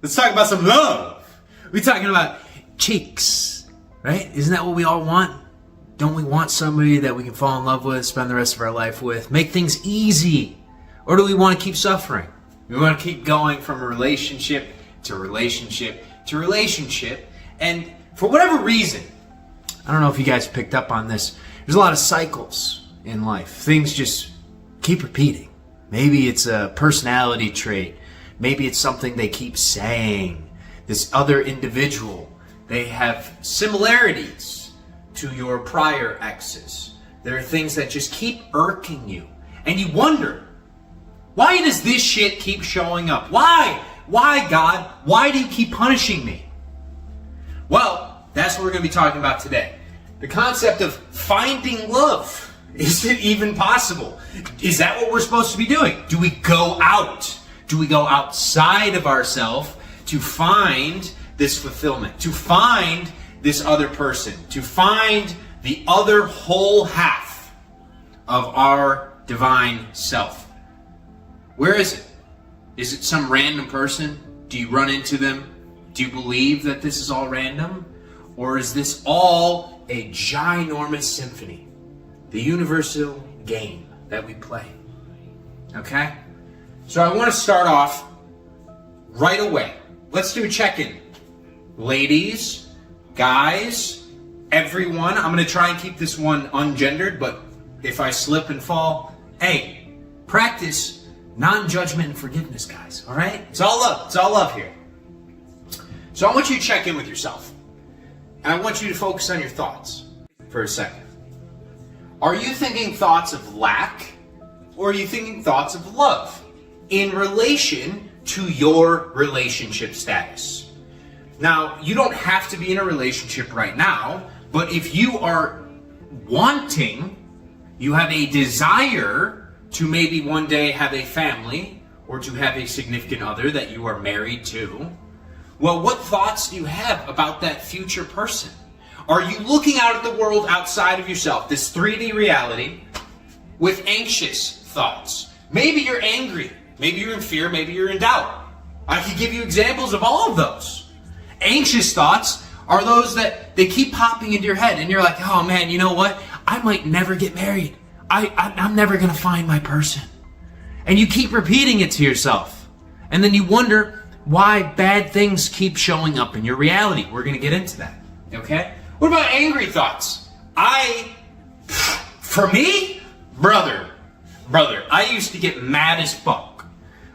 Let's talk about some love. We're talking about cheeks, right? Isn't that what we all want? Don't we want somebody that we can fall in love with, spend the rest of our life with, make things easy? Or do we want to keep suffering? We want to keep going from relationship to relationship to relationship. And for whatever reason, I don't know if you guys picked up on this, there's a lot of cycles in life. Things just keep repeating. Maybe it's a personality trait. Maybe it's something they keep saying. This other individual, they have similarities to your prior exes. There are things that just keep irking you. And you wonder, why does this shit keep showing up? Why? Why, God? Why do you keep punishing me? Well, that's what we're going to be talking about today. The concept of finding love. Is it even possible? Is that what we're supposed to be doing? Do we go out? Do we go outside of ourselves to find this fulfillment? To find this other person? To find the other whole half of our divine self? Where is it? Is it some random person? Do you run into them? Do you believe that this is all random? Or is this all a ginormous symphony? The universal game that we play. Okay? So I want to start off right away. Let's do a check-in. Ladies, guys, everyone. I'm going to try and keep this one ungendered, but if I slip and fall, hey, practice non-judgment and forgiveness, guys. All right? It's all love. It's all love here. So I want you to check in with yourself. And I want you to focus on your thoughts for a second. Are you thinking thoughts of lack, or are you thinking thoughts of love in relation to your relationship status? Now, you don't have to be in a relationship right now, but if you are wanting, you have a desire to maybe one day have a family, or to have a significant other that you are married to, well, what thoughts do you have about that future person? Are you looking out at the world outside of yourself, this 3D reality, with anxious thoughts? Maybe you're angry. Maybe you're in fear. Maybe you're in doubt. I could give you examples of all of those. Anxious thoughts are those that they keep popping into your head, and you're like, oh man, you know what? I might never get married. I'm never going to find my person. And you keep repeating it to yourself. And then you wonder why bad things keep showing up in your reality. We're going to get into that. Okay? What about angry thoughts? For me, brother, I used to get mad as fuck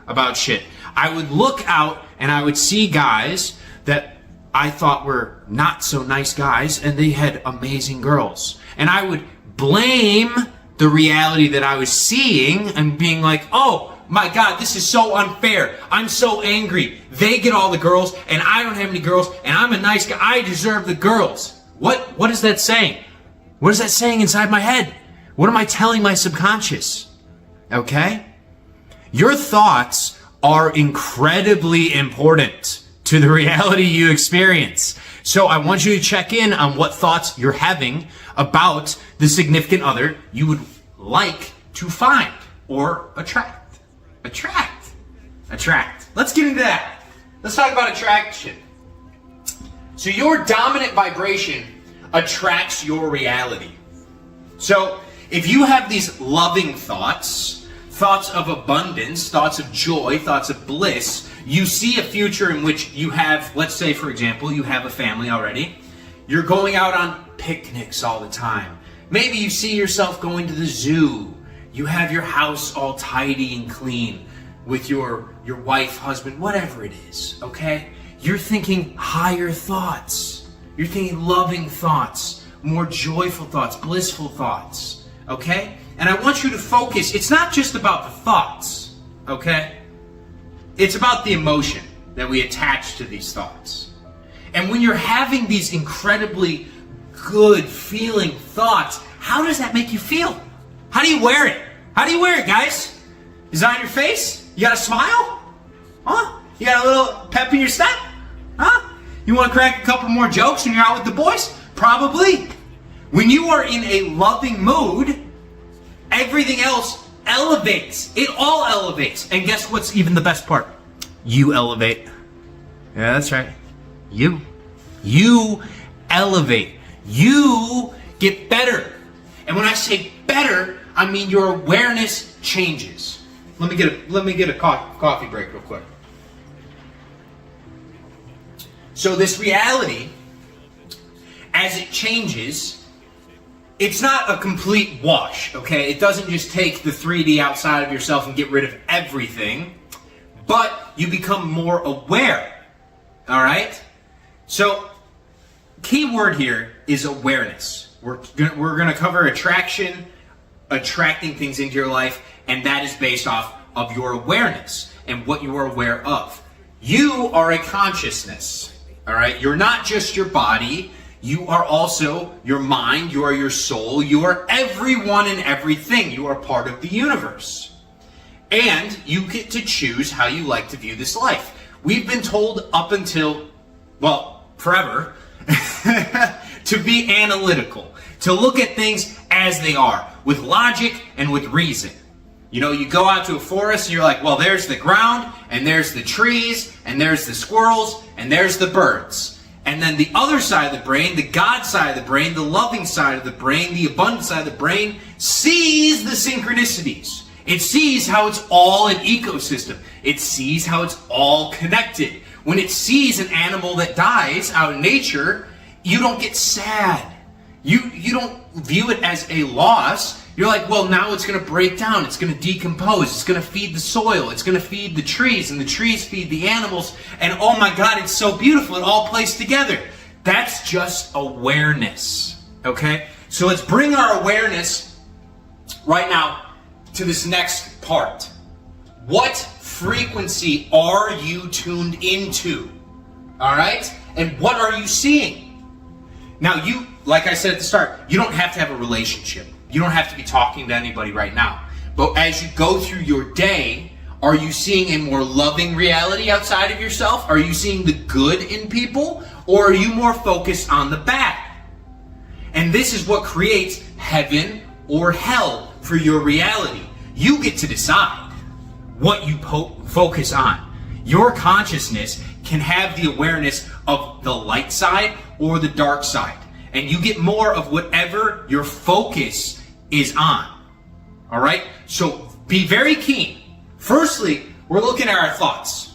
about shit. I would look out and I would see guys that I thought were not so nice guys, and they had amazing girls. And I would blame the reality that I was seeing and being like, oh my God, this is so unfair. I'm so angry. They get all the girls and I don't have any girls, and I'm a nice guy. I deserve the girls. What is that saying? What is that saying inside my head? What am I telling my subconscious? Okay? Your thoughts are incredibly important to the reality you experience. So I want you to check in on what thoughts you're having about the significant other you would like to find or attract. Attract. Let's get into that. Let's talk about attraction. So your dominant vibration attracts your reality. So if you have these loving thoughts, thoughts of abundance, thoughts of joy, thoughts of bliss, you see a future in which you have, let's say for example, you have a family already. You're going out on picnics all the time. Maybe you see yourself going to the zoo. You have your house all tidy and clean with your wife, husband, whatever it is, okay? You're thinking higher thoughts. You're thinking loving thoughts, more joyful thoughts, blissful thoughts, okay? And I want you to focus. It's not just about the thoughts, okay? It's about the emotion that we attach to these thoughts. And when you're having these incredibly good feeling thoughts, how does that make you feel? How do you wear it? How do you wear it, guys? Is it on your face? You got a smile? Huh? You got a little pep in your step? Huh? You want to crack a couple more jokes when you're out with the boys? Probably. When you are in a loving mood, everything else elevates. It all elevates. And guess what's even the best part? You elevate. Yeah, that's right. You. You elevate. You get better. And when I say better, I mean your awareness changes. Let me get a coffee break real quick. So this reality, as it changes, it's not a complete wash, okay? It doesn't just take the 3D outside of yourself and get rid of everything, but you become more aware, all right? So, key word here is awareness. We're gonna cover attraction, attracting things into your life, and that is based off of your awareness and what you are aware of. You are a consciousness, all right? You're not just your body. You are also your mind. You are your soul. You are everyone and everything. You are part of the universe. And you get to choose how you like to view this life. We've been told up until, well, forever, to be analytical, to look at things as they are, with logic and with reason. You know, you go out to a forest and you're like, well, there's the ground, and there's the trees, and there's the squirrels, and there's the birds. And then the other side of the brain, the God side of the brain, the loving side of the brain, the abundant side of the brain, sees the synchronicities. It sees how it's all an ecosystem. It sees how it's all connected. When it sees an animal that dies out in nature, you don't get sad. You don't view it as a loss. You're like, well, now it's going to break down. It's going to decompose. It's going to feed the soil. It's going to feed the trees, and the trees feed the animals. And oh my God, it's so beautiful. It all plays together. That's just awareness, okay? So let's bring our awareness right now to this next part. What frequency are you tuned into? All right? And what are you seeing? Now, you, like I said at the start, you don't have to have a relationship. You don't have to be talking to anybody right now. But as you go through your day, are you seeing a more loving reality outside of yourself? Are you seeing the good in people? Or are you more focused on the bad? And this is what creates heaven or hell for your reality. You get to decide what you focus on. Your consciousness can have the awareness of the light side or the dark side. And you get more of whatever your focus is on. All right? So be very keen. Firstly, we're looking at our thoughts.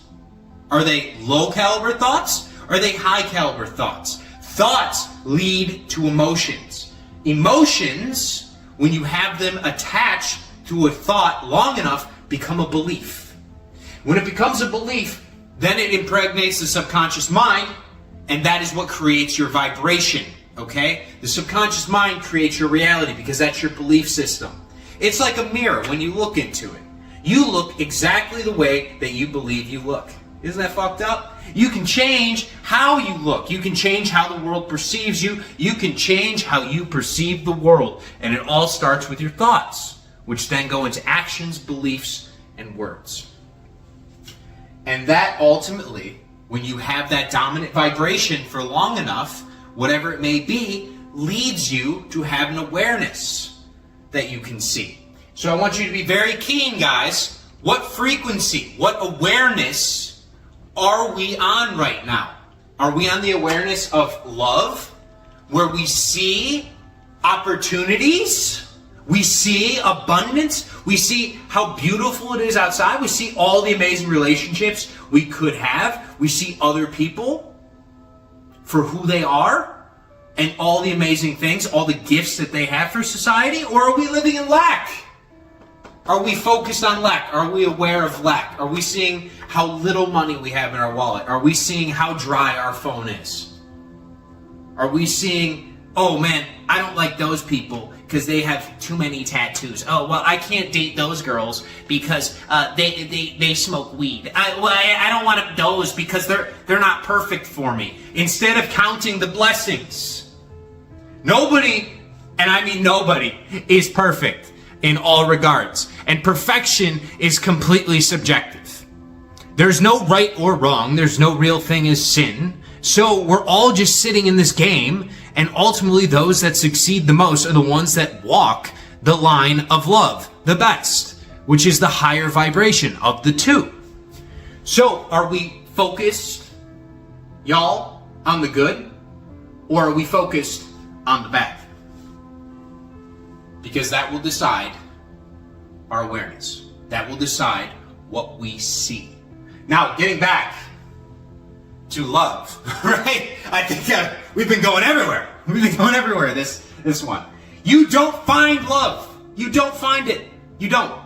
Are they low caliber thoughts? Or are they high caliber thoughts? Thoughts lead to emotions. Emotions, when you have them attached to a thought long enough, become a belief. When it becomes a belief, then it impregnates the subconscious mind, and that is what creates your vibration. Okay? The subconscious mind creates your reality because that's your belief system. It's like a mirror when you look into it. You look exactly the way that you believe you look. Isn't that fucked up? You can change how you look. You can change how the world perceives you. You can change how you perceive the world. And it all starts with your thoughts, which then go into actions, beliefs, and words. And that ultimately, when you have that dominant vibration for long enough, whatever it may be, leads you to have an awareness that you can see. So I want you to be very keen, guys. What frequency, what awareness are we on right now? Are we on the awareness of love, where we see opportunities? We see abundance. We see how beautiful it is outside. We see all the amazing relationships we could have. We see other people for who they are and all the amazing things, all the gifts that they have for society? Or are we living in lack? Are we focused on lack? Are we aware of lack? Are we seeing how little money we have in our wallet? Are we seeing how dry our phone is? Are we seeing, oh man, I don't like those people because they have too many tattoos. Oh, well, I can't date those girls because they smoke weed. I don't want those because they're not perfect for me. Instead of counting the blessings. Nobody, and I mean nobody, is perfect in all regards. And perfection is completely subjective. There's no right or wrong. There's no real thing as sin. So we're all just sitting in this game, and ultimately those that succeed the most are the ones that walk the line of love the best, which is the higher vibration of the two. So are we focused y'all, on the good, or are we focused on the bad? Because that will decide our awareness. That will decide what we see. Now, getting back to love, right? I think we've been going everywhere. We've been going everywhere this one. You don't find love. You don't find it. You don't.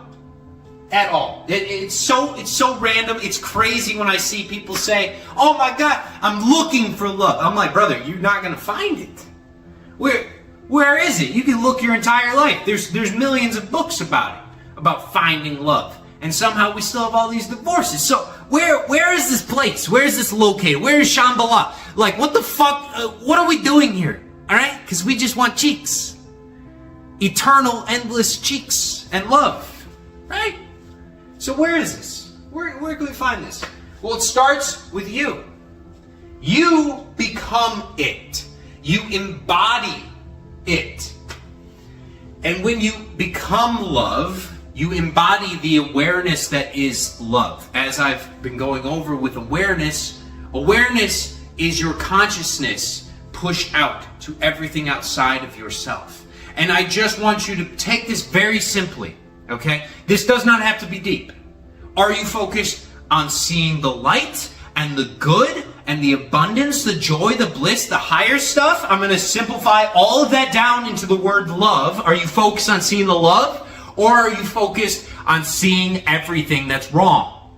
At all. It's so random. It's crazy when I see people say, oh my God, I'm looking for love. I'm like, brother, you're not going to find it. Where is it? You can look your entire life. There's millions of books about it, about finding love. And somehow we still have all these divorces. So where is this place? Where is this located? Where is Shambhala? Like, what the fuck? What are we doing here? All right? Because we just want cheeks. Eternal, endless cheeks and love. Right? So where is this? Where can we find this? Well, it starts with you. You become it. You embody it. And when you become love, you embody the awareness that is love. As I've been going over with awareness, awareness is your consciousness pushed out to everything outside of yourself. And I just want you to take this very simply, okay? This does not have to be deep. Are you focused on seeing the light and the good and the abundance, the joy, the bliss, the higher stuff? I'm going to simplify all of that down into the word love. Are you focused on seeing the love? Or are you focused on seeing everything that's wrong?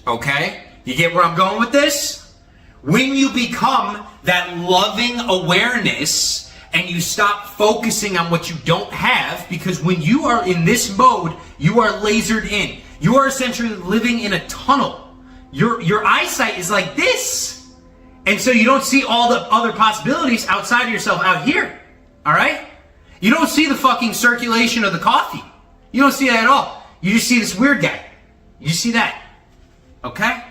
Okay? You get where I'm going with this? When you become that loving awareness and you stop focusing on what you don't have, because when you are in this mode, you are lasered in. You are essentially living in a tunnel. Your eyesight is like this. And so you don't see all the other possibilities outside of yourself out here. All right? You don't see the fucking circulation of the coffee. You don't see that at all. You just see this weird guy. You just see that. Okay?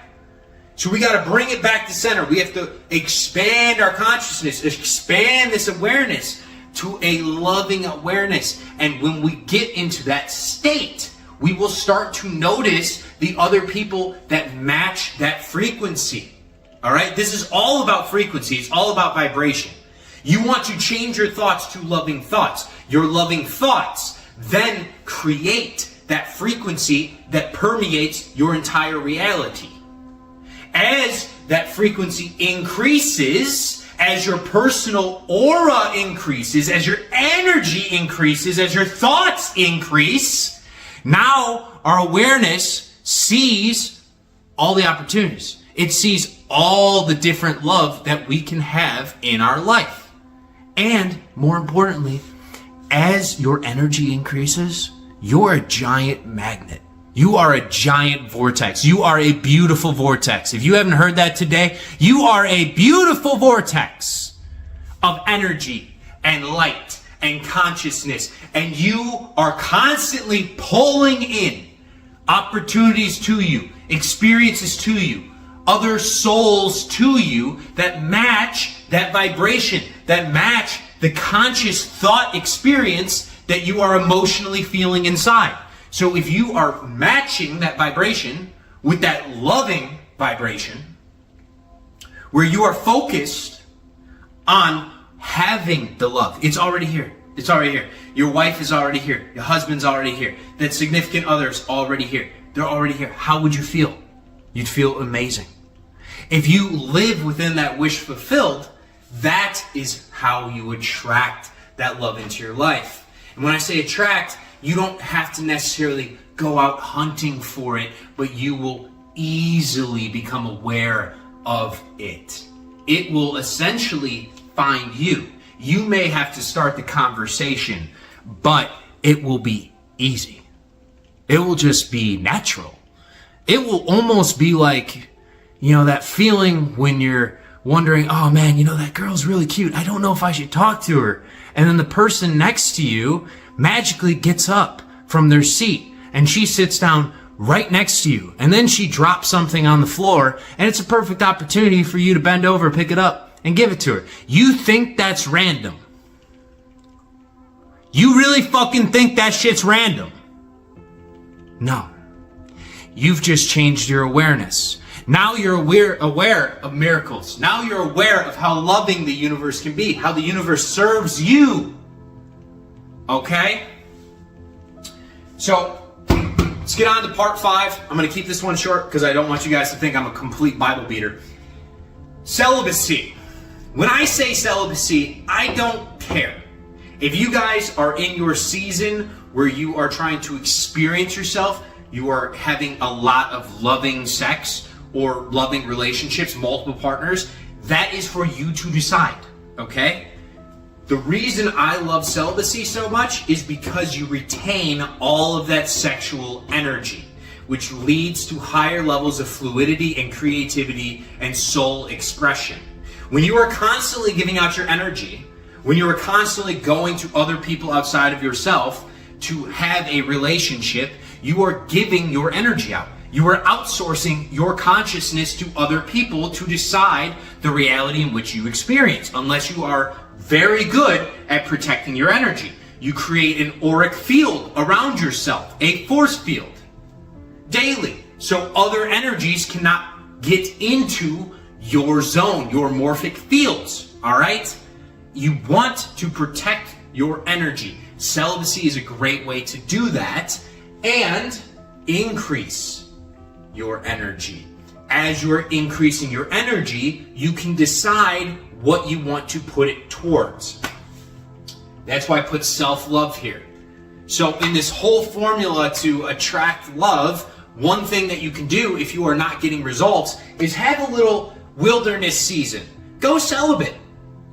So we got to bring it back to center. We have to expand our consciousness, expand this awareness to a loving awareness. And when we get into that state, we will start to notice the other people that match that frequency. All right? This is all about frequency. It's all about vibration. You want to change your thoughts to loving thoughts. Your loving thoughts then create that frequency that permeates your entire reality. As that frequency increases, as your personal aura increases, as your energy increases, as your thoughts increase, now our awareness sees all the opportunities. It sees all the different love that we can have in our life. And more importantly, as your energy increases, you're a giant magnet. You are a giant vortex. You are a beautiful vortex. If you haven't heard that today, you are a beautiful vortex of energy and light and consciousness. And you are constantly pulling in opportunities to you, experiences to you, other souls to you that match that vibration, that match the conscious thought experience that you are emotionally feeling inside. So if you are matching that vibration with that loving vibration, where you are focused on having the love, it's already here. It's already here. Your wife is already here. Your husband's already here. That significant other's already here. They're already here. How would you feel? You'd feel amazing. If you live within that wish fulfilled, that is how you attract that love into your life. And when I say attract, you don't have to necessarily go out hunting for it, but you will easily become aware of it. It will essentially find you. You may have to start the conversation, but it will be easy. It will just be natural. It will almost be like, that feeling when you're wondering, oh man, that girl's really cute. I don't know if I should talk to her. And then the person next to you magically gets up from their seat and she sits down right next to you. And then she drops something on the floor and it's a perfect opportunity for you to bend over, pick it up and give it to her. You think that's random. You really fucking think that shit's random? No. You've just changed your awareness. Now you're aware of miracles. Now you're aware of how loving the universe can be, how the universe serves you. Okay? So, let's get on to part 5. I'm going to keep this one short because I don't want you guys to think I'm a complete Bible beater. Celibacy. When I say celibacy, I don't care. If you guys are in your season where you are trying to experience yourself, you are having a lot of loving sex or loving relationships, multiple partners, that is for you to decide, okay? The reason I love celibacy so much is because you retain all of that sexual energy, which leads to higher levels of fluidity and creativity and soul expression. When you are constantly giving out your energy, when you are constantly going to other people outside of yourself to have a relationship, you are giving your energy out. You are outsourcing your consciousness to other people to decide the reality in which you experience, unless you are very good at protecting your energy. You create an auric field around yourself, a force field, daily, so other energies cannot get into your zone, your morphic fields, all right? You want to protect your energy. Celibacy is a great way to do that and increase your energy. As you're increasing your energy, you can decide what you want to put it towards. That's why I put self-love here. So in this whole formula to attract love, one thing that you can do if you are not getting results is have a little wilderness season. Go celibate.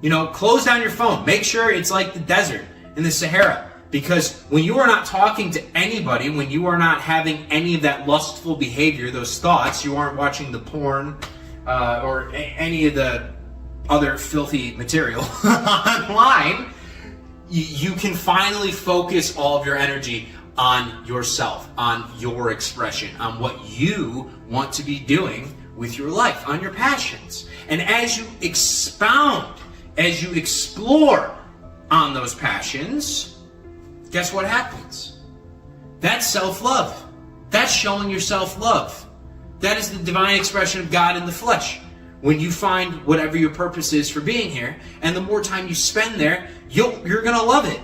You know, close down your phone. Make sure it's like the desert in the Sahara. Because when you are not talking to anybody, when you are not having any of that lustful behavior, those thoughts, you aren't watching the porn or any of the other filthy material online, you can finally focus all of your energy on yourself, on your expression, on what you want to be doing with your life, on your passions. And as you expound, as you explore on those passions, guess what happens? That's self-love. That's showing yourself love. That is the divine expression of God in the flesh. When you find whatever your purpose is for being here, and the more time you spend there, you're going to love it.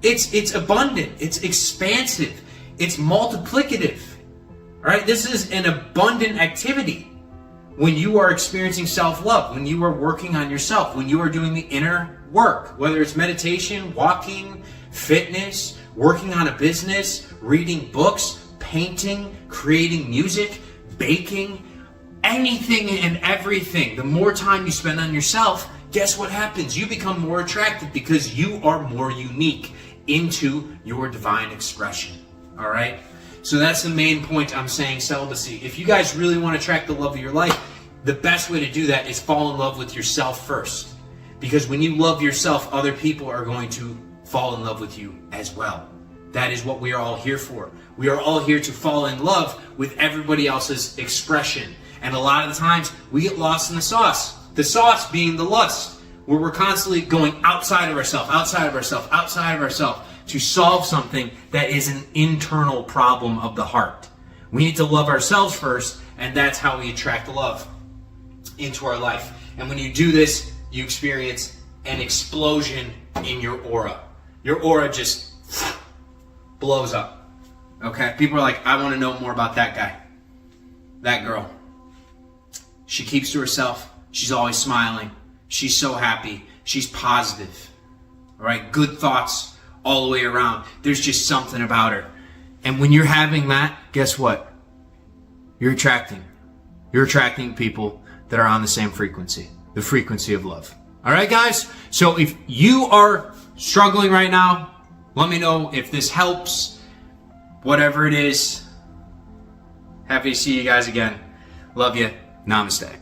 It's abundant. It's expansive. It's multiplicative. All right? This is an abundant activity. When you are experiencing self-love, when you are working on yourself, when you are doing the inner work, whether it's meditation, walking, fitness, working on a business, reading books, painting, creating music, baking, anything and everything. The more time you spend on yourself, guess what happens? You become more attractive because you are more unique into your divine expression. All right? So that's the main point I'm saying, celibacy. If you guys really want to attract the love of your life, the best way to do that is fall in love with yourself first. Because when you love yourself, other people are going to fall in love with you as well. That is what we are all here for. We are all here to fall in love with everybody else's expression. And a lot of the times, we get lost in the sauce. The sauce being the lust, where we're constantly going outside of ourselves, outside of ourselves, outside of ourselves, to solve something that is an internal problem of the heart. We need to love ourselves first, and that's how we attract love into our life. And when you do this, you experience an explosion in your aura. Your aura just blows up. Okay? People are like, I want to know more about that guy. That girl. She keeps to herself. She's always smiling. She's so happy. She's positive. All right? Good thoughts all the way around. There's just something about her. And when you're having that, guess what? You're attracting. You're attracting people that are on the same frequency. The frequency of love. All right, guys? So if you are struggling right now, let me know if this helps. Whatever it is. Happy to see you guys again. Love you. Namaste.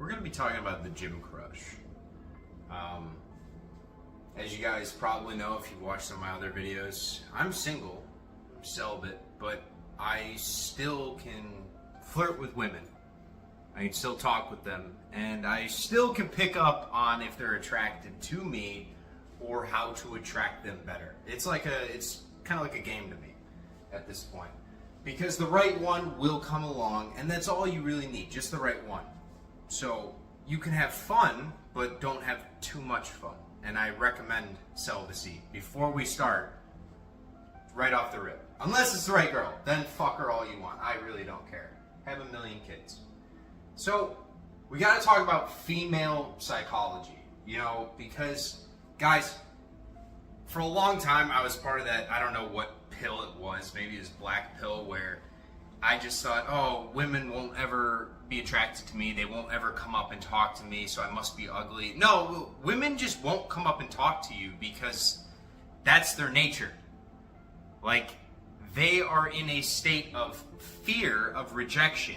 we're going to be talking about the gym crush. As you guys probably know if you've watched some of my other videos, I'm single, I'm celibate, but I still can flirt with women. I can still talk with them, and I still can pick up on if they're attracted to me or how to attract them better. It's kind of like a game to me at this point. Because the right one will come along, and that's all you really need, just the right one. So you can have fun, but don't have too much fun. And I recommend celibacy before we start, right off the rip. Unless it's the right girl, then fuck her all you want. I really don't care. Have a million kids. So we got to talk about female psychology, because guys, for a long time I was part of that, I don't know what pill it was, maybe it was black pill, where I just thought, oh, women won't ever be attracted to me, they won't ever come up and talk to me, so I must be ugly. No, women just won't come up and talk to you because that's their nature. Like, they are in a state of fear of rejection.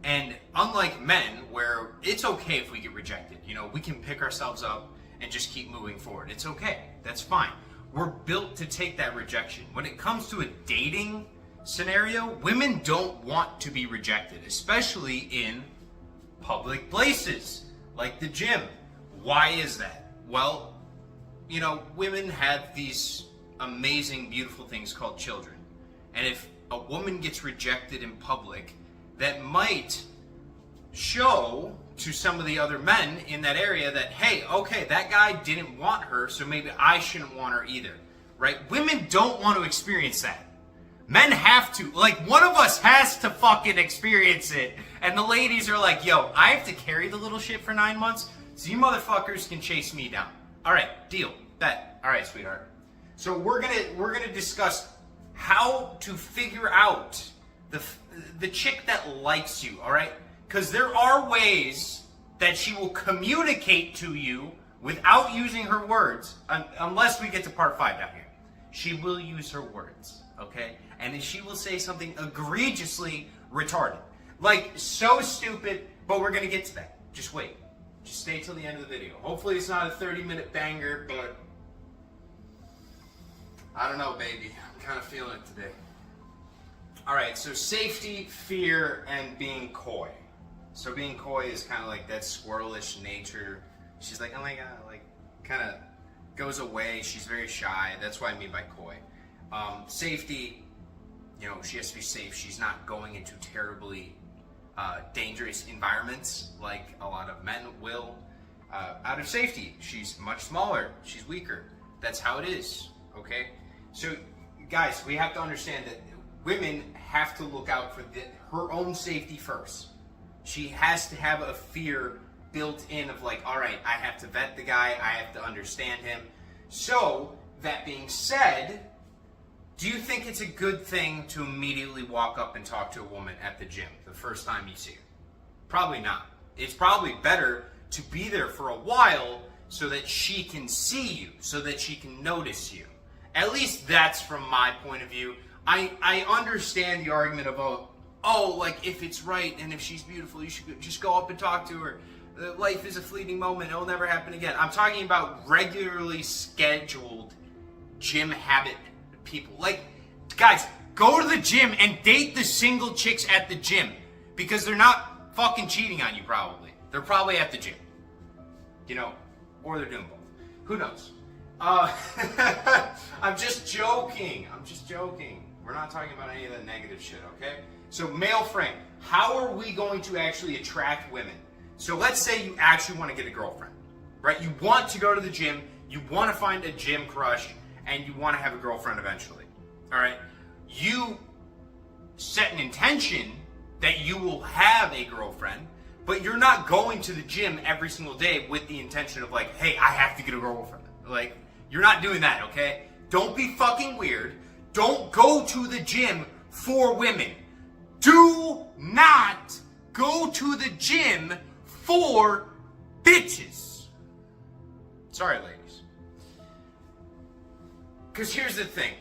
And unlike men, where it's okay if we get rejected, we can pick ourselves up and just keep moving forward. It's okay. That's fine. We're built to take that rejection. When it comes to a dating scenario, women don't want to be rejected, especially in public places like the gym. Why is that? Well, women have these amazing, beautiful things called children. And if a woman gets rejected in public, that might show to some of the other men in that area that, hey, okay, that guy didn't want her, so maybe I shouldn't want her either, right? Women don't want to experience that. Men have to. Like, one of us has to fucking experience it. And the ladies are like, yo, I have to carry the little shit for 9 months, so you motherfuckers can chase me down. All right, deal. Bet. All right, sweetheart. So we're gonna discuss how to figure out the chick that likes you, all right? Because there are ways that she will communicate to you without using her words, unless we get to part 5 down here. She will use her words, okay? And she will say something egregiously retarded. Like, so stupid, but we're going to get to that. Just wait. Just stay till the end of the video. Hopefully it's not a 30-minute banger, but I don't know, baby. I'm kind of feeling it today. Alright, so safety, fear, and being coy. So being coy is kind of like that squirrelish nature. She's like, oh my god, like, kind of goes away. She's very shy. That's what I mean by coy. Safety, she has to be safe. She's not going into terribly dangerous environments like a lot of men will. Out of safety, she's much smaller. She's weaker. That's how it is, okay? So, guys, we have to understand that women have to look out for her own safety first. She has to have a fear built in of like, all right, I have to vet the guy, I have to understand him. So, that being said, do you think it's a good thing to immediately walk up and talk to a woman at the gym the first time you see her? Probably not. It's probably better to be there for a while so that she can see you, so that she can notice you. At least that's from my point of view. I understand the argument of, like, if it's right and if she's beautiful, you should just go up and talk to her. Life is a fleeting moment. It'll never happen again. I'm talking about regularly scheduled gym habit people. Like, guys, go to the gym and date the single chicks at the gym because they're not fucking cheating on you probably. They're probably at the gym. Or they're doing both. Who knows? I'm just joking. We're not talking about any of the negative shit, okay? So male frame, how are we going to actually attract women? So let's say you actually want to get a girlfriend, right? You want to go to the gym, you want to find a gym crush, and you want to have a girlfriend eventually, all right? You set an intention that you will have a girlfriend, but you're not going to the gym every single day with the intention of like, hey, I have to get a girlfriend. Like, you're not doing that, okay? Don't be fucking weird. Don't go to the gym for women. Do not go to the gym for bitches. Sorry, ladies. Because here's the thing.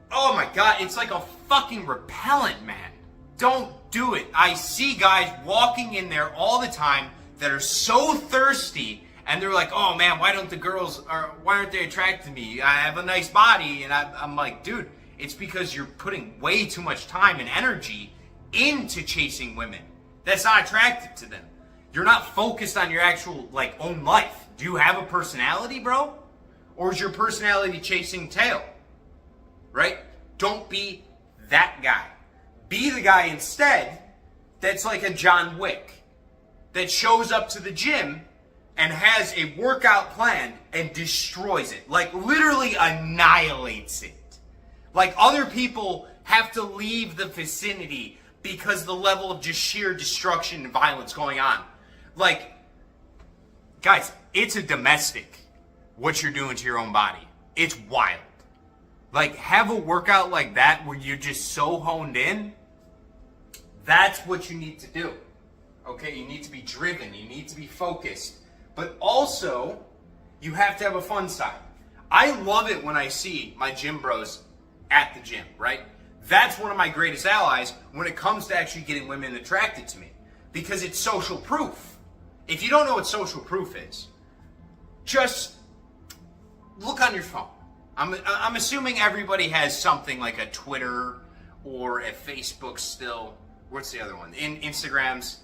Oh my god, it's like a fucking repellent, man. Don't do it. I see guys walking in there all the time that are so thirsty, and they're like, oh man, why aren't they attracted to me? I have a nice body. And I'm like, dude, it's because you're putting way too much time and energy into chasing women. That's not attractive to them. You're not focused on your actual own life. Do you have a personality, bro? Or is your personality chasing tail? Right? Don't be that guy. Be the guy instead that's like a John Wick, that shows up to the gym and has a workout plan and destroys it. Like literally annihilates it. Like other people have to leave the vicinity because the level of just sheer destruction and violence going on. Like, guys, it's a domestic, what you're doing to your own body. It's wild. Like, have a workout like that where you're just so honed in. That's what you need to do. Okay, you need to be driven. You need to be focused. But also, you have to have a fun side. I love it when I see my gym bros at the gym, right? That's one of my greatest allies when it comes to actually getting women attracted to me. Because it's social proof. If you don't know what social proof is, just look on your phone. I'm assuming everybody has something like a Twitter or a Facebook still. What's the other one? Instagrams,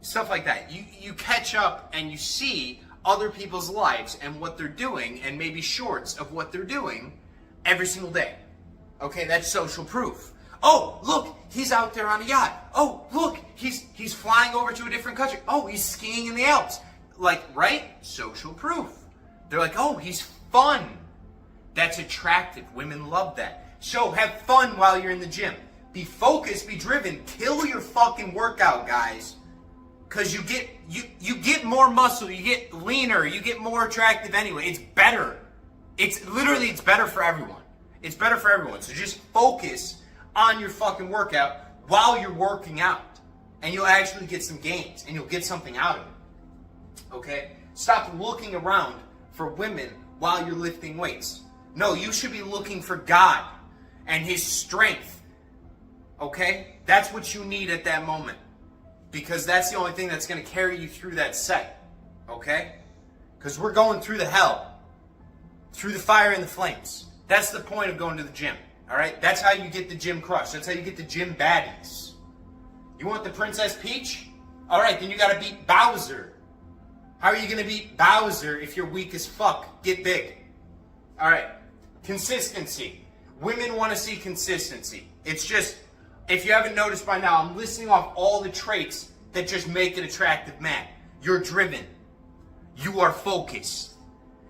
stuff like that. You catch up and you see other people's lives and what they're doing and maybe shorts of what they're doing every single day. Okay, that's social proof. Oh, look, he's out there on a yacht. Oh, look, he's flying over to a different country. Oh, he's skiing in the Alps. Like, right? Social proof. They're like, oh, he's fun. That's attractive. Women love that. So have fun while you're in the gym. Be focused, be driven. Kill your fucking workout, guys. Because you get more muscle, you get leaner, you get more attractive anyway. It's better. It's better for everyone. It's better for everyone. So just focus on your fucking workout while you're working out. And you'll actually get some gains. And you'll get something out of it. Okay? Stop looking around for women while you're lifting weights. No, you should be looking for God and His strength. Okay? That's what you need at that moment. Because that's the only thing that's going to carry you through that set. Okay? Because we're going through the hell. Through the fire and the flames. That's the point of going to the gym. Alright? That's how you get the gym crush. That's how you get the gym baddies. You want the Princess Peach? Alright, then you got to beat Bowser. How are you going to beat Bowser if you're weak as fuck? Get big. Alright. Consistency. Women want to see consistency. It's just, if you haven't noticed by now, I'm listing off all the traits that just make an attractive man. You're driven. You are focused.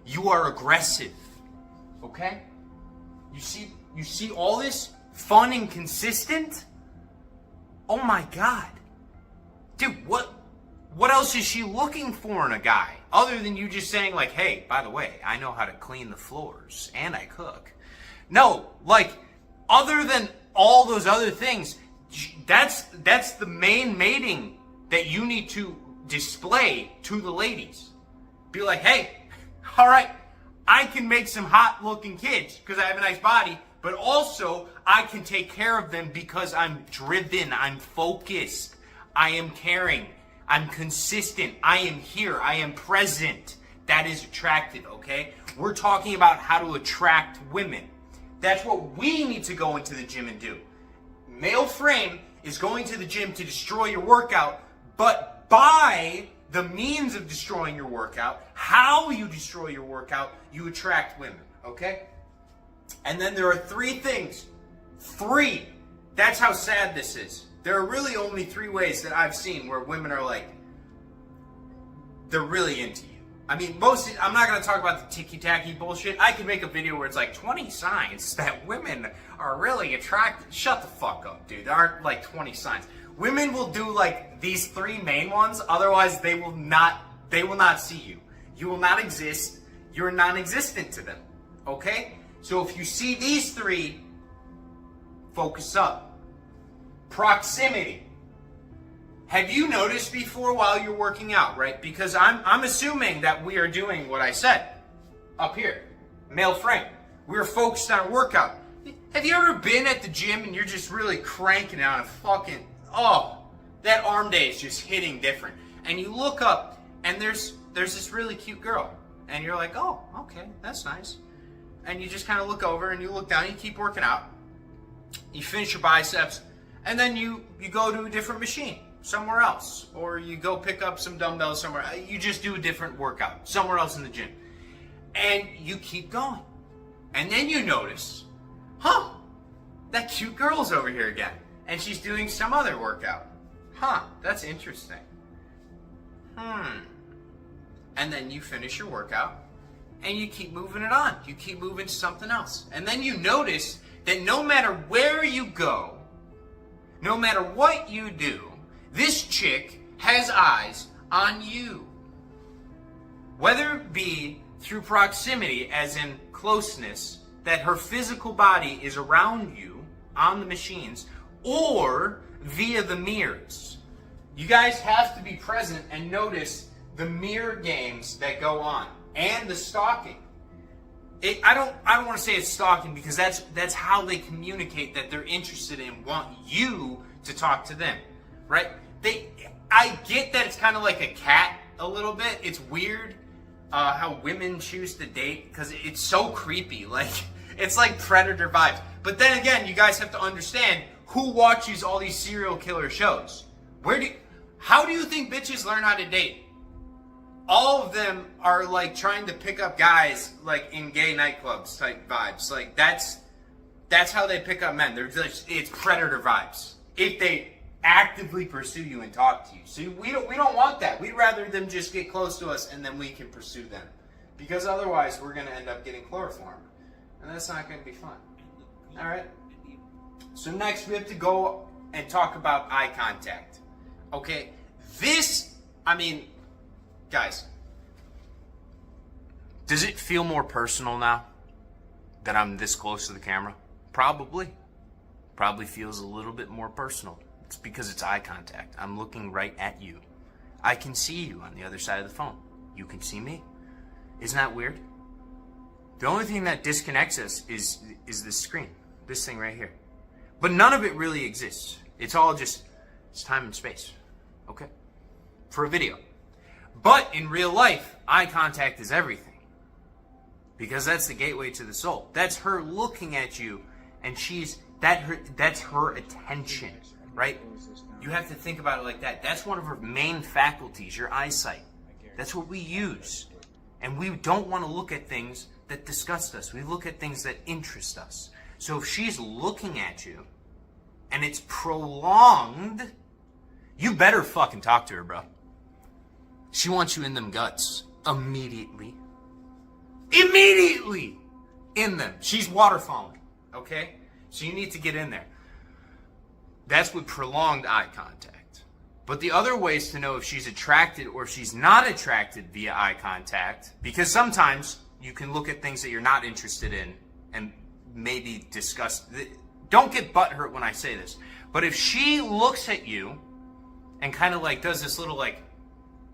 You are aggressive. Okay? You see all this? Fun and consistent? Oh my God. Dude, what else is she looking for in a guy? Other than you just saying like, hey, by the way, I know how to clean the floors and I cook. No, like, other than all those other things, that's the main mating that you need to display to the ladies. Be like, hey, all right, I can make some hot looking kids because I have a nice body, but also I can take care of them because I'm driven, I'm focused, I am caring, I'm consistent, I am here, I am present. That is attractive, okay? We're talking about how to attract women. That's what we need to go into the gym and do. Male frame is going to the gym to destroy your workout, but by the means of destroying your workout, how you destroy your workout, you attract women, okay? And then there are 3 things. 3. That's how sad this is. There are really only 3 ways that I've seen where women are like, they're really into you. I mean, I'm not going to talk about the ticky-tacky bullshit. I could make a video where it's like 20 signs that women are really attracted. Shut the fuck up, dude. There aren't like 20 signs. Women will do like these 3 main ones. Otherwise, they will not see you. You will not exist. You're non-existent to them. Okay? So if you see these 3, focus up. Proximity. Have you noticed before while you're working out, right? Because I'm assuming that we are doing what I said up here. Male frame. We're focused on a workout. Have you ever been at the gym and you're just really cranking out a fucking, oh, that arm day is just hitting different. And you look up, and there's this really cute girl. And you're like, oh, okay, that's nice. And you just kind of look over, and you look down, and you keep working out. You finish your biceps, and then you go to a different machine somewhere else. Or you go pick up some dumbbells somewhere. You just do a different workout somewhere else in the gym. And you keep going. And then you notice, huh, that cute girl's over here again. And she's doing some other workout. Huh, that's interesting. And then you finish your workout, and you keep moving it on. You keep moving to something else. And then you notice that no matter where you go, no matter what you do, this chick has eyes on you. Whether it be through proximity, as in closeness, that her physical body is around you on the machines, or via the mirrors. You guys have to be present and notice the mirror games that go on and the stalking. I don't want to say it's stalking, because that's how they communicate that they're interested in, want you to talk to them, right? I get that it's kind of like a cat a little bit. It's weird how women choose to date, because it's so creepy. Like, it's like predator vibes. But then again, you guys have to understand who watches all these serial killer shows. How do you think bitches learn how to date? All of them are like trying to pick up guys like in gay nightclubs type vibes. Like that's how they pick up men. It's predator vibes. If they actively pursue you and talk to you. So we don't want that. We'd rather them just get close to us and then we can pursue them. Because otherwise we're going to end up getting chloroformed. And that's not going to be fun. Alright? So next we have to go and talk about eye contact. Okay? Guys, does it feel more personal now that I'm this close to the camera? Probably. Probably feels a little bit more personal. It's because it's eye contact. I'm looking right at you. I can see you on the other side of the phone. You can see me. Isn't that weird? The only thing that disconnects us is this screen. This thing right here. But none of it really exists. It's all just, it's time and space. Okay? For a video. But in real life, eye contact is everything. Because that's the gateway to the soul. That's her looking at you, and that's her attention, right? You have to think about it like that. That's one of her main faculties, your eyesight. That's what we use. And we don't want to look at things that disgust us. We look at things that interest us. So if she's looking at you, and it's prolonged, you better fucking talk to her, bro. She wants you in them guts. Immediately. Immediately! In them. She's waterfalling. Okay? So you need to get in there. That's with prolonged eye contact. But the other ways to know if she's attracted or she's not attracted via eye contact, because sometimes you can look at things that you're not interested in and maybe discuss. Don't get butthurt when I say this. But if she looks at you and kind of like does this little like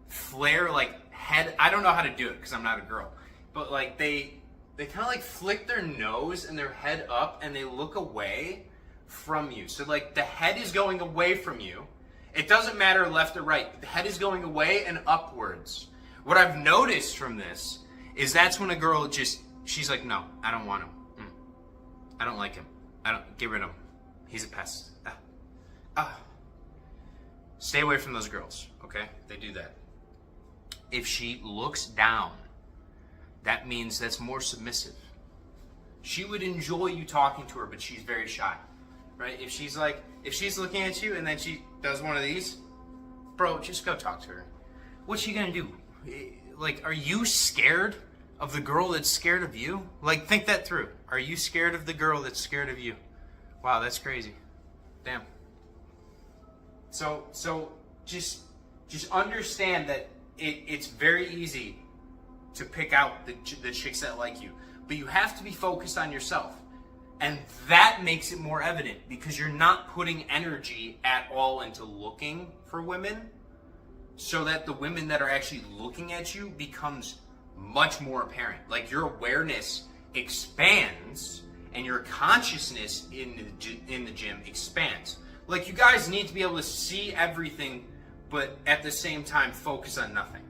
flare like head, I don't know how to do it because I'm not a girl, but like they kind of like flick their nose and their head up and they look away from you. So like the head is going away from you. It doesn't matter left or right. The head is going away and upwards. What I've noticed from this is that's when a girl she's like, no, I don't want him. I don't like him. Get rid of him. He's a pest. Stay away from those girls, okay? They do that. If she looks down, that means that's more submissive. She would enjoy you talking to her, but she's very shy, right? If she's looking at you and then she does one of these, bro, just go talk to her. What's she gonna do? Like, are you scared of the girl that's scared of you? Like, think that through. Are you scared of the girl that's scared of you? Wow, that's crazy. Damn. So just understand that it's very easy to pick out the chicks that like you. But you have to be focused on yourself. And that makes it more evident because you're not putting energy at all into looking for women, so that the women that are actually looking at you becomes much more apparent. Like your awareness expands and your consciousness in the gym expands. Like, you guys need to be able to see everything, but at the same time focus on nothing.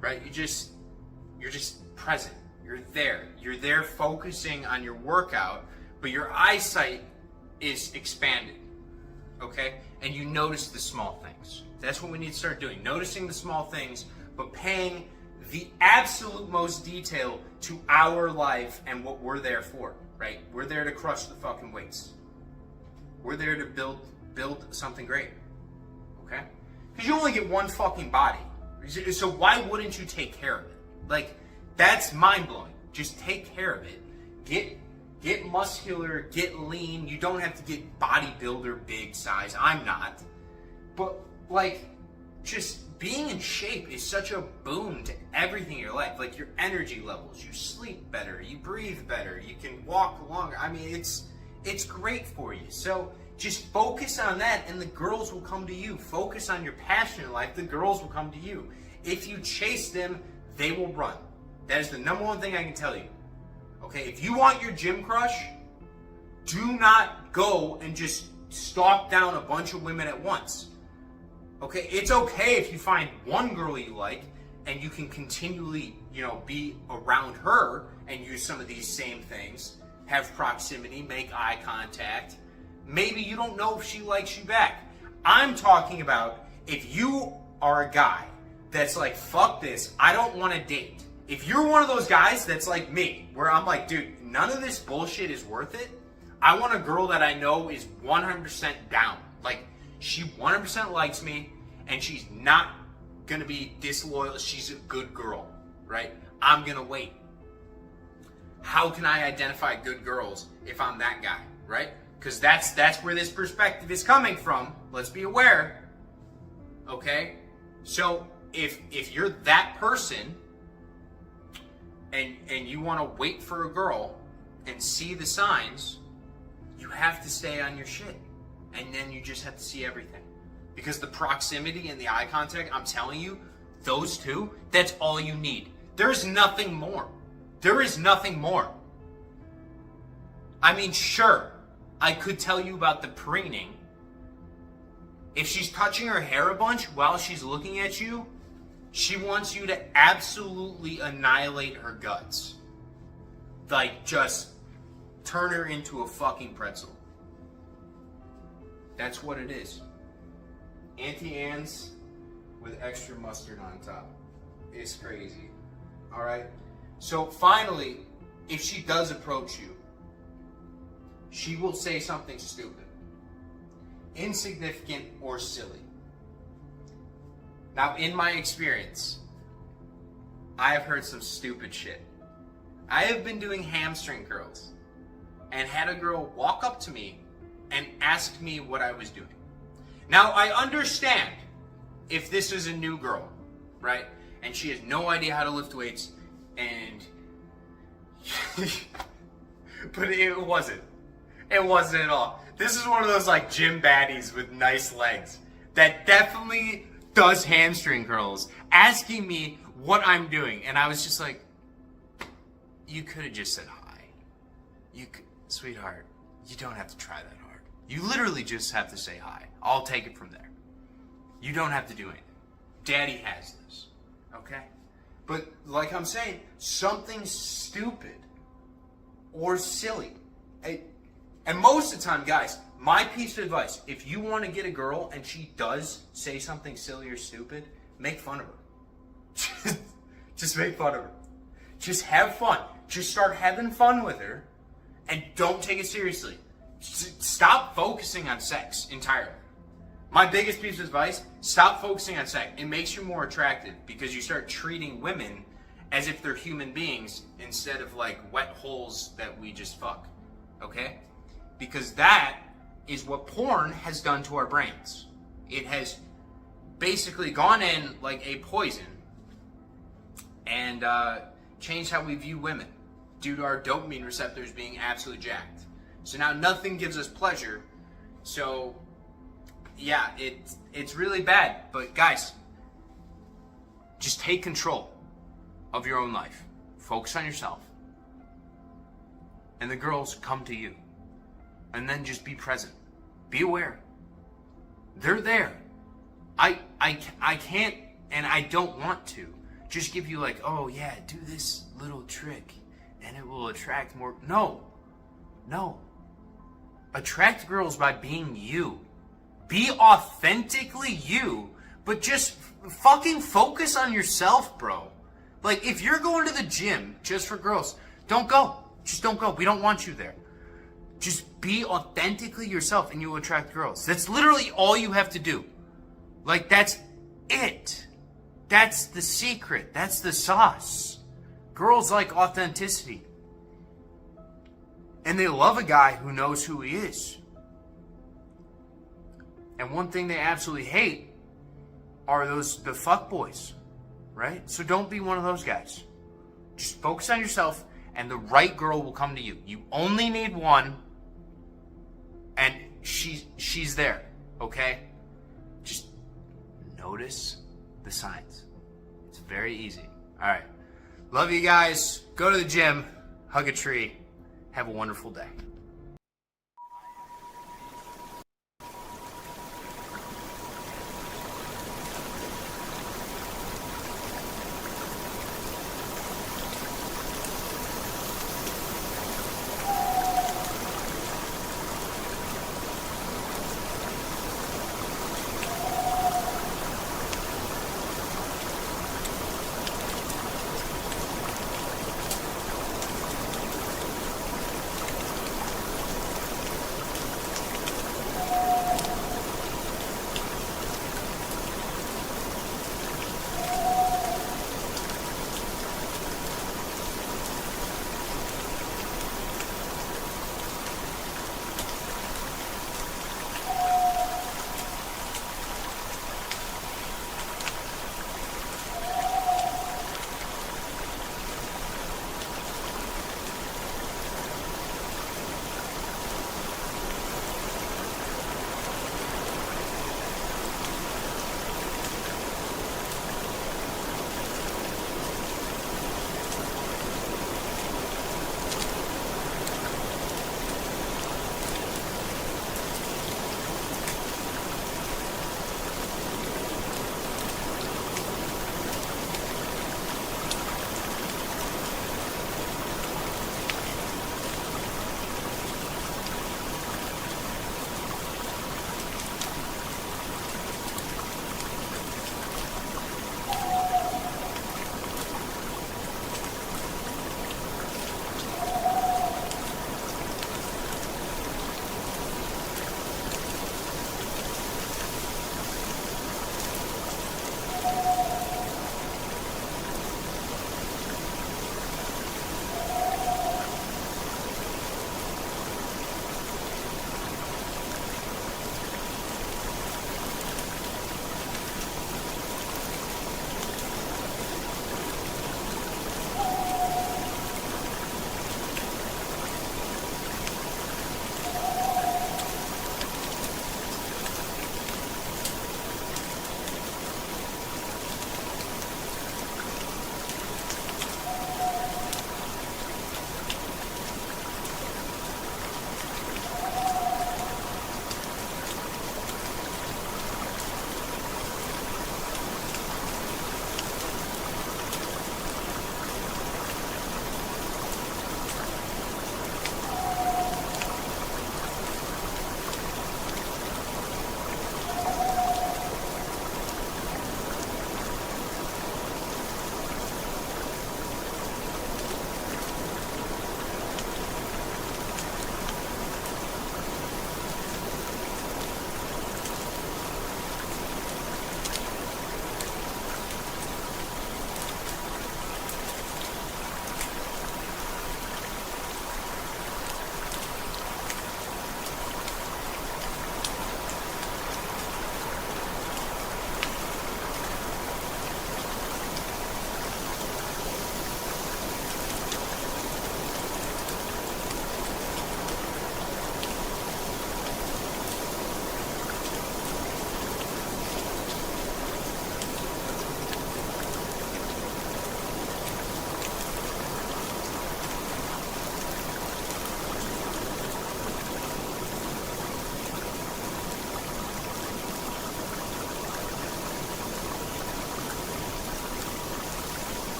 Right? You're just present. You're there. You're there focusing on your workout, but your eyesight is expanded. Okay? And you notice the small things. That's what we need to start doing. Noticing the small things, but paying the absolute most detail to our life and what we're there for, right? We're there to crush the fucking weights. We're there to build something great, okay? Because you only get one fucking body. So why wouldn't you take care of it? Like, that's mind-blowing. Just take care of it. Get muscular, get lean. You don't have to get bodybuilder big size. I'm not. But, like, just being in shape is such a boon to everything in your life. Like, your energy levels. You sleep better. You breathe better. You can walk longer. I mean, it's great for you. So just focus on that and the girls will come to you. Focus on your passion in life. The girls will come to you. If you chase them, they will run. That is the number one thing I can tell you. Okay, if you want your gym crush, do not go and just stalk down a bunch of women at once. Okay, it's okay if you find one girl you like and you can continually, be around her and use some of these same things. Have proximity, make eye contact. Maybe you don't know if she likes you back. I'm talking about if you are a guy that's like, fuck this, I don't want to date. If you're one of those guys that's like me, where I'm like, dude, none of this bullshit is worth it. I want a girl that I know is 100% down. Like, she 100% likes me, and she's not going to be disloyal. She's a good girl, right? I'm going to wait. How can I identify good girls if I'm that guy, right? Because that's where this perspective is coming from. Let's be aware, okay? So if you're that person and you want to wait for a girl and see the signs, you have to stay on your shit. And then you just have to see everything. Because the proximity and the eye contact, I'm telling you, those two, that's all you need. There's nothing more. There is nothing more. I mean, sure, I could tell you about the preening. If she's touching her hair a bunch while she's looking at you, she wants you to absolutely annihilate her guts. Like, just turn her into a fucking pretzel. That's what it is. Auntie Anne's with extra mustard on top. It's crazy. Alright? So finally, if she does approach you, she will say something stupid, insignificant, or silly. Now, in my experience, I have heard some stupid shit. I have been doing hamstring curls and had a girl walk up to me and ask me what I was doing. Now, I understand if this is a new girl, right? And she has no idea how to lift weights, and but it wasn't. It wasn't at all. This is one of those like gym baddies with nice legs that definitely does hamstring curls, asking me what I'm doing, and I was just like, you could have just said hi. Sweetheart, you don't have to try that hard. You literally just have to say hi. I'll take it from there. You don't have to do anything. Daddy has this, okay? But like I'm saying, something stupid or silly. And most of the time, guys, my piece of advice, if you want to get a girl and she does say something silly or stupid, make fun of her. Just make fun of her. Just have fun. Just start having fun with her and don't take it seriously. Stop focusing on sex entirely. My biggest piece of advice, stop focusing on sex. It makes you more attractive because you start treating women as if they're human beings instead of like wet holes that we just fuck. Okay? Because that is what porn has done to our brains. It has basically gone in like a poison and changed how we view women due to our dopamine receptors being absolutely jacked. So now nothing gives us pleasure. So yeah, it's really bad. But guys, just take control of your own life. Focus on yourself. And the girls come to you. And then just be present. Be aware. They're there. I can't and I don't want to just give you like, oh yeah, do this little trick and it will attract more. No. Attract girls by being you. Be authentically you, but just fucking focus on yourself, bro. Like, if you're going to the gym just for girls, don't go. Just don't go. We don't want you there. Just be authentically yourself and you will attract girls. That's literally all you have to do. Like, that's it. That's the secret. That's the sauce. Girls like authenticity. And they love a guy who knows who he is. And one thing they absolutely hate are the fuckboys, right? So don't be one of those guys. Just focus on yourself and the right girl will come to you. You only need one and she's there, okay? Just notice the signs. It's very easy. All right. Love you guys. Go to the gym. Hug a tree. Have a wonderful day.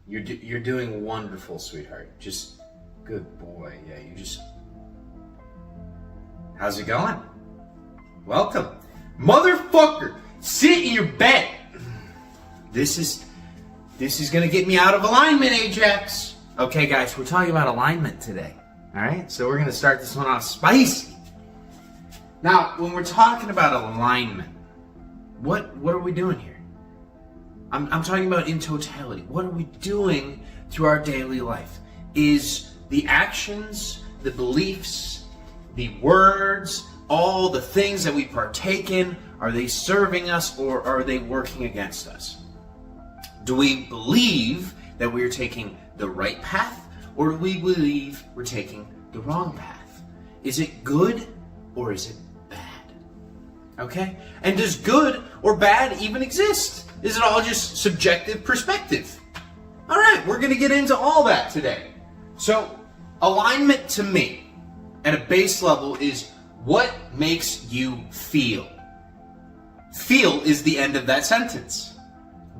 You're doing wonderful, sweetheart. Just good boy. Yeah, you just. How's it going? Welcome, motherfucker. Sit in your bed. This is gonna get me out of alignment, Ajax. Okay, guys, we're talking about alignment today. All right, so we're gonna start this one off spicy. Now, when we're talking about alignment, what are we doing here? I'm talking about in totality. What are we doing through our daily life? Is the actions, the beliefs, the words, all the things that we partake in, are they serving us or are they working against us? Do we believe that we're taking the right path or do we believe we're taking the wrong path? Is it good or is it bad? Okay? And does good or bad even exist? Is it all just subjective perspective? All right, we're going to get into all that today. So, alignment to me, at a base level, is what makes you feel. Feel is the end of that sentence.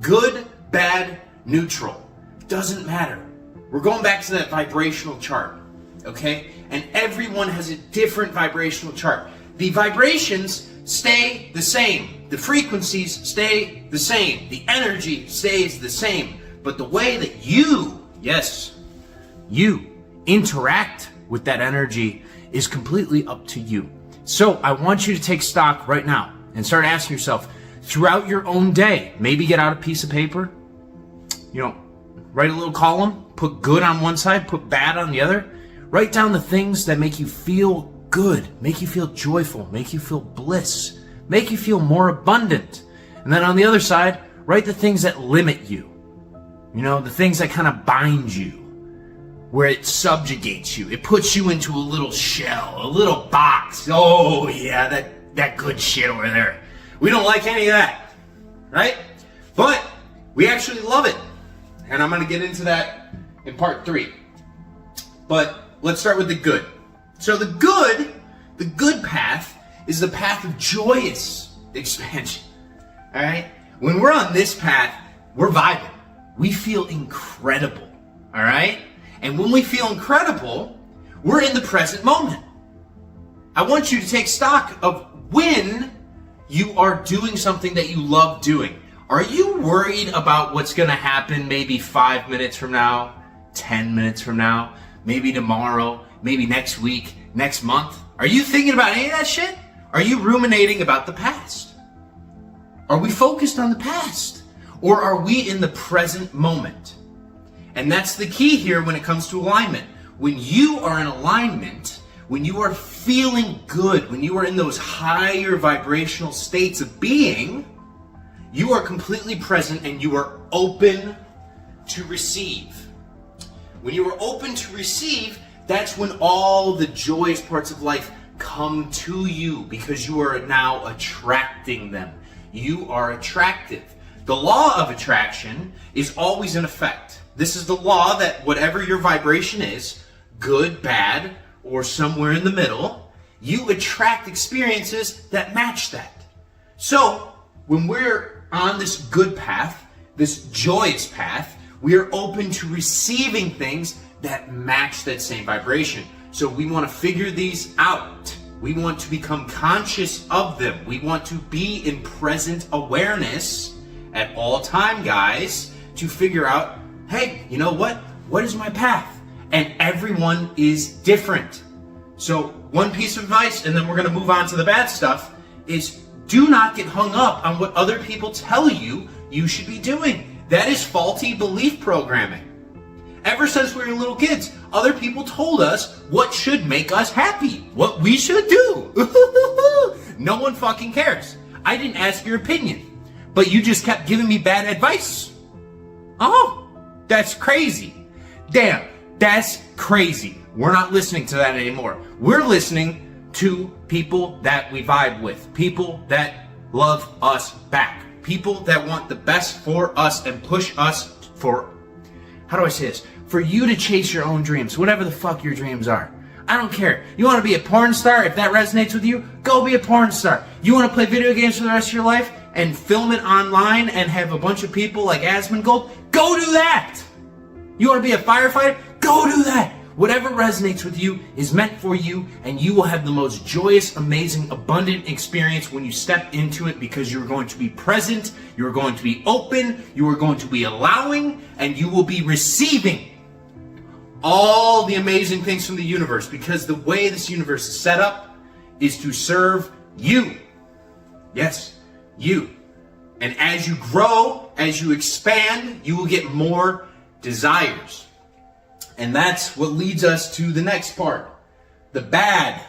Good, bad, neutral. Doesn't matter. We're going back to that vibrational chart, okay? And everyone has a different vibrational chart. The vibrations stay the same. The frequencies stay the same. The energy stays the same. But the way that you interact with that energy is completely up to you. So I want you to take stock right now and start asking yourself, throughout your own day, maybe get out a piece of paper, write a little column, put good on one side, put bad on the other. Write down the things that make you feel good, make you feel joyful, make you feel bliss, make you feel more abundant. And then on the other side, write the things that limit you. The things that kind of bind you, where it subjugates you. It puts you into a little shell, a little box. Oh yeah, that good shit over there. We don't like any of that, right? But we actually love it. And I'm going to get into that in part 3. But let's start with the good. So the good path is the path of joyous expansion. All right? When we're on this path, we're vibing. We feel incredible. All right? And when we feel incredible, we're in the present moment. I want you to take stock of when you are doing something that you love doing. Are you worried about what's going to happen maybe 5 minutes from now, 10 minutes from now, maybe tomorrow, maybe next week, next month? Are you thinking about any of that shit? Are you ruminating about the past? Are we focused on the past? Or are we in the present moment? And that's the key here when it comes to alignment. When you are in alignment, when you are feeling good, when you are in those higher vibrational states of being, you are completely present and you are open to receive. When you are open to receive, that's when all the joyous parts of life come to you because you are now attracting them. You are attractive. The law of attraction is always in effect. This is the law that whatever your vibration is, good, bad, or somewhere in the middle, you attract experiences that match that. So, when we're on this good path, this joyous path, we are open to receiving things that match that same vibration. So we want to figure these out. We want to become conscious of them. We want to be in present awareness at all time, guys, to figure out, hey, you know what? What is my path? And everyone is different. So one piece of advice, and then we're going to move on to the bad stuff, is do not get hung up on what other people tell you you should be doing. That is faulty belief programming. Ever since we were little kids, other people told us what should make us happy, what we should do. No one fucking cares. I didn't ask your opinion, but you just kept giving me bad advice. Oh, that's crazy. Damn, that's crazy. We're not listening to that anymore. We're listening to people that we vibe with, people that love us back, people that want the best for us and push us for, how do I say this? For you to chase your own dreams, whatever the fuck your dreams are. I don't care. You want to be a porn star? If that resonates with you, go be a porn star. You want to play video games for the rest of your life and film it online and have a bunch of people like Asmongold? Go do that! You want to be a firefighter? Go do that. Whatever resonates with you is meant for you, and you will have the most joyous, amazing, abundant experience when you step into it, because you're going to be present, you're going to be open, you are going to be allowing, and you will be receiving all the amazing things from the universe, because the way this universe is set up is to serve you. Yes, you. And as you grow, as you expand, you will get more desires. And that's what leads us to the next part, the bad/sin.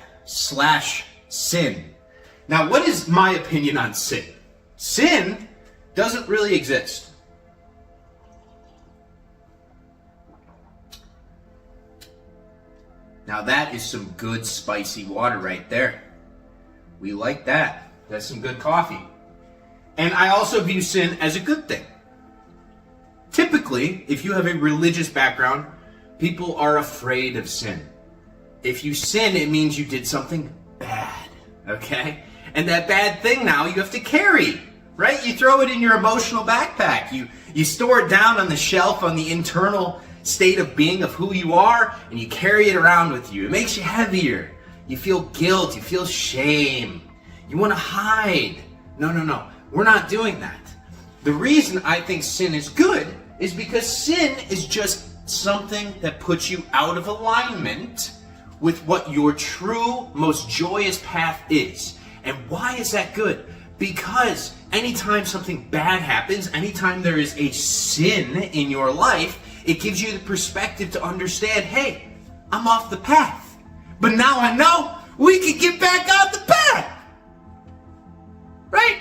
Now, what is my opinion on sin? Sin doesn't really exist. Now that is some good spicy water right there. We like that. That's some good coffee. And I also view sin as a good thing. Typically, if you have a religious background, people are afraid of sin. If you sin, it means you did something bad, okay? And that bad thing now you have to carry, right? You throw it in your emotional backpack. You store it down on the shelf on the internal state of being of who you are, and you carry it around with you. It makes you heavier. You feel guilt. You feel shame. You want to hide. No. We're not doing that. The reason I think sin is good is because sin is just something that puts you out of alignment with what your true, most joyous path is. And why is that good? Because anytime something bad happens, anytime there is a sin in your life, it gives you the perspective to understand, hey, I'm off the path. But now I know we can get back on the path. Right?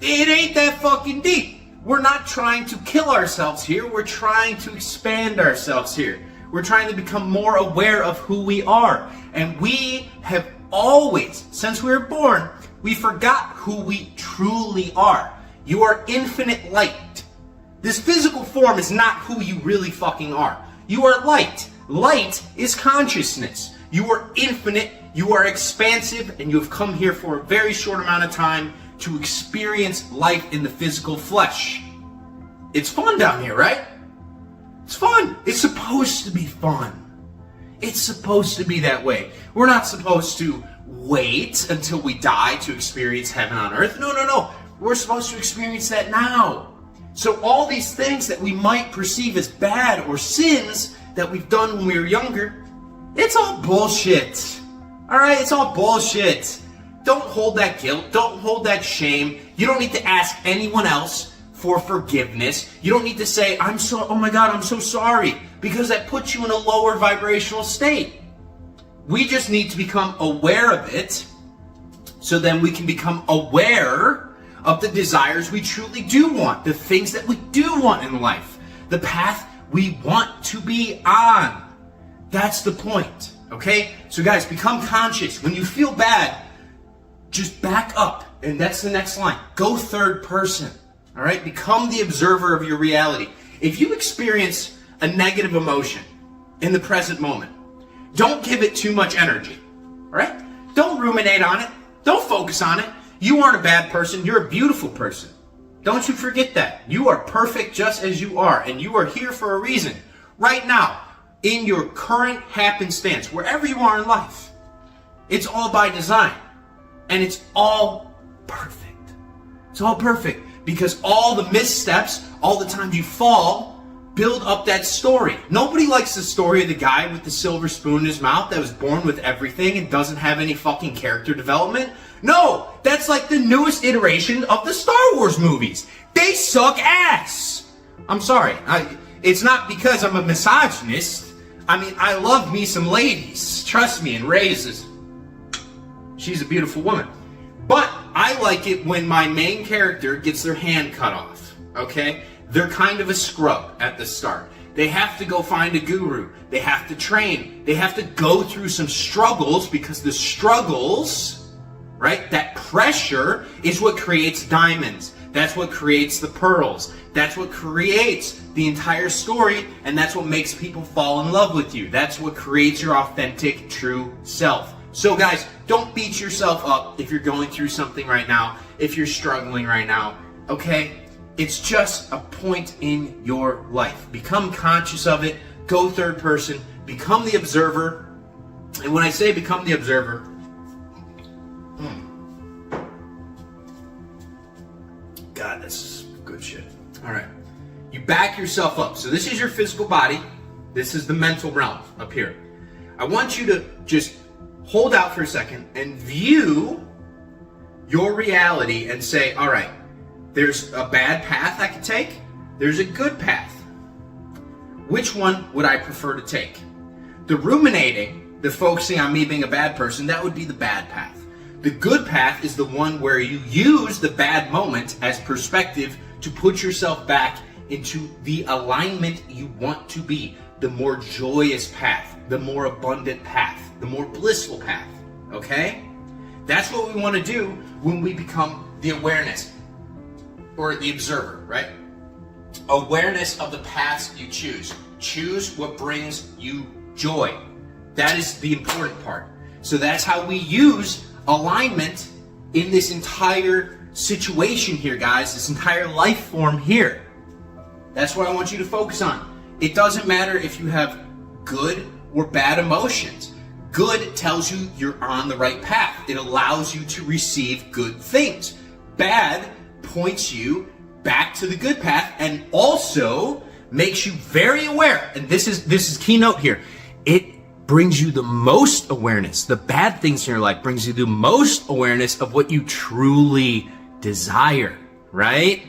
It ain't that fucking deep. We're not trying to kill ourselves here. We're trying to expand ourselves here. We're trying to become more aware of who we are. And we have always, since we were born, we forgot who we truly are. You are infinite light. This physical form is not who you really fucking are. You are light. Light is consciousness. You are infinite, you are expansive, and you have come here for a very short amount of time to experience life in the physical flesh. It's fun down here, right? It's fun. It's supposed to be fun. It's supposed to be that way. We're not supposed to wait until we die to experience heaven on earth. No. We're supposed to experience that now. So all these things that we might perceive as bad or sins that we've done when we were younger, it's all bullshit. Alright, it's all bullshit. Don't hold that guilt. Don't hold that shame. You don't need to ask anyone else for forgiveness. You don't need to say, oh my God, I'm so sorry, because that puts you in a lower vibrational state. We just need to become aware of it, so then we can become aware of the desires we truly do want, the things that we do want in life, the path we want to be on. That's the point, okay? So guys, become conscious. When you feel bad, just back up, and that's the next line. Go third person, all right? Become the observer of your reality. If you experience a negative emotion in the present moment, don't give it too much energy, all right? Don't ruminate on it. Don't focus on it. You aren't a bad person. You're a beautiful person. Don't you forget that. You are perfect just as you are, and you are here for a reason. Right now, in your current happenstance, wherever you are in life, it's all by design. And it's all perfect. It's all perfect because all the missteps, all the times you fall, build up that story. Nobody likes the story of the guy with the silver spoon in his mouth that was born with everything and doesn't have any fucking character development. No, that's like the newest iteration of the Star Wars movies. They suck ass. I'm sorry. It's not because I'm a misogynist. I mean, I love me some ladies. Trust me, and raises. She's a beautiful woman. But I like it when my main character gets their hand cut off, okay? They're kind of a scrub at the start. They have to go find a guru. They have to train. They have to go through some struggles, because the struggles, right, that pressure is what creates diamonds. That's what creates the pearls. That's what creates the entire story, and that's what makes people fall in love with you. That's what creates your authentic, true self. So guys, don't beat yourself up if you're going through something right now, if you're struggling right now, okay? It's just a point in your life. Become conscious of it. Go third person. Become the observer. And when I say become the observer, God, this is good shit. All right. You back yourself up. So this is your physical body. This is the mental realm up here. I want you to just hold out for a second and view your reality and say, all right, there's a bad path I could take. There's a good path. Which one would I prefer to take? The ruminating, the focusing on me being a bad person, that would be the bad path. The good path is the one where you use the bad moment as perspective to put yourself back into the alignment you want to be. The more joyous path, the more abundant path, the more blissful path. Okay? That's what we want to do when we become the awareness or the observer, right? Awareness of the paths you choose. Choose what brings you joy. That is the important part. So that's how we use alignment in this entire situation here, guys, this entire life form here. That's what I want you to focus on. It doesn't matter if you have good or bad emotions. Good tells you you're on the right path. It allows you to receive good things. Bad points you back to the good path and also makes you very aware. And this is keynote here. It brings you the most awareness. The bad things in your life brings you the most awareness of what you truly desire, right?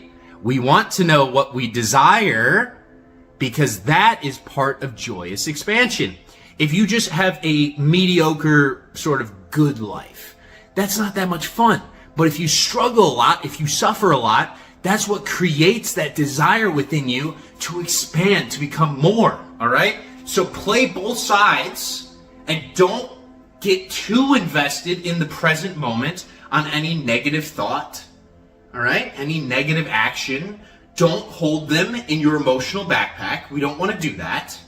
We want to know what we desire because that is part of joyous expansion. If you just have a mediocre sort of good life, that's not that much fun. But if you struggle a lot, if you suffer a lot, that's what creates that desire within you to expand, to become more, all right? So play both sides and don't get too invested in the present moment on any negative thought, all right? Any negative action. Don't hold them in your emotional backpack. We don't want to do that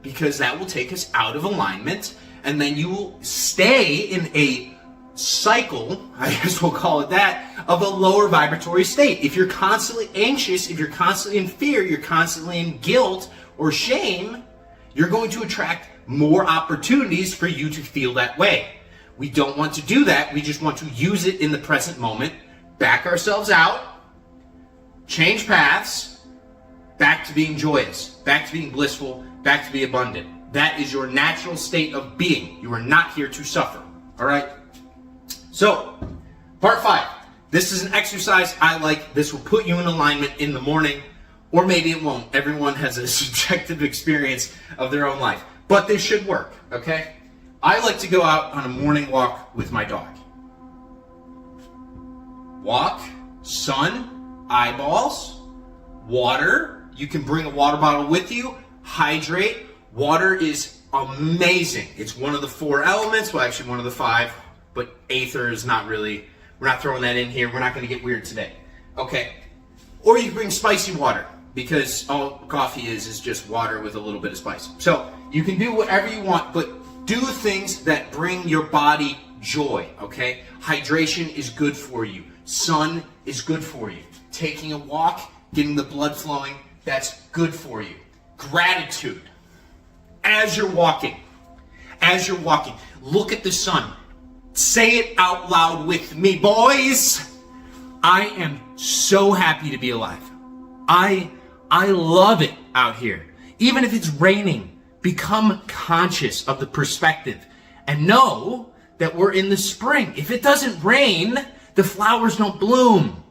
because that will take us out of alignment and then you will stay in a cycle, I guess we'll call it that, of a lower vibratory state. If you're constantly anxious, if you're constantly in fear, you're constantly in guilt or shame, you're going to attract more opportunities for you to feel that way. We don't want to do that. We just want to use it in the present moment, back ourselves out, change paths, back to being joyous, back to being blissful, back to be abundant. That is your natural state of being. You are not here to suffer. All right? So, part 5. This is an exercise I like. This will put you in alignment in the morning, or maybe it won't. Everyone has a subjective experience of their own life. But this should work, okay? I like to go out on a morning walk with my dog. Walk, sun, eyeballs, water. You can bring a water bottle with you. Hydrate. Water is amazing. It's one of the 4 elements. Well, actually one of the 5. But aether is not really, we're not throwing that in here. We're not going to get weird today. Okay. Or you can bring spicy water because all coffee is just water with a little bit of spice. So you can do whatever you want, but do things that bring your body joy, okay? Hydration is good for you. Sun is good for you. Taking a walk, getting the blood flowing, that's good for you. Gratitude. As you're walking, look at the sun. Say it out loud with me, boys. I am so happy to be alive. I love it out here. Even if it's raining, become conscious of the perspective and know that we're in the spring. If it doesn't rain, the flowers don't bloom,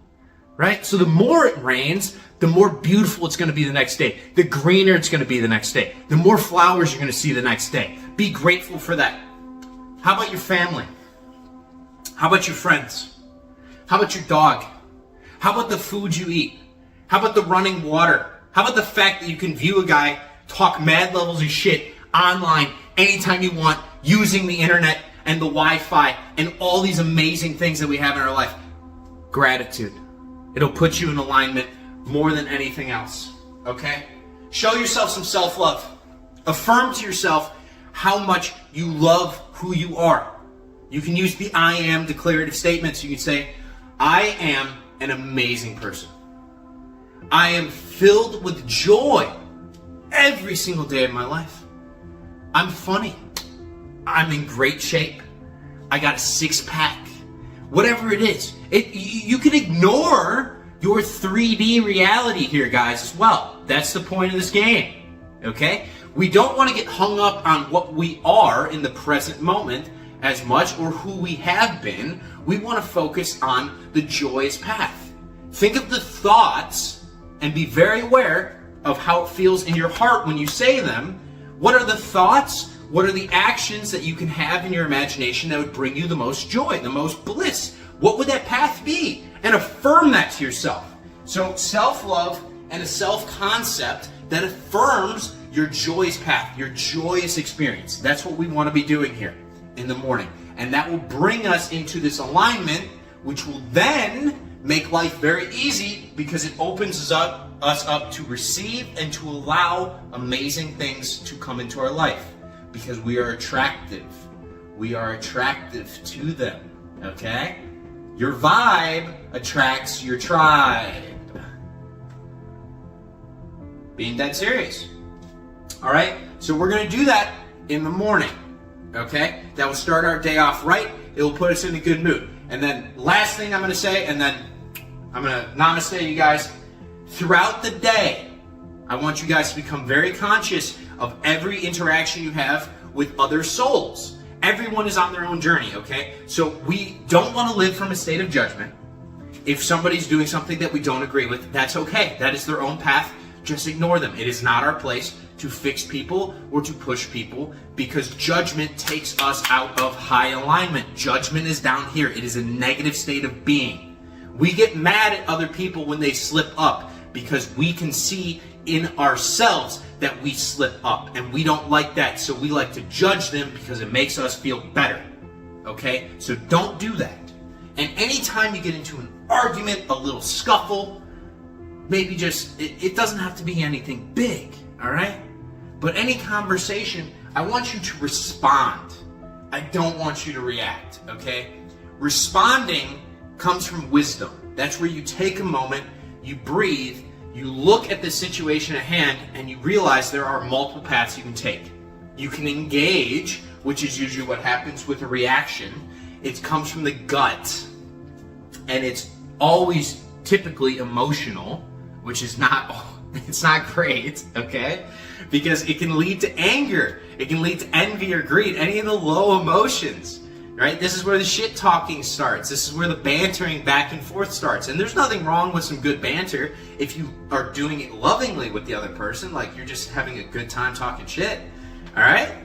right? So the more it rains, the more beautiful it's going to be the next day. The greener it's going to be the next day. The more flowers you're going to see the next day. Be grateful for that. How about your family? How about your friends? How about your dog? How about the food you eat? How about the running water? How about the fact that you can view a guy talk mad levels of shit online anytime you want using the internet and the Wi-Fi and all these amazing things that we have in our life? Gratitude. It'll put you in alignment more than anything else, okay? Show yourself some self-love. Affirm to yourself how much you love who you are. You can use the I am declarative statements. You can say, I am an amazing person. I am filled with joy every single day of my life. I'm funny. I'm in great shape. I got a six-pack. Whatever it is. You can ignore your 3D reality here, guys, as well. That's the point of this game. Okay? We don't want to get hung up on what we are in the present moment as much, or who we have been. We want to focus on the joyous path. Think of the thoughts and be very aware of how it feels in your heart when you say them. What are the thoughts? What are the actions that you can have in your imagination that would bring you the most joy, the most bliss? What would that path be? And affirm that to yourself. So self-love and a self-concept that affirms your joyous path, your joyous experience. That's what we want to be doing here in the morning. And that will bring us into this alignment, which will then make life very easy because it opens us up to receive and to allow amazing things to come into our life. Because we are attractive. We are attractive to them. Okay? Your vibe attracts your tribe. Being dead serious. Alright? So we're going to do that in the morning. Okay? That will start our day off right. It will put us in a good mood. And then last thing I'm going to say, and then I'm going to namaste you guys. Throughout the day, I want you guys to become very conscious of every interaction you have with other souls. Everyone is on their own journey, okay? So we don't want to live from a state of judgment. If somebody's doing something that we don't agree with, that's okay. That is their own path. Just ignore them. It is not our place to fix people or to push people, because judgment takes us out of high alignment. Judgment is down here. It is a negative state of being. We get mad at other people when they slip up because we can see in ourselves that we slip up, and we don't like that, so we like to judge them because it makes us feel better. Okay? So don't do that. And anytime you get into an argument, a little scuffle, maybe just, it doesn't have to be anything big, alright? But any conversation, I want you to respond. I don't want you to react, okay? Responding comes from wisdom. That's where you take a moment, you breathe, you look at the situation at hand, and you realize there are multiple paths you can take. You can engage, which is usually what happens with a reaction. It comes from the gut, and it's always typically emotional, which is not, it's not great, okay? Because it can lead to anger, it can lead to envy or greed, any of the low emotions. Right? This is where the shit talking starts. This is where the bantering back and forth starts. And there's nothing wrong with some good banter if you are doing it lovingly with the other person, like you're just having a good time talking shit. Alright?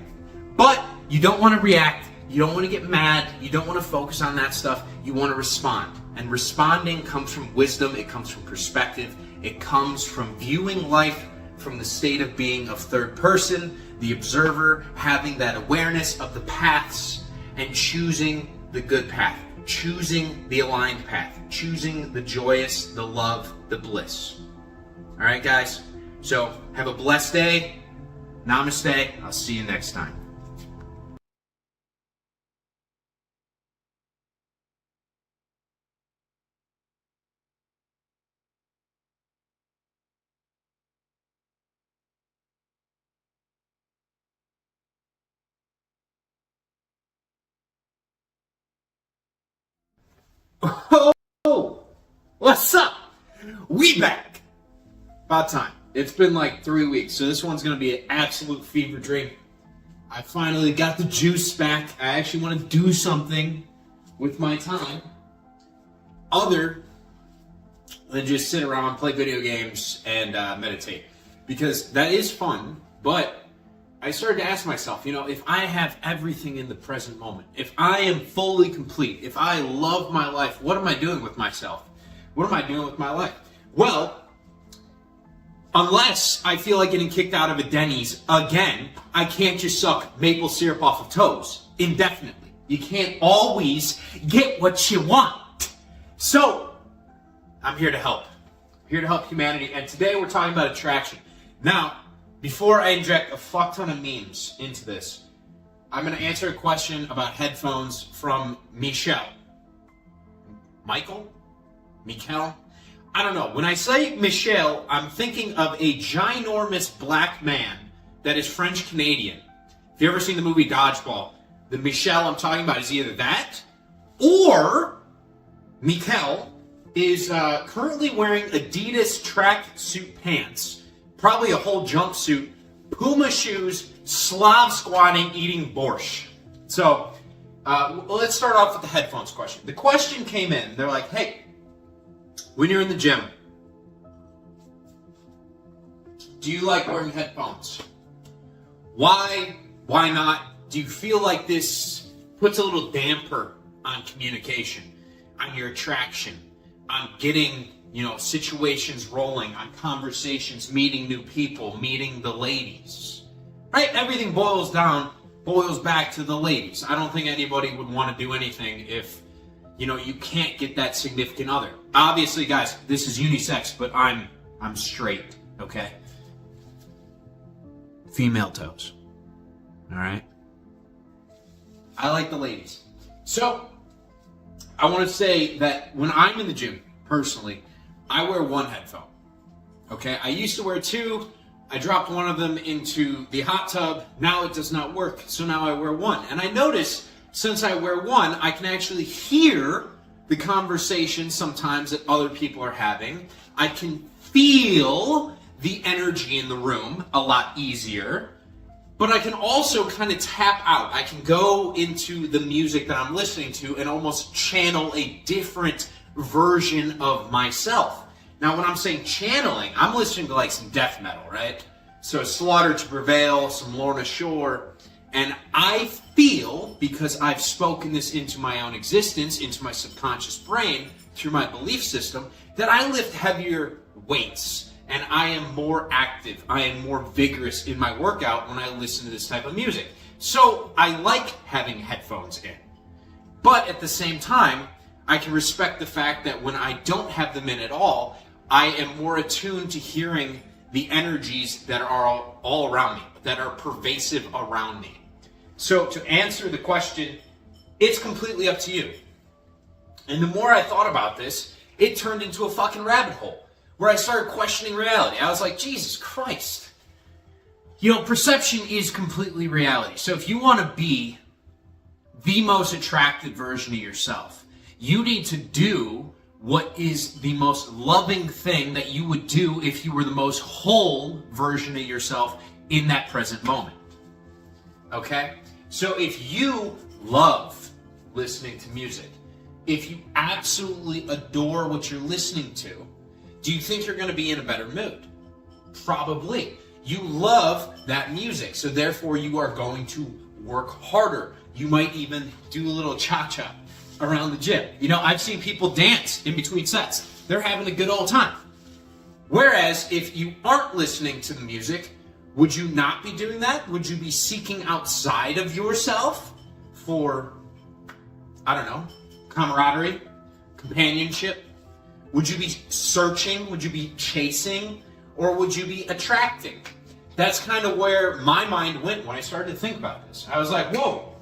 But you don't want to react. You don't want to get mad. You don't want to focus on that stuff. You want to respond. And responding comes from wisdom. It comes from perspective. It comes from viewing life from the state of being of third person, the observer, having that awareness of the paths, and choosing the good path, choosing the aligned path, choosing the joyous, the love, the bliss. All right, guys? So have a blessed day. Namaste. I'll see you next time. Oh, what's up? We back. About time. It's been like 3 weeks, so this one's going to be an absolute fever dream. I finally got the juice back. I actually want to do something with my time other than just sit around, play video games, and meditate. Because that is fun, but I started to ask myself, if I have everything in the present moment, if I am fully complete, if I love my life, what am I doing with myself? What am I doing with my life? Well, unless I feel like getting kicked out of a Denny's again, I can't just suck maple syrup off of toes indefinitely. You can't always get what you want. So, I'm here to help. I'm here to help humanity, and today we're talking about attraction. Now, before I inject a fuck ton of memes into this, I'm going to answer a question about headphones from Michelle. Michael? Mikel? I don't know. When I say Michelle, I'm thinking of a ginormous black man that is French Canadian. If you ever seen the movie Dodgeball, the Michelle I'm talking about is either that or Mikel is currently wearing Adidas tracksuit pants, probably a whole jumpsuit, Puma shoes, Slav squatting, eating borscht. So let's start off with the headphones question. The question came in. They're like, hey, when you're in the gym, do you like wearing headphones? Why? Why not? Do you feel like this puts a little damper on communication, on your attraction, on getting, situations rolling, on conversations, meeting new people, meeting the ladies? Right? Everything boils back to the ladies. I don't think anybody would want to do anything if, you can't get that significant other. Obviously, guys, this is unisex, but I'm straight, okay? Female toes. All right? I like the ladies. So, I want to say that when I'm in the gym, personally, I wear one headphone. Okay? I used to wear two. I dropped one of them into the hot tub. Now it does not work, so now I wear one. And I notice, since I wear one, I can actually hear the conversation sometimes that other people are having. I can feel the energy in the room a lot easier. But I can also kind of tap out. I can go into the music that I'm listening to and almost channel a different version of myself. Now, when I'm saying channeling, I'm listening to like some death metal, right? So Slaughter to Prevail, some Lorna Shore. And I feel, because I've spoken this into my own existence, into my subconscious brain, through my belief system, that I lift heavier weights. And I am more active, I am more vigorous in my workout when I listen to this type of music. So I like having headphones in. But at the same time, I can respect the fact that when I don't have them in at all, I am more attuned to hearing the energies that are all around me, that are pervasive around me. So to answer the question, it's completely up to you. And the more I thought about this, it turned into a fucking rabbit hole, where I started questioning reality. I was like, Jesus Christ. Perception is completely reality. So if you want to be the most attractive version of yourself, you need to do what is the most loving thing that you would do if you were the most whole version of yourself in that present moment. Okay? So if you love listening to music, if you absolutely adore what you're listening to, do you think you're going to be in a better mood? Probably. You love that music, so therefore you are going to work harder. You might even do a little cha-cha around the gym. I've seen people dance in between sets. They're having a good old time. Whereas if you aren't listening to the music, would you not be doing that? Would you be seeking outside of yourself for, camaraderie, companionship? Would you be searching? Would you be chasing? Or would you be attracting? That's kind of where my mind went when I started to think about this. I was like, whoa,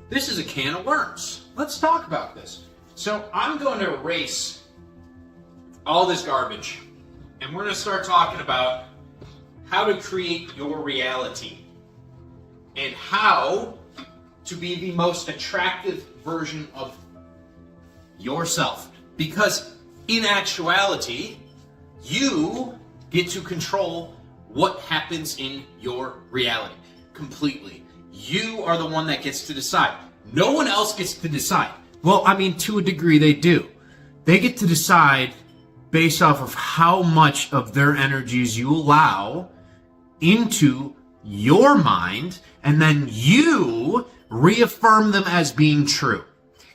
this is a can of worms. Let's talk about this. So I'm going to erase all this garbage, and we're going to start talking about how to create your reality and how to be the most attractive version of yourself. Because in actuality, you get to control what happens in your reality completely. You are the one that gets to decide. No one else gets to decide. Well, to a degree they do. They get to decide based off of how much of their energies you allow into your mind, and then you reaffirm them as being true.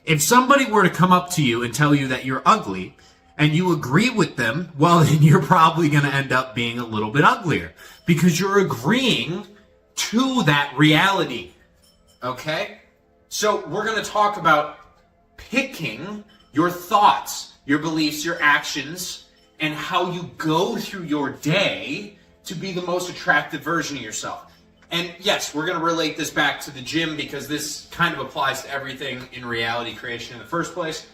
If somebody were to come up to you and tell you that you're ugly, and you agree with them, well, then you're probably going to end up being a little bit uglier because you're agreeing to that reality. Okay? So we're going to talk about picking your thoughts, your beliefs, your actions, and how you go through your day to be the most attractive version of yourself. And yes, we're going to relate this back to the gym because this kind of applies to everything in reality creation in the first place.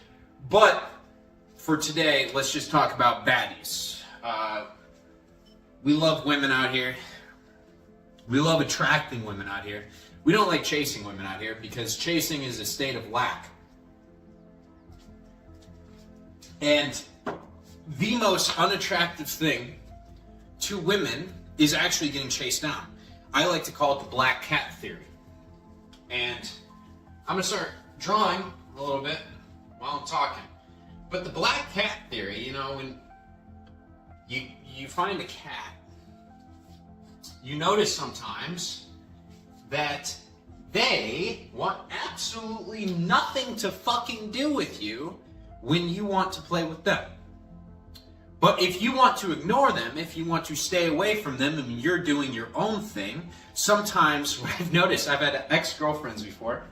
But for today, let's just talk about baddies. We love women out here. We love attracting women out here. We don't like chasing women out here because chasing is a state of lack. And the most unattractive thing to women is actually getting chased down. I like to call it the black cat theory. And I'm going to start drawing a little bit while I'm talking. But the black cat theory, you know, when you find a cat, you notice sometimes that they want absolutely nothing to fucking do with you when you want to play with them. But if you want to ignore them, if you want to stay away from them and you're doing your own thing, sometimes what I've noticed, I've had ex-girlfriends before,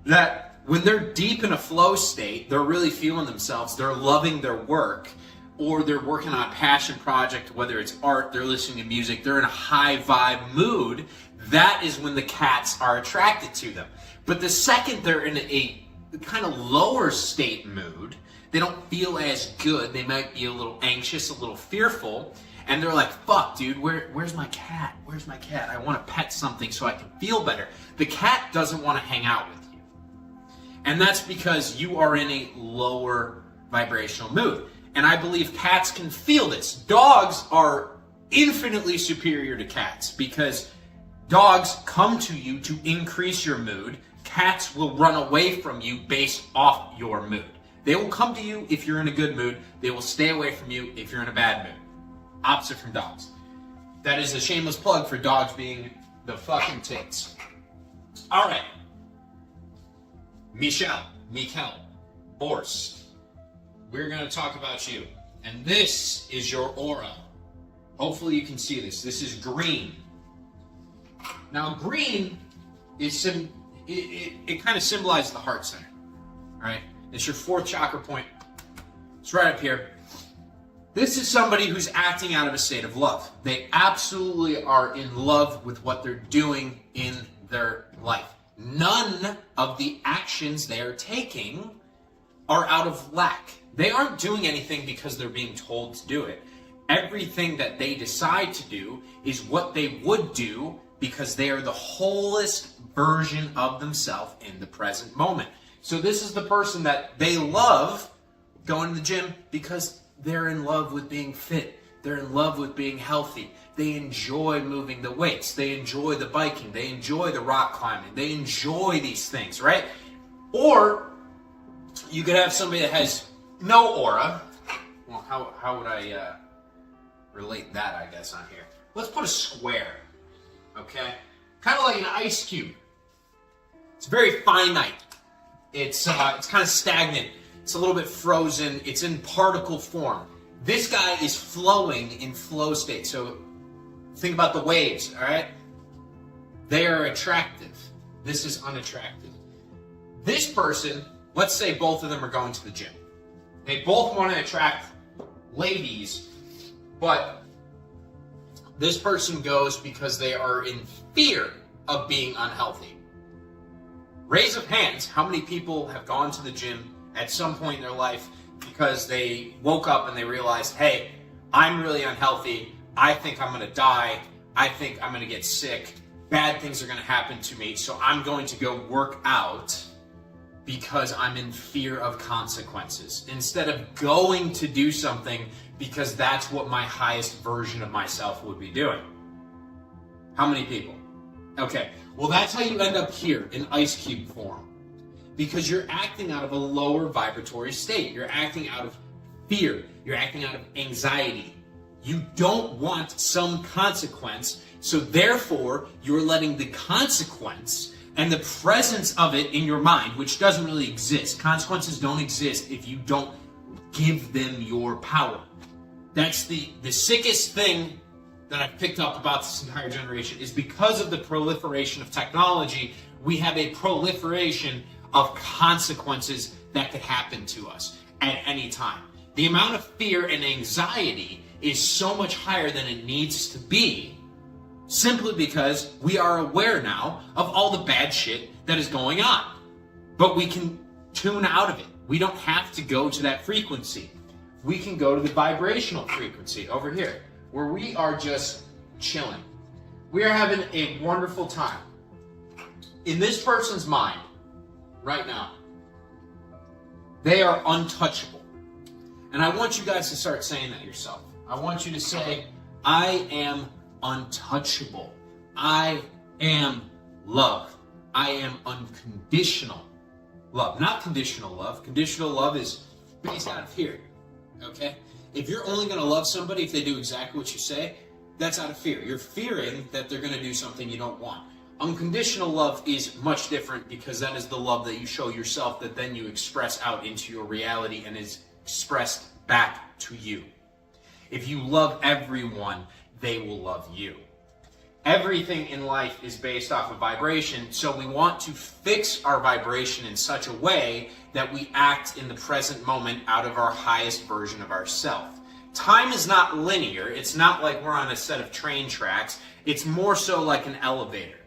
that when they're deep in a flow state, they're really feeling themselves, they're loving their work, or they're working on a passion project, whether it's art, they're listening to music, they're in a high vibe mood, that is when the cats are attracted to them. But the second they're in a kind of lower state mood, they don't feel as good, they might be a little anxious, a little fearful, and they're like, fuck dude, where's my cat? Where's my cat? I want to pet something so I can feel better. The cat doesn't want to hang out with you. And that's because you are in a lower vibrational mood. And I believe cats can feel this. Dogs are infinitely superior to cats because dogs come to you to increase your mood. Cats will run away from you based off your mood. They will come to you if you're in a good mood. They will stay away from you if you're in a bad mood. Opposite from dogs. That is a shameless plug for dogs being the fucking tits. All right. Mikel, Bors. We're going to talk about you. And this is your aura. Hopefully you can see this. This is green. Now green is it kind of symbolizes the heart center. All right? It's your fourth chakra point. It's right up here. This is somebody who's acting out of a state of love. They absolutely are in love with what they're doing in their life. None of the actions they are taking are out of lack. They aren't doing anything because they're being told to do it. Everything that they decide to do is what they would do because they are the wholest version of themselves in the present moment. So this is the person that they love going to the gym because they're in love with being fit. They're in love with being healthy. They enjoy moving the weights. They enjoy the biking. They enjoy the rock climbing. They enjoy these things, right? Or you could have somebody that has no aura. Well, how would I relate that, I guess, on here? Let's put a square, okay? Kind of like an ice cube. It's very finite. It's kind of stagnant. It's a little bit frozen. It's in particle form. This guy is flowing in flow state. So think about the waves, all right? They are attractive. This is unattractive. This person, let's say both of them are going to the gym. They both want to attract ladies, but this person goes because they are in fear of being unhealthy. Raise of hands, how many people have gone to the gym at some point in their life because they woke up and they realized, hey, I'm really unhealthy. I think I'm going to die. I think I'm going to get sick. Bad things are going to happen to me. So I'm going to go work out because I'm in fear of consequences. Instead of going to do something because that's what my highest version of myself would be doing. How many people? Okay, well that's how you end up here in ice cube form. Because you're acting out of a lower vibratory state. You're acting out of fear. You're acting out of anxiety. You don't want some consequence, so therefore you're letting the consequence and the presence of it in your mind, which doesn't really exist. Consequences don't exist if you don't give them your power. That's the sickest thing that I've picked up about this entire generation is because of the proliferation of technology, we have a proliferation of consequences that could happen to us at any time. The amount of fear and anxiety is so much higher than it needs to be simply because we are aware now of all the bad shit that is going on. But we can tune out of it. We don't have to go to that frequency. we can go to the vibrational frequency over here, where we are just chilling. We are having a wonderful time. In this person's mind, right now, they are untouchable. And I want you guys to start saying that yourself. I want you to say, I am untouchable. I am love. I am unconditional love. Not conditional love. Conditional love is based out of fear. Okay? If you're only going to love somebody if they do exactly what you say, that's out of fear. You're fearing that they're going to do something you don't want. Unconditional love is much different because that is the love that you show yourself that then you express out into your reality and is expressed back to you. If you love everyone, they will love you. Everything in life is based off of vibration, so we want to fix our vibration in such a way that we act in the present moment out of our highest version of ourselves. Time is not linear. It's not like we're on a set of train tracks. It's more so like an elevator.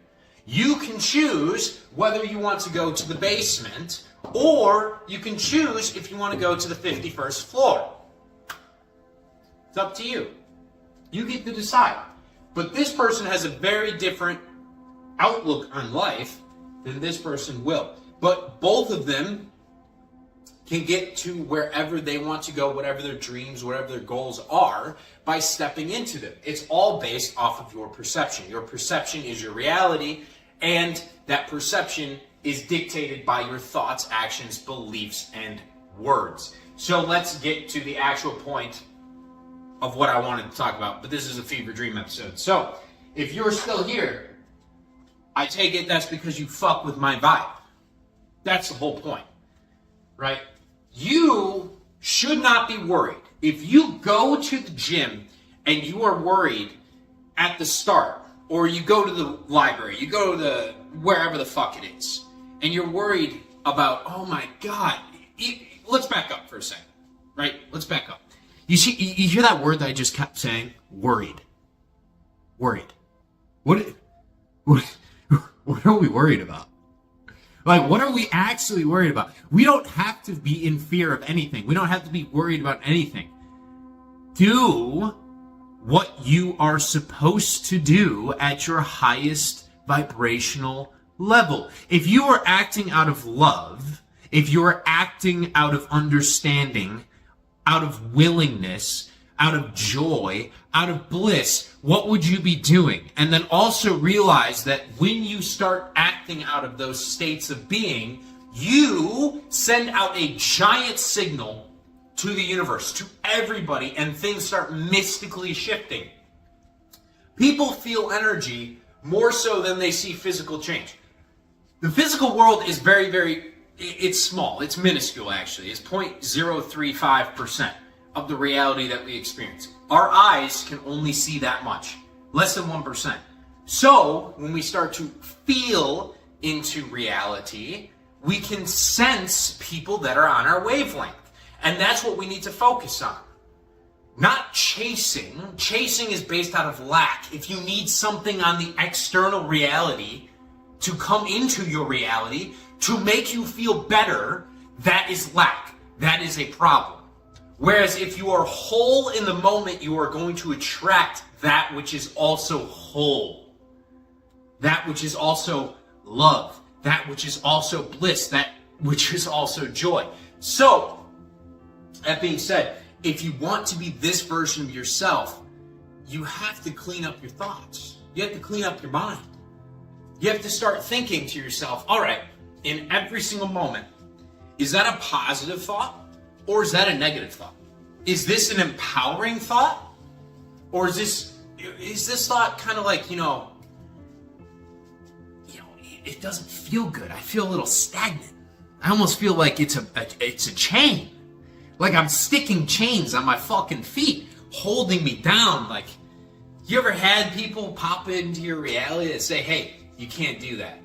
You can choose whether you want to go to the basement, or you can choose if you want to go to the 51st floor. It's up to you. You get to decide. But this person has a very different outlook on life than this person will. But both of them can get to wherever they want to go, whatever their dreams, whatever their goals are, by stepping into them. It's all based off of your perception. Your perception is your reality, and that perception is dictated by your thoughts, actions, beliefs, and words. So let's get to the actual point of what I wanted to talk about, but this is a fever dream episode. So, if you're still here, I take it that's because you fuck with my vibe. That's the whole point, right? You should not be worried. If you go to the gym and you are worried at the start, or you go to the library, you go to the wherever the fuck it is, and you're worried about, oh my God, let's back up for a second, right? Let's back up. You see, you hear that word that I just kept saying? Worried. Worried. What are we worried about? Like, what are we actually worried about? We don't have to be in fear of anything. We don't have to be worried about anything. Do what you are supposed to do at your highest vibrational level. If you are acting out of love, if you are acting out of understanding, out of willingness, out of joy, out of bliss, what would you be doing? And then also realize that when you start acting out of those states of being, you send out a giant signal to the universe, to everybody, and things start mystically shifting. People feel energy more so than they see physical change. The physical world is it's small. It's minuscule, actually. It's 0.035% of the reality that we experience. Our eyes can only see that much, less than 1%. So, when we start to feel into reality, we can sense people that are on our wavelength. And that's what we need to focus on. Not chasing. Chasing is based out of lack. If you need something on the external reality to come into your reality, to make you feel better, that is lack. That is a problem. Whereas if you are whole in the moment, you are going to attract that which is also whole. That which is also love. That which is also bliss. That which is also joy. So, that being said, if you want to be this version of yourself, you have to clean up your thoughts. You have to clean up your mind. You have to start thinking to yourself, all right, in every single moment, is that a positive thought or is that a negative thought? Is this an empowering thought? Or is this thought kind of like, it doesn't feel good. I feel a little stagnant. I almost feel like it's a chain. Like I'm sticking chains on my fucking feet, holding me down. Like, you ever had people pop into your reality that say, hey, you can't do that.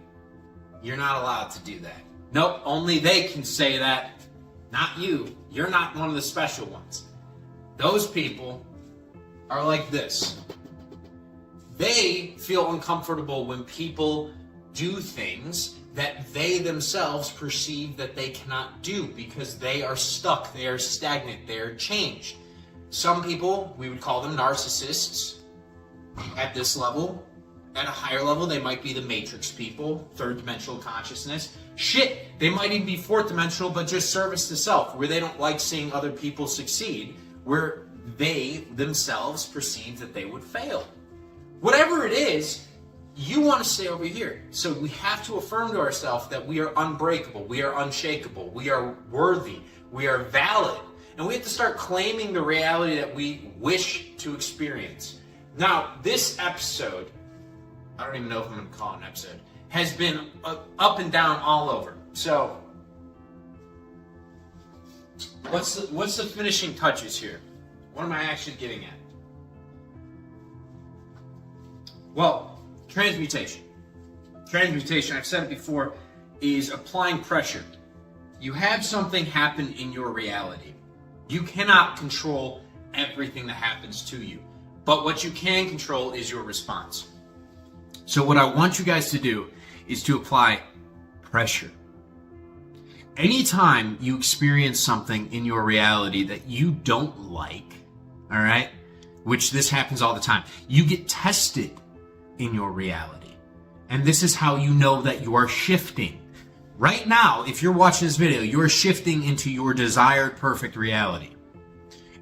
You're not allowed to do that. Nope, only they can say that, not you. You're not one of the special ones. Those people are like this. They feel uncomfortable when people do things that they themselves perceive that they cannot do because they are stuck, they are stagnant, they are changed. Some people, we would call them narcissists at this level. At a higher level, they might be the matrix people, third dimensional consciousness. Shit, they might even be fourth dimensional, but just service to self, where they don't like seeing other people succeed, where they themselves perceive that they would fail. Whatever it is, you want to stay over here. So we have to affirm to ourselves that we are unbreakable, we are unshakable, we are worthy, we are valid. And we have to start claiming the reality that we wish to experience. Now, this episode, I don't even know if I'm going to call it an episode, has been up and down all over. So, what's the finishing touches here? What am I actually getting at? Well, transmutation. Transmutation, I've said it before, is applying pressure. You have something happen in your reality. You cannot control everything that happens to you. But what you can control is your response. So what I want you guys to do is to apply pressure. Anytime you experience something in your reality that you don't like, all right, which this happens all the time, you get tested in your reality. And this is how you know that you are shifting. Right now, if you're watching this video, you're shifting into your desired perfect reality.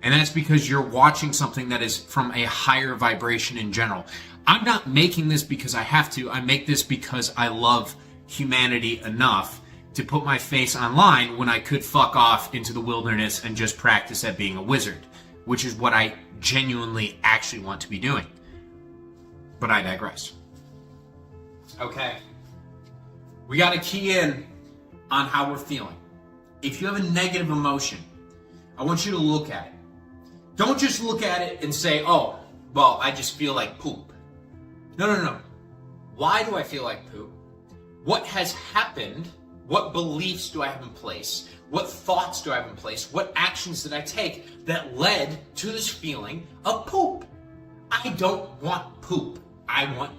And that's because you're watching something that is from a higher vibration in general. I'm not making this because I have to. I make this because I love humanity enough to put my face online when I could fuck off into the wilderness and just practice at being a wizard, which is what I genuinely actually want to be doing. But I digress. Okay. We got to key in on how we're feeling. If you have a negative emotion, I want you to look at it. Don't just look at it and say, oh, well, I just feel like poop. No. Why do I feel like poop? What has happened? What beliefs do I have in place? What thoughts do I have in place? What actions did I take that led to this feeling of poop? I don't want poop. I want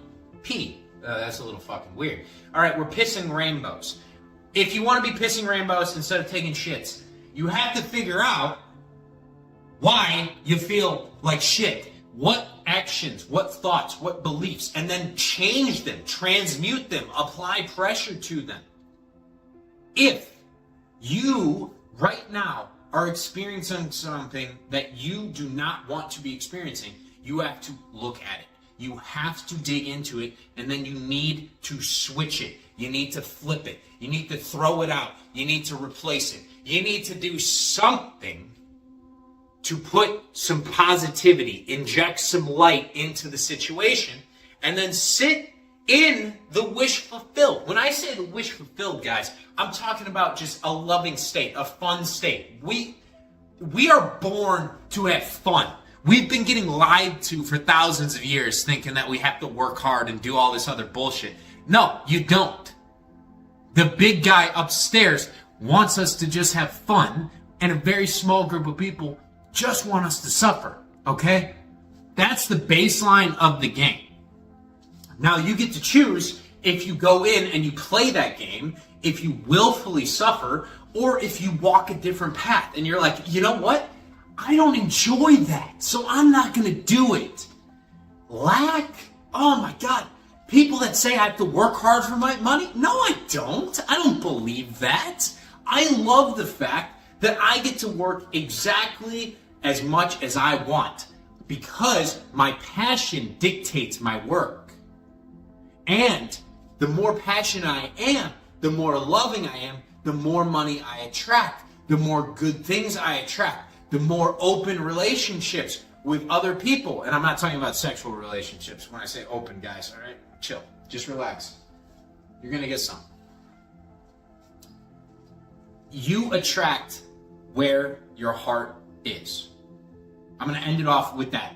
pee. That's a little fucking weird. All right, we're pissing rainbows. If you want to be pissing rainbows instead of taking shits, you have to figure out why you feel like shit. What actions, what thoughts, what beliefs, and then change them, transmute them, apply pressure to them. If you, right now, are experiencing something that you do not want to be experiencing, you have to look at it. You have to dig into it, and then you need to switch it. You need to flip it. You need to throw it out. You need to replace it. You need to do something to put some positivity, inject some light into the situation, and then sit in the wish fulfilled. When I say the wish fulfilled, guys, I'm talking about just a loving state, a fun state. We are born to have fun. We've been getting lied to for thousands of years thinking that we have to work hard and do all this other bullshit. No, you don't. The big guy upstairs wants us to just have fun, and a very small group of people just want us to suffer, okay? That's the baseline of the game. Now you get to choose if you go in and you play that game, if you willfully suffer, or if you walk a different path and you're like, you know what? I don't enjoy that, so I'm not gonna do it. Lack? Oh my God. People that say I have to work hard for my money? No, I don't. I don't believe that. I love the fact that I get to work exactly as much as I want because my passion dictates my work. And the more passionate I am, the more loving I am, the more money I attract, the more good things I attract, the more open relationships with other people. And I'm not talking about sexual relationships when I say open, guys, all right? Chill. Just relax. You're going to get some. You attract where your heart is. I'm going to end it off with that.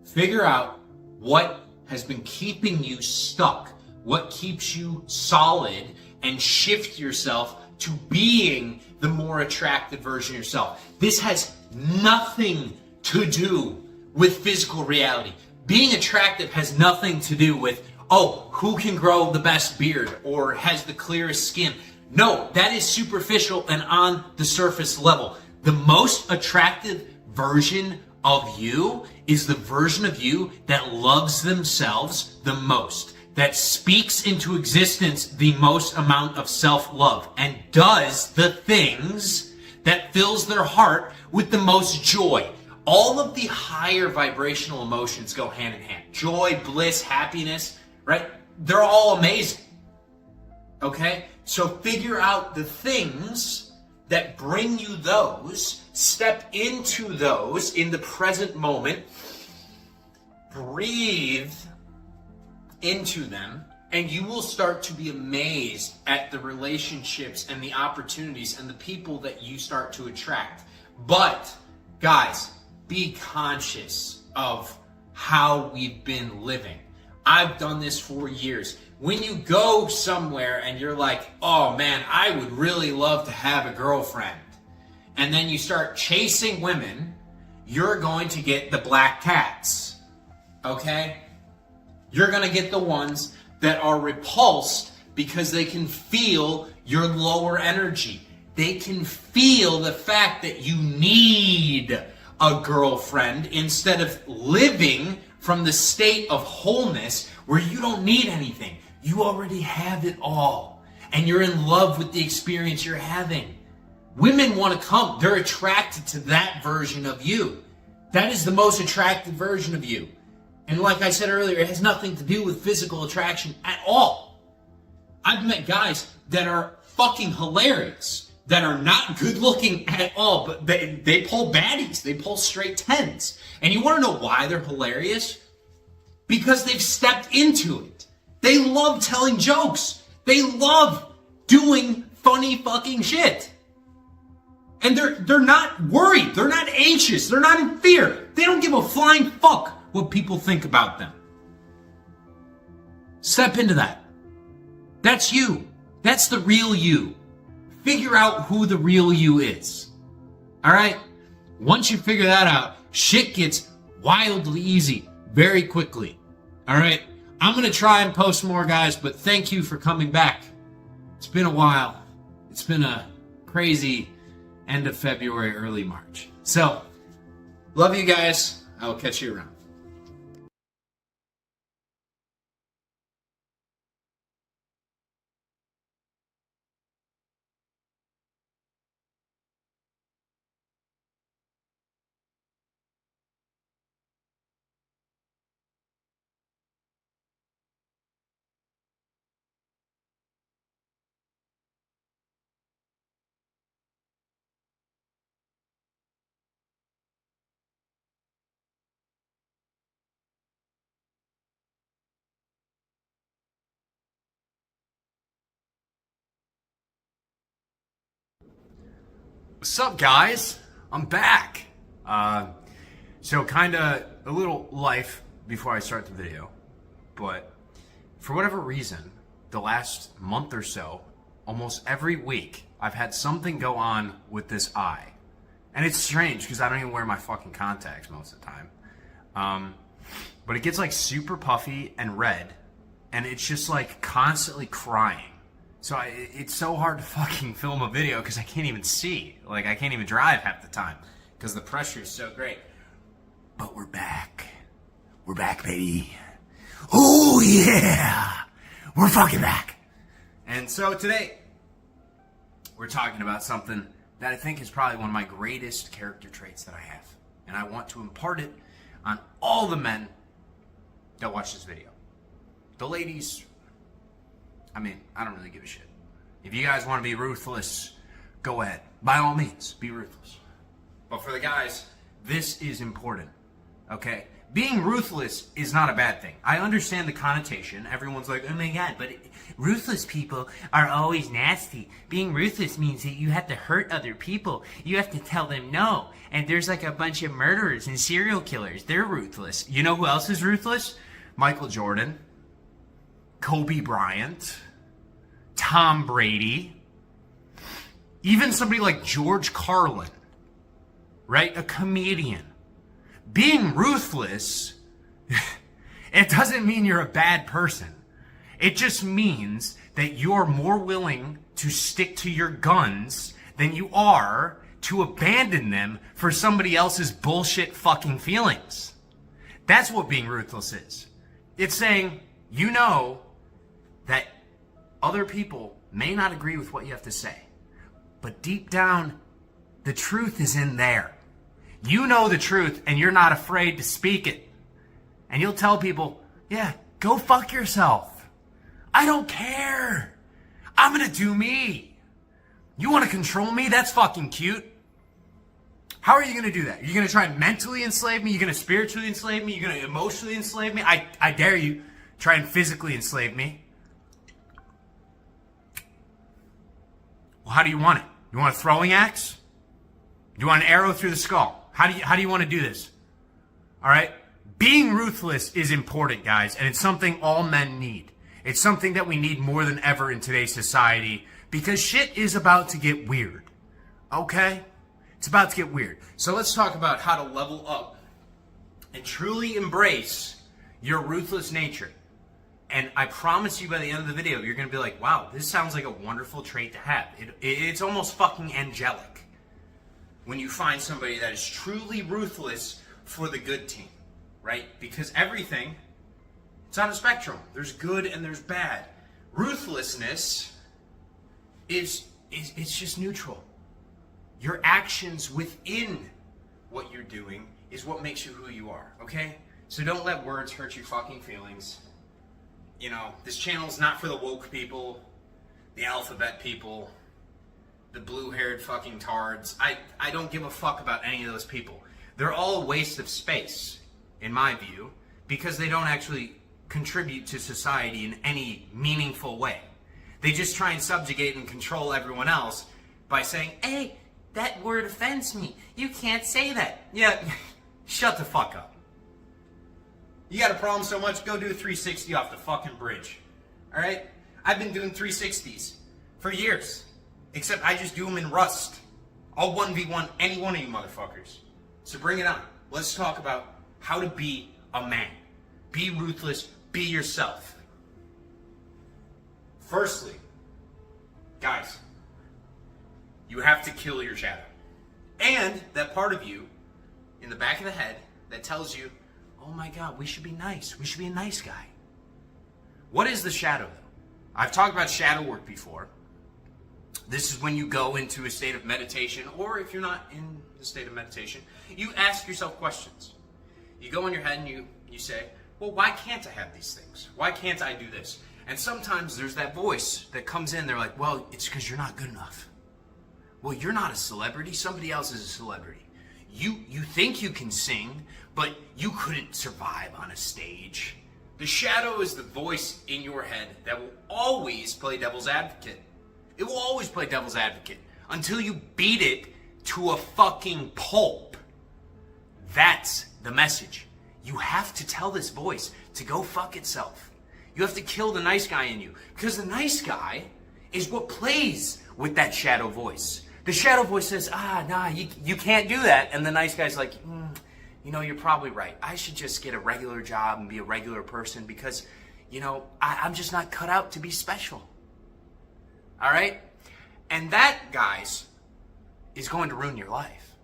Figure out what has been keeping you stuck, what keeps you solid, and shift yourself to being the more attractive version of yourself. This has nothing to do with physical reality. Being attractive has nothing to do with, oh, who can grow the best beard or has the clearest skin. No, that is superficial and on the surface level. The most attractive version of you is the version of you that loves themselves the most, that speaks into existence the most amount of self-love, and does the things that fills their heart with the most joy. All of the higher vibrational emotions go hand in hand. Joy, bliss, happiness, right? They're all amazing. Okay? So figure out the things that bring you those, step into those in the present moment, breathe into them, and you will start to be amazed at the relationships and the opportunities and the people that you start to attract. But, guys, be conscious of how we've been living. I've done this for years. When you go somewhere and you're like, oh man, I would really love to have a girlfriend, and then you start chasing women, you're going to get the black cats, okay? You're going to get the ones that are repulsed because they can feel your lower energy. They can feel the fact that you need a girlfriend instead of living from the state of wholeness where you don't need anything. You already have it all, and you're in love with the experience you're having. Women want to come. They're attracted to that version of you. That is the most attractive version of you. And like I said earlier, it has nothing to do with physical attraction at all. I've met guys that are fucking hilarious, that are not good looking at all, but they pull baddies. They pull straight 10s. And you want to know why they're hilarious? Because they've stepped into it. They love telling jokes. They love doing funny fucking shit. And they're not worried. They're not anxious. They're not in fear. They don't give a flying fuck what people think about them. Step into that. That's you. That's the real you. Figure out who the real you is. All right? Once you figure that out, shit gets wildly easy very quickly. All right? I'm going to try and post more, guys, but thank you for coming back. It's been a while. It's been a crazy end of February, early March. So, love you guys. I will catch you around. What's up, guys? I'm back. So kind of a little life before I start the video, but for whatever reason, the last month or so, almost every week, I've had something go on with this eye. And it's strange because I don't even wear my fucking contacts most of the time. But it gets like super puffy and red, and it's just like constantly crying. So it's so hard to fucking film a video because I can't even see. Like, I can't even drive half the time because the pressure is so great. But we're back. We're back, baby. Oh, yeah. We're fucking back. And so today, we're talking about something that I think is probably one of my greatest character traits that I have. And I want to impart it on all the men that watch this video. The ladies, I mean, I don't really give a shit. If you guys want to be ruthless, go ahead. By all means, be ruthless. But for the guys, this is important, okay? Being ruthless is not a bad thing. I understand the connotation. Everyone's like, oh my God, but ruthless people are always nasty. Being ruthless means that you have to hurt other people. You have to tell them no. And there's like a bunch of murderers and serial killers. They're ruthless. You know who else is ruthless? Michael Jordan. Kobe Bryant, Tom Brady, even somebody like George Carlin, right? A comedian. Being ruthless, it doesn't mean you're a bad person. It just means that you're more willing to stick to your guns than you are to abandon them for somebody else's bullshit fucking feelings. That's what being ruthless is. It's saying, you know that other people may not agree with what you have to say, but deep down, the truth is in there. You know the truth and you're not afraid to speak it. And you'll tell people, yeah, go fuck yourself. I don't care. I'm gonna do me. You wanna control me? That's fucking cute. How are you gonna do that? You're gonna try and mentally enslave me? You're gonna spiritually enslave me? You're gonna emotionally enslave me? I dare you. Try and physically enslave me. Well, how do you want it? You want a throwing axe? You want an arrow through the skull? How do you want to do this? All right? Being ruthless is important, guys, and it's something all men need. It's something that we need more than ever in today's society because shit is about to get weird. Okay? It's about to get weird. So let's talk about how to level up and truly embrace your ruthless nature. And I promise you by the end of the video, you're going to be like, wow, this sounds like a wonderful trait to have. It's almost fucking angelic when you find somebody that is truly ruthless for the good team, right? Because everything, it's on a spectrum. There's good and there's bad. Ruthlessness it's just neutral. Your actions within what you're doing is what makes you who you are, okay? So don't let words hurt your fucking feelings. You know, this channel is not for the woke people, the alphabet people, the blue-haired fucking tards. I don't give a fuck about any of those people. They're all a waste of space, in my view, because they don't actually contribute to society in any meaningful way. They just try and subjugate and control everyone else by saying, hey, that word offends me. You can't say that. Yeah, shut the fuck up. You got a problem so much, go do a 360 off the fucking bridge. Alright? I've been doing 360s for years. Except I just do them in Rust. I'll 1v1 any one of you motherfuckers. So bring it on. Let's talk about how to be a man. Be ruthless. Be yourself. Firstly, guys, you have to kill your shadow. And that part of you in the back of the head that tells you, oh my God, we should be nice. We should be a nice guy. What is the shadow, though? I've talked about shadow work before. This is when you go into a state of meditation, or if you're not in the state of meditation, you ask yourself questions. You go in your head and you say, well, why can't I have these things? Why can't I do this? And sometimes there's that voice that comes in. They're like, well, it's because you're not good enough. Well, you're not a celebrity. Somebody else is a celebrity. You think you can sing, but you couldn't survive on a stage. The shadow is the voice in your head that will always play devil's advocate. It will always play devil's advocate until you beat it to a fucking pulp. That's the message. You have to tell this voice to go fuck itself. You have to kill the nice guy in you, because the nice guy is what plays with that shadow voice. The shadow voice says, nah, you can't do that. And the nice guy's like, you know, you're probably right. I should just get a regular job and be a regular person because, you know, I'm just not cut out to be special. All right? And that, guys, is going to ruin your life.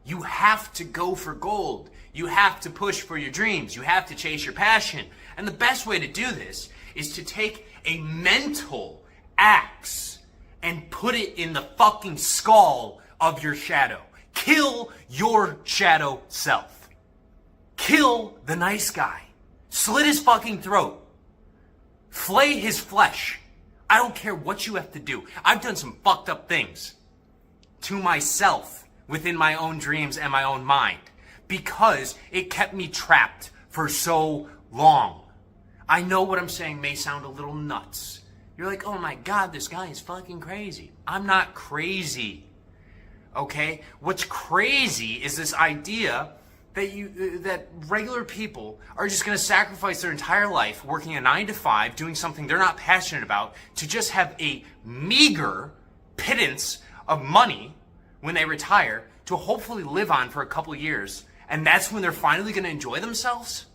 You have to go for gold. You have to push for your dreams. You have to chase your passion. And the best way to do this is to take a mental axe and put it in the fucking skull of your shadow. Kill your shadow self. Kill the nice guy. Slit his fucking throat. Flay his flesh. I don't care what you have to do. I've done some fucked up things to myself within my own dreams and my own mind because it kept me trapped for so long. I know what I'm saying may sound a little nuts. You're like, oh my God, this guy is fucking crazy. I'm not crazy. Okay? What's crazy is this idea that regular people are just going to sacrifice their entire life working a 9-to-5, doing something they're not passionate about, to just have a meager pittance of money when they retire to hopefully live on for a couple years, and that's when they're finally going to enjoy themselves?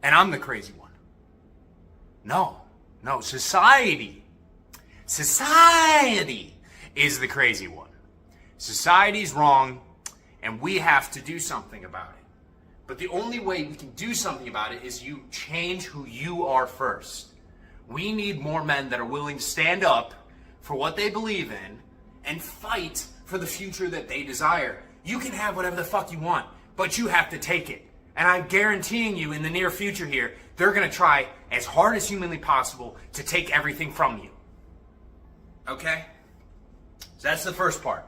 and I'm the crazy one. No, society is the crazy one. Society's wrong, and we have to do something about it. But the only way we can do something about it is you change who you are first. We need more men that are willing to stand up for what they believe in and fight for the future that they desire. You can have whatever the fuck you want, but you have to take it. And I'm guaranteeing you in the near future here, they're going to try as hard as humanly possible to take everything from you. Okay? So that's the first part.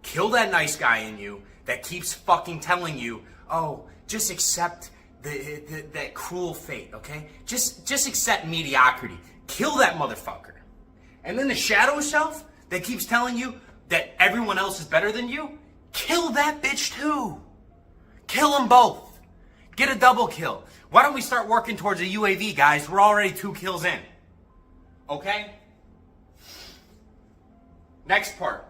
Kill that nice guy in you that keeps fucking telling you, oh, just accept that cruel fate, okay? Just accept mediocrity. Kill that motherfucker. And then the shadow self that keeps telling you that everyone else is better than you, kill that bitch too. Kill them both. Get a double kill. Why don't we start working towards a UAV, guys? We're already 2 kills in. Okay? Next part.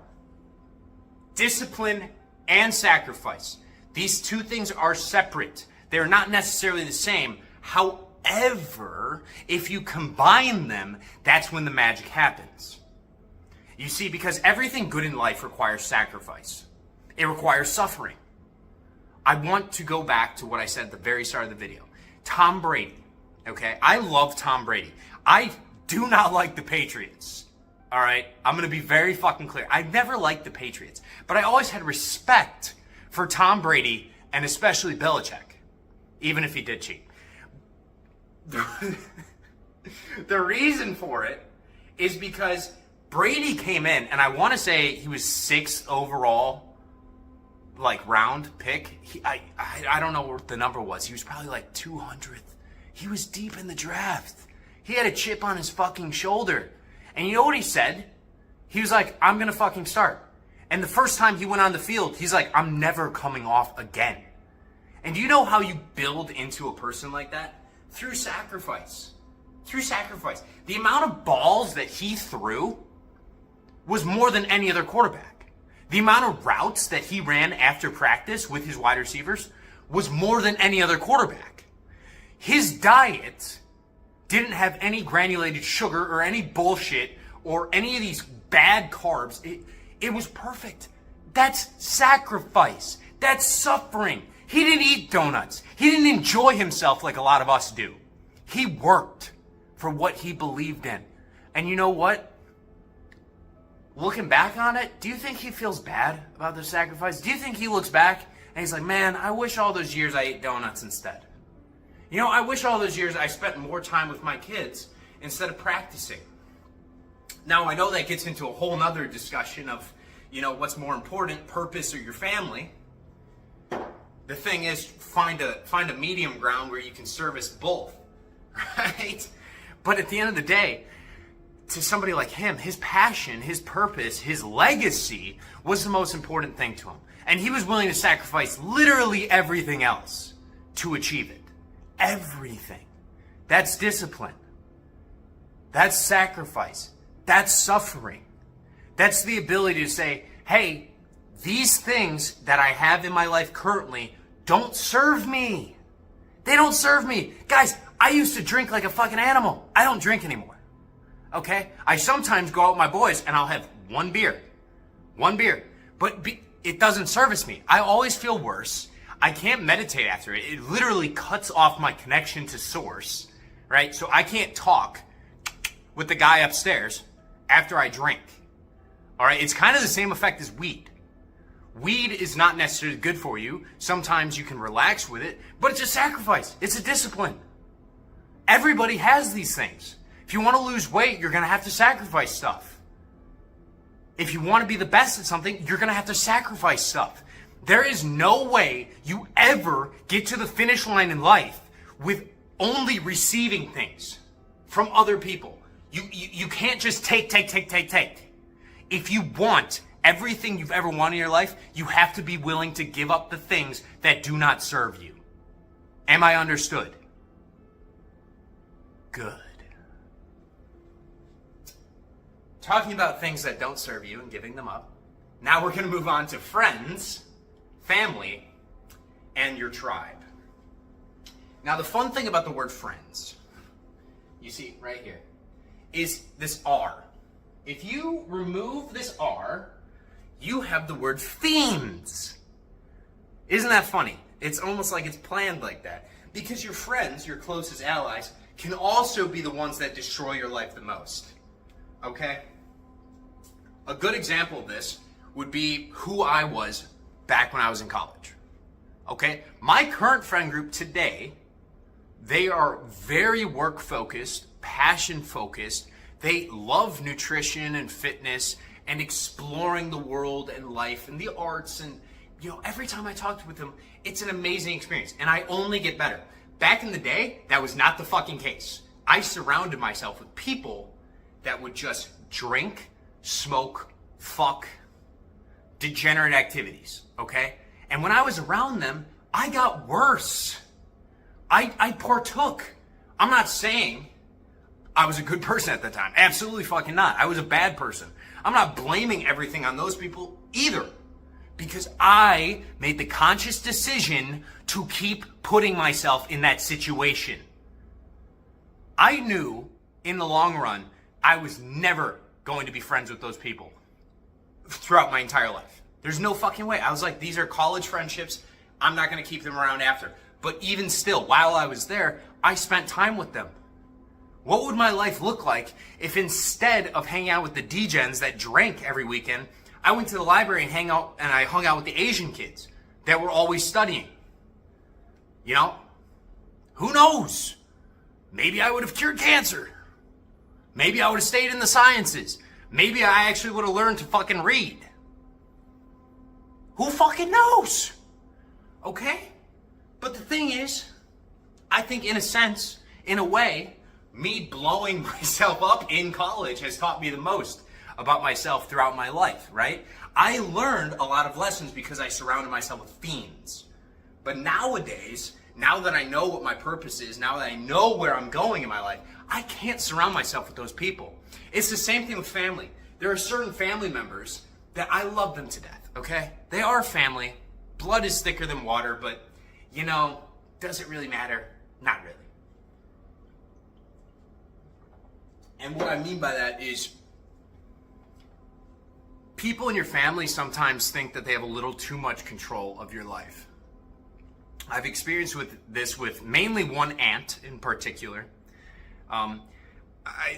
Discipline and sacrifice. These two things are separate. They're not necessarily the same. However, if you combine them, that's when the magic happens. You see, because everything good in life requires sacrifice. It requires suffering. I want to go back to what I said at the very start of the video. Tom Brady, okay? I love Tom Brady. I do not like the Patriots, all right? I'm going to be very fucking clear. I never liked the Patriots, but I always had respect for Tom Brady and especially Belichick, even if he did cheat. The reason for it is because Brady came in, and I want to say he was 6th overall, like, round pick. I don't know what the number was. He was probably like 200th. He was deep in the draft. He had a chip on his fucking shoulder. And you know what he said? He was like, I'm going to fucking start. And the first time he went on the field, he's like, I'm never coming off again. And do you know how you build into a person like that? Through sacrifice. Through sacrifice. The amount of balls that he threw was more than any other quarterback. The amount of routes that he ran after practice with his wide receivers was more than any other quarterback. His diet didn't have any granulated sugar or any bullshit or any of these bad carbs. It was perfect. That's sacrifice. That's suffering. He didn't eat donuts. He didn't enjoy himself like a lot of us do. He worked for what he believed in. And you know what? Looking back on it, do you think he feels bad about the sacrifice? Do you think he looks back and he's like, man, I wish all those years I ate donuts instead. You know, I wish all those years I spent more time with my kids instead of practicing. Now, I know that gets into a whole nother discussion of, you know, what's more important, purpose or your family. The thing is, find a medium ground where you can service both, right? But at the end of the day, to somebody like him, his passion, his purpose, his legacy was the most important thing to him. And he was willing to sacrifice literally everything else to achieve it. Everything. That's discipline. That's sacrifice. That's suffering. That's the ability to say, hey, these things that I have in my life currently don't serve me. They don't serve me. Guys, I used to drink like a fucking animal. I don't drink anymore. Okay? I sometimes go out with my boys and I'll have one beer. But it doesn't service me. I always feel worse. I can't meditate after it. It literally cuts off my connection to source, right? So I can't talk with the guy upstairs after I drink. All right? It's kind of the same effect as weed. Weed is not necessarily good for you. Sometimes you can relax with it, but it's a sacrifice. It's a discipline. Everybody has these things. If you want to lose weight, you're going to have to sacrifice stuff. If you want to be the best at something, you're going to have to sacrifice stuff. There is no way you ever get to the finish line in life with only receiving things from other people. You can't just take. If you want everything you've ever wanted in your life, you have to be willing to give up the things that do not serve you. Am I understood? Good. Talking about things that don't serve you and giving them up. Now we're going to move on to friends, family, and your tribe. Now, the fun thing about the word friends, you see right here, is this R. If you remove this R, you have the word fiends. Isn't that funny? It's almost like it's planned like that. Because your friends, your closest allies, can also be the ones that destroy your life the most. Okay? A good example of this would be who I was back when I was in college. Okay? My current friend group today, they are very work-focused, passion-focused. They love nutrition and fitness and exploring the world and life and the arts. And, you know, every time I talk with them, it's an amazing experience. And I only get better. Back in the day, that was not the fucking case. I surrounded myself with people that would just drink, smoke, fuck, degenerate activities, okay? And when I was around them, I got worse. I partook. I'm not saying I was a good person at the time. Absolutely fucking not. I was a bad person. I'm not blaming everything on those people either. Because I made the conscious decision to keep putting myself in that situation. I knew in the long run, I was never going to be friends with those people throughout my entire life. There's no fucking way. I was like, these are college friendships. I'm not going to keep them around after. But even still, while I was there, I spent time with them. What would my life look like if instead of hanging out with the degens that drank every weekend, I went to the library and I hung out with the Asian kids that were always studying? You know? Who knows? Maybe I would have cured cancer. Maybe I would have stayed in the sciences. Maybe I actually would have learned to fucking read. Who fucking knows? Okay? But the thing is, I think in a sense, in a way, me blowing myself up in college has taught me the most about myself throughout my life, right? I learned a lot of lessons because I surrounded myself with fiends. But nowadays, now that I know what my purpose is, now that I know where I'm going in my life, I can't surround myself with those people. It's the same thing with family. There are certain family members that I love them to death, okay? They are family. Blood is thicker than water, but, you know, does it really matter? Not really. And what I mean by that is people in your family sometimes think that they have a little too much control of your life. I've experienced this with mainly one aunt in particular.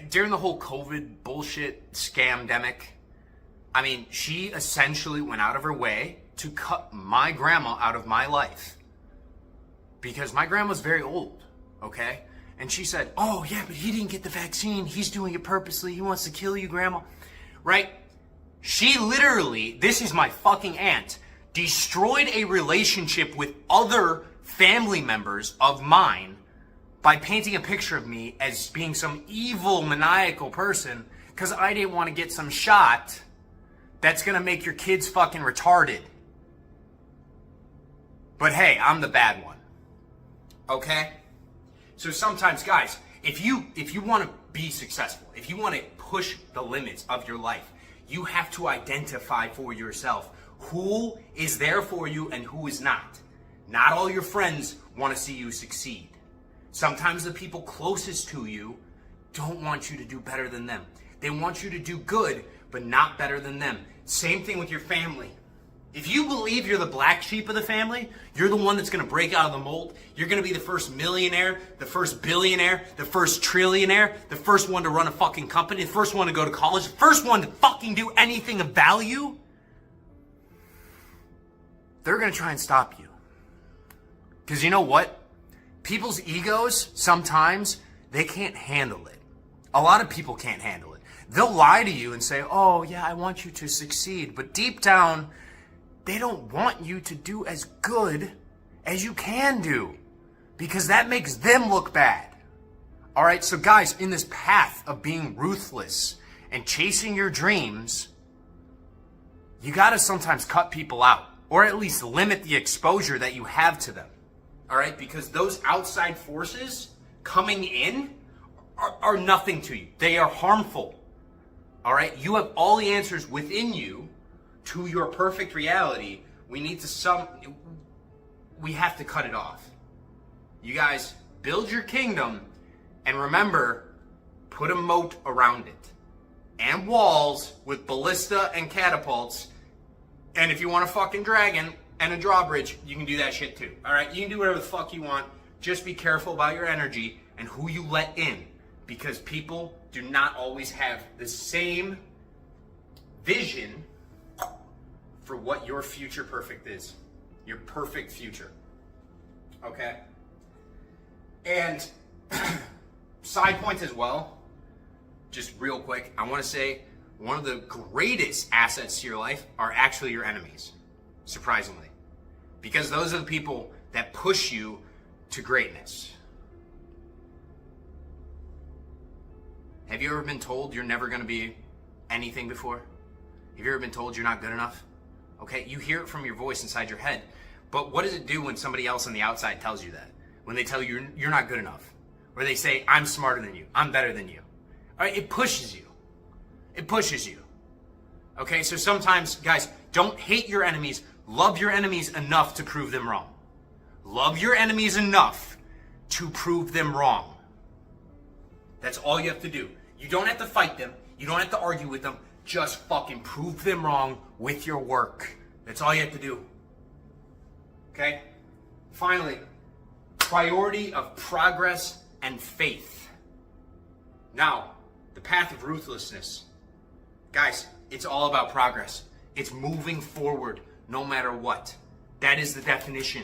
During the whole COVID bullshit scamdemic, I mean, she essentially went out of her way to cut my grandma out of my life. Because my grandma's very old, okay? And she said, oh yeah, but he didn't get the vaccine. He's doing it purposely. He wants to kill you, grandma. Right? She literally, this is my fucking aunt, destroyed a relationship with other family members of mine by painting a picture of me as being some evil, maniacal person because I didn't want to get some shot that's going to make your kids fucking retarded. But hey, I'm the bad one. Okay? So sometimes, guys, if you want to be successful, if you want to push the limits of your life, you have to identify for yourself who is there for you and who is not. Not all your friends want to see you succeed. Sometimes the people closest to you don't want you to do better than them. They want you to do good, but not better than them. Same thing with your family. If you believe you're the black sheep of the family, you're the one that's going to break out of the mold, you're going to be the first millionaire, the first billionaire, the first trillionaire, the first one to run a fucking company, the first one to go to college, the first one to fucking do anything of value, they're going to try and stop you. Because you know what? People's egos, sometimes, they can't handle it. A lot of people can't handle it. They'll lie to you and say, oh yeah, I want you to succeed. But deep down, they don't want you to do as good as you can do. Because that makes them look bad. Alright, so guys, in this path of being ruthless and chasing your dreams, you gotta sometimes cut people out. Or at least limit the exposure that you have to them. Alright, because those outside forces coming in are nothing to you. They are harmful. Alright, you have all the answers within you to your perfect reality. We have to cut it off. You guys build your kingdom, and remember, put a moat around it. And walls with ballista and catapults. And if you want a fucking dragon and a drawbridge, you can do that shit too. Alright? You can do whatever the fuck you want. Just be careful about your energy and who you let in. Because people do not always have the same vision for what your future perfect is. Your perfect future. Okay? And side points as well, just real quick, I want to say one of the greatest assets to your life are actually your enemies, surprisingly. Because those are the people that push you to greatness. Have you ever been told you're never going to be anything before? Have you ever been told you're not good enough? Okay, you hear it from your voice inside your head. But what does it do when somebody else on the outside tells you that? When they tell you you're not good enough? Or they say, I'm smarter than you. I'm better than you. All right, it pushes you. It pushes you. Okay, so sometimes, guys, don't hate your enemies. Love your enemies enough to prove them wrong. Love your enemies enough to prove them wrong. That's all you have to do. You don't have to fight them. You don't have to argue with them. Just fucking prove them wrong with your work. That's all you have to do. Okay? Finally, priority of progress and faith. Now, the path of ruthlessness. Guys, it's all about progress. It's moving forward no matter what. That is the definition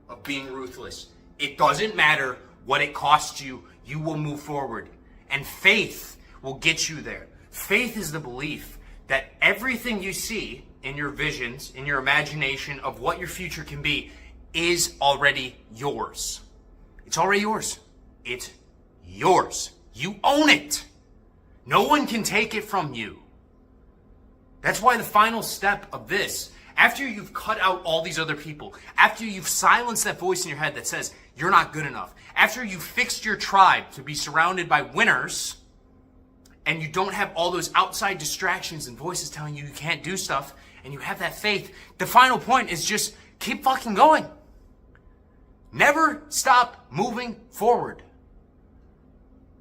of being ruthless. It doesn't matter what it costs you, you will move forward. And faith will get you there. Faith is the belief that everything you see in your visions, in your imagination of what your future can be, is already yours. It's already yours. It's yours. You own it. No one can take it from you. That's why the final step of this, after you've cut out all these other people, after you've silenced that voice in your head that says you're not good enough, after you've fixed your tribe to be surrounded by winners, and you don't have all those outside distractions and voices telling you you can't do stuff, and you have that faith, the final point is just keep fucking going. Never stop moving forward.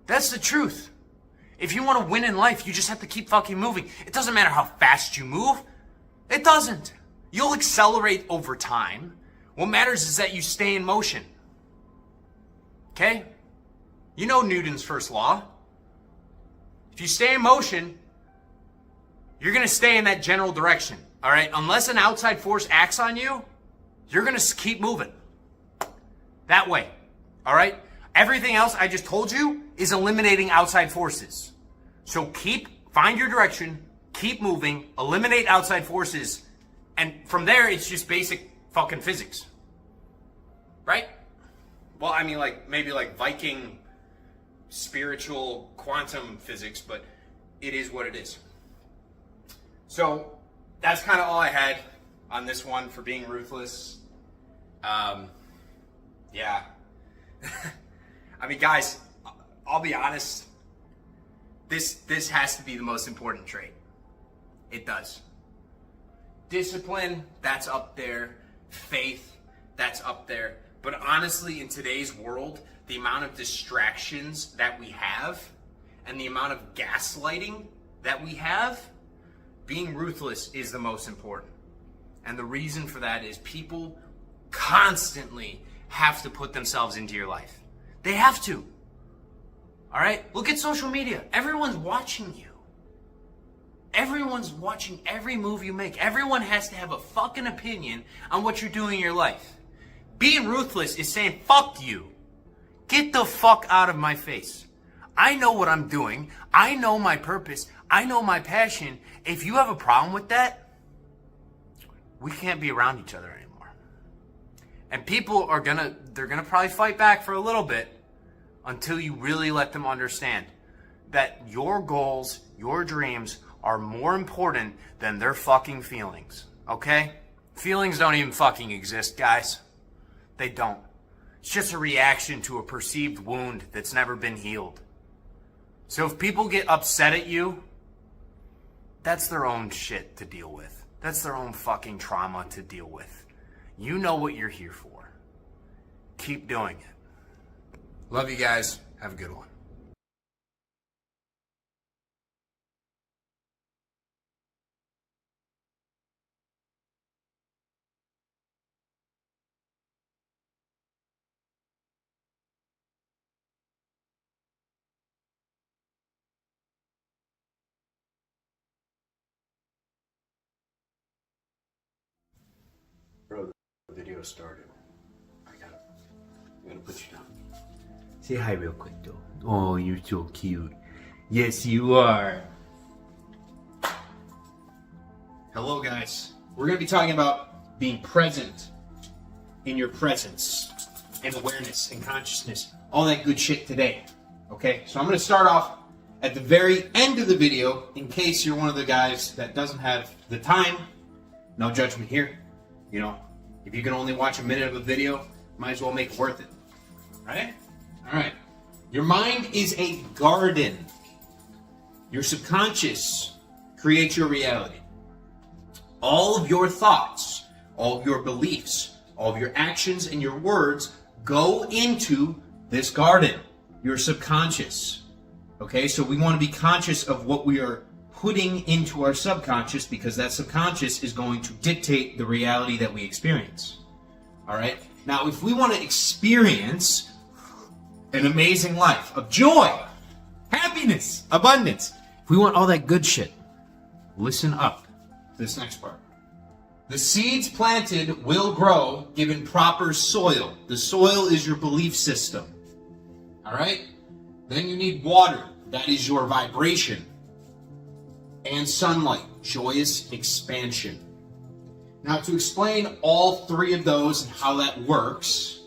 That's the truth. If you want to win in life, you just have to keep fucking moving. It doesn't matter how fast you move. It doesn't. You'll accelerate over time. What matters is that you stay in motion. Okay? You know Newton's first law. If you stay in motion, you're going to stay in that general direction. All right? Unless an outside force acts on you, you're going to keep moving. That way. All right? Everything else I just told you is eliminating outside forces. So find your direction, keep moving, eliminate outside forces, and from there it's just basic fucking physics. Right? Well, I mean, maybe Viking spiritual quantum physics, but it is what it is. So that's kind of all I had on this one for being ruthless. Yeah. I mean, guys, I'll be honest. This has to be the most important trait. It does. Discipline, that's up there. Faith, that's up there. But honestly, in today's world, the amount of distractions that we have and the amount of gaslighting that we have, being ruthless is the most important. And the reason for that is people constantly have to put themselves into your life. They have to. All right? Look at social media. Everyone's watching you. Everyone's watching every move you make. Everyone has to have a fucking opinion on what you're doing in your life. Being ruthless is saying, fuck you. Get the fuck out of my face. I know what I'm doing. I know my purpose. I know my passion. If you have a problem with that, we can't be around each other anymore. And people they're gonna probably fight back for a little bit until you really let them understand that your goals, your dreams are more important than their fucking feelings. Okay? Feelings don't even fucking exist, guys. They don't. It's just a reaction to a perceived wound that's never been healed. So if people get upset at you, that's their own shit to deal with. That's their own fucking trauma to deal with. You know what you're here for. Keep doing it. Love you guys. Have a good one. Bro, the video started. I gotta put you down. Say hi real quick though. Oh, you're so cute. Yes, you are. Hello, guys. We're going to be talking about being present in your presence and awareness and consciousness. All that good shit today. Okay? So I'm going to start off at the very end of the video in case you're one of the guys that doesn't have the time. No judgment here. You know, if you can only watch a minute of a video, might as well make it worth it. Right? All right. Your mind is a garden. Your subconscious creates your reality. All of your thoughts, all of your beliefs, all of your actions and your words go into this garden, your subconscious. Okay, so we want to be conscious of what we are putting into our subconscious because that subconscious is going to dictate the reality that we experience. All right? Now, if we want to experience an amazing life of joy, happiness, abundance, if we want all that good shit, listen up to this next part. The seeds planted will grow given proper soil. The soil is your belief system. All right? Then you need water. That is your vibration. And sunlight, joyous expansion. Now, to explain all three of those and how that works,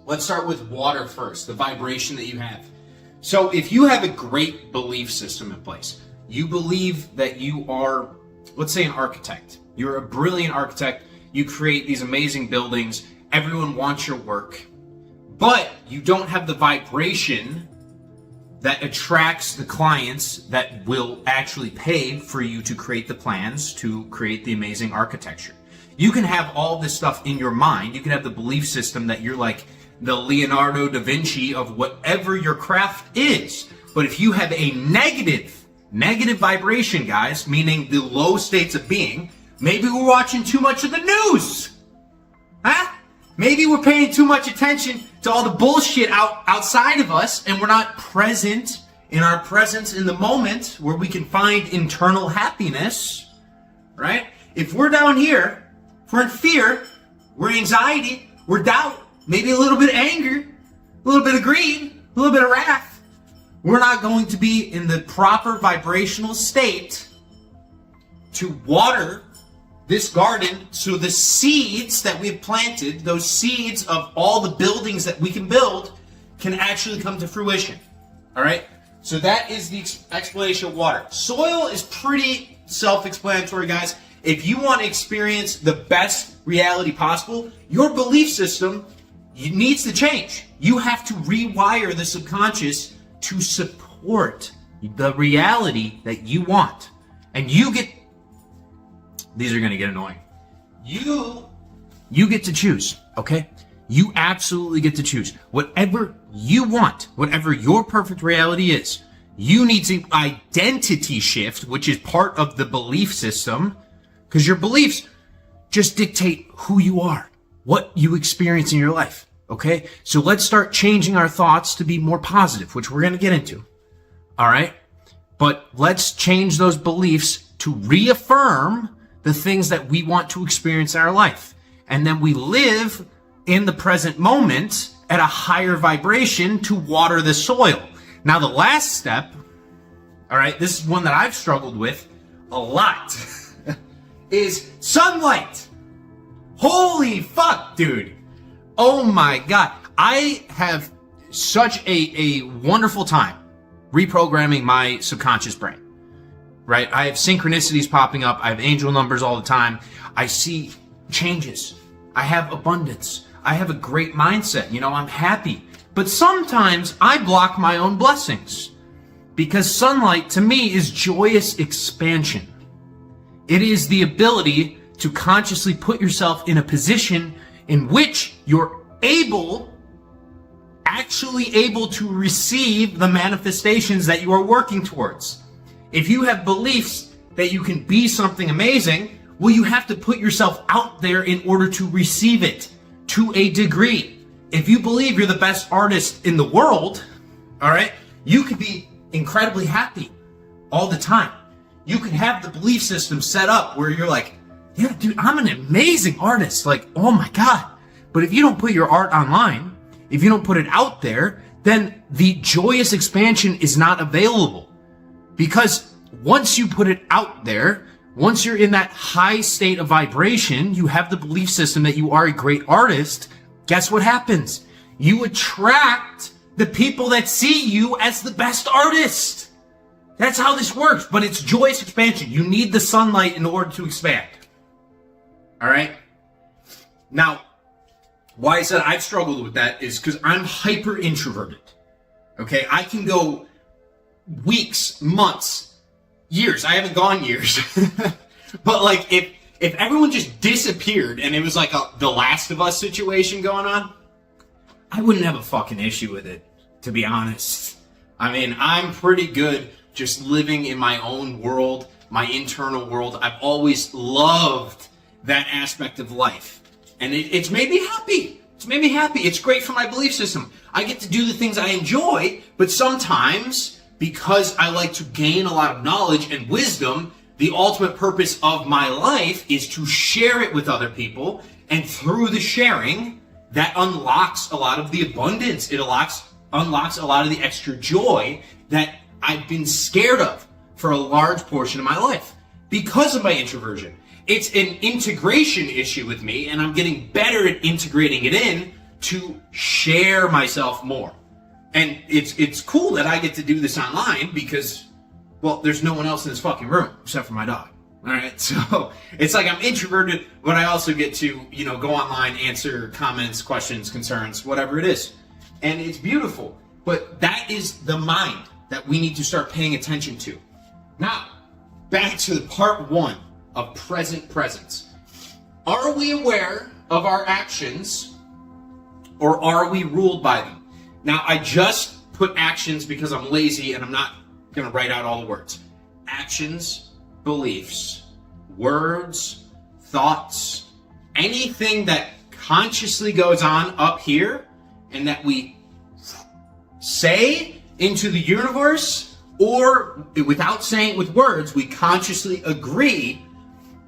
let's start with water first, the vibration that you have. So if you have a great belief system in place, you believe that you are, let's say, an architect. You're a brilliant architect. You create these amazing buildings. Everyone wants your work. But you don't have the vibration that attracts the clients that will actually pay for you to create the plans to create the amazing architecture. You can have all this stuff in your mind. You can have the belief system that you're like the Leonardo da Vinci of whatever your craft is. But if you have a negative vibration, guys, meaning the low states of being, maybe we're watching too much of the news. Huh? Maybe we're paying too much attention to all the bullshit outside of us, and we're not present in our presence in the moment where we can find internal happiness, right? If we're down here, if we're in fear, we're in anxiety, we're doubt, maybe a little bit of anger, a little bit of greed, a little bit of wrath, we're not going to be in the proper vibrational state to water this garden so the seeds that we've planted, those seeds of all the buildings that we can build, can actually come to fruition. All right? So that is the explanation of water. Soil is pretty self-explanatory, guys. If you want to experience the best reality possible, your belief system needs to change. You have to rewire the subconscious to support the reality that you want. And you get... These are going to get annoying. You get to choose, okay? You absolutely get to choose. Whatever you want, whatever your perfect reality is, you need to identity shift, which is part of the belief system, because your beliefs just dictate who you are, what you experience in your life, okay? So let's start changing our thoughts to be more positive, which we're going to get into, all right? But let's change those beliefs to reaffirm the things that we want to experience in our life. And then we live in the present moment at a higher vibration to water the soil. Now, the last step, all right, this is one that I've struggled with a lot, is sunlight. Holy fuck, dude. Oh my God. I have such a wonderful time reprogramming my subconscious brain. Right? I have synchronicities popping up. I have angel numbers all the time. I see changes. I have abundance. I have a great mindset. You know, I'm happy. But sometimes I block my own blessings because sunlight to me is joyous expansion. It is the ability to consciously put yourself in a position in which you're able actually able to receive the manifestations that you are working towards. If you have beliefs that you can be something amazing, well, you have to put yourself out there in order to receive it to a degree. If you believe you're the best artist in the world, all right, you could be incredibly happy all the time. You can have the belief system set up where you're like, yeah, dude, I'm an amazing artist. Like, oh my God. But if you don't put your art online, if you don't put it out there, then the joyous expansion is not available. Because once you put it out there, once you're in that high state of vibration, you have the belief system that you are a great artist, guess what happens? You attract the people that see you as the best artist. That's how this works, but it's joyous expansion. You need the sunlight in order to expand. All right? Now, why I said I've struggled with that is because I'm hyper introverted. Okay? I can go weeks, months, years. I haven't gone years. But like if everyone just disappeared and it was like a The Last of Us situation going on, I wouldn't have a fucking issue with it, to be honest. I mean, I'm pretty good just living in my own world, my internal world. I've always loved that aspect of life. And it's made me happy. It's made me happy. It's great for my belief system. I get to do the things I enjoy, but sometimes, because I like to gain a lot of knowledge and wisdom, the ultimate purpose of my life is to share it with other people. And through the sharing, that unlocks a lot of the abundance. It unlocks a lot of the extra joy that I've been scared of for a large portion of my life because of my introversion. It's an integration issue with me, and I'm getting better at integrating it in to share myself more. And it's cool that I get to do this online because, well, there's no one else in this fucking room except for my dog. All right, so it's like I'm introverted, but I also get to, go online, answer comments, questions, concerns, whatever it is. And it's beautiful. But that is the mind that we need to start paying attention to. Now, back to the part 1 of present presence. Are we aware of our actions, or are we ruled by them? Now, I just put actions because I'm lazy and I'm not going to write out all the words. Actions, beliefs, words, thoughts, anything that consciously goes on up here and that we say into the universe, or without saying it with words, we consciously agree.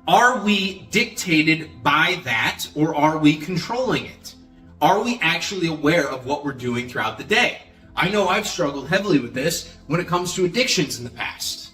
Are we dictated by that, or are we controlling it? Are we actually aware of what we're doing throughout the day? I know I've struggled heavily with this when it comes to addictions in the past.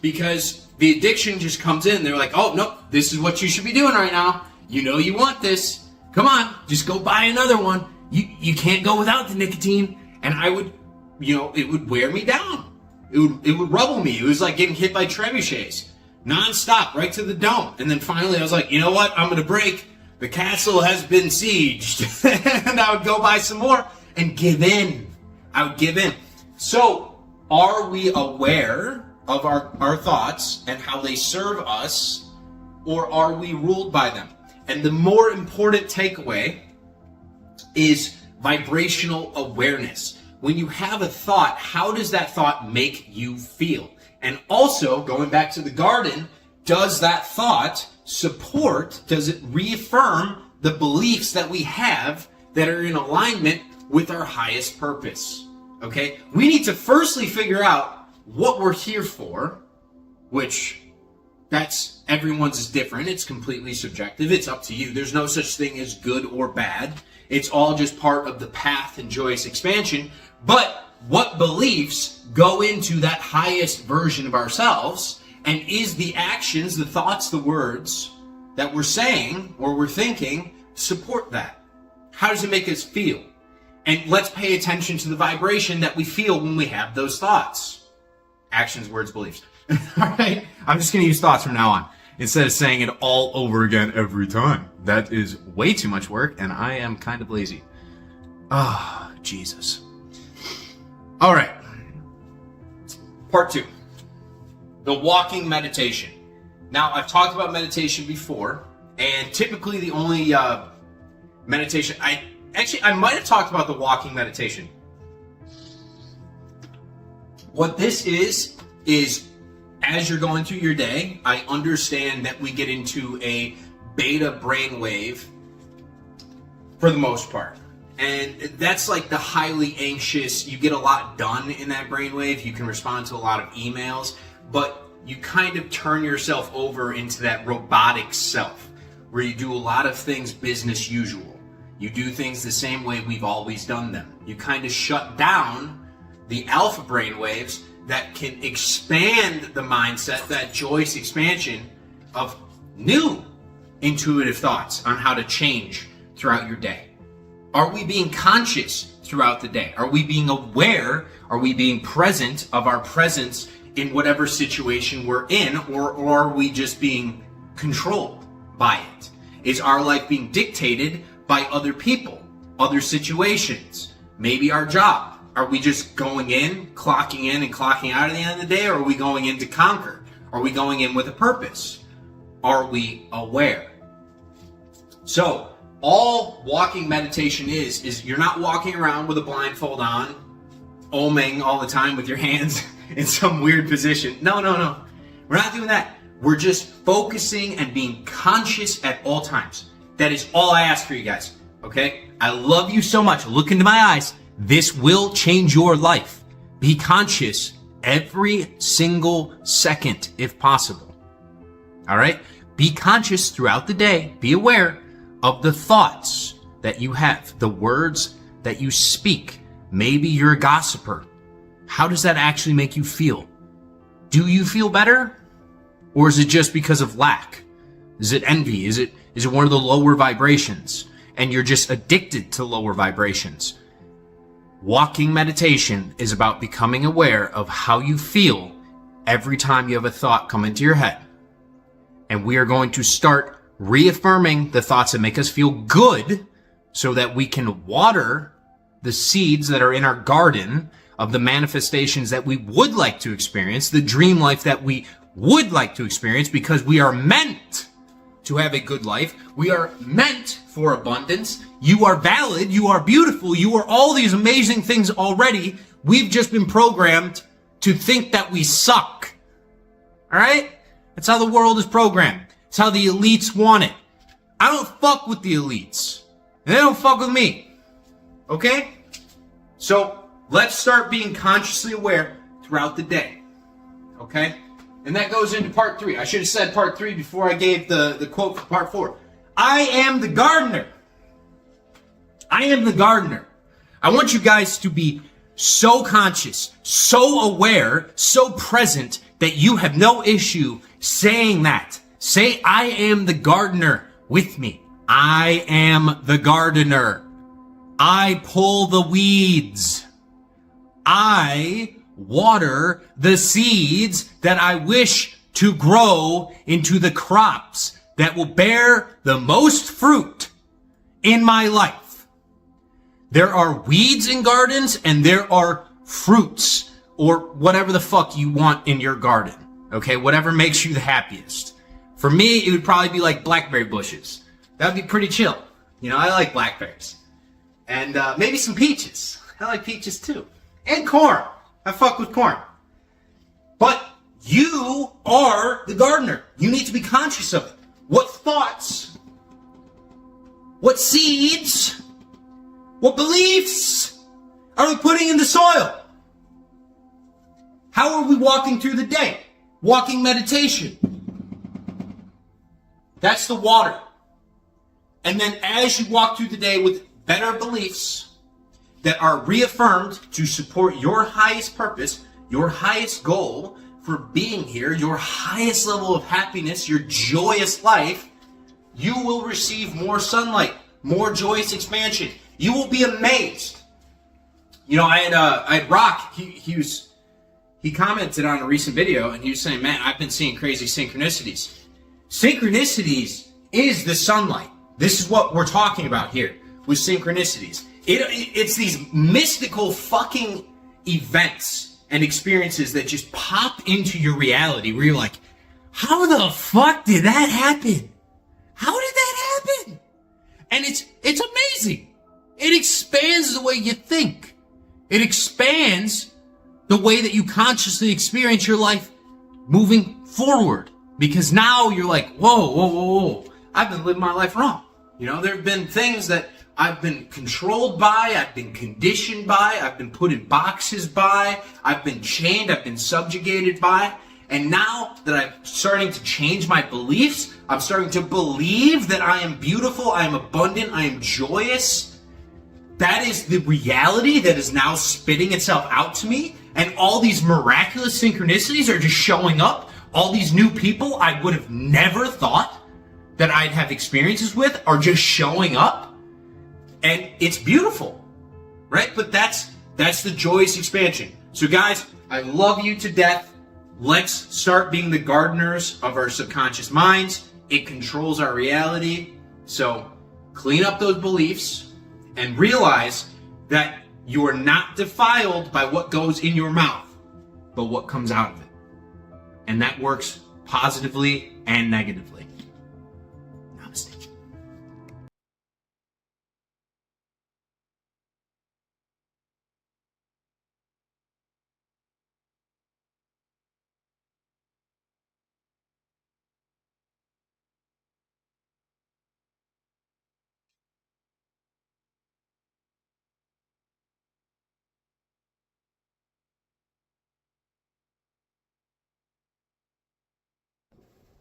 Because the addiction just comes in, they're like, oh, no, this is what you should be doing right now. You know you want this. Come on, just go buy another one. You can't go without the nicotine. And I would, it would wear me down. It would rubble me. It was like getting hit by trebuchets. Non-stop, right to the dome. And then finally I was like, you know what? I'm going to break. The castle has been sieged. And I would go buy some more and give in. I would give in. So, are we aware of our thoughts and how they serve us, or are we ruled by them? And the more important takeaway is vibrational awareness. When you have a thought, how does that thought make you feel? And also, going back to the garden, does that thought support, does it reaffirm the beliefs that we have that are in alignment with our highest purpose? Okay? We need to firstly figure out what we're here for, which that's everyone's is different. It's completely subjective. It's up to you. There's no such thing as good or bad. It's all just part of the path and joyous expansion. But what beliefs go into that highest version of ourselves, and is the actions, the thoughts, the words that we're saying or we're thinking support that? How does it make us feel? And let's pay attention to the vibration that we feel when we have those thoughts. Actions, words, beliefs. All right? I'm just going to use thoughts from now on instead of saying it all over again every time. That is way too much work, and I am kind of lazy. Ah, Jesus. All right. Part 2. The walking meditation. Now, I've talked about meditation before, and typically the only meditation actually, I might have talked about the walking meditation. What this is as you're going through your day, I understand that we get into a beta brainwave for the most part. And that's like the highly anxious, you get a lot done in that brainwave, you can respond to a lot of emails, but you kind of turn yourself over into that robotic self, where you do a lot of things business usual. You do things the same way we've always done them. You kind of shut down the alpha brainwaves that can expand the mindset, that joyous expansion of new intuitive thoughts on how to change throughout your day. Are we being conscious throughout the day? Are we being aware? Are we being present of our presence in whatever situation we're in, or are we just being controlled by it? Is our life being dictated by other people, other situations, maybe our job? Are we just going in, clocking in and clocking out at the end of the day, or are we going in to conquer? Are we going in with a purpose? Are we aware? So, all walking meditation is you're not walking around with a blindfold on, oming all the time with your hands in some weird position. No. We're not doing that. We're just focusing and being conscious at all times. That is all I ask for you guys, okay? I love you so much. Look into my eyes. This will change your life. Be conscious every single second if possible. All right? Be conscious throughout the day. Be aware of the thoughts that you have, the words that you speak. Maybe you're a gossiper. How does that actually make you feel? Do you feel better? Or is it just because of lack? Is it envy? Is it one of the lower vibrations? And you're just addicted to lower vibrations. Walking meditation is about becoming aware of how you feel every time you have a thought come into your head. And we are going to start reaffirming the thoughts that make us feel good so that we can water the seeds that are in our garden of the manifestations that we would like to experience, the dream life that we would like to experience, because we are meant to have a good life. We are meant for abundance. You are valid. You are beautiful. You are all these amazing things already. We've just been programmed to think that we suck. All right? That's how the world is programmed. It's how the elites want it. I don't fuck with the elites. And they don't fuck with me. Okay? So let's start being consciously aware throughout the day. Okay? And that goes into part 3. I should have said part 3 before I gave the quote for part 4. I am the gardener. I am the gardener. I want you guys to be so conscious, so aware, so present that you have no issue saying that. Say, I am the gardener with me. I am the gardener. I pull the weeds. I water the seeds that I wish to grow into the crops that will bear the most fruit in my life. There are weeds in gardens and there are fruits or whatever the fuck you want in your garden. Okay, whatever makes you the happiest. For me, it would probably be like blackberry bushes. That would be pretty chill. You know, I like blackberries. And maybe some peaches. I like peaches too. And corn. I fuck with corn. But you are the gardener. You need to be conscious of it. What thoughts, what seeds, what beliefs are we putting in the soil? How are we walking through the day? Walking meditation. That's the water. And then as you walk through the day with better beliefs that are reaffirmed to support your highest purpose, your highest goal for being here, your highest level of happiness, your joyous life, you will receive more sunlight, more joyous expansion. You will be amazed. You know, I had Rock, he commented on a recent video and he was saying, man, I've been seeing crazy synchronicities. Synchronicities is the sunlight. This is what we're talking about here with synchronicities. It's these mystical fucking events and experiences that just pop into your reality where you're like, how the fuck did that happen? How did that happen? And it's amazing. It expands the way you think. It expands the way that you consciously experience your life moving forward. Because now you're like, whoa, I've been living my life wrong. You know, there have been things that I've been controlled by, I've been conditioned by, I've been put in boxes by, I've been chained, I've been subjugated by. And now that I'm starting to change my beliefs, I'm starting to believe that I am beautiful, I am abundant, I am joyous. That is the reality that is now spitting itself out to me. And all these miraculous synchronicities are just showing up. All these new people I would have never thought that I'd have experiences with are just showing up. And it's beautiful, right? But that's the joyous expansion. So guys, I love you to death. Let's start being the gardeners of our subconscious minds. It controls our reality. So clean up those beliefs and realize that you are not defiled by what goes in your mouth, but what comes out of it. And that works positively and negatively. Namaste.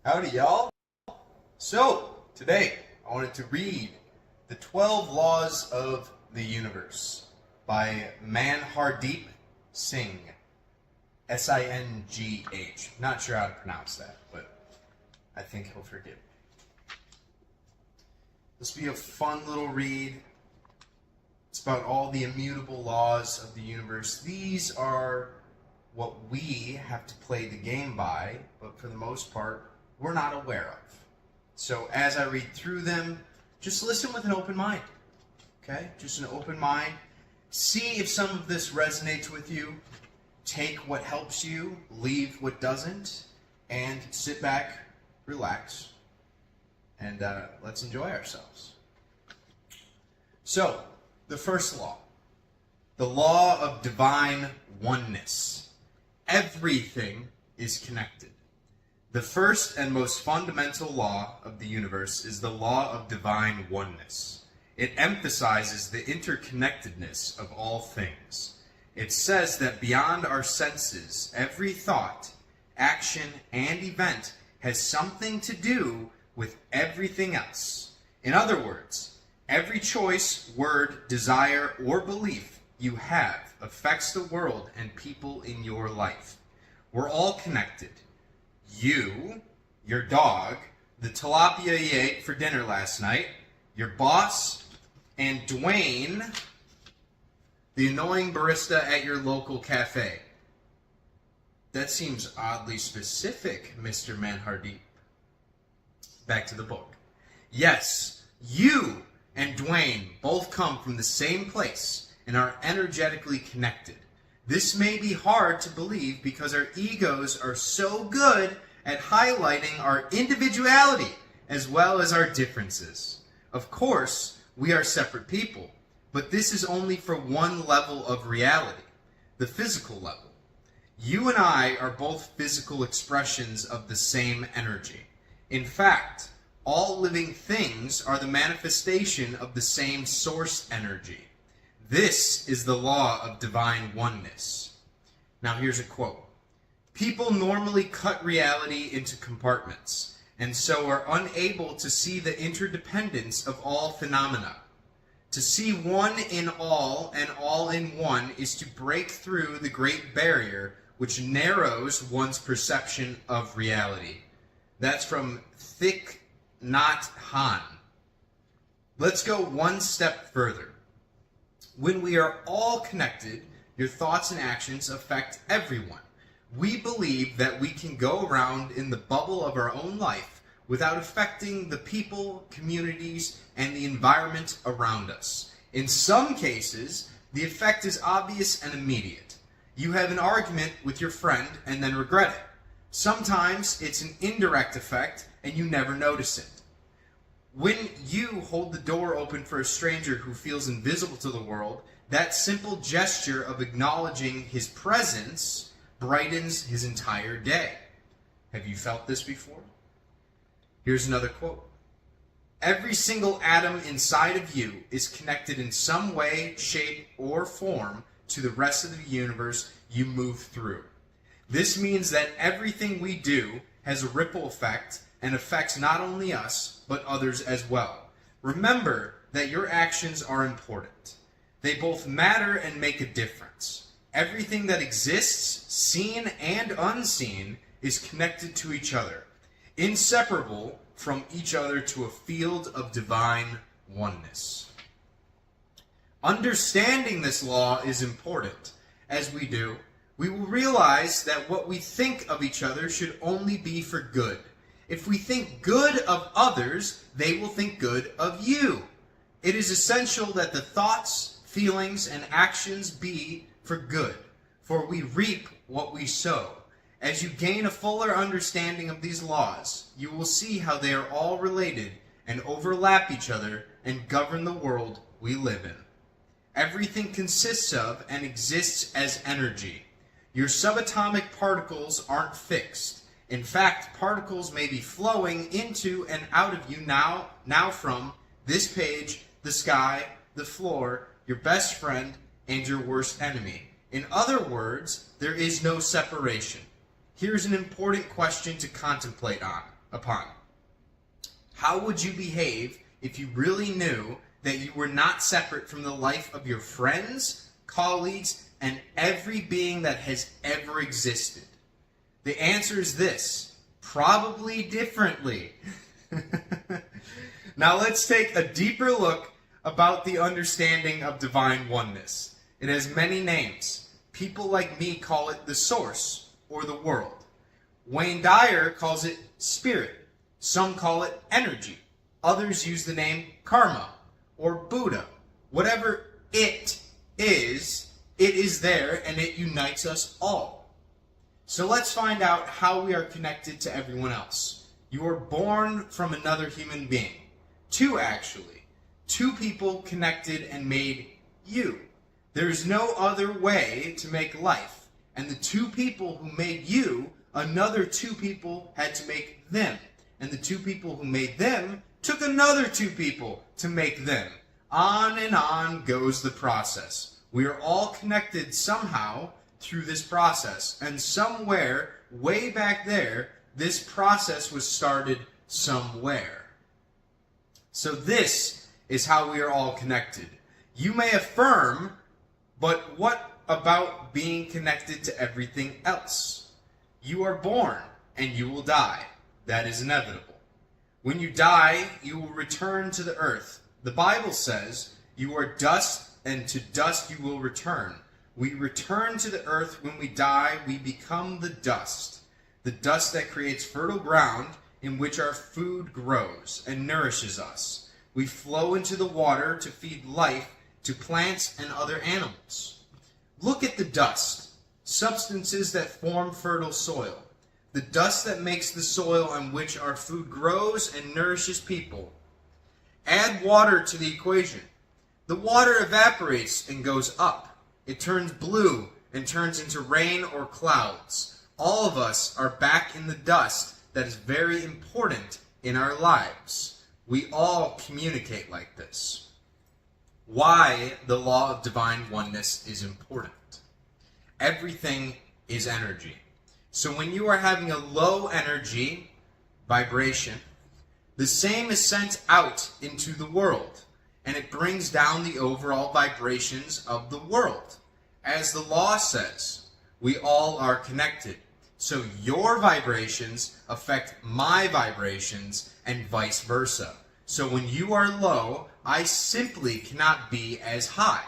Howdy, y'all. So, today, I wanted to read The 12 Laws of the Universe by Manhardeep Singh. S-I-N-G-H. Not sure how to pronounce that, but I think he'll forgive me. This will be a fun little read. It's about all the immutable laws of the universe. These are what we have to play the game by, but for the most part, we're not aware of. So as I read through them, just listen with an open mind. Okay? Just an open mind. See if some of this resonates with you. Take what helps you, leave what doesn't, and sit back, relax, and let's enjoy ourselves. So, the first law. The law of divine oneness. Everything is connected. The first and most fundamental law of the universe is the law of divine oneness. It emphasizes the interconnectedness of all things. It says that beyond our senses, every thought, action, and event has something to do with everything else. In other words, every choice, word, desire, or belief you have affects the world and people in your life. We're all connected. You, your dog, the tilapia you ate for dinner last night, your boss, and Dwayne, the annoying barista at your local cafe. That seems oddly specific, Mr. Manhardeep. Back to the book. Yes, you and Dwayne both come from the same place and are energetically connected. This may be hard to believe because our egos are so good at highlighting our individuality as well as our differences. Of course, we are separate people, but this is only for one level of reality, the physical level. You and I are both physical expressions of the same energy. In fact, all living things are the manifestation of the same source energy. This is the law of divine oneness. Now here's a quote. People normally cut reality into compartments, and so are unable to see the interdependence of all phenomena. To see one in all and all in one is to break through the great barrier which narrows one's perception of reality. That's from Thich Nhat Hanh. Let's go one step further. When we are all connected, your thoughts and actions affect everyone. We believe that we can go around in the bubble of our own life without affecting the people, communities, and the environment around us. In some cases, the effect is obvious and immediate. You have an argument with your friend and then regret it. Sometimes it's an indirect effect and you never notice it. When you hold the door open for a stranger who feels invisible to the world, that simple gesture of acknowledging his presence brightens his entire day. Have you felt this before? Here's another quote. Every single atom inside of you is connected in some way, shape, or form to the rest of the universe you move through. This means that everything we do has a ripple effect and affects not only us, but others as well. Remember that your actions are important. They both matter and make a difference. Everything that exists, seen and unseen, is connected to each other, inseparable from each other to a field of divine oneness. Understanding this law is important. As we do, we will realize that what we think of each other should only be for good. If we think good of others, they will think good of you. It is essential that the thoughts, feelings, and actions be for good, for we reap what we sow. As you gain a fuller understanding of these laws, you will see how they are all related and overlap each other and govern the world we live in. Everything consists of and exists as energy. Your subatomic particles aren't fixed. In fact, particles may be flowing into and out of you now from this page, the sky, the floor, your best friend, and your worst enemy. In other words, there is no separation. Here's an important question to contemplate upon. How would you behave if you really knew that you were not separate from the life of your friends, colleagues, and every being that has ever existed? The answer is this: probably differently. Now let's take a deeper look about the understanding of divine oneness. It has many names. People like me call it the source, or the world. Wayne Dyer calls it spirit. Some call it energy. Others use the name karma or Buddha. Whatever it is there and it unites us all. So let's find out how we are connected to everyone else. You are born from another human being. Two, actually. Two people connected and made you. There is no other way to make life. And the two people who made you, another two people had to make them. And the two people who made them took another two people to make them. On and on goes the process. We are all connected somehow through this process. And somewhere, way back there, this process was started somewhere. So this is how we are all connected. You may affirm, but what about being connected to everything else? You are born and you will die. That is inevitable. When you die, you will return to the earth. The Bible says, you are dust and to dust you will return. We return to the earth when we die. We become the dust that creates fertile ground in which our food grows and nourishes us. We flow into the water to feed life to plants and other animals. Look at the dust, substances that form fertile soil. The dust that makes the soil on which our food grows and nourishes people. Add water to the equation. The water evaporates and goes up. It turns blue and turns into rain or clouds. All of us are back in the dust that is very important in our lives. We all communicate like this. Why the law of divine oneness is important. Everything is energy. So when you are having a low energy vibration, the same is sent out into the world, and it brings down the overall vibrations of the world. As the law says, we all are connected. So your vibrations affect my vibrations and vice versa. So when you are low, I simply cannot be as high.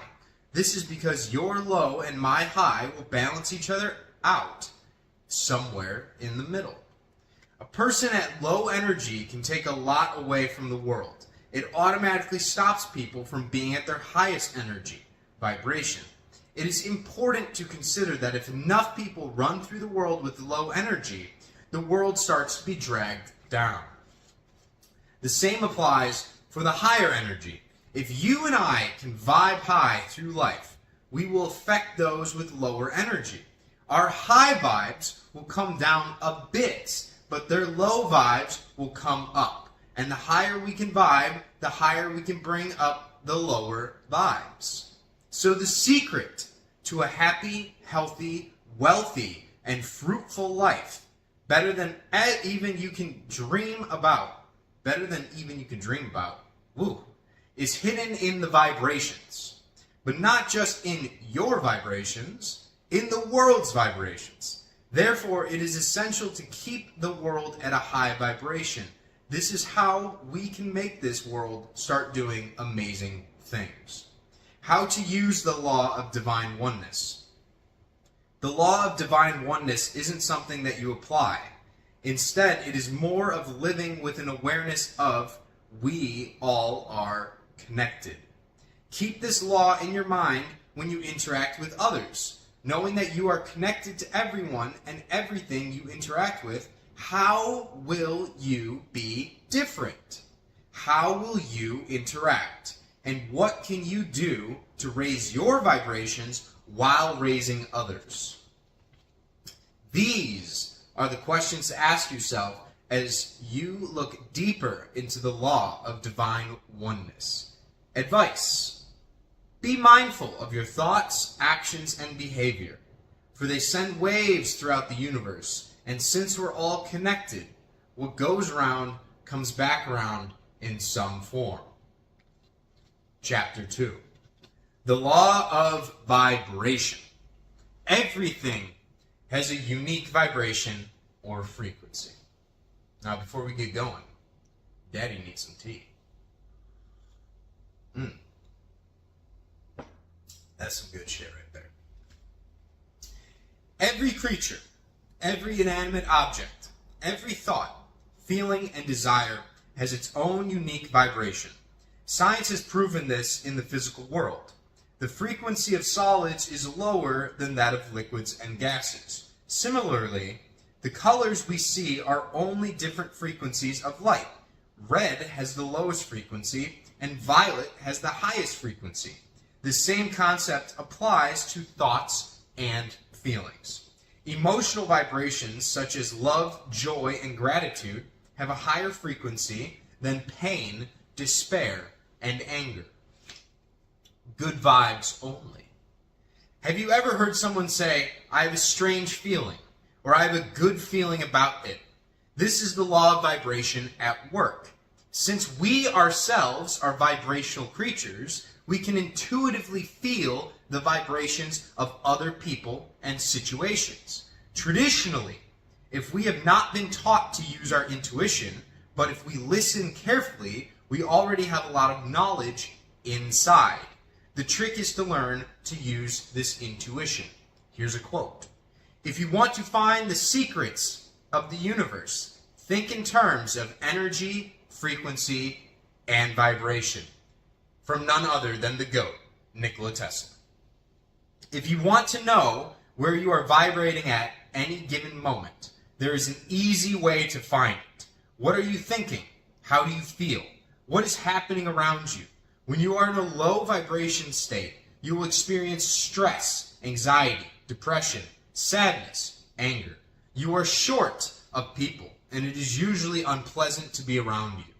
This is because your low and my high will balance each other out somewhere in the middle. A person at low energy can take a lot away from the world. It automatically stops people from being at their highest energy, vibration. It is important to consider that if enough people run through the world with low energy, the world starts to be dragged down. The same applies for the higher energy. If you and I can vibe high through life, we will affect those with lower energy. Our high vibes will come down a bit, but their low vibes will come up. And the higher we can vibe, the higher we can bring up the lower vibes. So the secret to a happy, healthy, wealthy, and fruitful life, better than even you can dream about, is hidden in the vibrations. But not just in your vibrations, in the world's vibrations. Therefore, it is essential to keep the world at a high vibration. This is how we can make this world start doing amazing things. How to use the law of divine oneness. The law of divine oneness isn't something that you apply. Instead, it is more of living with an awareness of we all are connected. Keep this law in your mind when you interact with others. Knowing that you are connected to everyone and everything you interact with, how will you be different? How will you interact? And what can you do to raise your vibrations while raising others? These are the questions to ask yourself as you look deeper into the law of divine oneness. Advice. Be mindful of your thoughts, actions, and behavior, for they send waves throughout the universe, and since we're all connected, what goes around comes back around in some form. Chapter 2. The law of vibration. Everything has a unique vibration or frequency. Now, before we get going, Daddy needs some tea. That's some good shit right there. Every creature, every inanimate object, every thought, feeling, and desire has its own unique vibration. Science has proven this in the physical world. The frequency of solids is lower than that of liquids and gases. Similarly, the colors we see are only different frequencies of light. Red has the lowest frequency, and violet has the highest frequency. The same concept applies to thoughts and feelings. Emotional vibrations such as love, joy, and gratitude have a higher frequency than pain, despair, and anger. Good vibes only. Have you ever heard someone say, I have a strange feeling, or I have a good feeling about it? This is the law of vibration at work. Since we ourselves are vibrational creatures, we can intuitively feel the vibrations of other people and situations. Traditionally, if we have not been taught to use our intuition, but if we listen carefully, we already have a lot of knowledge inside. The trick is to learn to use this intuition. Here's a quote. If you want to find the secrets of the universe, think in terms of energy, frequency, and vibration. From none other than the GOAT, Nikola Tesla. If you want to know where you are vibrating at any given moment, there is an easy way to find it. What are you thinking? How do you feel? What is happening around you? When you are in a low vibration state, you will experience stress, anxiety, depression, sadness, anger. You are short of people, and it is usually unpleasant to be around you.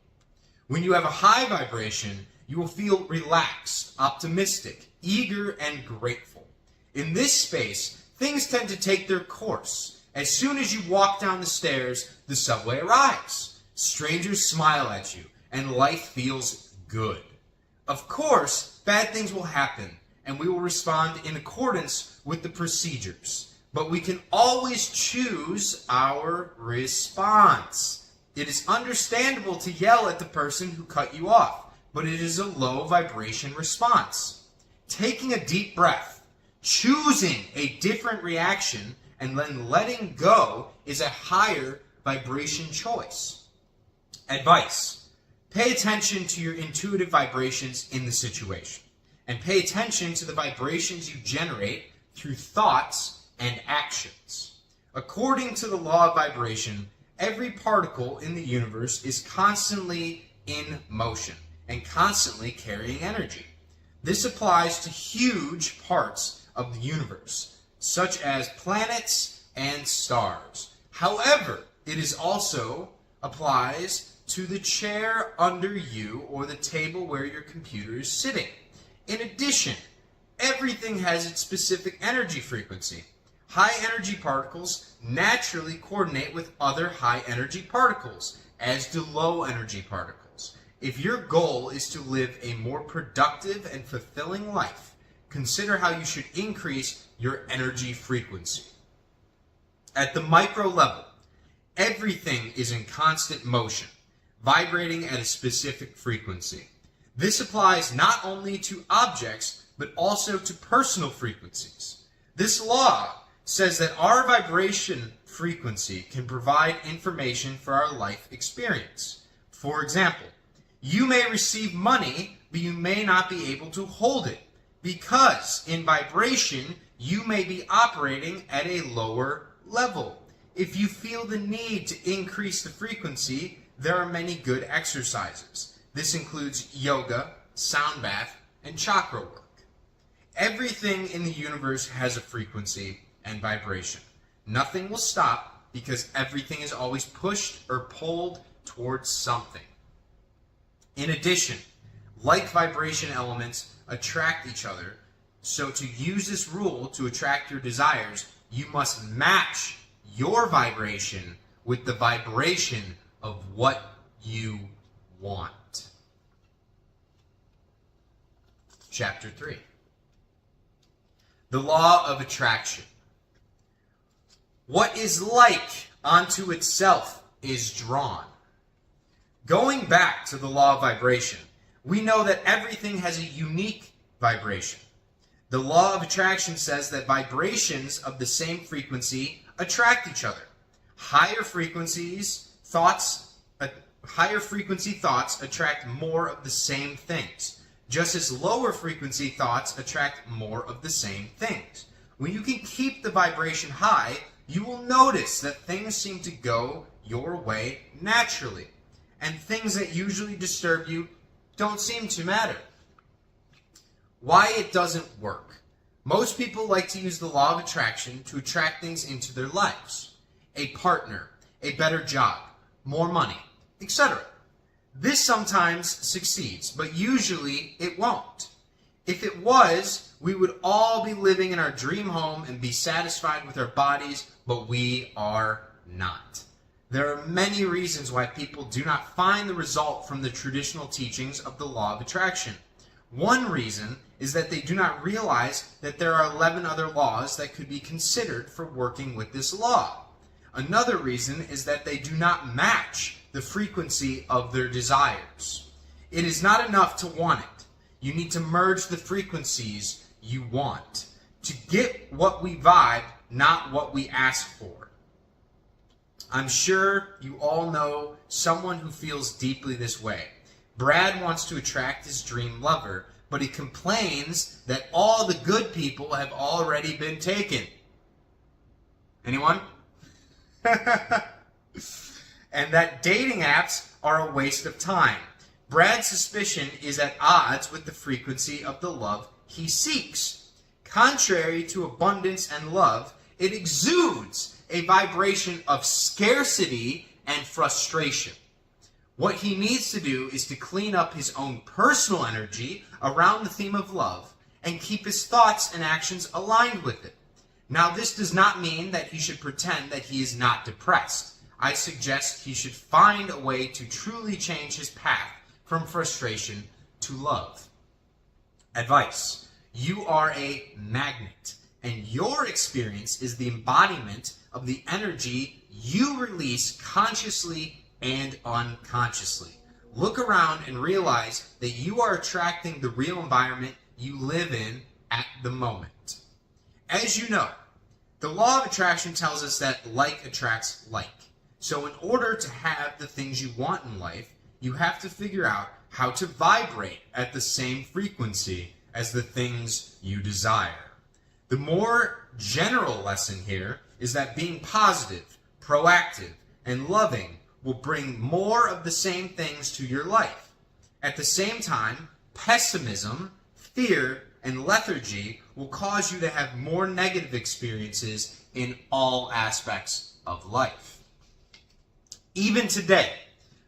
When you have a high vibration, you will feel relaxed, optimistic, eager, and grateful. In this space, things tend to take their course. As soon as you walk down the stairs, the subway arrives. Strangers smile at you, and life feels good. Of course, bad things will happen, and we will respond in accordance with the procedures. But we can always choose our response. It is understandable to yell at the person who cut you off, but it is a low vibration response. Taking a deep breath, choosing a different reaction, and then letting go is a higher vibration choice. Advice. Pay attention to your intuitive vibrations in the situation, and pay attention to the vibrations you generate through thoughts and actions. According to the law of vibration, every particle in the universe is constantly in motion and constantly carrying energy. This applies to huge parts of the universe, such as planets and stars. However, it is also applies to the chair under you or the table where your computer is sitting. In addition, everything has its specific energy frequency. High energy particles naturally coordinate with other high energy particles, as do low energy particles. If your goal is to live a more productive and fulfilling life, consider how you should increase your energy frequency. At the micro level, everything is in constant motion, vibrating at a specific frequency. This applies not only to objects, but also to personal frequencies. This law says that our vibration frequency can provide information for our life experience. For example, you may receive money, but you may not be able to hold it, because in vibration, you may be operating at a lower level. If you feel the need to increase the frequency, there are many good exercises. This includes yoga, sound bath, and chakra work. Everything in the universe has a frequency and vibration. Nothing will stop because everything is always pushed or pulled towards something. In addition, like vibration elements attract each other, so to use this rule to attract your desires, you must match your vibration with the vibration of what you want. Chapter 3. The law of attraction. What is like unto itself is drawn. Going back to the law of vibration, we know that everything has a unique vibration. The law of attraction says that vibrations of the same frequency attract each other. Higher frequency thoughts attract more of the same things, just as lower frequency thoughts attract more of the same things. When you can keep the vibration high, you will notice that things seem to go your way naturally, and things that usually disturb you don't seem to matter. Why it doesn't work. Most people like to use the law of attraction to attract things into their lives. A partner, a better job, more money, etc. This sometimes succeeds, but usually it won't. If it was, we would all be living in our dream home and be satisfied with our bodies, but we are not. There are many reasons why people do not find the result from the traditional teachings of the law of attraction. One reason is that they do not realize that there are 11 other laws that could be considered for working with this law. Another reason is that they do not match the frequency of their desires. It is not enough to want it. You need to merge the frequencies you want to get what we vibe, not what we ask for. I'm sure you all know someone who feels deeply this way. Brad wants to attract his dream lover, but he complains that all the good people have already been taken. Anyone? And that dating apps are a waste of time. Brad's suspicion is at odds with the frequency of the love he seeks. Contrary to abundance and love, it exudes a vibration of scarcity and frustration. What he needs to do is to clean up his own personal energy around the theme of love and keep his thoughts and actions aligned with it. Now, this does not mean that he should pretend that he is not depressed. I suggest he should find a way to truly change his path from frustration to love. Advice: you are a magnet, and your experience is the embodiment of the energy you release consciously and unconsciously. Look around and realize that you are attracting the real environment you live in at the moment. As you know, the law of attraction tells us that like attracts like. So in order to have the things you want in life, you have to figure out how to vibrate at the same frequency as the things you desire. The more general lesson here is that being positive, proactive, and loving will bring more of the same things to your life. At the same time, pessimism, fear, and lethargy will cause you to have more negative experiences in all aspects of life. Even today,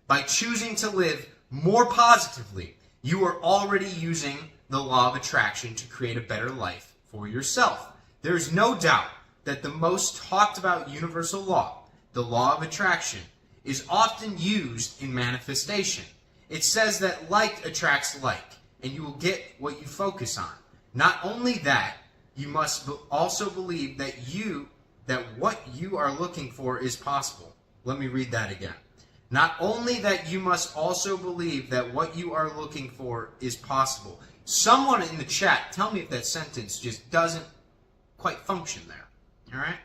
by choosing to live more positively, you are already using the law of attraction to create a better life for yourself. There is no doubt that the most talked about universal law, the law of attraction, is often used in manifestation. It says that like attracts like, and you will get what you focus on. Not only that, you must also believe that what you are looking for is possible. Let me read that again. Not only that, you must also believe that what you are looking for is possible. Someone in the chat, tell me if that sentence just doesn't quite function there. All right?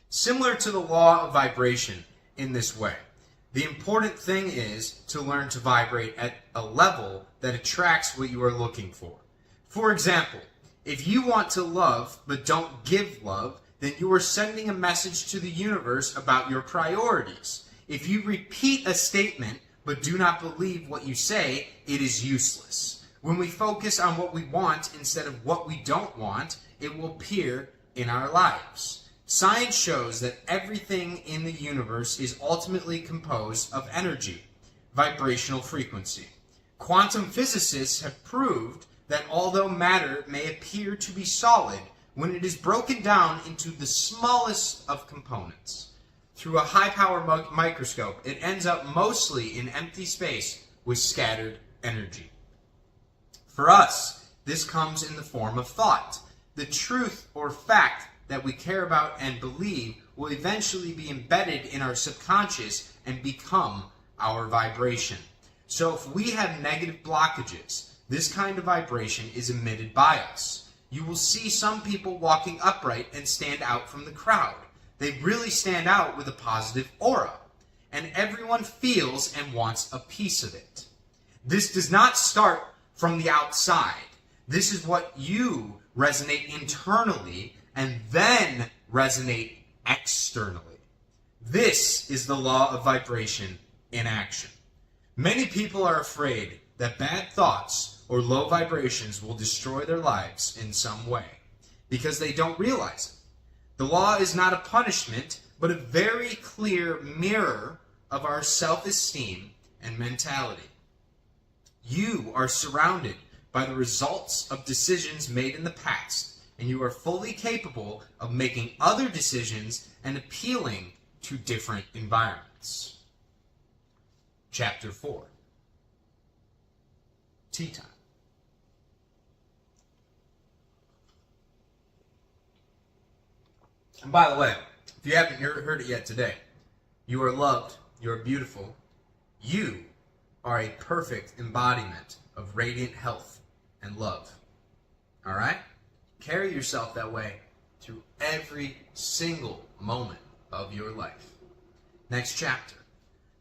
Similar to the law of vibration in this way, the important thing is to learn to vibrate at a level that attracts what you are looking for. For example, if you want to love but don't give love, then you are sending a message to the universe about your priorities. If you repeat a statement but do not believe what you say, it is useless. When we focus on what we want instead of what we don't want, it will appear in our lives. Science shows that everything in the universe is ultimately composed of energy, vibrational frequency. Quantum physicists have proved that although matter may appear to be solid, when it is broken down into the smallest of components, through a high-power microscope, it ends up mostly in empty space with scattered energy. For us, this comes in the form of thought. The truth or fact that we care about and believe will eventually be embedded in our subconscious and become our vibration. So if we have negative blockages, this kind of vibration is emitted by us. You will see some people walking upright and stand out from the crowd. They really stand out with a positive aura, and everyone feels and wants a piece of it. This does not start from the outside. This is what you resonate internally and then resonate externally. This is the law of vibration in action. Many people are afraid that bad thoughts or low vibrations will destroy their lives in some way because they don't realize it. The law is not a punishment, but a very clear mirror of our self-esteem and mentality. You are surrounded by the results of decisions made in the past, and you are fully capable of making other decisions and appealing to different environments. Chapter 4. Tea time. And by the way, if you haven't heard it yet today, you are loved, you are beautiful, you are a perfect embodiment of radiant health and love. All right? Carry yourself that way through every single moment of your life. Next chapter.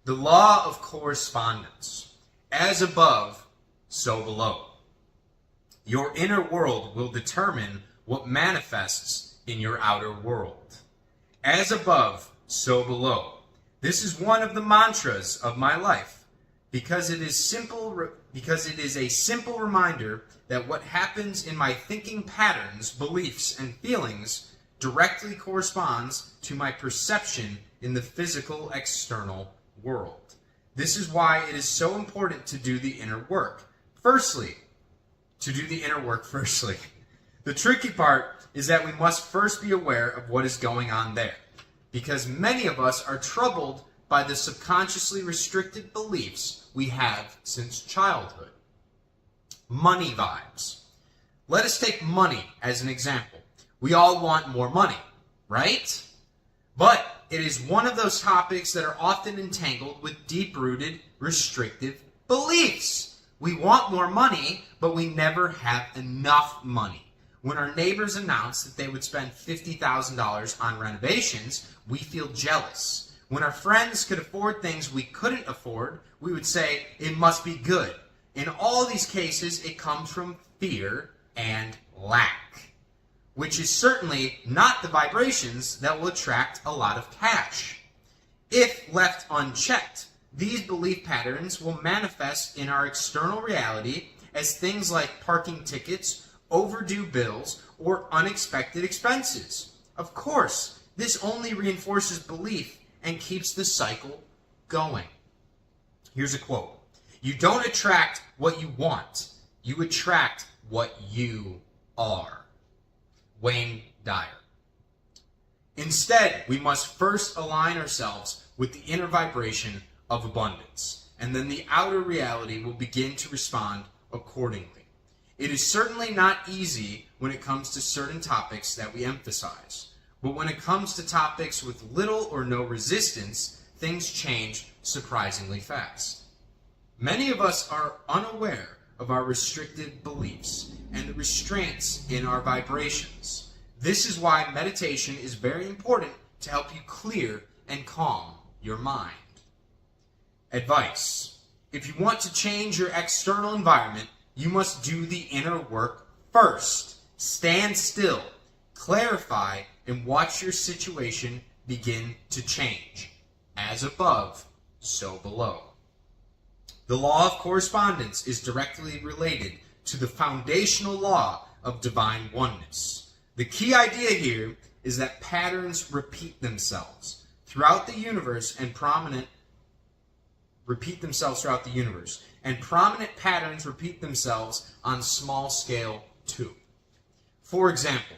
The law of correspondence. As above, so below. Your inner world will determine what manifests in your outer world. As above, so below. This is one of the mantras of my life, because it is a simple reminder that what happens in my thinking patterns, beliefs, and feelings directly corresponds to my perception in the physical external world. This is why it is so important to do the inner work. Firstly, the tricky part is that we must first be aware of what is going on there, because many of us are troubled by the subconsciously restricted beliefs we have since childhood. Money vibes. Let us take money as an example. We all want more money, right? But it is one of those topics that are often entangled with deep-rooted, restrictive beliefs. We want more money, but we never have enough money. When our neighbors announce that they would spend $50,000 on renovations, we feel jealous. When our friends could afford things we couldn't afford, we would say, it must be good. In all these cases, it comes from fear and lack, which is certainly not the vibrations that will attract a lot of cash. If left unchecked, these belief patterns will manifest in our external reality as things like parking tickets, overdue bills, or unexpected expenses. Of course, this only reinforces belief and keeps the cycle going. Here's a quote. "You don't attract what you want. You attract what you are." Wayne Dyer. Instead, we must first align ourselves with the inner vibration of abundance, and then the outer reality will begin to respond accordingly. It is certainly not easy when it comes to certain topics that we emphasize, but when it comes to topics with little or no resistance, things change surprisingly fast. Many of us are unaware of our restricted beliefs and the restraints in our vibrations. This is why meditation is very important to help you clear and calm your mind. Advice: if you want to change your external environment, you must do the inner work first. Stand still, clarify, and watch your situation begin to change. As above, so below. The law of correspondence is directly related to the foundational law of divine oneness. The key idea here is that patterns repeat themselves throughout the universe and prominent patterns repeat themselves on small scale too. For example,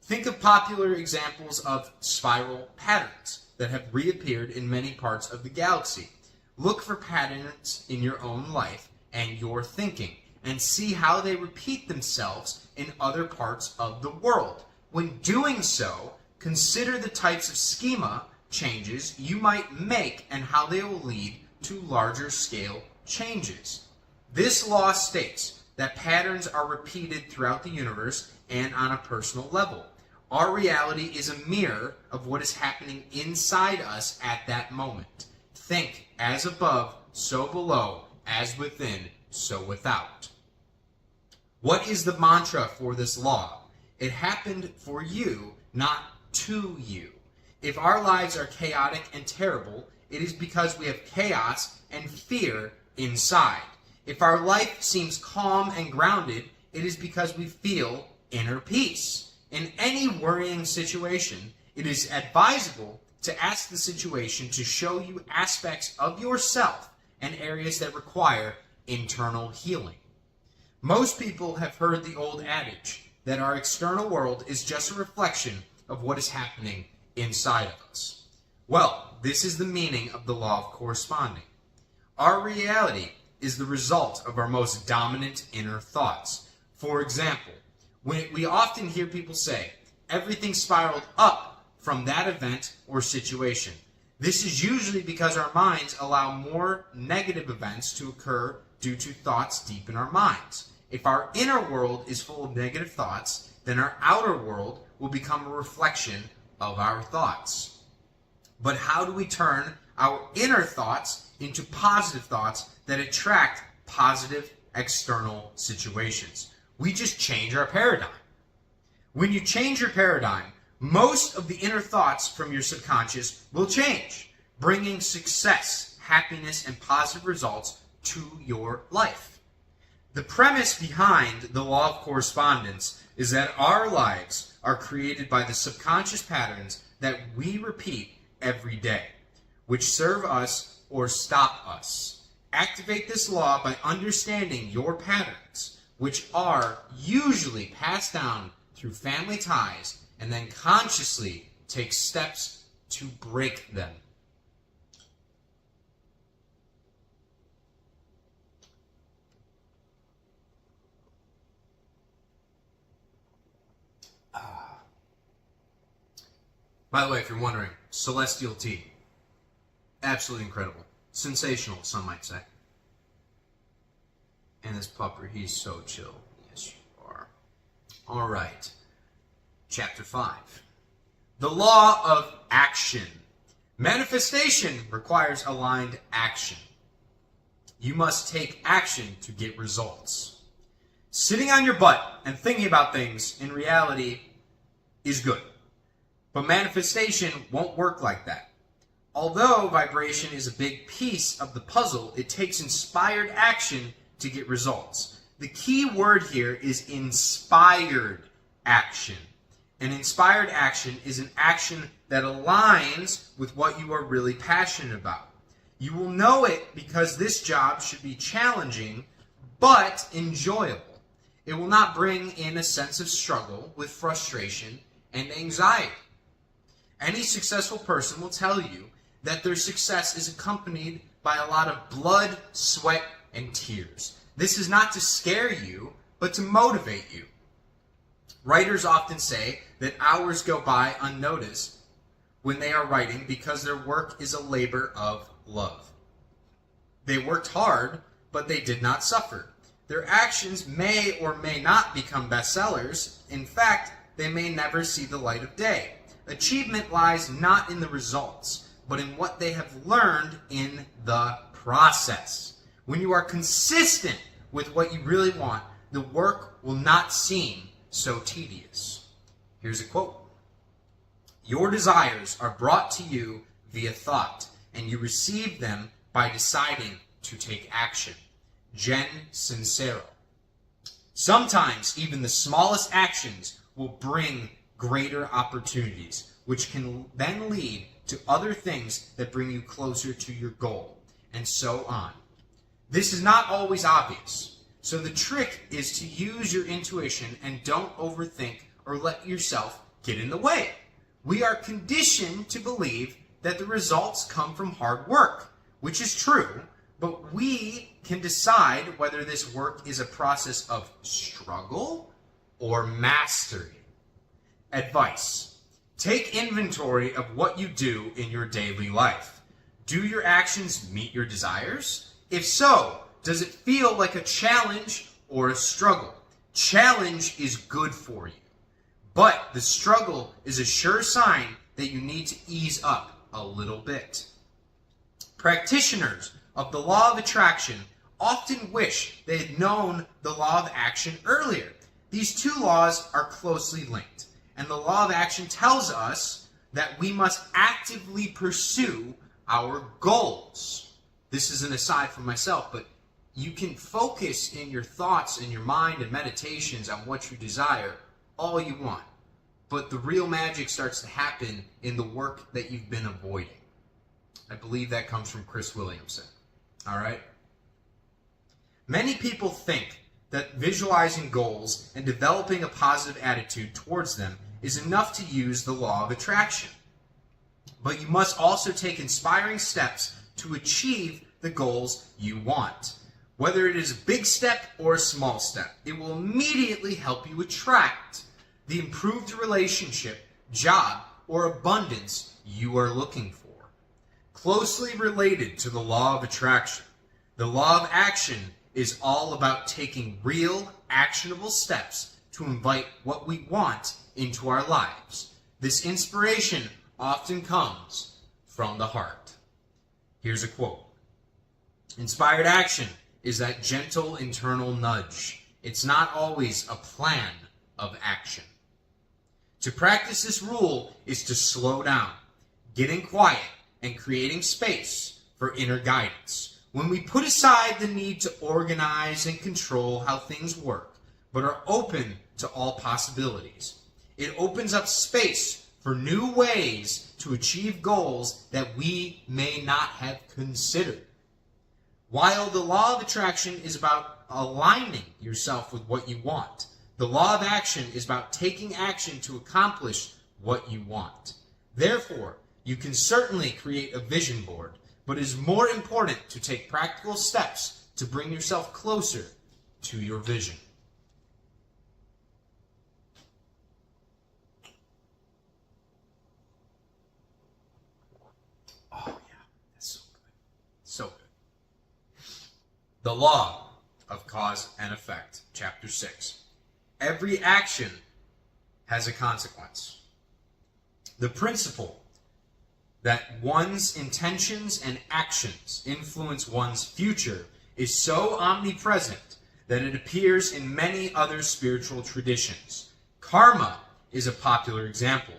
think of popular examples of spiral patterns that have reappeared in many parts of the galaxy. Look for patterns in your own life and your thinking, and see how they repeat themselves in other parts of the world. When doing so, consider the types of schema changes you might make and how they will lead to larger scale changes. This law states that patterns are repeated throughout the universe and on a personal level. Our reality is a mirror of what is happening inside us at that moment. Think as above, so below, as within, so without. What is the mantra for this law? It happened for you, not to you. If our lives are chaotic and terrible, it is because we have chaos and fear inside. If our life seems calm and grounded, it is because we feel inner peace. In any worrying situation, it is advisable to ask the situation to show you aspects of yourself and areas that require internal healing. Most people have heard the old adage that our external world is just a reflection of what is happening inside of us. Well, this is the meaning of the law of corresponding. Our reality is the result of our most dominant inner thoughts. For example, we often hear people say, everything spiraled up from that event or situation. This is usually because our minds allow more negative events to occur due to thoughts deep in our minds. If our inner world is full of negative thoughts, then our outer world will become a reflection of our thoughts. But how do we turn our inner thoughts into positive thoughts that attract positive external situations? We just change our paradigm. When you change your paradigm, most of the inner thoughts from your subconscious will change, bringing success, happiness, and positive results to your life. The premise behind the law of correspondence is that our lives are created by the subconscious patterns that we repeat every day, which serve us or stop us. Activate this law by understanding your patterns, which are usually passed down through family ties, and then consciously take steps to break them. By the way, if you're wondering, Celestial Tea. Absolutely incredible. Sensational, some might say. And this pupper, he's so chill. Yes, you are. All right. Chapter 5. The law of action. Manifestation requires aligned action. You must take action to get results. Sitting on your butt and thinking about things in reality is good. But manifestation won't work like that. Although vibration is a big piece of the puzzle, it takes inspired action to get results. The key word here is inspired action. An inspired action is an action that aligns with what you are really passionate about. You will know it because this job should be challenging but enjoyable. It will not bring in a sense of struggle with frustration and anxiety. Any successful person will tell you that their success is accompanied by a lot of blood, sweat, and tears. This is not to scare you, but to motivate you. Writers often say that hours go by unnoticed when they are writing because their work is a labor of love. They worked hard, but they did not suffer. Their actions may or may not become bestsellers. In fact, they may never see the light of day. Achievement lies not in the results, but in what they have learned in the process. When you are consistent with what you really want, the work will not seem so tedious. Here's a quote. Your desires are brought to you via thought, and you receive them by deciding to take action. Jen Sincero. Sometimes even the smallest actions will bring greater opportunities, which can then lead to other things that bring you closer to your goal, and so on. This is not always obvious, so the trick is to use your intuition and don't overthink or let yourself get in the way. We are conditioned to believe that the results come from hard work, which is true, but we can decide whether this work is a process of struggle or mastery. Advice. Take inventory of what you do in your daily life. Do your actions meet your desires? If so, does it feel like a challenge or a struggle? Challenge is good for you, but the struggle is a sure sign that you need to ease up a little bit. Practitioners of the law of attraction often wish they had known the law of action earlier. These two laws are closely linked, and the law of action tells us that we must actively pursue our goals. This is an aside from myself, but you can focus in your thoughts and your mind and meditations on what you desire all you want, but the real magic starts to happen in the work that you've been avoiding. I believe that comes from Chris Williamson. All right? Many people think that visualizing goals and developing a positive attitude towards them is enough to use the law of attraction. But you must also take inspiring steps to achieve the goals you want. Whether it is a big step or a small step, it will immediately help you attract the improved relationship, job, or abundance you are looking for. Closely related to the law of attraction, the law of action is all about taking real, actionable steps to invite what we want into our lives. This inspiration often comes from the heart. Here's a quote. Inspired action is that gentle internal nudge. It's not always a plan of action. To practice this rule is to slow down, getting quiet, and creating space for inner guidance. When we put aside the need to organize and control how things work, but are open to all possibilities, it opens up space for new ways to achieve goals that we may not have considered. While the law of attraction is about aligning yourself with what you want, the law of action is about taking action to accomplish what you want. Therefore, you can certainly create a vision board, but it is more important to take practical steps to bring yourself closer to your vision. Oh yeah, that's so good. So good. The law of cause and effect, chapter 6. Every action has a consequence. The principle that one's intentions and actions influence one's future is so omnipresent that it appears in many other spiritual traditions. Karma is a popular example.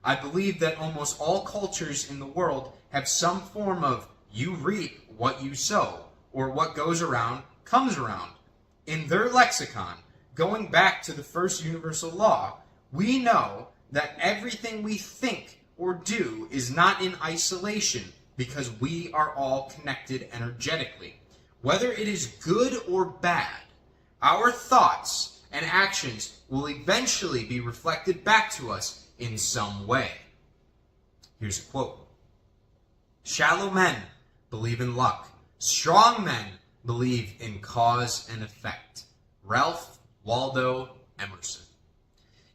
I believe that almost all cultures in the world have some form of you reap what you sow, or what goes around comes around. In their lexicon, going back to the first universal law, we know that everything we think or do is not in isolation because we are all connected energetically. Whether it is good or bad, our thoughts and actions will eventually be reflected back to us in some way. Here's a quote. Shallow men believe in luck. Strong men believe in cause and effect. Ralph Waldo Emerson.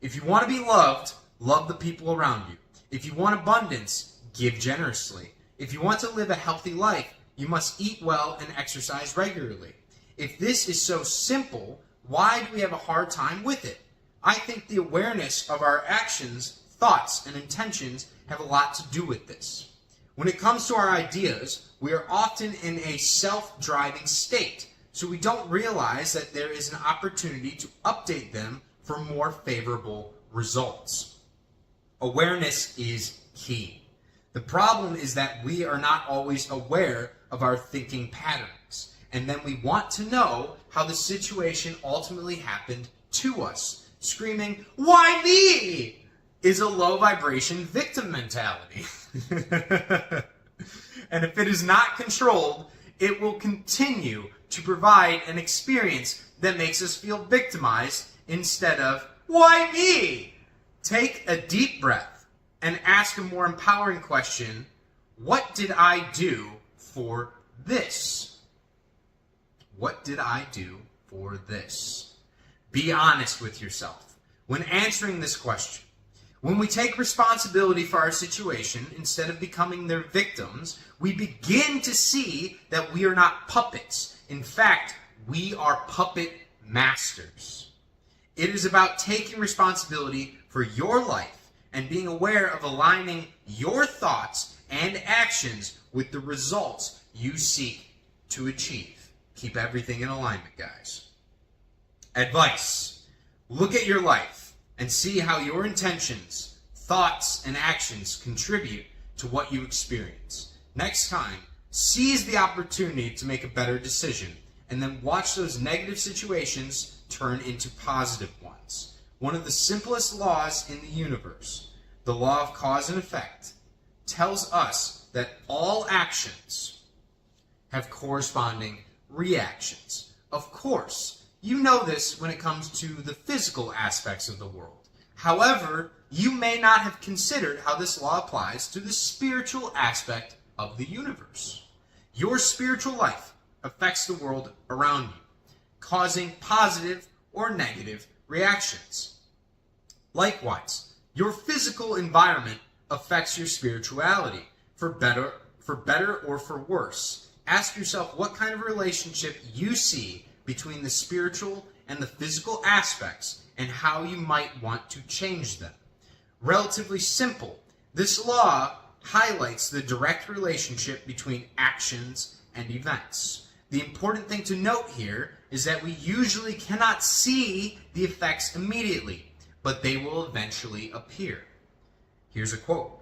If you want to be loved, love the people around you. If you want abundance, give generously. If you want to live a healthy life, you must eat well and exercise regularly. If this is so simple, why do we have a hard time with it? I think the awareness of our actions, thoughts, and intentions have a lot to do with this. When it comes to our ideas, we are often in a self-driving state, so we don't realize that there is an opportunity to update them for more favorable results. Awareness is key. The problem is that we are not always aware of our thinking patterns, and then we want to know how the situation ultimately happened to us. Screaming, "Why me?" is a low vibration victim mentality. And if it is not controlled, it will continue to provide an experience that makes us feel victimized instead of, "Why me?" Take a deep breath and ask a more empowering question. What did I do for this? What did I do for this? Be honest with yourself when answering this question. When we take responsibility for our situation instead of becoming their victims, we begin to see that we are not puppets. In fact, we are puppet masters. It is about taking responsibility for your life and being aware of aligning your thoughts and actions with the results you seek to achieve. Keep everything in alignment, guys. Advice. Look at your life and see how your intentions, thoughts, and actions contribute to what you experience. Next time, seize the opportunity to make a better decision, and then watch those negative situations turn into positive ones. One of the simplest laws in the universe, the law of cause and effect, tells us that all actions have corresponding reactions. Of course, you know this when it comes to the physical aspects of the world. However, you may not have considered how this law applies to the spiritual aspect of the universe. Your spiritual life affects the world around you, causing positive or negative reactions. Likewise, your physical environment affects your spirituality, for better or for worse. Ask yourself what kind of relationship you see between the spiritual and the physical aspects and how you might want to change them. Relatively simple, this law highlights the direct relationship between actions and events. The important thing to note here is that we usually cannot see the effects immediately, but they will eventually appear. Here's a quote.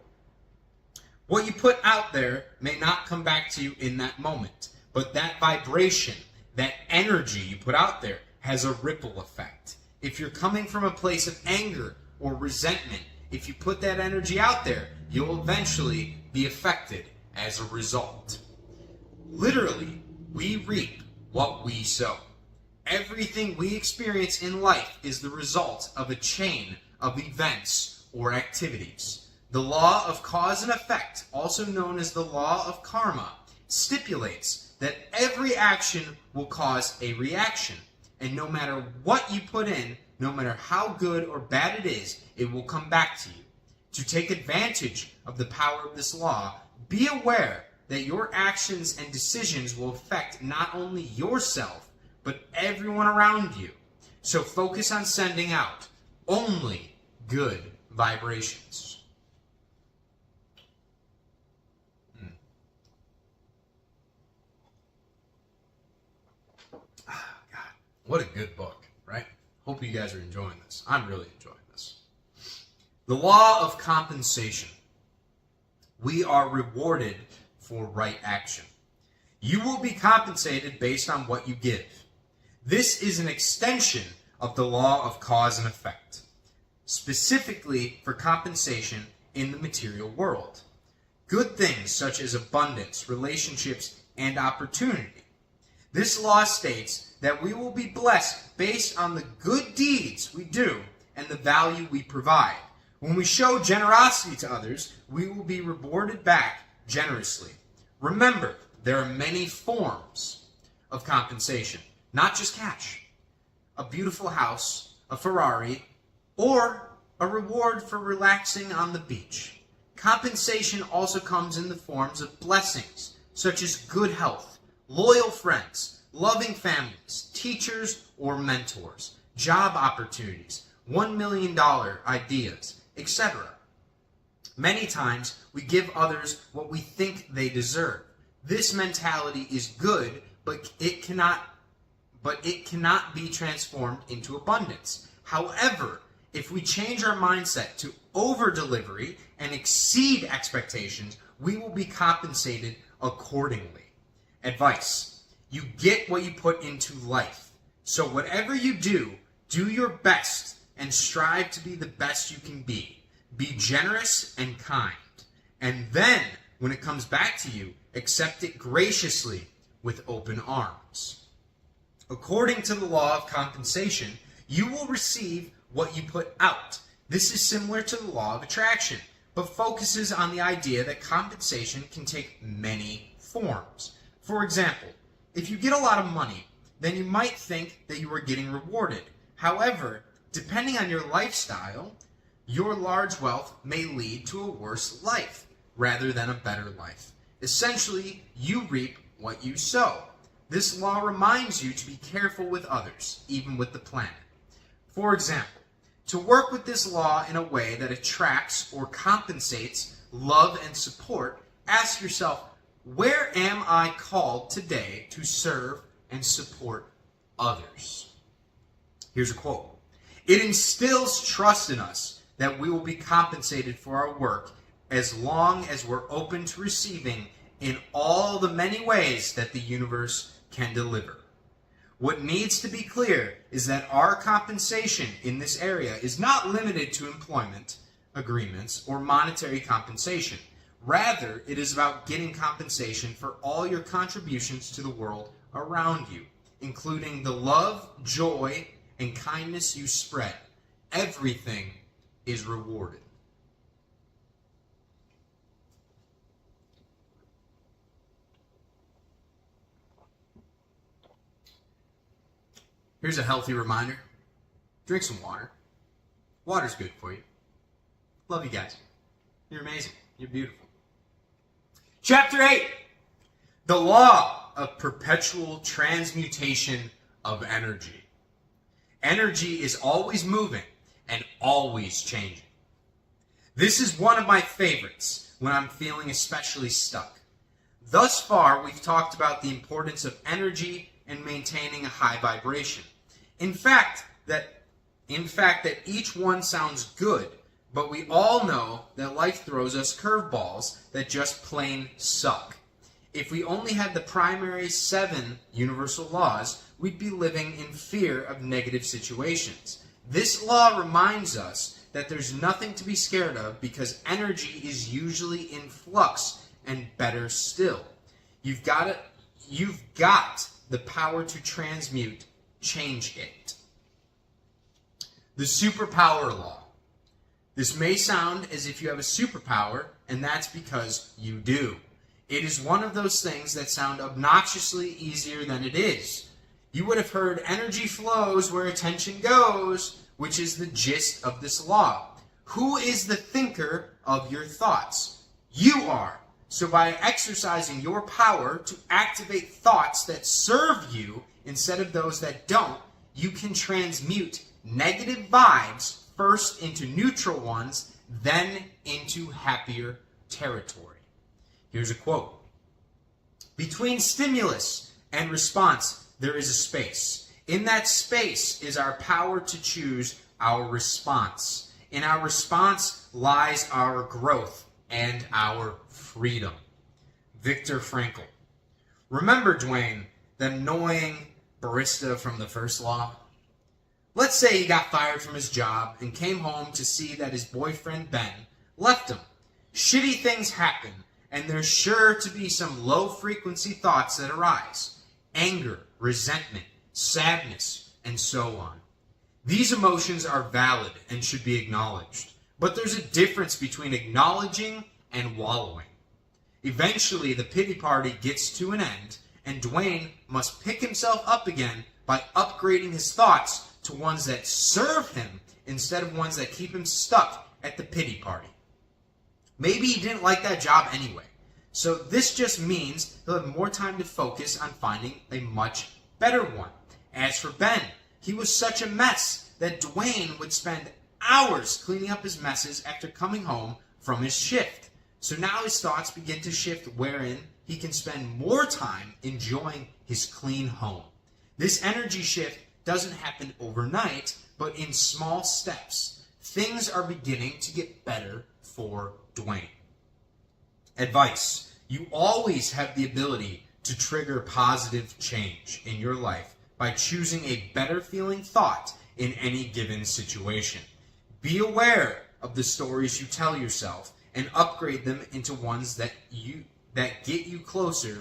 What you put out there may not come back to you in that moment, but that vibration, that energy you put out there has a ripple effect. If you're coming from a place of anger or resentment, if you put that energy out there, you'll eventually be affected as a result. Literally, we reap what we sow. Everything we experience in life is the result of a chain of events or activities. The law of cause and effect, also known as the law of karma, stipulates that every action will cause a reaction. And no matter what you put in, no matter how good or bad it is, it will come back to you. To take advantage of the power of this law, be aware that your actions and decisions will affect not only yourself, but everyone around you. So focus on sending out only good vibrations. What a good book, right? Hope you guys are enjoying this. I'm really enjoying this. The law of compensation. We are rewarded for right action. You will be compensated based on what you give. This is an extension of the law of cause and effect, specifically for compensation in the material world. Good things such as abundance, relationships, and opportunity. This law states that we will be blessed based on the good deeds we do and the value we provide. When we show generosity to others, we will be rewarded back generously. Remember, there are many forms of compensation, not just cash. A beautiful house, a Ferrari, or a reward for relaxing on the beach. Compensation also comes in the forms of blessings, such as good health, loyal friends, loving families, teachers or mentors, job opportunities, $1 million ideas, etc. Many times we give others what we think they deserve. This mentality is good, but it cannot be transformed into abundance. However, if we change our mindset to over-delivery and exceed expectations, we will be compensated accordingly. Advice: you get what you put into life. So whatever you do, do your best and strive to be the best you can be. Be generous and kind. And then, when it comes back to you, accept it graciously with open arms. According to the law of compensation, you will receive what you put out. This is similar to the law of attraction, but focuses on the idea that compensation can take many forms. For example, if you get a lot of money, then you might think that you are getting rewarded. However, depending on your lifestyle, your large wealth may lead to a worse life rather than a better life. Essentially, you reap what you sow. This law reminds you to be careful with others, even with the planet. For example, to work with this law in a way that attracts or compensates love and support, ask yourself, where am I called today to serve and support others? Here's a quote. It instills trust in us that we will be compensated for our work as long as we're open to receiving in all the many ways that the universe can deliver. What needs to be clear is that our compensation in this area is not limited to employment agreements or monetary compensation. Rather, it is about getting compensation for all your contributions to the world around you, including the love, joy, and kindness you spread. Everything is rewarded. Here's a healthy reminder. Drink some water. Water's good for you. Love you guys. You're amazing. You're beautiful. Chapter 8. The law of perpetual transmutation of energy. Energy is always moving and always changing. This is one of my favorites when I'm feeling especially stuck. Thus far, we've talked about the importance of energy and maintaining a high vibration. In fact, that each one sounds good, but we all know that life throws us curveballs that just plain suck. If we only had the primary 7 universal laws, we'd be living in fear of negative situations. This law reminds us that there's nothing to be scared of because energy is usually in flux, and better still, you've got the power to transmute, change it. The superpower law. This may sound as if you have a superpower, and that's because you do. It is one of those things that sound obnoxiously easier than it is. You would have heard energy flows where attention goes, which is the gist of this law. Who is the thinker of your thoughts? You are. So by exercising your power to activate thoughts that serve you instead of those that don't, you can transmute negative vibes first into neutral ones, then into happier territory. Here's a quote. Between stimulus and response, there is a space. In that space is our power to choose our response. In our response lies our growth and our freedom. Viktor Frankl. Remember, Dwayne, the annoying barista from the first law? Let's say he got fired from his job and came home to see that his boyfriend Ben left him. Shitty things happen, and there's sure to be some low-frequency thoughts that arise. Anger, resentment, sadness, and so on. These emotions are valid and should be acknowledged, but there's a difference between acknowledging and wallowing. Eventually, the pity party gets to an end, and Dwayne must pick himself up again by upgrading his thoughts to ones that serve him instead of ones that keep him stuck at the pity party. Maybe he didn't like that job anyway, so this just means he'll have more time to focus on finding a much better one. As for Ben, he was such a mess that Dwayne would spend hours cleaning up his messes after coming home from his shift. So now his thoughts begin to shift wherein he can spend more time enjoying his clean home. This energy shift doesn't happen overnight, but in small steps. Things are beginning to get better for Dwayne. Advice. You always have the ability to trigger positive change in your life by choosing a better feeling thought in any given situation. Be aware of the stories you tell yourself and upgrade them into ones that get you closer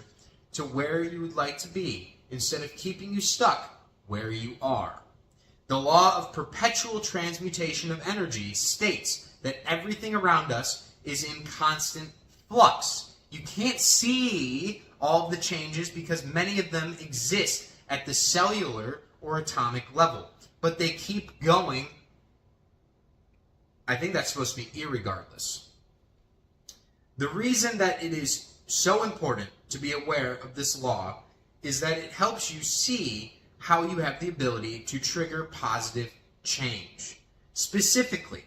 to where you would like to be instead of keeping you stuck where you are. The law of perpetual transmutation of energy states that everything around us is in constant flux. You can't see all of the changes because many of them exist at the cellular or atomic level, but they keep going. I think that's supposed to be irregardless. The reason that it is so important to be aware of this law is that it helps you see how you have the ability to trigger positive change. Specifically,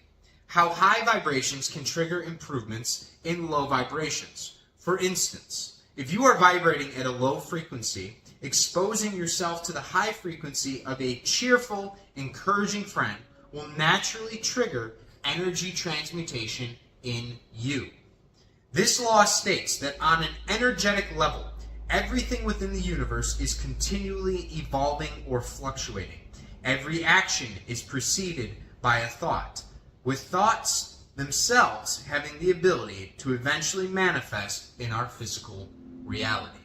how high vibrations can trigger improvements in low vibrations. For instance, if you are vibrating at a low frequency, exposing yourself to the high frequency of a cheerful, encouraging friend will naturally trigger energy transmutation in you. This law states that on an energetic level, everything within the universe is continually evolving or fluctuating. Every action is preceded by a thought, with thoughts themselves having the ability to eventually manifest in our physical reality.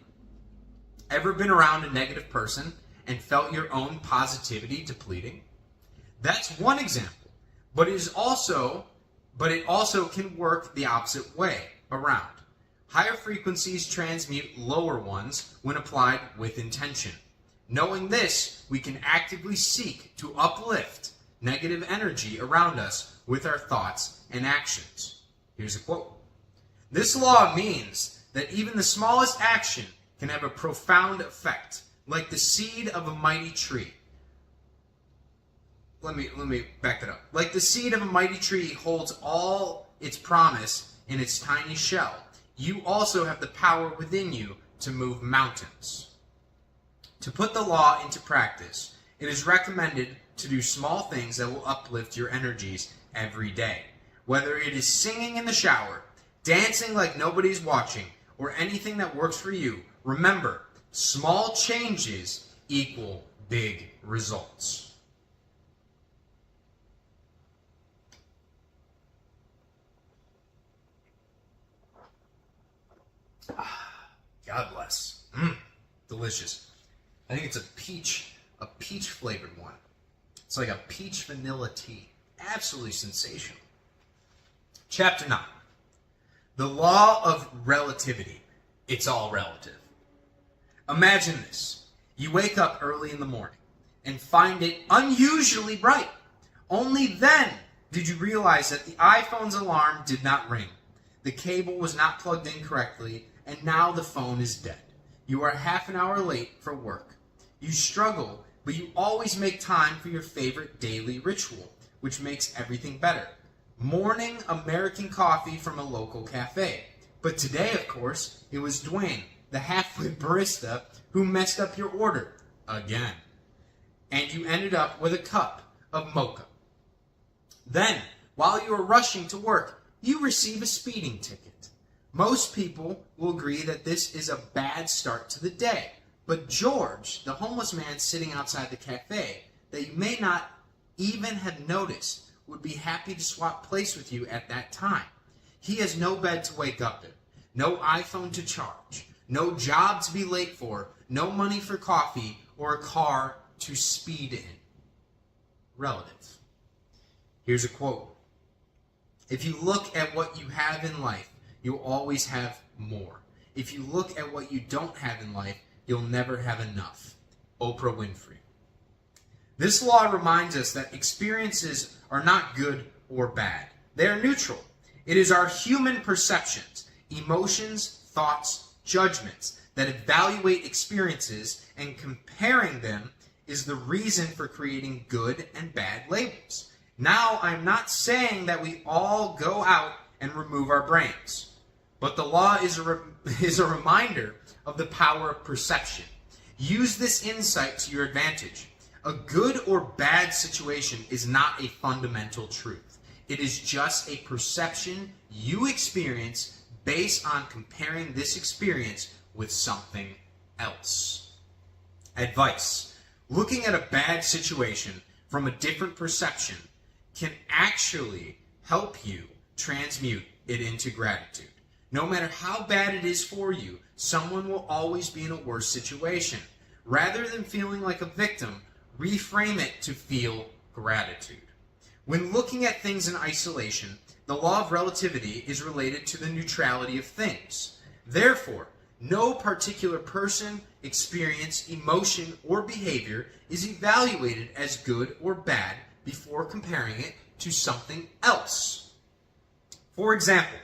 Ever been around a negative person and felt your own positivity depleting? That's one example, but it also can work the opposite way around. Higher frequencies transmute lower ones when applied with intention. Knowing this, we can actively seek to uplift negative energy around us with our thoughts and actions. Here's a quote. This law means that even the smallest action can have a profound effect, like the seed of a mighty tree. Let me back that up. Like the seed of a mighty tree holds all its promise in its tiny shell, you also have the power within you to move mountains. To put the law into practice, it is recommended to do small things that will uplift your energies every day. Whether it is singing in the shower, dancing like nobody's watching, or anything that works for you, remember, small changes equal big results. God bless. Delicious. I think it's a peach flavored one. It's like a peach vanilla tea. Absolutely sensational. Chapter 9. The law of relativity. It's all relative. Imagine this. You wake up early in the morning and find it unusually bright. Only then did you realize that the iPhone's alarm did not ring. The cable was not plugged in correctly, and now the phone is dead. You are half an hour late for work. You struggle, but you always make time for your favorite daily ritual, which makes everything better. Morning American coffee from a local cafe. But today, of course, it was Dwayne, the half-wit barista, who messed up your order again. And you ended up with a cup of mocha. Then, While you are rushing to work, you receive a speeding ticket. Most people will agree that this is a bad start to the day. But George, the homeless man sitting outside the cafe, that you may not even have noticed, would be happy to swap place with you at that time. He has no bed to wake up in, no iPhone to charge, no job to be late for, no money for coffee, or a car to speed in. Relative. Here's a quote. If you look at what you have in life, you'll always have more. If you look at what you don't have in life, you'll never have enough. Oprah Winfrey. This law reminds us that experiences are not good or bad. They are neutral. It is our human perceptions, emotions, thoughts, judgments that evaluate experiences, and comparing them is the reason for creating good and bad labels. Now, I'm not saying that we all go out and remove our brains, but the law is a reminder of the power of perception. Use this insight to your advantage. A good or bad situation is not a fundamental truth. It is just a perception you experience based on comparing this experience with something else. Advice. Looking at a bad situation from a different perception can actually help you transmute it into gratitude. No matter how bad it is for you, someone will always be in a worse situation. Rather than feeling like a victim, reframe it to feel gratitude. When looking at things in isolation, the law of relativity is related to the neutrality of things. Therefore, no particular person, experience, emotion, or behavior is evaluated as good or bad before comparing it to something else. For example,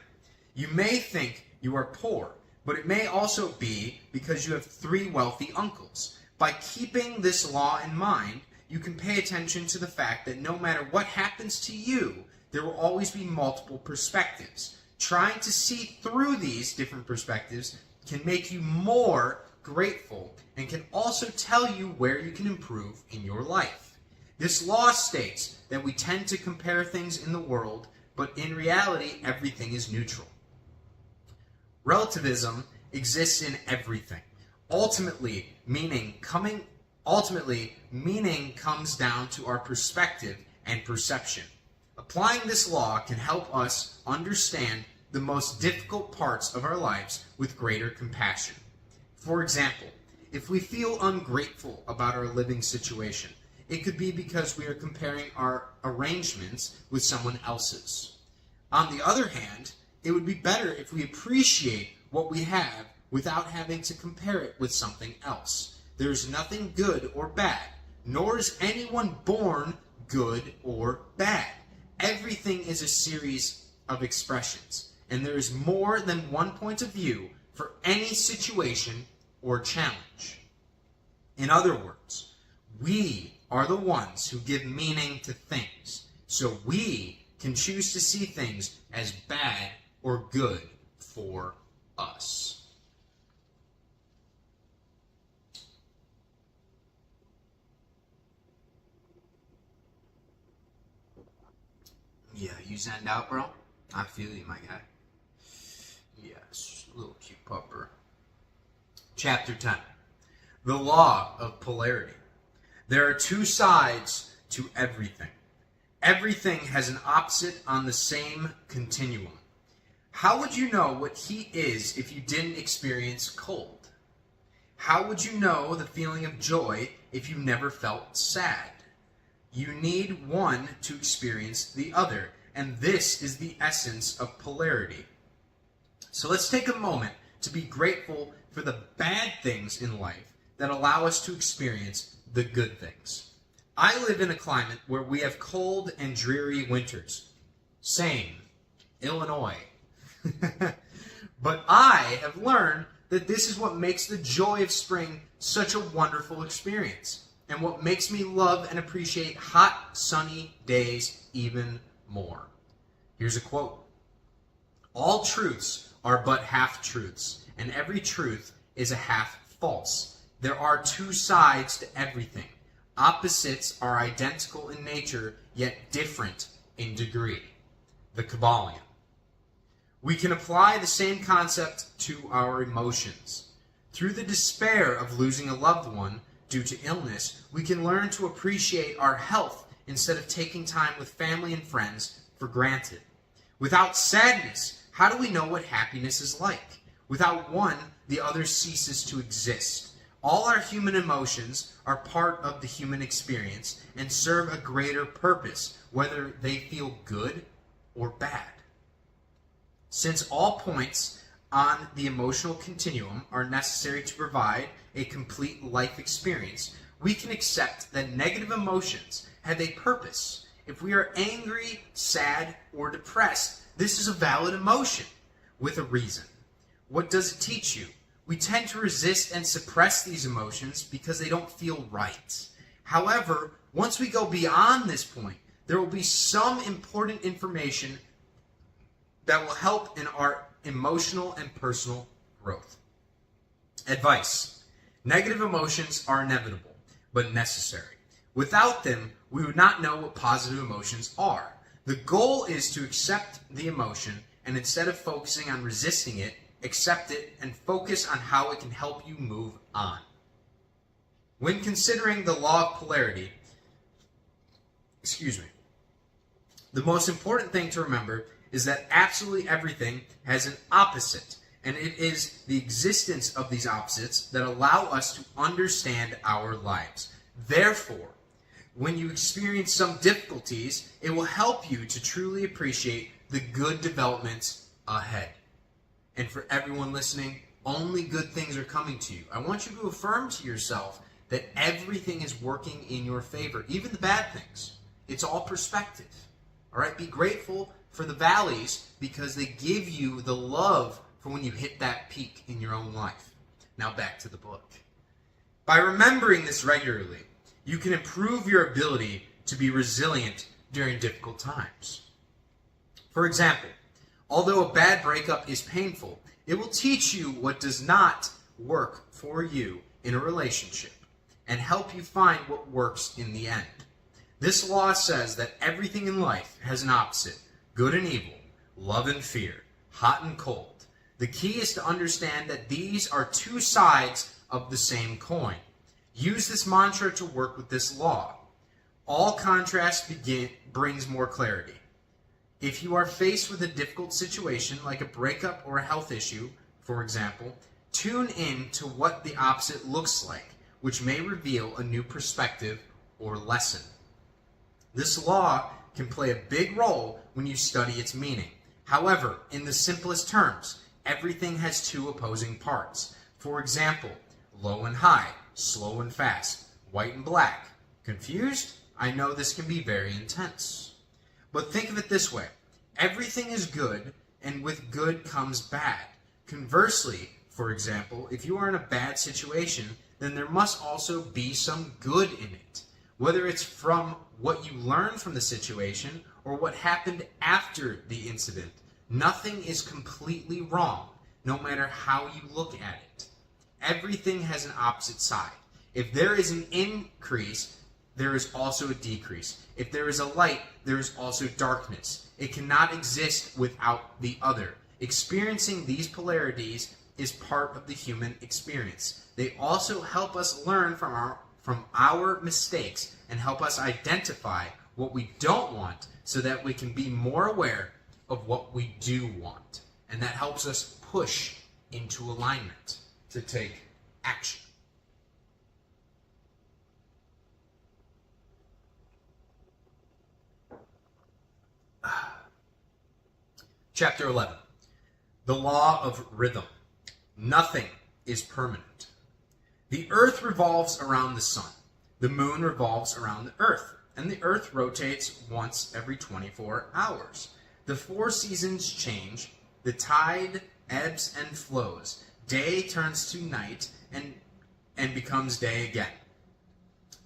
you may think you are poor, but it may also be because you have 3 wealthy uncles. By keeping this law in mind, you can pay attention to the fact that no matter what happens to you, there will always be multiple perspectives. Trying to see through these different perspectives can make you more grateful and can also tell you where you can improve in your life. This law states that we tend to compare things in the world, but in reality, everything is neutral. Relativism exists in everything. Ultimately, meaning comes down to our perspective and perception. Applying this law can help us understand the most difficult parts of our lives with greater compassion. For example, if we feel ungrateful about our living situation, it could be because we are comparing our arrangements with someone else's. On the other hand, it would be better if we appreciate what we have without having to compare it with something else. There is nothing good or bad, nor is anyone born good or bad. Everything is a series of expressions, and there is more than one point of view for any situation or challenge. In other words, we are the ones who give meaning to things, so we can choose to see things as bad or good for us. Yeah, you zened out, bro? I feel you, my guy. Yes, little cute pupper. Chapter 10. The law of polarity. There are 2 sides to everything. Everything has an opposite on the same continuum. How would you know what heat is if you didn't experience cold? How would you know the feeling of joy if you never felt sad? You need one to experience the other, and this is the essence of polarity. So let's take a moment to be grateful for the bad things in life that allow us to experience the good things. I live in a climate where we have cold and dreary winters. Same, Illinois. But I have learned that this is what makes the joy of spring such a wonderful experience, and what makes me love and appreciate hot, sunny days even more. Here's a quote. All truths are but half-truths, and every truth is a half false. There are 2 sides to everything. Opposites are identical in nature, yet different in degree. the Kabbalion. We can apply the same concept to our emotions. Through the despair of losing a loved one due to illness, we can learn to appreciate our health instead of taking time with family and friends for granted. Without sadness, how do we know what happiness is like? Without one, the other ceases to exist. All our human emotions are part of the human experience and serve a greater purpose, whether they feel good or bad. Since all points on the emotional continuum are necessary to provide a complete life experience, we can accept that negative emotions have a purpose. If we are angry, sad, or depressed, this is a valid emotion with a reason. What does it teach you? We tend to resist and suppress these emotions because they don't feel right. However, once we go beyond this point, there will be some important information that will help in our emotional and personal growth. Advice. Negative emotions are inevitable, but necessary. Without them, we would not know what positive emotions are. The goal is to accept the emotion, and instead of focusing on resisting it, accept it and focus on how it can help you move on. When considering the law of polarity, the most important thing to remember is that absolutely everything has an opposite, and it is the existence of these opposites that allow us to understand our lives. Therefore, when you experience some difficulties, it will help you to truly appreciate the good developments ahead. And for everyone listening, only good things are coming to you. I want you to affirm to yourself that everything is working in your favor, even the bad things. It's all perspective. All right, be grateful for the valleys because they give you the love for when you hit that peak in your own life. Now back to the book. By remembering this regularly, you can improve your ability to be resilient during difficult times. For example, although a bad breakup is painful, it will teach you what does not work for you in a relationship and help you find what works in the end. This law says that everything in life has an opposite, good and evil, love and fear, hot and cold. The key is to understand that these are two sides of the same coin. Use this mantra to work with this law. All contrast brings more clarity. If you are faced with a difficult situation like a breakup or a health issue, for example, tune in to what the opposite looks like, which may reveal a new perspective or lesson. This law can play a big role when you study its meaning. However, in the simplest terms, everything has two opposing parts. For example, low and high, slow and fast, white and black. Confused? I know this can be very intense. But think of it this way. Everything is good, and with good comes bad. Conversely, for example, if you are in a bad situation, then there must also be some good in it. Whether it's from what you learned from the situation or what happened after the incident, nothing is completely wrong, no matter how you look at it. Everything has an opposite side. If there is an increase, there is also a decrease. If there is a light, there is also darkness. It cannot exist without the other. Experiencing these polarities is part of the human experience. They also help us learn from our mistakes and help us identify what we don't want so that we can be more aware of what we do want. And that helps us push into alignment to take action. Chapter 11. The Law of Rhythm. Nothing is permanent. The earth revolves around the sun. The moon revolves around the earth. And the earth rotates once every 24 hours. The four seasons change. The tide ebbs and flows. Day turns to night and becomes day again.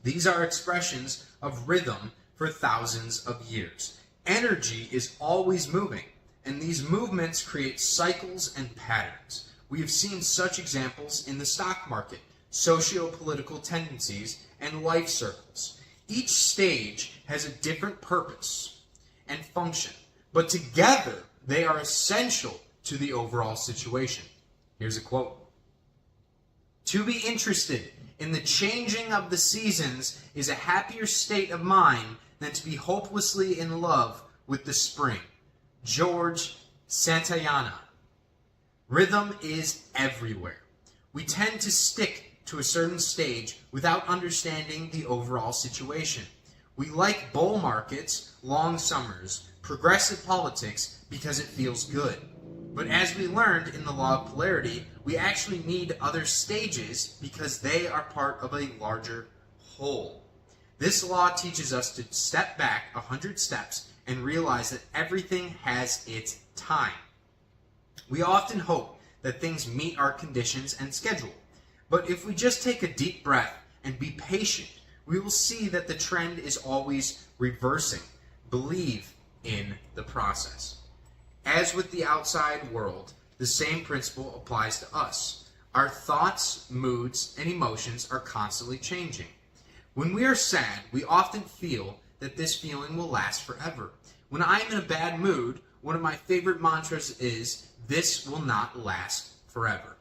These are expressions of rhythm for thousands of years. Energy is always moving, and these movements create cycles and patterns. We have seen such examples in the stock market, socio-political tendencies, and life circles. Each stage has a different purpose and function, but together they are essential to the overall situation. Here's a quote. To be interested in the changing of the seasons is a happier state of mind than to be hopelessly in love with the spring. George Santayana. Rhythm is everywhere. We tend to stick to a certain stage without understanding the overall situation. We like bull markets, long summers, progressive politics because it feels good. But as we learned in the law of polarity, we actually need other stages because they are part of a larger whole. This law teaches us to step back 100 steps and realize that everything has its time. We often hope that things meet our conditions and schedule. But if we just take a deep breath and be patient, we will see that the trend is always reversing. Believe in the process. As with the outside world, the same principle applies to us. Our thoughts, moods, and emotions are constantly changing. When we are sad, we often feel that this feeling will last forever. When I am in a bad mood, one of my favorite mantras is, "This will not last forever."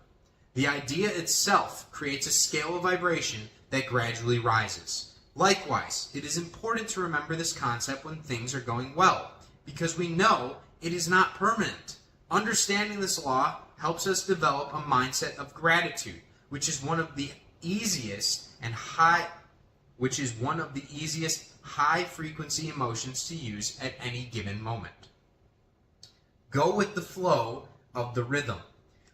The idea itself creates a scale of vibration that gradually rises. Likewise, it is important to remember this concept when things are going well, because we know it is not permanent. Understanding this law helps us develop a mindset of gratitude, which is one of the easiest high frequency emotions to use at any given moment. Go with the flow of the rhythm.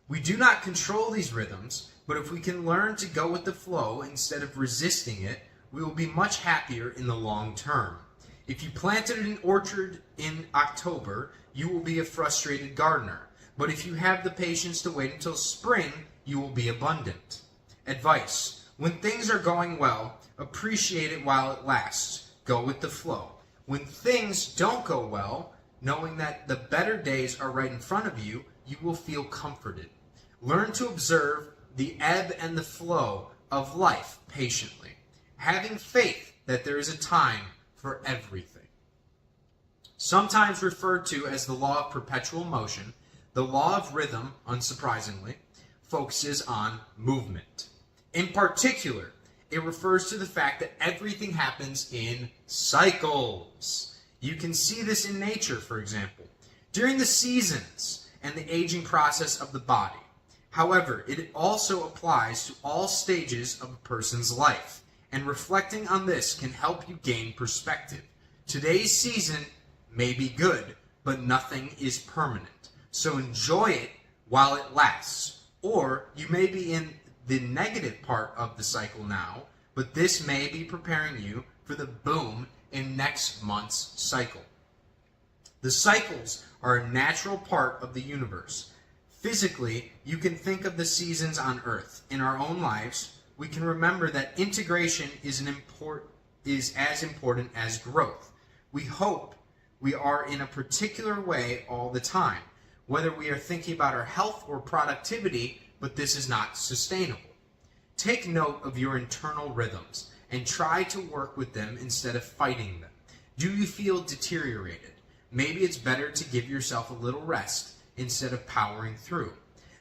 We do not control these rhythms, but if we can learn to go with the flow instead of resisting it, we will be much happier in the long term. If you planted an orchard in October, you will be a frustrated gardener. But if you have the patience to wait until spring, you will be abundant. Advice: when things are going well, appreciate it while it lasts. Go with the flow. When things don't go well, knowing that the better days are right in front of you, you will feel comforted. Learn to observe the ebb and the flow of life patiently, having faith that there is a time for everything. Sometimes referred to as the law of perpetual motion, the law of rhythm, unsurprisingly, focuses on movement. In particular, it refers to the fact that everything happens in cycles. You can see this in nature, for example, during the seasons and the aging process of the body. However, it also applies to all stages of a person's life, and reflecting on this can help you gain perspective. Today's season may be good, but nothing is permanent. So enjoy it while it lasts. Or you may be in the negative part of the cycle now, but this may be preparing you for the boom in next month's cycle. The cycles are a natural part of the universe. Physically, you can think of the seasons on Earth. In our own lives, we can remember that integration is as important as growth. We hope we are in a particular way all the time, whether we are thinking about our health or productivity, but this is not sustainable. Take note of your internal rhythms and try to work with them instead of fighting them. Do you feel deteriorated? Maybe it's better to give yourself a little rest instead of powering through.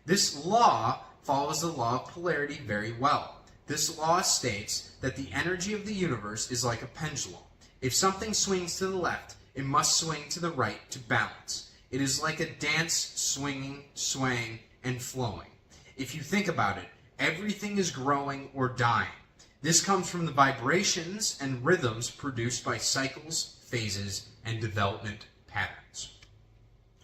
This law follows the law of polarity very well. This law states that the energy of the universe is like a pendulum. If something swings to the left, it must swing to the right to balance. It is like a dance, swinging, swaying, and flowing. If you think about it, everything is growing or dying. This comes from the vibrations and rhythms produced by cycles, phases, and development patterns.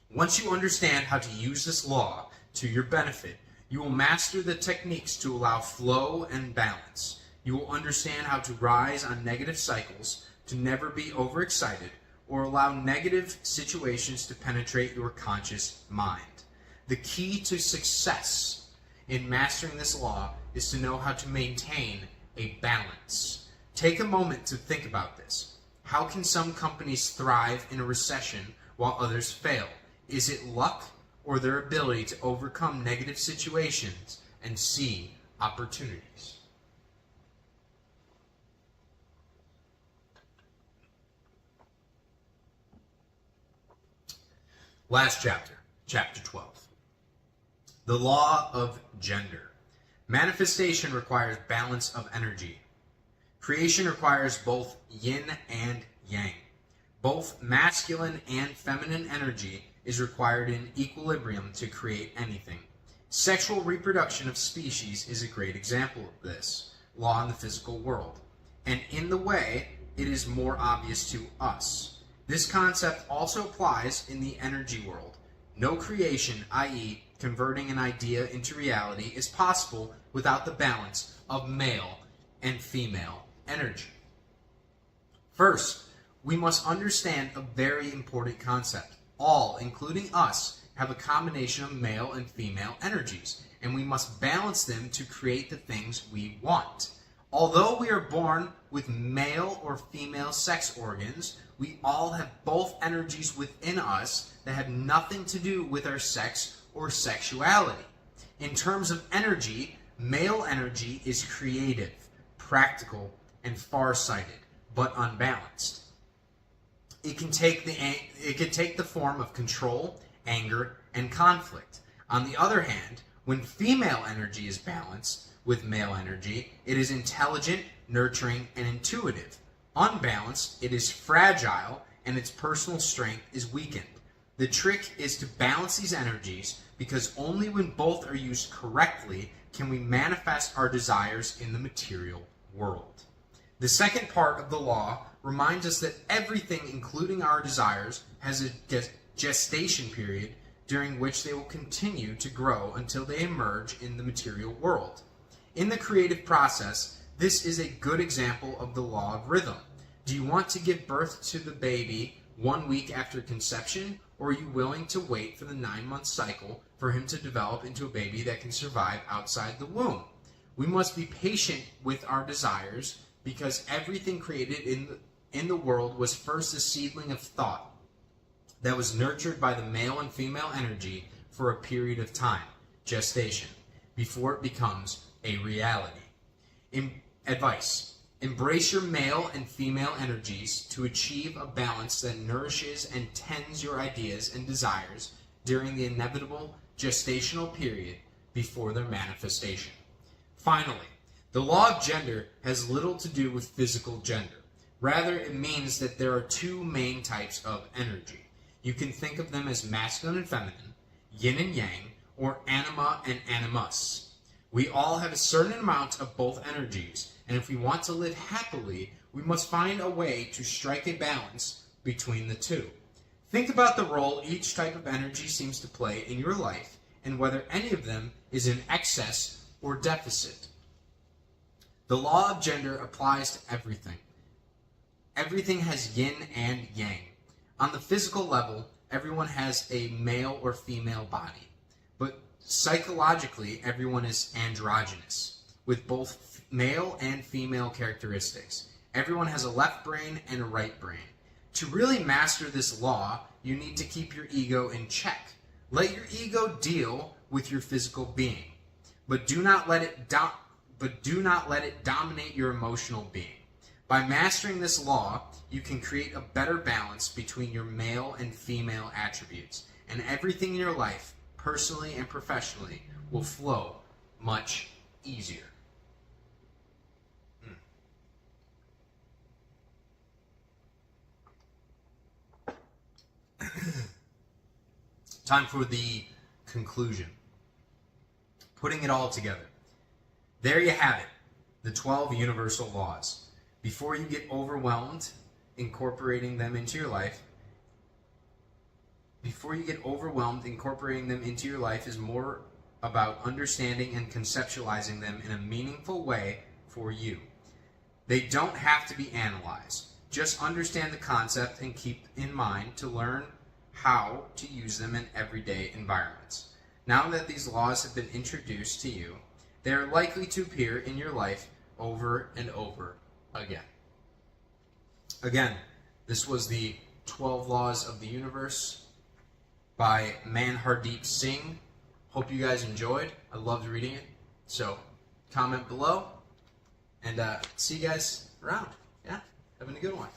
Once you understand how to use this law to your benefit, you will master the techniques to allow flow and balance. You will understand how to rise on negative cycles, to never be overexcited, or allow negative situations to penetrate your conscious mind. The key to success in mastering this law is to know how to maintain a balance. Take a moment to think about this. How can some companies thrive in a recession while others fail? Is it luck or their ability to overcome negative situations and see opportunities? Last chapter, chapter 12. The law of gender. Manifestation requires balance of energy. Creation requires both yin and yang. Both masculine and feminine energy is required in equilibrium to create anything. Sexual reproduction of species is a great example of this law in the physical world, and in the way it is more obvious to us. This concept also applies in the energy world. No creation, i.e., converting an idea into reality, is possible without the balance of male and female energy. First, we must understand a very important concept. All, including us, have a combination of male and female energies, and we must balance them to create the things we want. Although we are born with male or female sex organs, we all have both energies within us that have nothing to do with our sex or sexuality. In terms of energy, male energy is creative, practical, and far-sighted, but unbalanced. It can take the form of control, anger, and conflict. On the other hand, when female energy is balanced with male energy, it is intelligent, nurturing, and intuitive. Unbalanced, it is fragile, and its personal strength is weakened. The trick is to balance these energies, because only when both are used correctly can we manifest our desires in the material world. The second part of the law reminds us that everything, including our desires, has a gestation period during which they will continue to grow until they emerge in the material world. In the creative process, this is a good example of the law of rhythm. Do you want to give birth to the baby 1 week after conception, or are you willing to wait for the 9-month cycle for him to develop into a baby that can survive outside the womb? We must be patient with our desires, because everything created in the world was first a seedling of thought that was nurtured by the male and female energy for a period of time, gestation, before it becomes a reality. Advice. Embrace your male and female energies to achieve a balance that nourishes and tends your ideas and desires during the inevitable gestational period before their manifestation. Finally, the law of gender has little to do with physical gender. Rather, it means that there are two main types of energy. You can think of them as masculine and feminine, yin and yang, or anima and animus. We all have a certain amount of both energies, and if we want to live happily, we must find a way to strike a balance between the two. Think about the role each type of energy seems to play in your life, and whether any of them is in excess or deficit. The law of gender applies to everything. Everything has yin and yang. On the physical level, everyone has a male or female body, but psychologically, everyone is androgynous, with both male and female characteristics. Everyone has a left brain and a right brain. To really master this law, you need to keep your ego in check. Let your ego deal with your physical being, but do not let it dominate your emotional being. By mastering this law, you can create a better balance between your male and female attributes, and everything in your life, personally and professionally, will flow much easier. Time for the conclusion. Putting it all together. There you have it, the 12 universal laws. Before you get overwhelmed incorporating them into your life, is more about understanding and conceptualizing them in a meaningful way for you. They don't have to be analyzed. Just understand the concept and keep in mind to learn how to use them in everyday environments. Now that these laws have been introduced to you, they are likely to appear in your life over and over again. Again, this was the 12 Laws of the Universe by Manhardeep Singh. Hope you guys enjoyed. I loved reading it. So comment below, and see you guys around. Yeah, having a good one.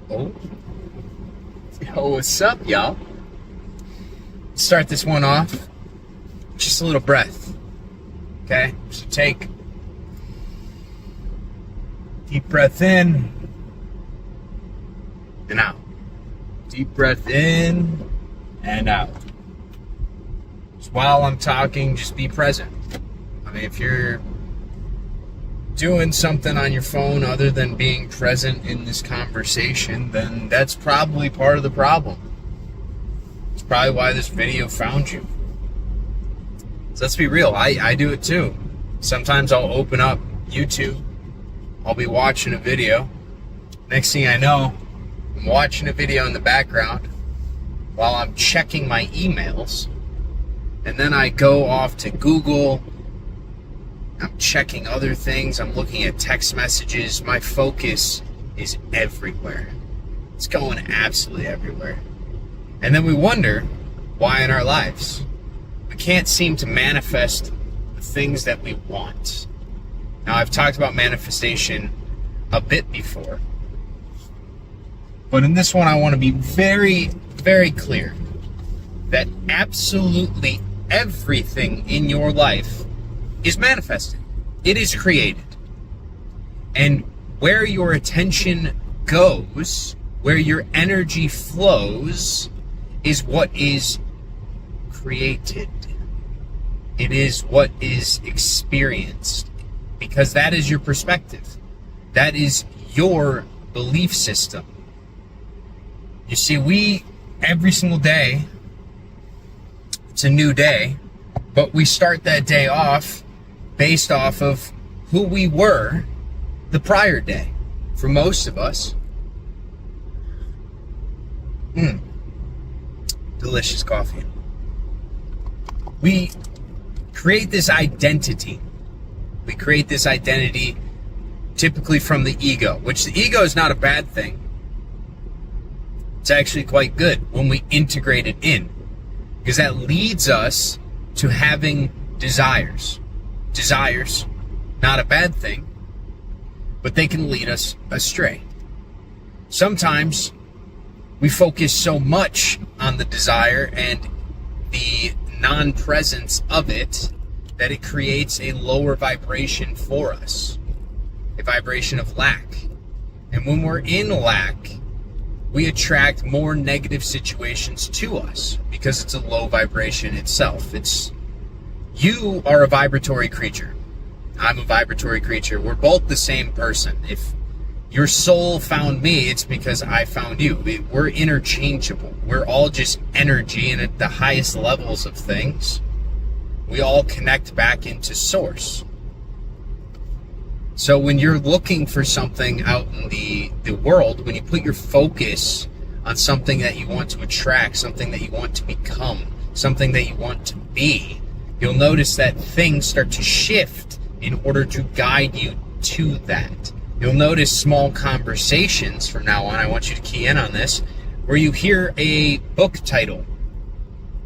Oh. Yo, what's up, y'all? Start this one off. Just a little breath. Okay? So take deep breath in and out. Deep breath in and out. Just while I'm talking, just be present. I mean, if you're doing something on your phone other than being present in this conversation, then that's probably part of the problem. It's probably why this video found you. So let's be real, I do it too. Sometimes I'll open up YouTube, I'll be watching a video. Next thing I know, I'm watching a video in the background while I'm checking my emails. And then I go off to Google, I'm checking other things, I'm looking at text messages. My focus is everywhere. It's going absolutely everywhere. And then we wonder why in our lives we can't seem to manifest the things that we want. Now, I've talked about manifestation a bit before, but in this one I want to be very, very clear that absolutely everything in your life is manifested. It is created. And where your attention goes, where your energy flows, is what is created. It is what is experienced. Because that is your perspective. That is your belief system. You see, we, every single day, it's a new day, but we start that day off based off of who we were the prior day. For most of us. Delicious coffee. We create this identity. We create this identity typically from the ego, which the ego is not a bad thing. It's actually quite good when we integrate it in, because that leads us to having desires. Desires, not a bad thing, but they can lead us astray. Sometimes we focus so much on the desire and the non-presence of it that it creates a lower vibration for us, a vibration of lack. And when we're in lack, we attract more negative situations to us because it's a low vibration itself. You are a vibratory creature. I'm a vibratory creature. We're both the same person. If your soul found me, it's because I found you. We're interchangeable. We're all just energy, and at the highest levels of things, we all connect back into source. So when you're looking for something out in the world, when you put your focus on something that you want to attract, something that you want to become, something that you want to be, you'll notice that things start to shift in order to guide you to that. You'll notice small conversations from now on, I want you to key in on this, where you hear a book title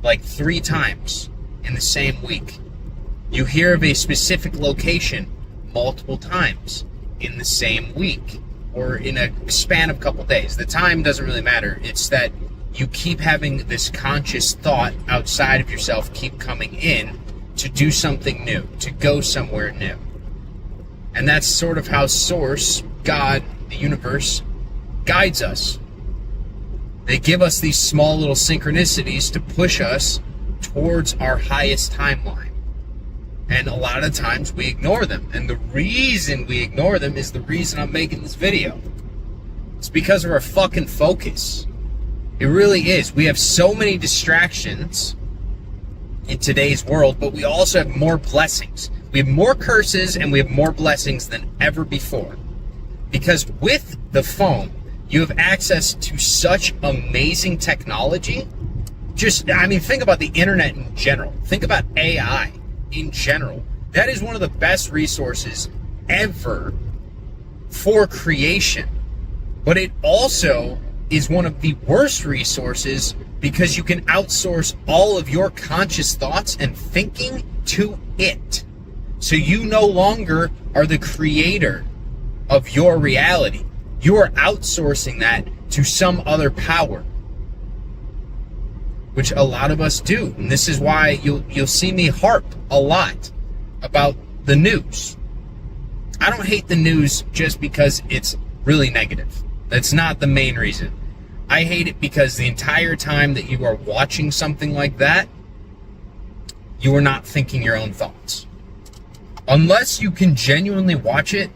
like 3 times in the same week. You hear of a specific location multiple times in the same week or in a span of a couple days. The time doesn't really matter. It's that you keep having this conscious thought outside of yourself keep coming in to do something new, to go somewhere new. And that's sort of how Source, God, the universe, guides us. They give us these small little synchronicities to push us towards our highest timeline. And a lot of times we ignore them. And the reason we ignore them is the reason I'm making this video. It's because of our fucking focus. It really is. We have so many distractions in today's world, but we also have more blessings. We have more curses and we have more blessings than ever before. Because with the phone, you have access to such amazing technology. Think about the internet in general. Think about AI in general. That is one of the best resources ever for creation. But it also is one of the worst resources because you can outsource all of your conscious thoughts and thinking to it. So you no longer are the creator of your reality. You are outsourcing that to some other power, which a lot of us do. And this is why you'll see me harp a lot about the news. I don't hate the news just because it's really negative. That's not the main reason. I hate it because the entire time that you are watching something like that, you are not thinking your own thoughts. Unless you can genuinely watch it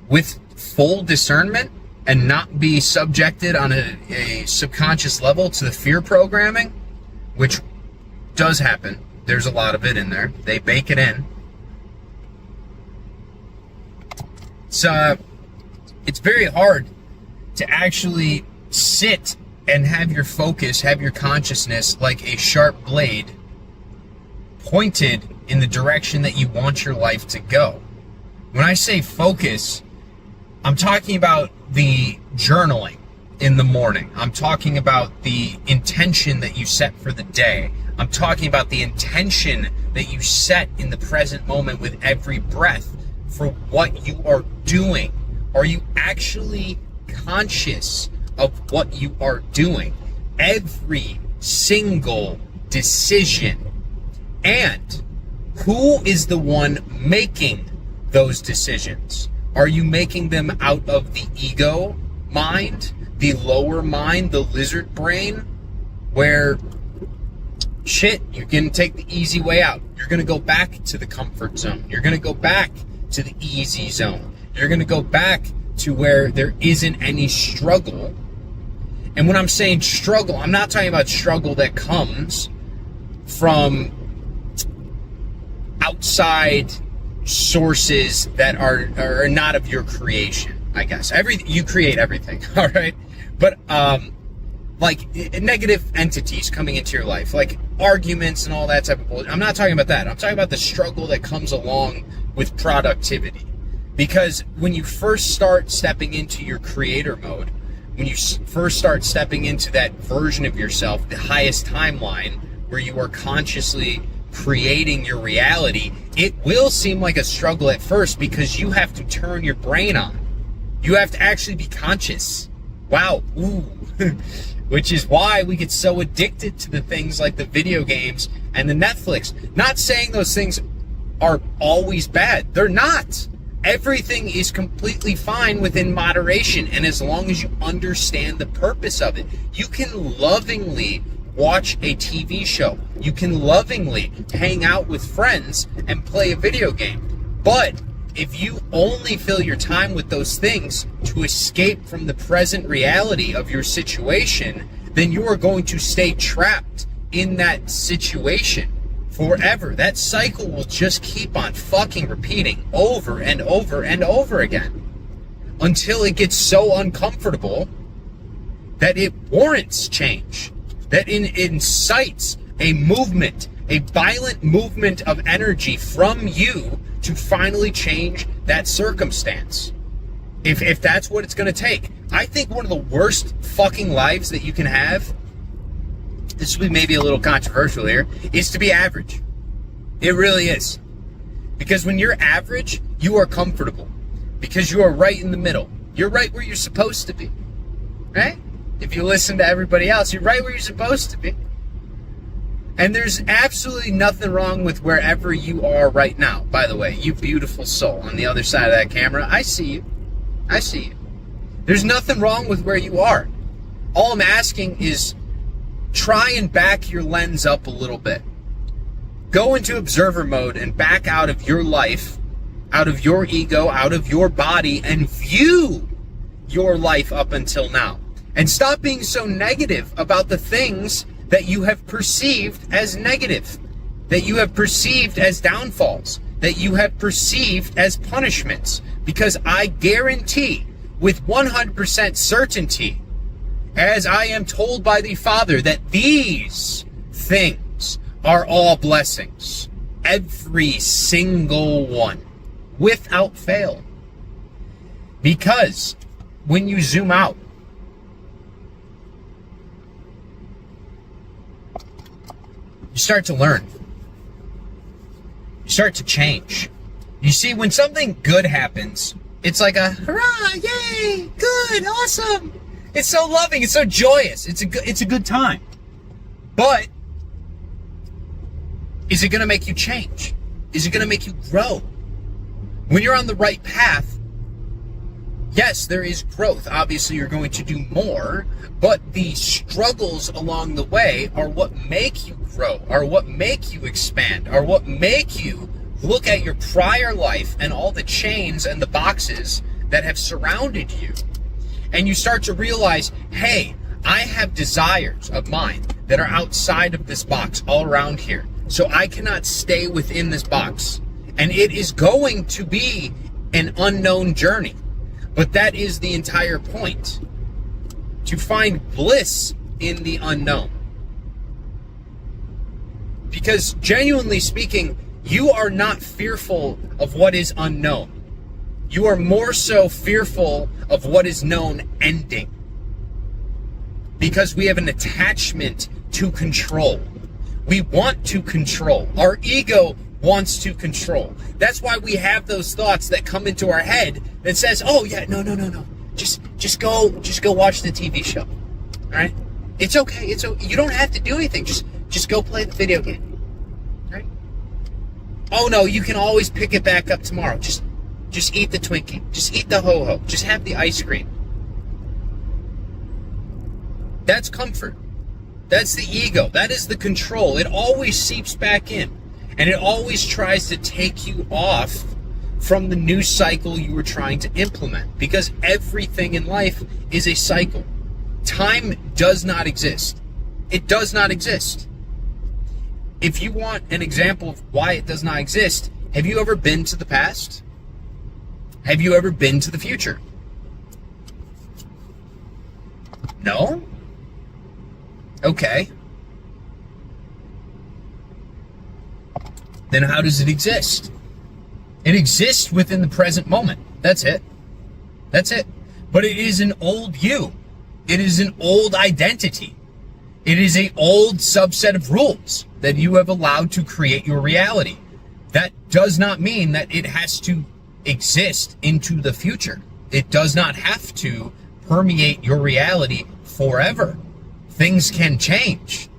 with full discernment and not be subjected on a subconscious level to the fear programming, which does happen. There's a lot of it in there. They bake it in. So it's very hard to actually sit and have your focus, have your consciousness like a sharp blade pointed in the direction that you want your life to go. When I say focus, I'm talking about the journaling in the morning. I'm talking about the intention that you set for the day. I'm talking about the intention that you set in the present moment with every breath for what you are doing. Are you actually conscious of what you are doing? Every single decision. And who is the one making those decisions? Are you making them out of the ego mind, the lower mind, the lizard brain, where shit, you're going to take the easy way out. You're going to go back to the comfort zone. You're going to go back to the easy zone. You're going to go back to where there isn't any struggle. And when I'm saying struggle, I'm not talking about struggle that comes from outside sources that are not of your creation, I guess. You create everything, all right? But like negative entities coming into your life, like arguments and all that type of bullshit. I'm not talking about that. I'm talking about the struggle that comes along with productivity. Because when you first start stepping into your creator mode, when you first start stepping into that version of yourself, the highest timeline, where you are consciously creating your reality, it will seem like a struggle at first because you have to turn your brain on. You have to actually be conscious. Wow. Ooh. Which is why we get so addicted to the things like the video games and the Netflix. Not saying those things are always bad. They're not. Everything is completely fine within moderation, and as long as you understand the purpose of it, you can lovingly watch a TV show. You can lovingly hang out with friends and play a video game. But if you only fill your time with those things to escape from the present reality of your situation, then you are going to stay trapped in that situation forever. That cycle will just keep on fucking repeating over and over and over again until it gets so uncomfortable that it warrants change, that it incites a movement, a violent movement of energy from you to finally change that circumstance. If that's what it's going to take. I think one of the worst fucking lives that you can have, this will be maybe a little controversial here, is to be average. It really is. Because when you're average, you are comfortable. Because you are right in the middle. You're right where you're supposed to be. Right? If you listen to everybody else, you're right where you're supposed to be. And there's absolutely nothing wrong with wherever you are right now. By the way, you beautiful soul on the other side of that camera, I see you. I see you. There's nothing wrong with where you are. All I'm asking is try and back your lens up a little bit. Go into observer mode and back out of your life, out of your ego, out of your body, and view your life up until now. And stop being so negative about the things that you have perceived as negative, that you have perceived as downfalls, that you have perceived as punishments. Because I guarantee with 100% certainty, as I am told by the Father, that these things are all blessings. Every single one, without fail. Because when you zoom out, you start to learn. You start to change. You see, when something good happens, it's like a hurrah, yay, good, awesome. It's so loving. It's so joyous. It's a good time. But is it going to make you change? Is it going to make you grow? When you're on the right path, yes, there is growth. Obviously, you're going to do more, but the struggles along the way are what make you grow, are what make you expand, are what make you look at your prior life and all the chains and the boxes that have surrounded you. And you start to realize, hey, I have desires of mine that are outside of this box all around here. So I cannot stay within this box. And it is going to be an unknown journey. But that is the entire point. To find bliss in the unknown. Because genuinely speaking, you are not fearful of what is unknown. You are more so fearful of what is known ending. Because we have an attachment to control. We want to control. Our ego wants to control. That's why we have those thoughts that come into our head that says, oh yeah, no. Just go watch the TV show. All right? It's okay. You don't have to do anything. Just go play the video game. Right? Oh no, you can always pick it back up tomorrow. Just eat the Twinkie. Just eat the ho-ho. Just have the ice cream. That's comfort. That's the ego. That is the control. It always seeps back in. And it always tries to take you off from the new cycle you were trying to implement. Because everything in life is a cycle. Time does not exist. It does not exist. If you want an example of why it does not exist, have you ever been to the past? Have you ever been to the future? No? Okay. Then how does it exist? It exists within the present moment. That's it. That's it. But it is an old you. It is an old identity. It is an old subset of rules that you have allowed to create your reality. That does not mean that it has to exist into the future. It does not have to permeate your reality forever. Things can change.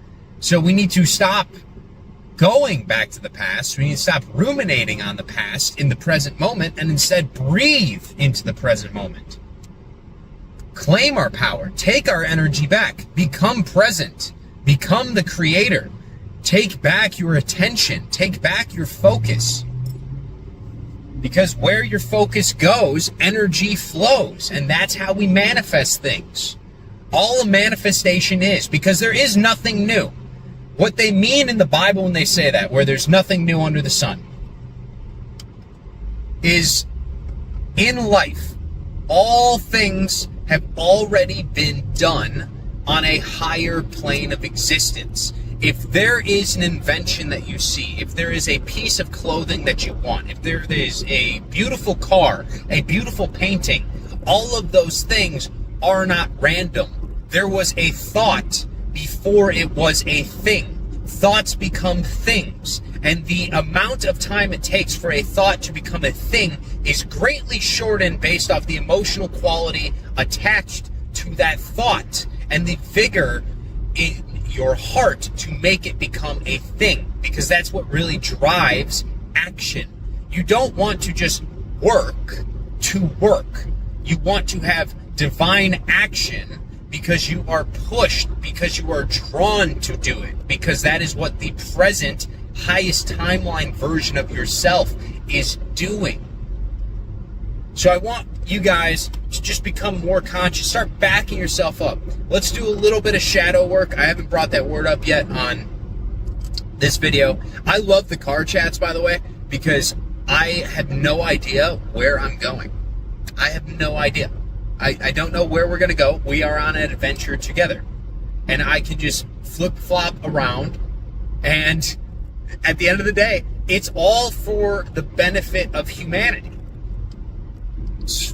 So we need to stop going back to the past. We need to stop ruminating on the past in the present moment and instead breathe into the present moment. Claim our power. Take our energy back. Become present. Become the creator. Take back your attention. Take back your focus. Because where your focus goes, energy flows. And that's how we manifest things. All a manifestation is, because there is nothing new. What they mean in the Bible when they say that, where there's nothing new under the sun, is in life, all things have already been done on a higher plane of existence. If there is an invention that you see, if there is a piece of clothing that you want, if there is a beautiful car, a beautiful painting, all of those things are not random. There was a thought before it was a thing. Thoughts become things. And the amount of time it takes for a thought to become a thing is greatly shortened based off the emotional quality attached to that thought and the vigor in your heart to make it become a thing. Because that's what really drives action. You don't want to just work to work. You want to have divine action because you are pushed, because you are drawn to do it, because that is what the present, highest timeline version of yourself is doing. So I want you guys to just become more conscious. Start backing yourself up. Let's do a little bit of shadow work. I haven't brought that word up yet on this video. I love the car chats, by the way, because I have no idea where I'm going. I have no idea. I don't know where we're going to go. We are on an adventure together. And I can just flip-flop around. And at the end of the day, it's all for the benefit of humanity.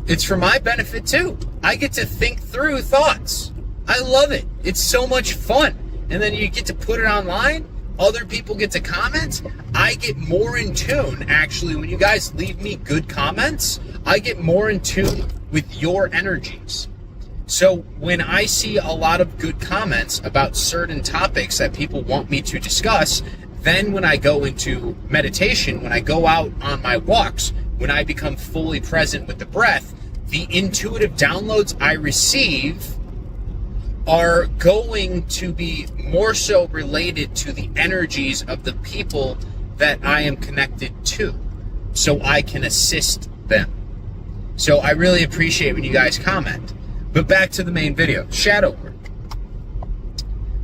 It's for my benefit, too. I get to think through thoughts. I love it. It's so much fun. And then you get to put it online. Other people get to comment. I get more in tune, actually, when you guys leave me good comments. I get more in tune with your energies. So when I see a lot of good comments about certain topics that people want me to discuss, then when I go into meditation, when I go out on my walks, when I become fully present with the breath, the intuitive downloads I receive are going to be more so related to the energies of the people that I am connected to, so I can assist them. So I really appreciate when you guys comment. But back to the main video, shadow work.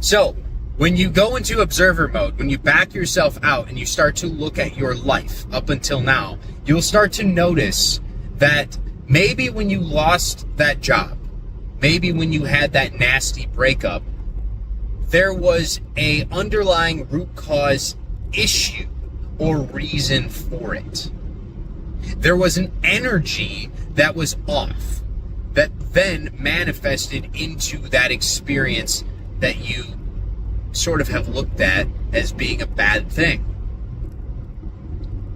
So when you go into observer mode, when you back yourself out and you start to look at your life up until now, you'll start to notice that maybe when you lost that job, maybe when you had that nasty breakup, there was a underlying root cause issue or reason for it. There was an energy that was off that then manifested into that experience that you sort of have looked at as being a bad thing.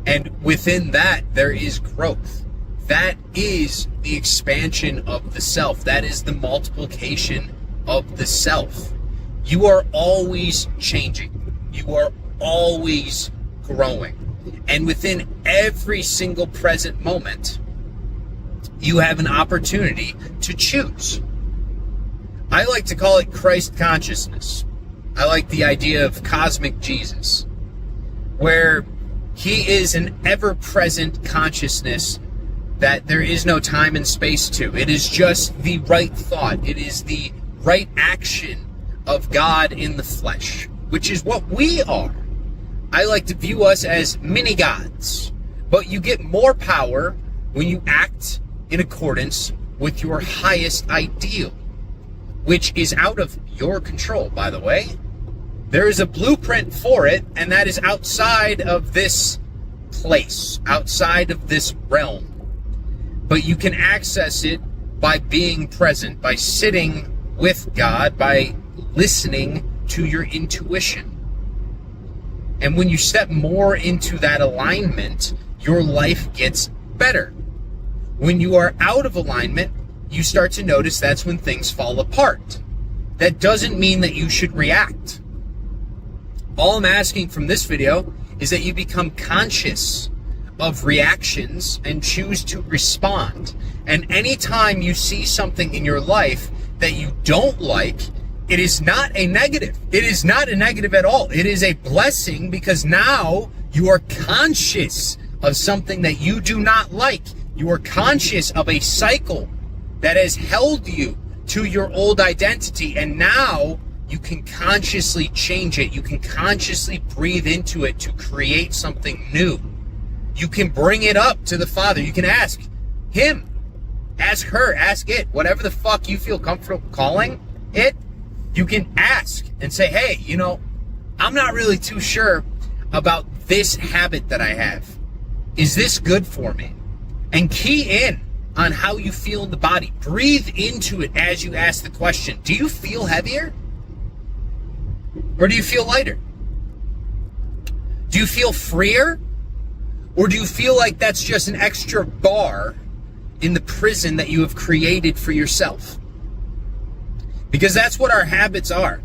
And within that, there is growth. That is the expansion of the self. That is the multiplication of the self. You are always changing. You are always growing. And within every single present moment, you have an opportunity to choose. I like to call it Christ consciousness. I like the idea of cosmic Jesus, where he is an ever-present consciousness that there is no time and space to. It is just the right thought. It is the right action of God in the flesh, which is what we are. I like to view us as mini-gods, but you get more power when you act in accordance with your highest ideal, which is out of your control, by the way. There is a blueprint for it, and that is outside of this place, outside of this realm. But you can access it by being present, by sitting with God, by listening to your intuition. And when you step more into that alignment, your life gets better. When you are out of alignment, you start to notice that's when things fall apart. That doesn't mean that you should react. All I'm asking from this video is that you become conscious of reactions and choose to respond. And anytime you see something in your life that you don't like, it is not a negative. It is not a negative at all. It is a blessing, because now you are conscious of something that you do not like. You are conscious of a cycle that has held you to your old identity, and now you can consciously change it. You can consciously breathe into it to create something new. You can bring it up to the Father. You can ask him, ask her, ask it, whatever the fuck you feel comfortable calling it. You can ask and say, hey, I'm not really too sure about this habit that I have. Is this good for me? And key in on how you feel in the body. Breathe into it as you ask the question. Do you feel heavier? Or do you feel lighter? Do you feel freer? Or do you feel like that's just an extra bar in the prison that you have created for yourself? Because that's what our habits are.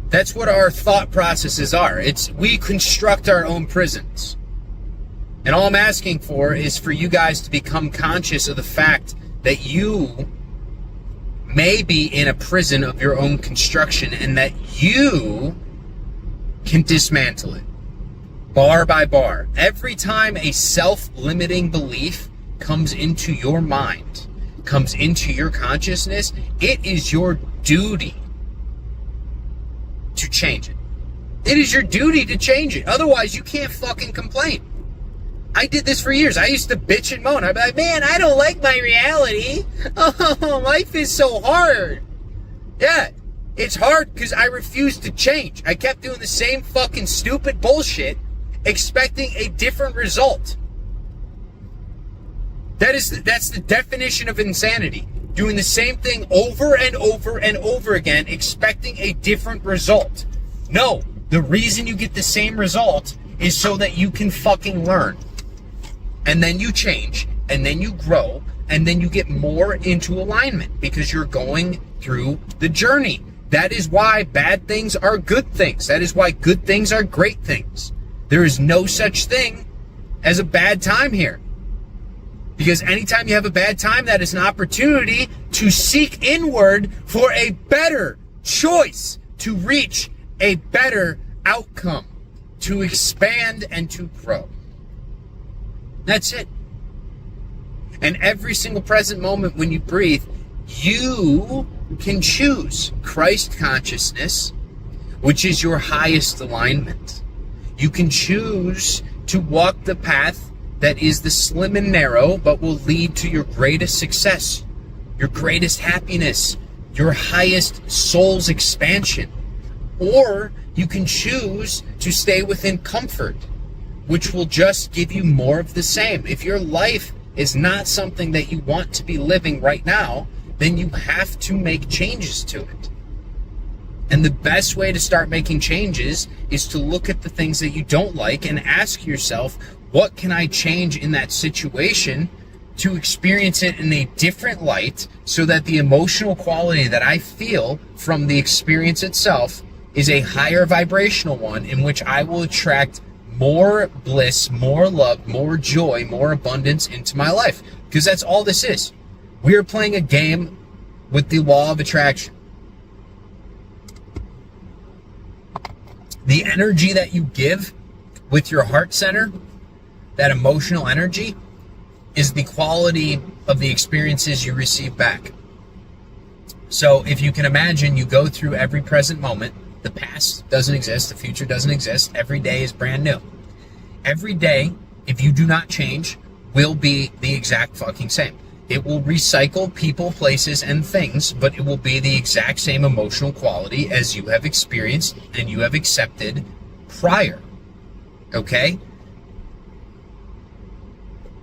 That's what our thought processes are. We construct our own prisons. And all I'm asking for is for you guys to become conscious of the fact that you may be in a prison of your own construction, and that you can dismantle it bar by bar. Every time a self-limiting belief comes into your mind, comes into your consciousness, it is your duty to change it. It is your duty to change it. Otherwise, you can't fucking complain. I did this for years. I used to bitch and moan. I'd be like, man, I don't like my reality. Oh, life is so hard. Yeah, it's hard because I refused to change. I kept doing the same fucking stupid bullshit, expecting a different result. That's the definition of insanity. Doing the same thing over and over and over again, expecting a different result. No, the reason you get the same result is so that you can fucking learn. And then you change, and then you grow, and then you get more into alignment because you're going through the journey. That is why bad things are good things. That is why good things are great things. There is no such thing as a bad time here. Because anytime you have a bad time, that is an opportunity to seek inward for a better choice, to reach a better outcome, to expand and to grow. That's it. And every single present moment when you breathe, you can choose Christ consciousness, which is your highest alignment. You can choose to walk the path that is the slim and narrow, but will lead to your greatest success, your greatest happiness, your highest soul's expansion. Or you can choose to stay within comfort, which will just give you more of the same. If your life is not something that you want to be living right now, then you have to make changes to it. And the best way to start making changes is to look at the things that you don't like and ask yourself, what can I change in that situation to experience it in a different light so that the emotional quality that I feel from the experience itself is a higher vibrational one in which I will attract more bliss, more love, more joy, more abundance into my life. Because that's all this is. We are playing a game with the law of attraction. The energy that you give with your heart center, that emotional energy, is the quality of the experiences you receive back. So if you can imagine, you go through every present moment. The past doesn't exist. The future doesn't exist. Every day is brand new. Every day, if you do not change, will be the exact fucking same. It will recycle people, places, and things, but it will be the exact same emotional quality as you have experienced and you have accepted prior. Okay?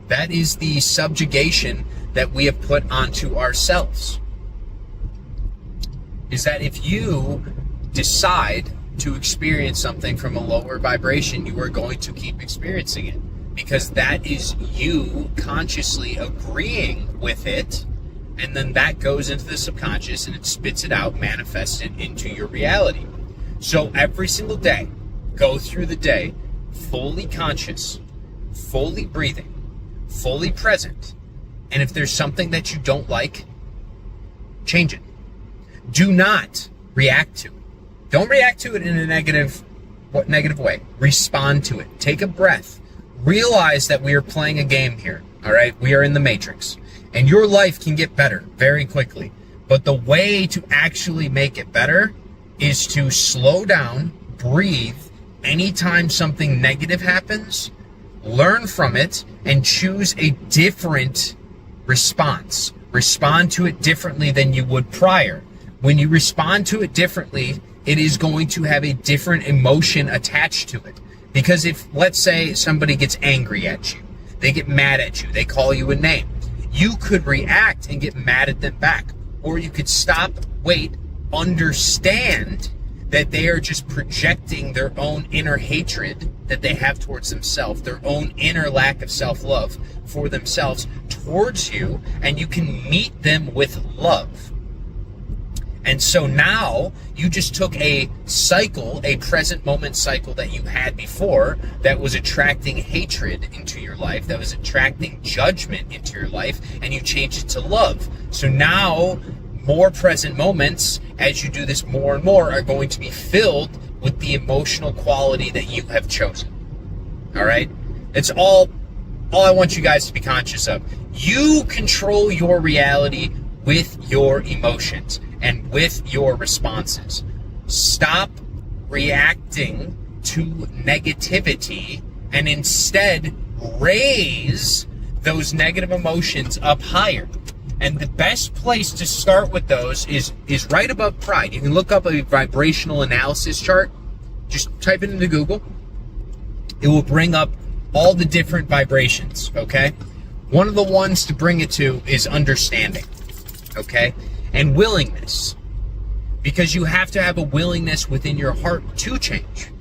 That is the subjugation that we have put onto ourselves. Is that if you decide to experience something from a lower vibration, you are going to keep experiencing it. Because that is you consciously agreeing with it, and then that goes into the subconscious and it spits it out, manifests it into your reality. So every single day, go through the day fully conscious, fully breathing, fully present. And if there's something that you don't like, change it. Do not react to it. Don't react to it in a negative way. Respond to it. Take a breath. Realize that we are playing a game here, all right? We are in the Matrix, and your life can get better very quickly. But the way to actually make it better is to slow down, breathe. Anytime something negative happens, learn from it and choose a different response. Respond to it differently than you would prior. When you respond to it differently, it is going to have a different emotion attached to it. Because if, let's say, somebody gets angry at you, they get mad at you, they call you a name, you could react and get mad at them back. Or you could stop, wait, understand that they are just projecting their own inner hatred that they have towards themselves, their own inner lack of self-love for themselves towards you, and you can meet them with love. And so now you just took a cycle, a present moment cycle that you had before that was attracting hatred into your life, that was attracting judgment into your life, and you changed it to love. So now more present moments, as you do this more and more, are going to be filled with the emotional quality that you have chosen. All right? It's all I want you guys to be conscious of. You control your reality with your emotions and with your responses. Stop reacting to negativity and instead raise those negative emotions up higher. And the best place to start with those is right above pride. You can look up a vibrational analysis chart. Just type it into Google. It will bring up all the different vibrations, okay? One of the ones to bring it to is understanding, okay? And willingness, because you have to have a willingness within your heart to change.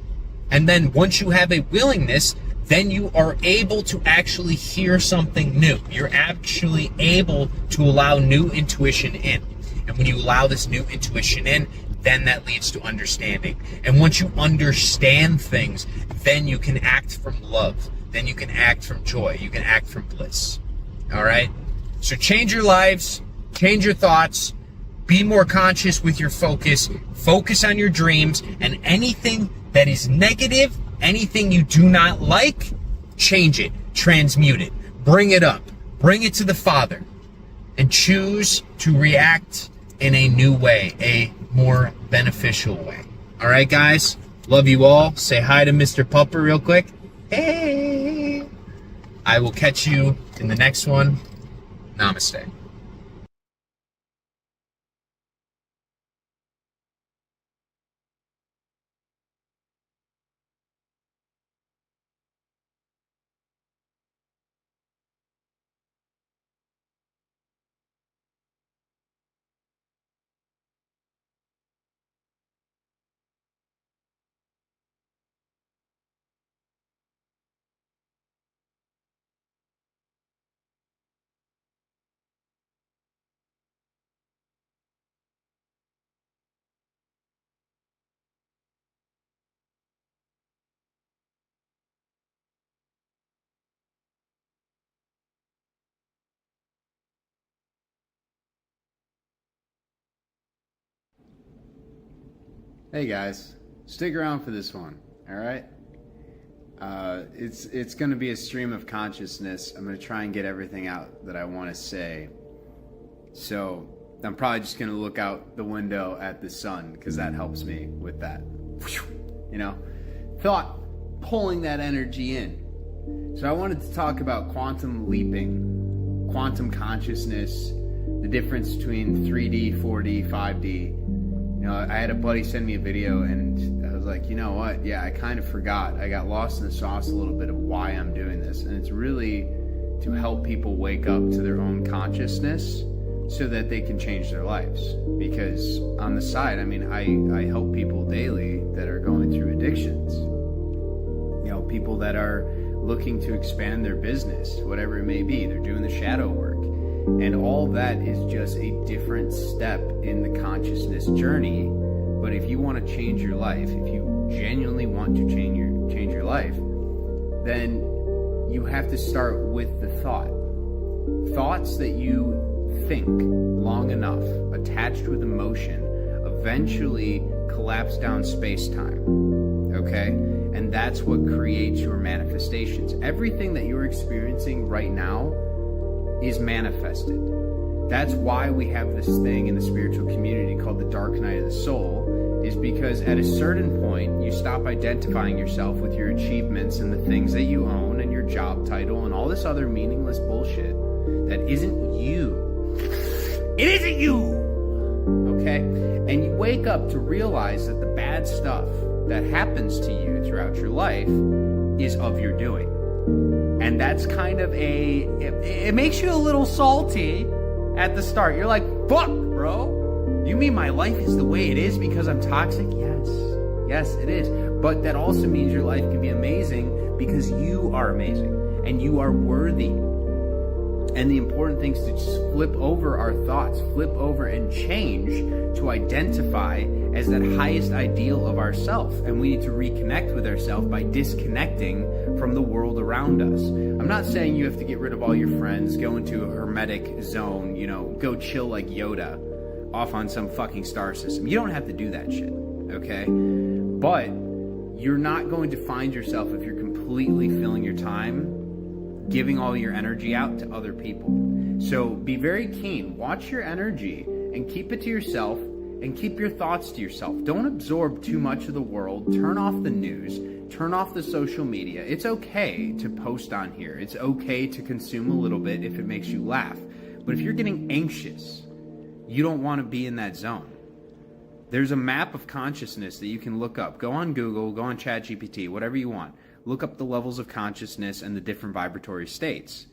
And then once you have a willingness, then you are able to actually hear something new. You're actually able to allow new intuition in. And when you allow this new intuition in, then that leads to understanding. And once you understand things, then you can act from love. Then you can act from joy. You can act from bliss. All right? So change your lives, change your thoughts, be more conscious with your focus, focus on your dreams, and anything that is negative, anything you do not like, change it, transmute it, bring it up, bring it to the Father, and choose to react in a new way, a more beneficial way. All right, guys? Love you all. Say hi to Mr. Pupper real quick. Hey! I will catch you in the next one. Namaste. Hey guys, stick around for this one, all right? It's going to be a stream of consciousness. I'm going to try and get everything out that I want to say. So I'm probably just going to look out the window at the sun because that helps me with that. You know, thought pulling that energy in. So I wanted to talk about quantum leaping, quantum consciousness, the difference between 3D, 4D, 5D. You know, I had a buddy send me a video and I was like, you know what? Yeah, I kind of forgot. I got lost in the sauce a little bit of why I'm doing this. And it's really to help people wake up to their own consciousness so that they can change their lives. Because on the side, I mean, I help people daily that are going through addictions. You know, people that are looking to expand their business, whatever it may be. They're doing the shadow work. And all that is just a different step in the consciousness journey. But if you want to change your life, if you genuinely want to change your life, then you have to start with the thought. Thoughts that you think long enough, attached with emotion, eventually collapse down space-time. Okay? And that's what creates your manifestations. Everything that you're experiencing right now is manifested. That's why we have this thing in the spiritual community called the dark night of the soul, is because at a certain point you stop identifying yourself with your achievements and the things that you own and your job title and all this other meaningless bullshit that isn't you. It isn't you! Okay? And you wake up to realize that the bad stuff that happens to you throughout your life is of your doing. And that's kind of it makes you a little salty at the start. You're like, fuck, bro. You mean my life is the way it is because I'm toxic? Yes. Yes, it is. But that also means your life can be amazing because you are amazing and you are worthy. And the important thing is to just flip over our thoughts, flip over and change to identify as that highest ideal of ourself. And we need to reconnect with ourselves by disconnecting from the world around us. I'm not saying you have to get rid of all your friends, go into a hermetic zone, you know, go chill like Yoda off on some fucking star system. You don't have to do that shit, okay? But you're not going to find yourself if you're completely filling your time giving all your energy out to other people. So be very keen. Watch your energy and keep it to yourself and keep your thoughts to yourself. Don't absorb too much of the world. Turn off the news. Turn off the social media. It's okay to post on here. It's okay to consume a little bit if it makes you laugh. But if you're getting anxious, you don't want to be in that zone. There's a map of consciousness that you can look up. Go on Google, go on ChatGPT, whatever you want. Look up the levels of consciousness and the different vibratory states.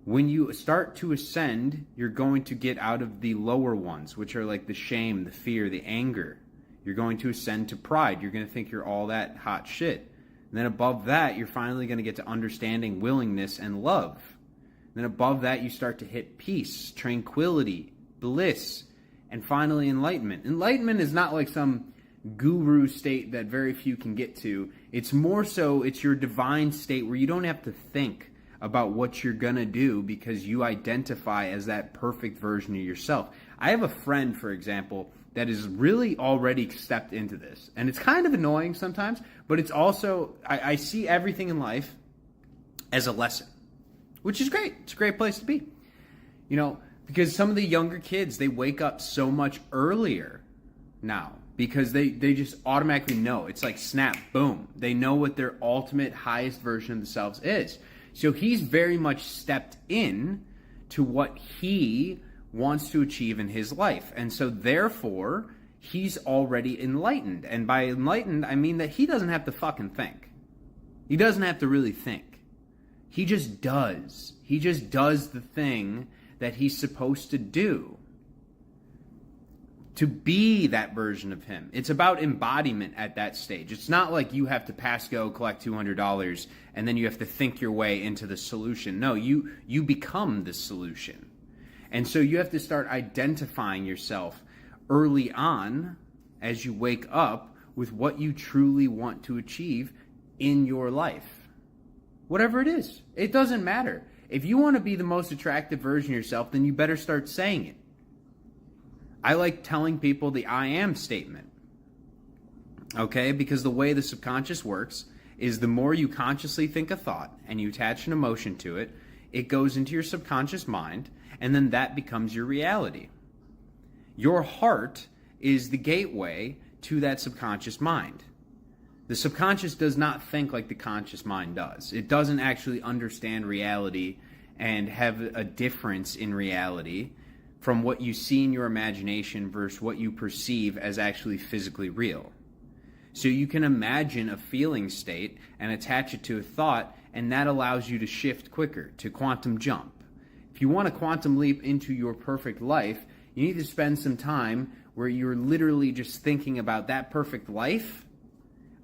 When you start to ascend, you're going to get out of the lower ones, which are like the shame, the fear, the anger. You're going to ascend to pride. You're going to think you're all that hot shit. And then above that, you're finally going to get to understanding, willingness, and love. And then above that, you start to hit peace, tranquility, bliss, and finally enlightenment. Enlightenment is not like some guru state that very few can get to. It's more so, it's your divine state where you don't have to think about what you're going to do because you identify as that perfect version of yourself. I have a friend, for example, that is really already stepped into this. And it's kind of annoying sometimes, but it's also, I see everything in life as a lesson, which is great. It's a great place to be. You know, because some of the younger kids, they wake up so much earlier now because they just automatically know. It's like snap, boom. They know what their ultimate highest version of themselves is. So he's very much stepped in to what he wants to achieve in his life. And so therefore, he's already enlightened. And by enlightened, I mean that he doesn't have to fucking think. He doesn't have to really think. He just does. He just does the thing that he's supposed to do to be that version of him. It's about embodiment at that stage. It's not like you have to pass go, collect $200, and then you have to think your way into the solution. No, you become the solution. And so you have to start identifying yourself early on as you wake up with what you truly want to achieve in your life. Whatever it is, it doesn't matter. If you want to be the most attractive version of yourself, then you better start saying it. I like telling people the I am statement. Okay? Because the way the subconscious works is the more you consciously think a thought and you attach an emotion to it, it goes into your subconscious mind, and then that becomes your reality. Your heart is the gateway to that subconscious mind. The subconscious does not think like the conscious mind does. It doesn't actually understand reality and have a difference in reality from what you see in your imagination versus what you perceive as actually physically real. So you can imagine a feeling state and attach it to a thought, and that allows you to shift quicker, to quantum jump. If you want to quantum leap into your perfect life, you need to spend some time where you're literally just thinking about that perfect life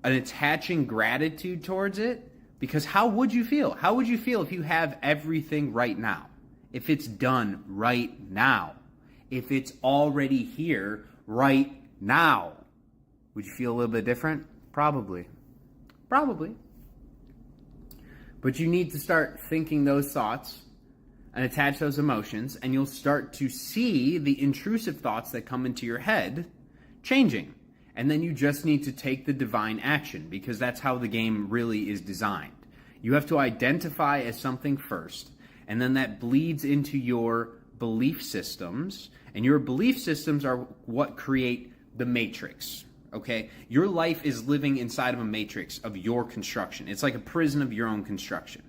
and attaching gratitude towards it, because how would you feel? How would you feel if you have everything right now? If it's done right now? If it's already here right now? Would you feel a little bit different? Probably. Probably. But you need to start thinking those thoughts and attach those emotions, and you'll start to see the intrusive thoughts that come into your head changing. And then you just need to take the divine action, because that's how the game really is designed. You have to identify as something first, and then that bleeds into your belief systems, and your belief systems are what create the matrix. Okay? Your life is living inside of a matrix of your construction. It's like a prison of your own construction.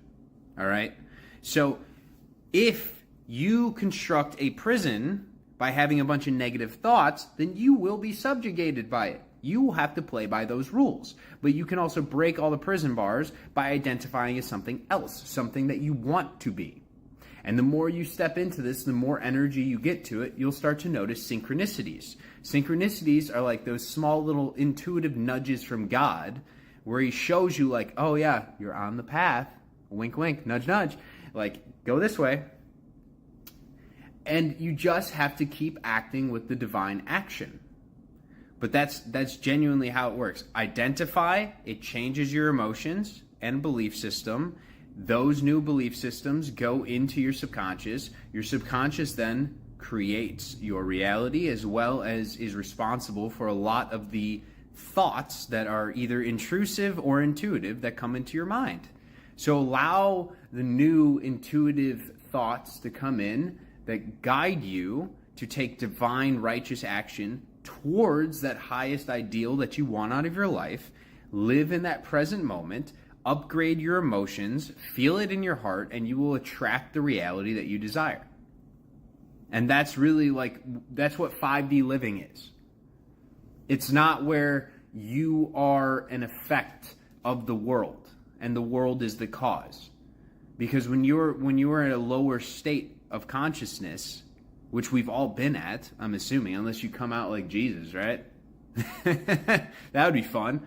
All right? So if you construct a prison by having a bunch of negative thoughts, then you will be subjugated by it. You will have to play by those rules. But you can also break all the prison bars by identifying as something else, something that you want to be. And the more you step into this, the more energy you get to it, you'll start to notice synchronicities. Synchronicities are like those small little intuitive nudges from God where he shows you like, oh yeah, you're on the path. Wink, wink, nudge, nudge. Like, go this way. And you just have to keep acting with the divine action. But that's genuinely how it works. Identify, it changes your emotions and belief system. Those new belief systems go into your subconscious. Your subconscious then creates your reality, as well as is responsible for a lot of the thoughts that are either intrusive or intuitive that come into your mind. So allow the new intuitive thoughts to come in that guide you to take divine righteous action towards that highest ideal that you want out of your life. Live in that present moment. Upgrade your emotions, feel it in your heart, and you will attract the reality that you desire. And that's really that's what 5D living is. It's not where you are an effect of the world and the world is the cause. Because when you're in a lower state of consciousness, which we've all been at, I'm assuming, unless you come out like Jesus, right? That would be fun.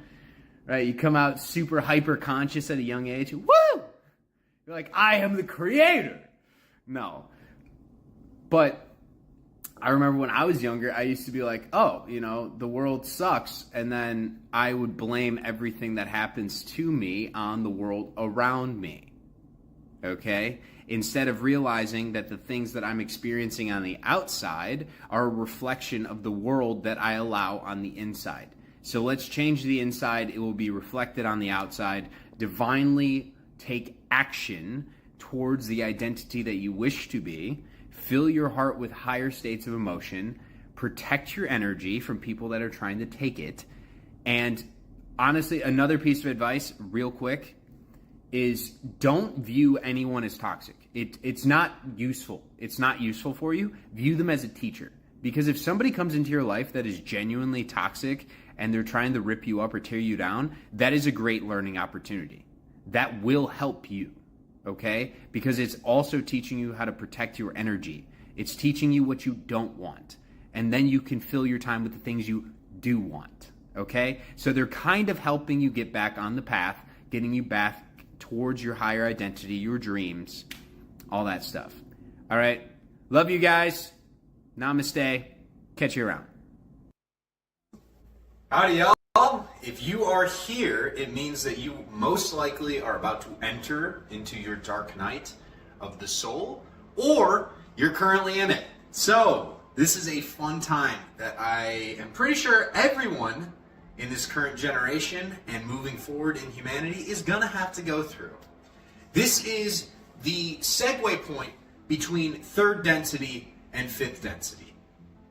right? You come out super hyper conscious at a young age. Woo! You're like, I am the creator. No. But I remember when I was younger, I used to be like, oh, the world sucks. And then I would blame everything that happens to me on the world around me. Okay? Instead of realizing that the things that I'm experiencing on the outside are a reflection of the world that I allow on the inside. So let's change the inside. It will be reflected on the outside. Divinely take action towards the identity that you wish to be. Fill your heart with higher states of emotion. Protect your energy from people that are trying to take it. And honestly, another piece of advice, real quick, is don't view anyone as toxic. It's not useful. It's not useful for you. View them as a teacher. Because if somebody comes into your life that is genuinely toxic and they're trying to rip you up or tear you down, that is a great learning opportunity. That will help you, okay? Because it's also teaching you how to protect your energy. It's teaching you what you don't want. And then you can fill your time with the things you do want, okay? So they're kind of helping you get back on the path, getting you back towards your higher identity, your dreams, all that stuff. All right. Love you guys. Namaste. Catch you around. Howdy, y'all. If you are here, it means that you most likely are about to enter into your dark night of the soul, or you're currently in it. So, this is a fun time that I am pretty sure everyone in this current generation and moving forward in humanity is gonna have to go through. This is the segue point between third density and fifth density,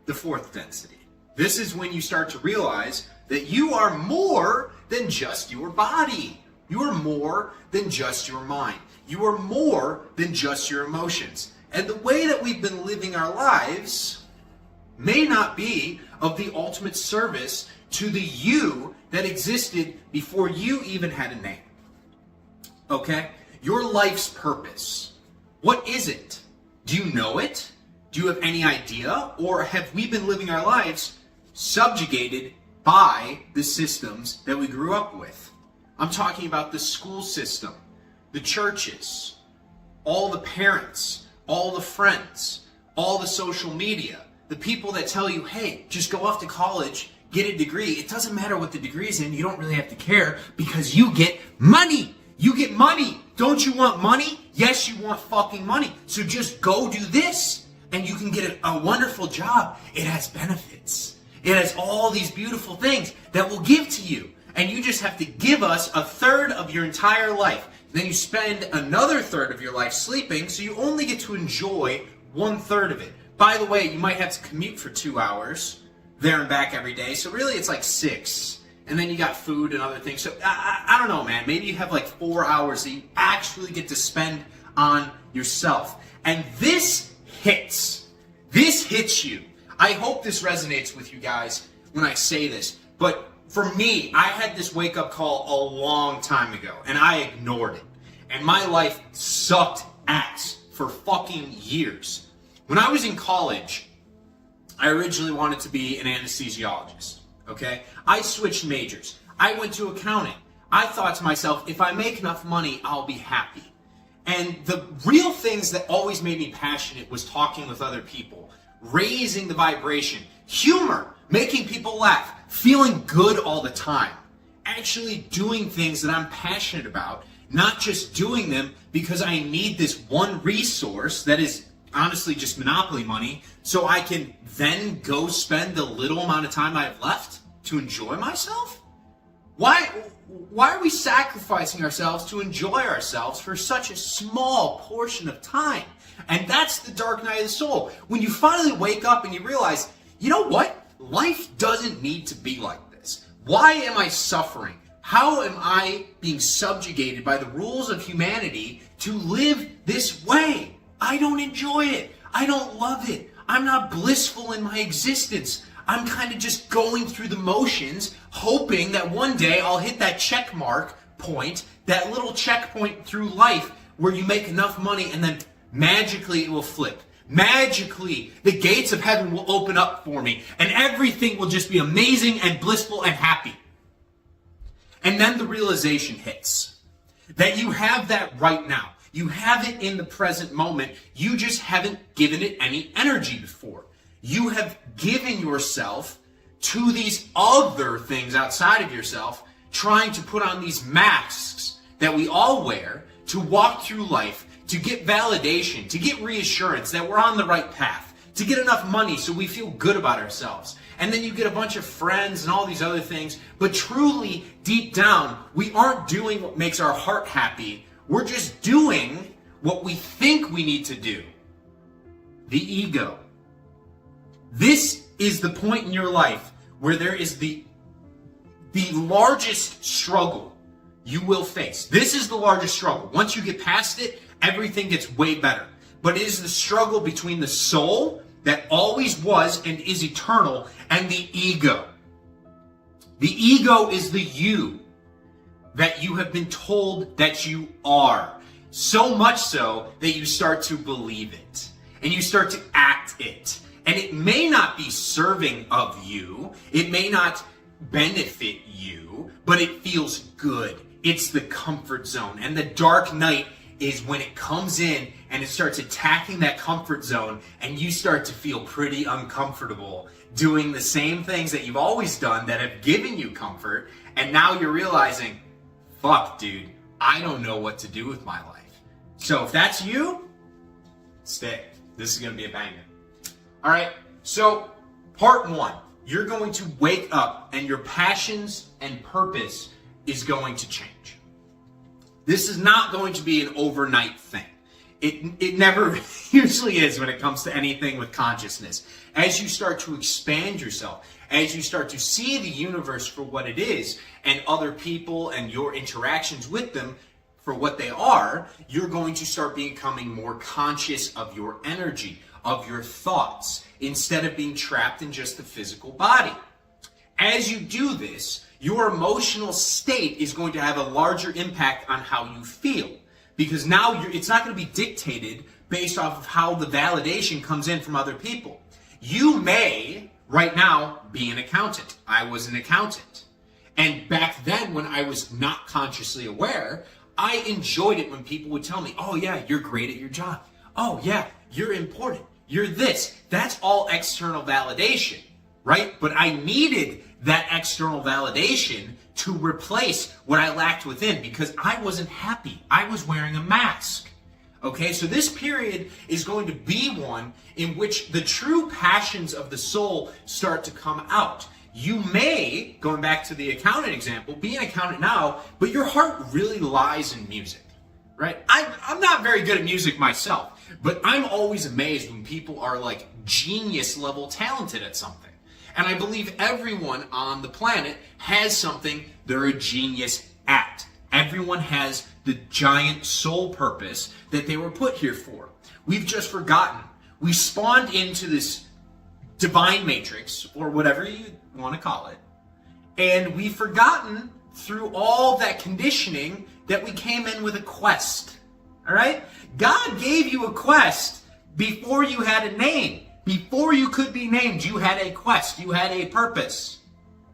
the fourth density. This is when you start to realize that you are more than just your body. You are more than just your mind. You are more than just your emotions. And the way that we've been living our lives may not be of the ultimate service to the you that existed before you even had a name. Okay? Your life's purpose. What is it? Do you know it? Do you have any idea? Or have we been living our lives subjugated by the systems that we grew up with? I'm talking about the school system, the churches, all the parents, all the friends, all the social media, the people that tell you, hey, just go off to college, get a degree. It doesn't matter what the degree's in. You don't really have to care because you get money. You get money. Don't you want money? Yes, you want fucking money. So just go do this and you can get a wonderful job. It has benefits. It has all these beautiful things that we'll give to you. And you just have to give us a third of your entire life. Then you spend another third of your life sleeping, so you only get to enjoy 1/3 of it. By the way, you might have to commute for 2 hours there and back every day. So really it's like 6. And then you got food and other things. So I don't know, man. Maybe you have like 4 hours that you actually get to spend on yourself. And this hits. This hits you. I hope this resonates with you guys when I say this. But for me, I had this wake-up call a long time ago. And I ignored it. And my life sucked ass for fucking years. When I was in college, I originally wanted to be an anesthesiologist, okay? I switched majors. I went to accounting. I thought to myself, if I make enough money, I'll be happy. And the real things that always made me passionate was talking with other people, raising the vibration, humor, making people laugh, feeling good all the time, actually doing things that I'm passionate about, not just doing them because I need this one resource that is honestly just monopoly money, so I can then go spend the little amount of time I have left to enjoy myself? Why are we sacrificing ourselves to enjoy ourselves for such a small portion of time? And that's the dark night of the soul. When you finally wake up and you realize, you know what? Life doesn't need to be like this. Why am I suffering? How am I being subjugated by the rules of humanity to live this way? I don't enjoy it. I don't love it. I'm not blissful in my existence. I'm kind of just going through the motions, hoping that one day I'll hit that check mark point, that little checkpoint through life where you make enough money and then magically it will flip. Magically, the gates of heaven will open up for me and everything will just be amazing and blissful and happy. And then the realization hits that you have that right now. You have it in the present moment. You just haven't given it any energy before. You have given yourself to these other things outside of yourself, trying to put on these masks that we all wear to walk through life, to get validation, to get reassurance that we're on the right path, to get enough money so we feel good about ourselves. And then you get a bunch of friends and all these other things, but truly, deep down, we aren't doing what makes our heart happy. We're just doing what we think we need to do. The ego. This is the point in your life where there is the largest struggle you will face. This is the largest struggle. Once you get past it, everything gets way better. But it is the struggle between the soul that always was and is eternal and the ego. The ego is the you that you have been told that you are. So much so that you start to believe it and you start to act it. And it may not be serving of you. It may not benefit you, but it feels good. It's the comfort zone. And the dark night is when it comes in and it starts attacking that comfort zone and you start to feel pretty uncomfortable doing the same things that you've always done that have given you comfort. And now you're realizing, fuck, dude, I don't know what to do with my life. So if that's you, stay. This is going to be a banger. All right, so part one, you're going to wake up and your passions and purpose is going to change. This is not going to be an overnight thing. It never usually is when it comes to anything with consciousness. As you start to expand yourself, as you start to see the universe for what it is, and other people and your interactions with them for what they are, you're going to start becoming more conscious of your energy, of your thoughts, instead of being trapped in just the physical body. As you do this, your emotional state is going to have a larger impact on how you feel. Because now it's not going to be dictated based off of how the validation comes in from other people. You may, right now, be an accountant. I was an accountant. And back then, when I was not consciously aware, I enjoyed it when people would tell me, oh yeah, you're great at your job. Oh yeah, you're important. You're this. That's all external validation, right? But I needed that external validation to replace what I lacked within because I wasn't happy. I was wearing a mask. Okay, so this period is going to be one in which the true passions of the soul start to come out. You may, going back to the accountant example, be an accountant now, but your heart really lies in music, right? I'm not very good at music myself, but I'm always amazed when people are like genius level talented at something. And I believe everyone on the planet has something they're a genius at. Everyone has the giant soul purpose that they were put here for. We've just forgotten. We spawned into this divine matrix, or whatever you want to call it, and we've forgotten through all that conditioning that we came in with a quest. All right? God gave you a quest before you had a name. Before you could be named, you had a quest. You had a purpose.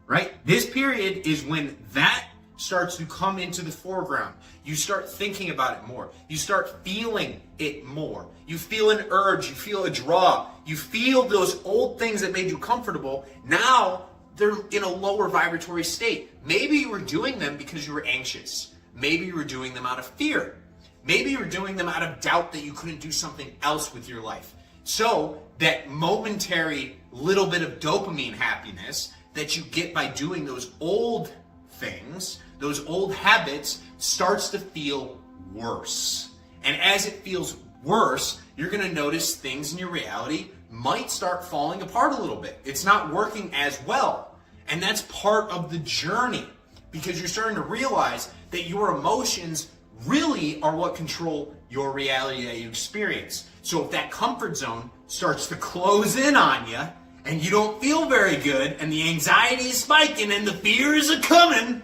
Right? This period is when that starts to come into the foreground. You start thinking about it more. You start feeling it more. You feel an urge. You feel a draw. You feel those old things that made you comfortable. Now they're in a lower vibratory state. Maybe you were doing them because you were anxious. Maybe you were doing them out of fear. Maybe you were doing them out of doubt that you couldn't do something else with your life. So that momentary little bit of dopamine happiness that you get by doing those old things, those old habits, starts to feel worse. And as it feels worse, you're going to notice things in your reality might start falling apart a little bit. It's not working as well. And that's part of the journey, because you're starting to realize that your emotions really are what control your reality that you experience. So if that comfort zone starts to close in on you and you don't feel very good and the anxiety is spiking and the fear is a-coming,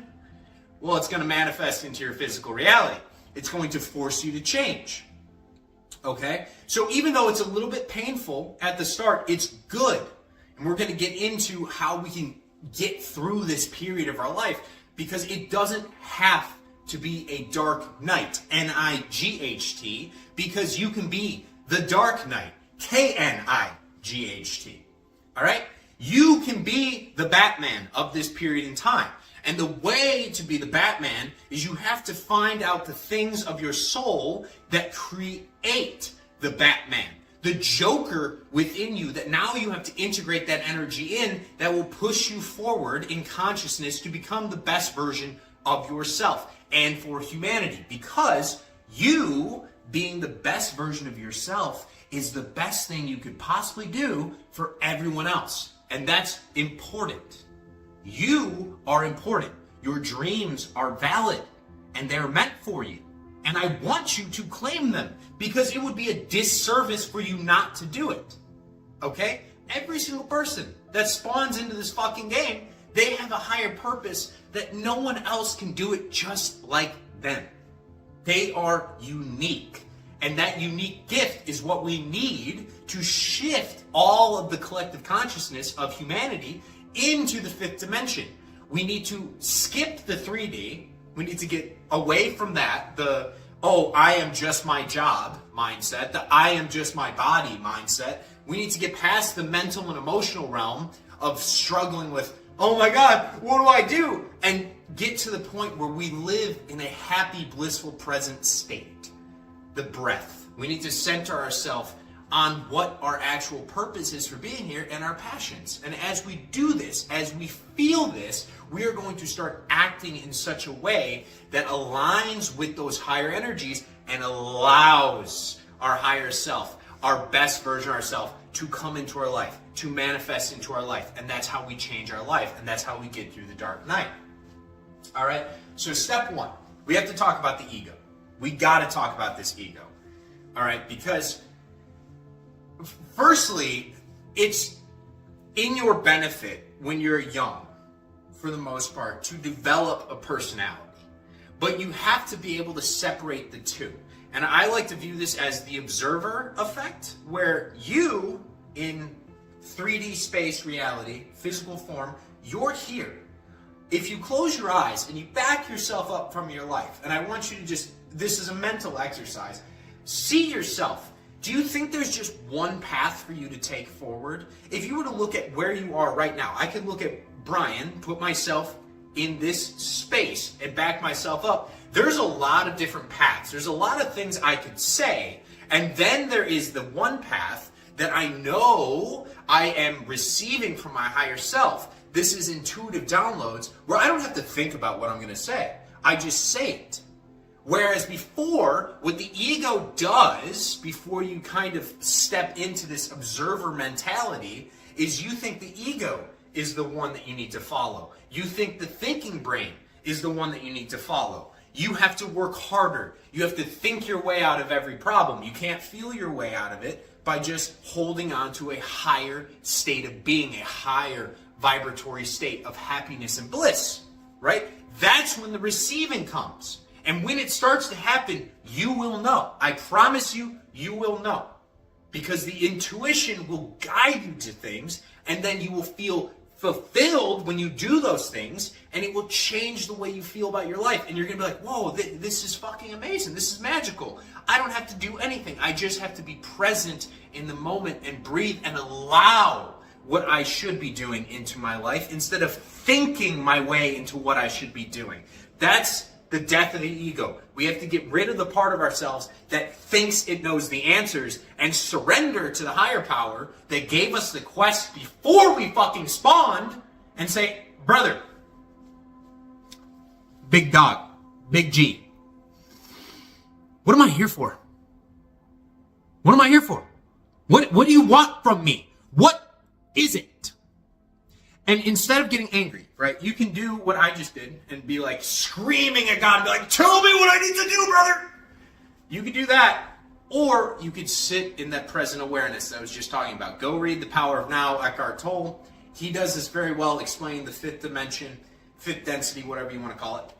well, it's going to manifest into your physical reality. It's going to force you to change. Okay? So even though it's a little bit painful at the start, it's good. And we're going to get into how we can get through this period of our life because it doesn't have to be a dark night, N-I-G-H-T, because you can be the Dark Knight, K-N-I-G-H-T. All right? You can be the Batman of this period in time. And the way to be the Batman is you have to find out the things of your soul that create the Batman. The Joker within you that now you have to integrate that energy in that will push you forward in consciousness to become the best version of yourself and for humanity. Because you being the best version of yourself is the best thing you could possibly do for everyone else. And that's important. You are important. Your dreams are valid and they're meant for you. And I want you to claim them because it would be a disservice for you not to do it. Okay? Every single person that spawns into this fucking game, they have a higher purpose that no one else can do it just like them. They are unique. And that unique gift is what we need to shift all of the collective consciousness of humanity into the fifth dimension. We need to skip the 3D. We need to get away from that, the, oh, I am just my job mindset, the I am just my body mindset. We need to get past the mental and emotional realm of struggling with, oh my God, what do I do? And get to the point where we live in a happy, blissful, present state. The breath. We need to center ourselves on what our actual purpose is for being here and our passions. And as we do this, as we feel this, we are going to start acting in such a way that aligns with those higher energies and allows our higher self, our best version of ourselves, to come into our life, to manifest into our life. And that's how we change our life. And that's how we get through the dark night. All right. So step one, we have to talk about the ego. We got to talk about this ego. All right. Because firstly, it's in your benefit when you're young, for the most part, to develop a personality. But you have to be able to separate the two. And I like to view this as the observer effect, where you, in 3D space reality, physical form, you're here. If you close your eyes and you back yourself up from your life, and I want you to just, this is a mental exercise, see yourself. Do you think there's just one path for you to take forward? If you were to look at where you are right now, I could look at Brian, put myself in this space and back myself up. There's a lot of different paths. There's a lot of things I could say. And then there is the one path that I know I am receiving from my higher self. This is intuitive downloads where I don't have to think about what I'm going to say. I just say it. Whereas before, what the ego does, before you kind of step into this observer mentality, is you think the ego is the one that you need to follow. You think the thinking brain is the one that you need to follow. You have to work harder. You have to think your way out of every problem. You can't feel your way out of it by just holding on to a higher state of being, a higher vibratory state of happiness and bliss, right? That's when the receiving comes. And when it starts to happen, you will know. I promise you, you will know. Because the intuition will guide you to things, and then you will feel fulfilled when you do those things, and it will change the way you feel about your life. And you're going to be like, whoa, this is fucking amazing. This is magical. I don't have to do anything. I just have to be present in the moment and breathe and allow what I should be doing into my life instead of thinking my way into what I should be doing. That's the death of the ego. We have to get rid of the part of ourselves that thinks it knows the answers and surrender to the higher power that gave us the quest before we fucking spawned and say, brother, big dog, big G, what am I here for? What am I here for? What do you want from me? What is it? And instead of getting angry, right, you can do what I just did and be like screaming at God and be like, tell me what I need to do, brother. You could do that. Or you could sit in that present awareness that I was just talking about. Go read The Power of Now, Eckhart Tolle. He does this very well, explaining the fifth dimension, fifth density, whatever you want to call it.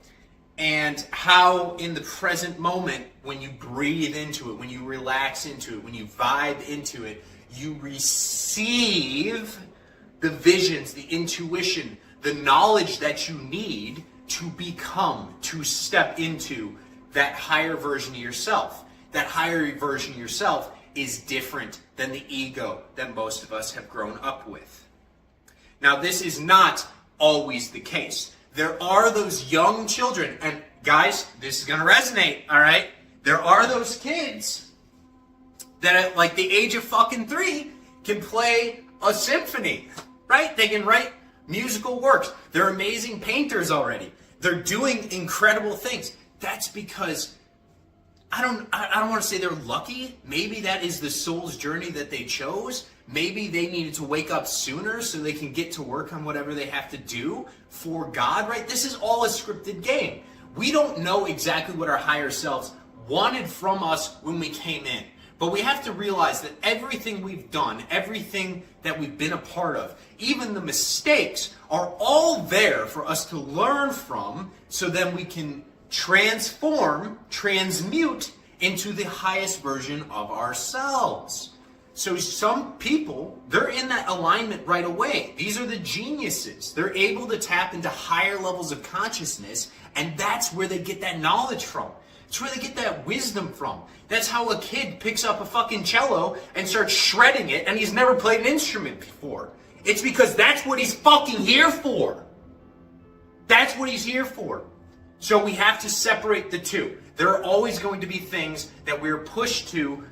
And how in the present moment, when you breathe into it, when you relax into it, when you vibe into it, you receive the visions, the intuition, the knowledge that you need to become, to step into that higher version of yourself. That higher version of yourself is different than the ego that most of us have grown up with. Now, this is not always the case. There are those young children, and guys, this is going to resonate, all right? There are those kids that at like the age of fucking 3 can play a symphony, right? They can write musical works. They're amazing painters already. They're doing incredible things. That's because I don't want to say they're lucky. Maybe that is the soul's journey that they chose. Maybe they needed to wake up sooner so they can get to work on whatever they have to do for God, right? This is all a scripted game. We don't know exactly what our higher selves wanted from us when we came in. But we have to realize that everything we've done, everything that we've been a part of, even the mistakes, are all there for us to learn from, so then we can transform, transmute into the highest version of ourselves. So some people, they're in that alignment right away. These are the geniuses. They're able to tap into higher levels of consciousness, and that's where they get that knowledge from. It's where they get that wisdom from. That's how a kid picks up a fucking cello and starts shredding it, and he's never played an instrument before. It's because that's what he's fucking here for. That's what he's here for. So we have to separate the two. There are always going to be things that we're pushed to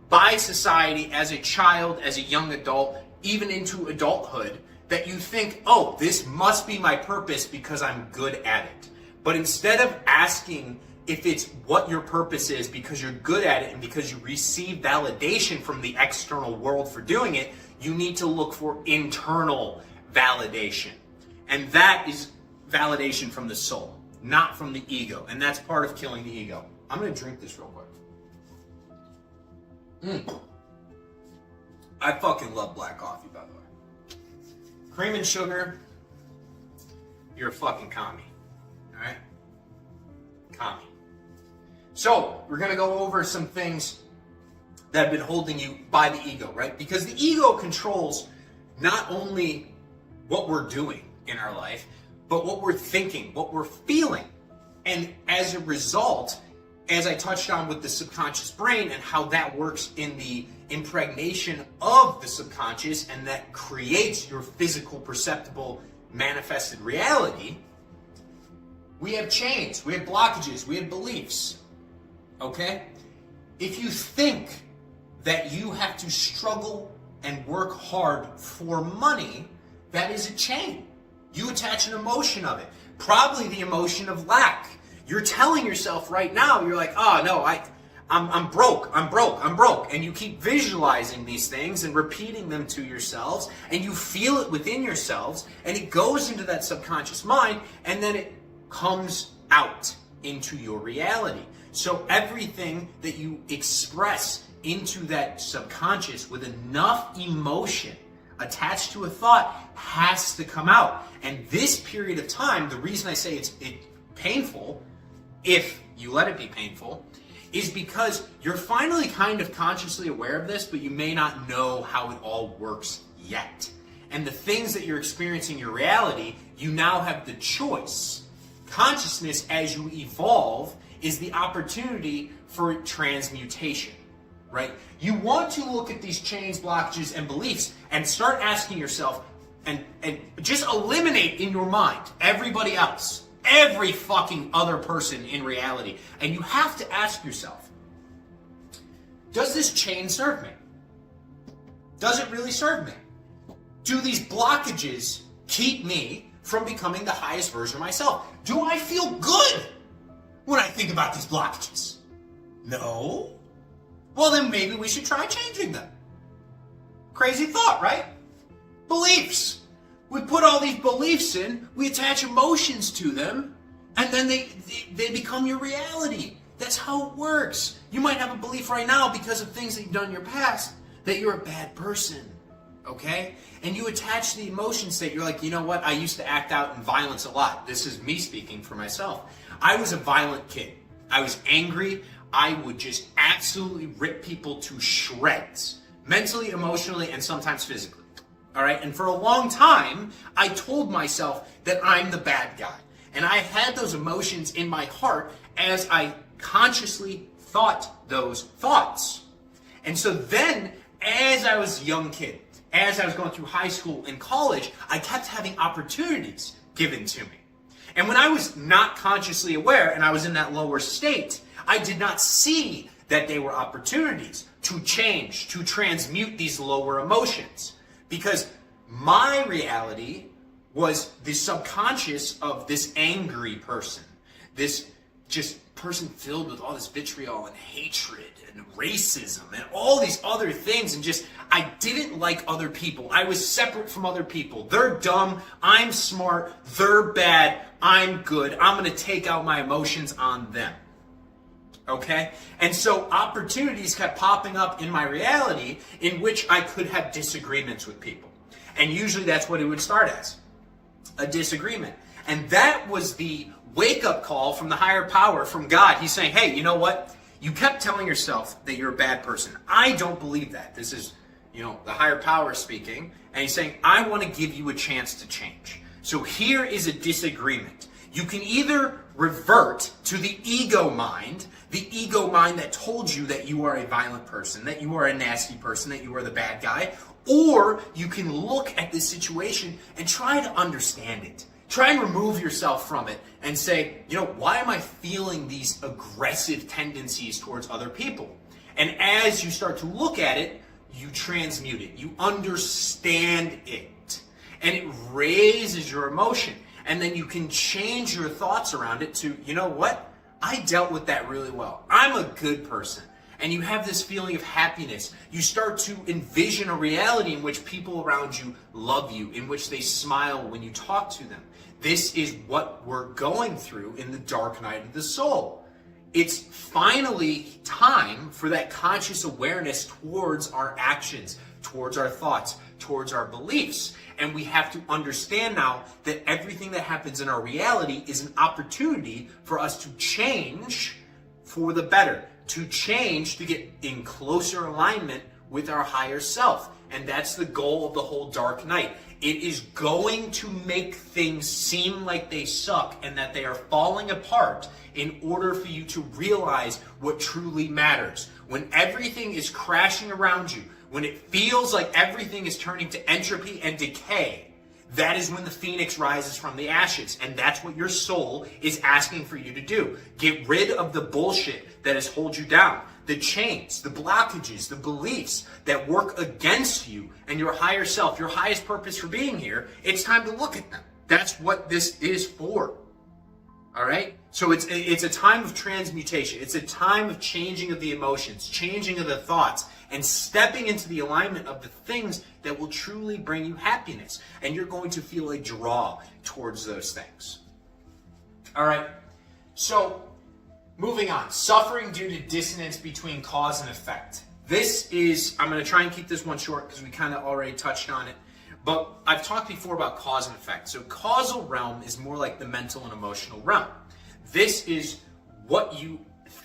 by society as a child, as a young adult, even into adulthood, that you think, oh, this must be my purpose because I'm good at it. But instead of asking if it's what your purpose is because you're good at it and because you receive validation from the external world for doing it, you need to look for internal validation. And that is validation from the soul, not from the ego. And that's part of killing the ego. I'm going to drink this real quick. I fucking love black coffee, by the way. Cream and sugar, you're a fucking commie. Alright? Commie. So, we're going to go over some things that have been holding you by the ego, right? Because the ego controls not only what we're doing in our life, but what we're thinking, what we're feeling. And as a result, as I touched on with the subconscious brain and how that works in the impregnation of the subconscious and that creates your physical, perceptible, manifested reality, we have chains, we have blockages, we have beliefs. Okay? If you think that you have to struggle and work hard for money, that is a chain. You attach an emotion of it. Probably the emotion of lack. You're telling yourself right now, you're like, oh no, I'm broke. And you keep visualizing these things and repeating them to yourselves, and you feel it within yourselves, and it goes into that subconscious mind, and then it comes out into your reality. So everything that you express into that subconscious with enough emotion attached to a thought has to come out. And this period of time, the reason I say it's painful, if you let it be painful, is because you're finally kind of consciously aware of this, but you may not know how it all works yet. And the things that you're experiencing in your reality, you now have the choice. Consciousness, as you evolve, is the opportunity for transmutation, right? You want to look at these chains, blockages, and beliefs and start asking yourself, and just eliminate in your mind everybody else, every fucking other person in reality. And you have to ask yourself, does this chain serve me? Does it really serve me? Do these blockages keep me from becoming the highest version of myself? Do I feel good when I think about these blockages? No? Well, then maybe we should try changing them. Crazy thought, right? Beliefs. We put all these beliefs in, we attach emotions to them, and then they become your reality. That's how it works. You might have a belief right now because of things that you've done in your past that you're a bad person, okay? And you attach the emotion state. You're like, you know what? I used to act out in violence a lot. This is me speaking for myself. I was a violent kid. I was angry. I would just absolutely rip people to shreds, mentally, emotionally, and sometimes physically. All right? And for a long time, I told myself that I'm the bad guy. And I had those emotions in my heart as I consciously thought those thoughts. And so then, as I was a young kid, as I was going through high school and college, I kept having opportunities given to me. And when I was not consciously aware and I was in that lower state, I did not see that they were opportunities to change, to transmute these lower emotions. Because my reality was the subconscious of this angry person, this just person filled with all this vitriol and hatred and racism and all these other things, and just I didn't like other people. I was separate from other people. They're dumb, I'm smart, they're bad, I'm good. I'm going to take out my emotions on them. Okay? And so opportunities kept popping up in my reality in which I could have disagreements with people. And usually that's what it would start as, a disagreement. And that was the wake-up call from the higher power, from God. He's saying, hey, you know what? You kept telling yourself that you're a bad person. I don't believe that. This is, the higher power speaking. And he's saying, I want to give you a chance to change. So here is a disagreement. You can either revert to the ego mind that told you that you are a violent person, that you are a nasty person, that you are the bad guy, or you can look at this situation and try to understand it. Try and remove yourself from it and say, why am I feeling these aggressive tendencies towards other people? And as you start to look at it, you transmute it. You understand it. And it raises your emotion. And then you can change your thoughts around it to, you know what? I dealt with that really well. I'm a good person. And you have this feeling of happiness. You start to envision a reality in which people around you love you, in which they smile when you talk to them. This is what we're going through in the dark night of the soul. It's finally time for that conscious awareness towards our actions, towards our thoughts, towards our beliefs. And we have to understand now that everything that happens in our reality is an opportunity for us to change for the better, to change to get in closer alignment with our higher self. And that's the goal of the whole dark night. It is going to make things seem like they suck and that they are falling apart in order for you to realize what truly matters. When everything is crashing around you, when it feels like everything is turning to entropy and decay, that is when the phoenix rises from the ashes. And that's what your soul is asking for you to do. Get rid of the bullshit that has held you down. The chains, the blockages, the beliefs that work against you and your higher self, your highest purpose for being here. It's time to look at them. That's what this is for. All right? So it's a time of transmutation. It's a time of changing of the emotions, changing of the thoughts, and stepping into the alignment of the things that will truly bring you happiness. And you're going to feel a draw towards those things. All right? So, moving on. Suffering due to dissonance between cause and effect. This is, I'm going to try and keep this one short because we kind of already touched on it. But I've talked before about cause and effect. So causal realm is more like the mental and emotional realm. This is what you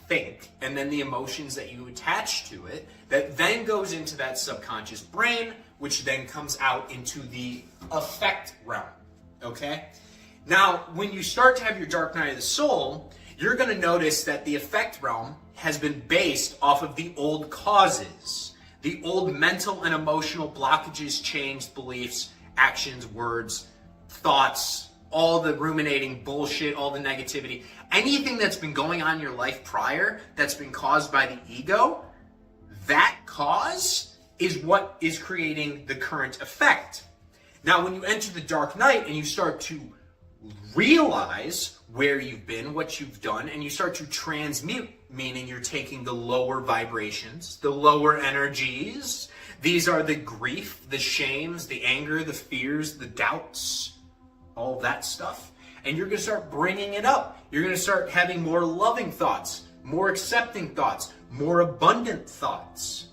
think and then the emotions that you attach to it that then goes into that subconscious brain, which then comes out into the effect realm. Okay? Now, when you start to have your dark night of the soul, you're going to notice that the effect realm has been based off of the old causes, the old mental and emotional blockages, chains, beliefs, actions, words, thoughts, all the ruminating bullshit, all the negativity, anything that's been going on in your life prior that's been caused by the ego, that cause is what is creating the current effect. Now, when you enter the dark night and you start to realize where you've been, what you've done, and you start to transmute, meaning you're taking the lower vibrations, the lower energies. These are the grief, the shames, the anger, the fears, the doubts, all that stuff. And you're going to start bringing it up. You're going to start having more loving thoughts, more accepting thoughts, more abundant thoughts.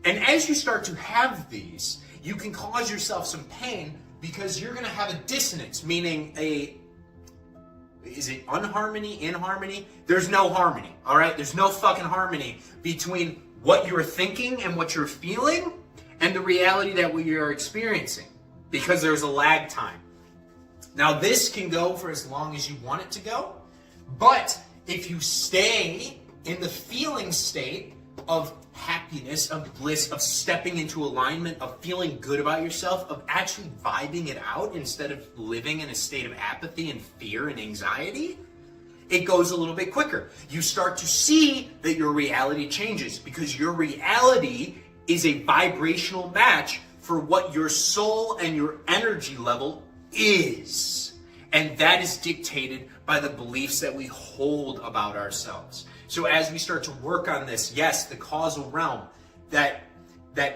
And as you start to have these, you can cause yourself some pain because you're going to have a dissonance, meaning is it unharmony, inharmony? There's no harmony, all right? There's no fucking harmony between what you're thinking and what you're feeling and the reality that we are experiencing because there's a lag time. Now, this can go for as long as you want it to go, but if you stay in the feeling state of happiness, of bliss, of stepping into alignment, of feeling good about yourself, of actually vibing it out instead of living in a state of apathy and fear and anxiety, it goes a little bit quicker. You start to see that your reality changes because your reality is a vibrational match for what your soul and your energy level is. And that is dictated by the beliefs that we hold about ourselves. So as we start to work on this, yes, the causal realm, that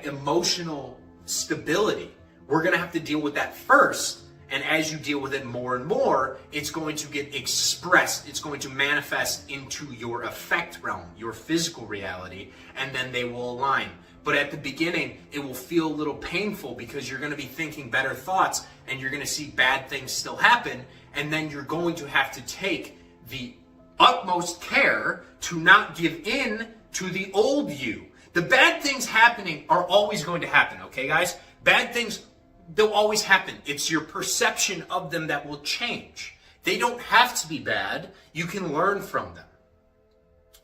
emotional stability, we're going to have to deal with that first. And as you deal with it more and more, it's going to get expressed. It's going to manifest into your affect realm, your physical reality, and then they will align. But at the beginning, it will feel a little painful because you're going to be thinking better thoughts and you're going to see bad things still happen. And then you're going to have to take the utmost care to not give in to the old you. The bad things happening are always going to happen, okay, guys? Bad things, they'll always happen. It's your perception of them that will change. They don't have to be bad. You can learn from them.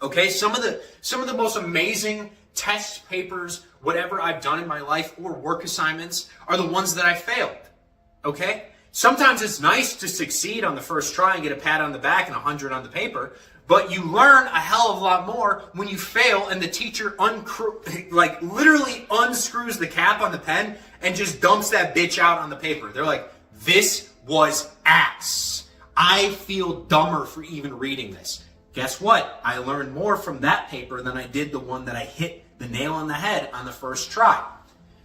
Okay, some of the most amazing test papers, whatever I've done in my life, or work assignments are the ones that I failed. Okay? Sometimes it's nice to succeed on the first try and get a pat on the back and 100 on the paper, but you learn a hell of a lot more when you fail and the teacher literally unscrews the cap on the pen and just dumps that bitch out on the paper. They're like, this was ass. I feel dumber for even reading this. Guess what? I learned more from that paper than I did the one that I hit the nail on the head on the first try.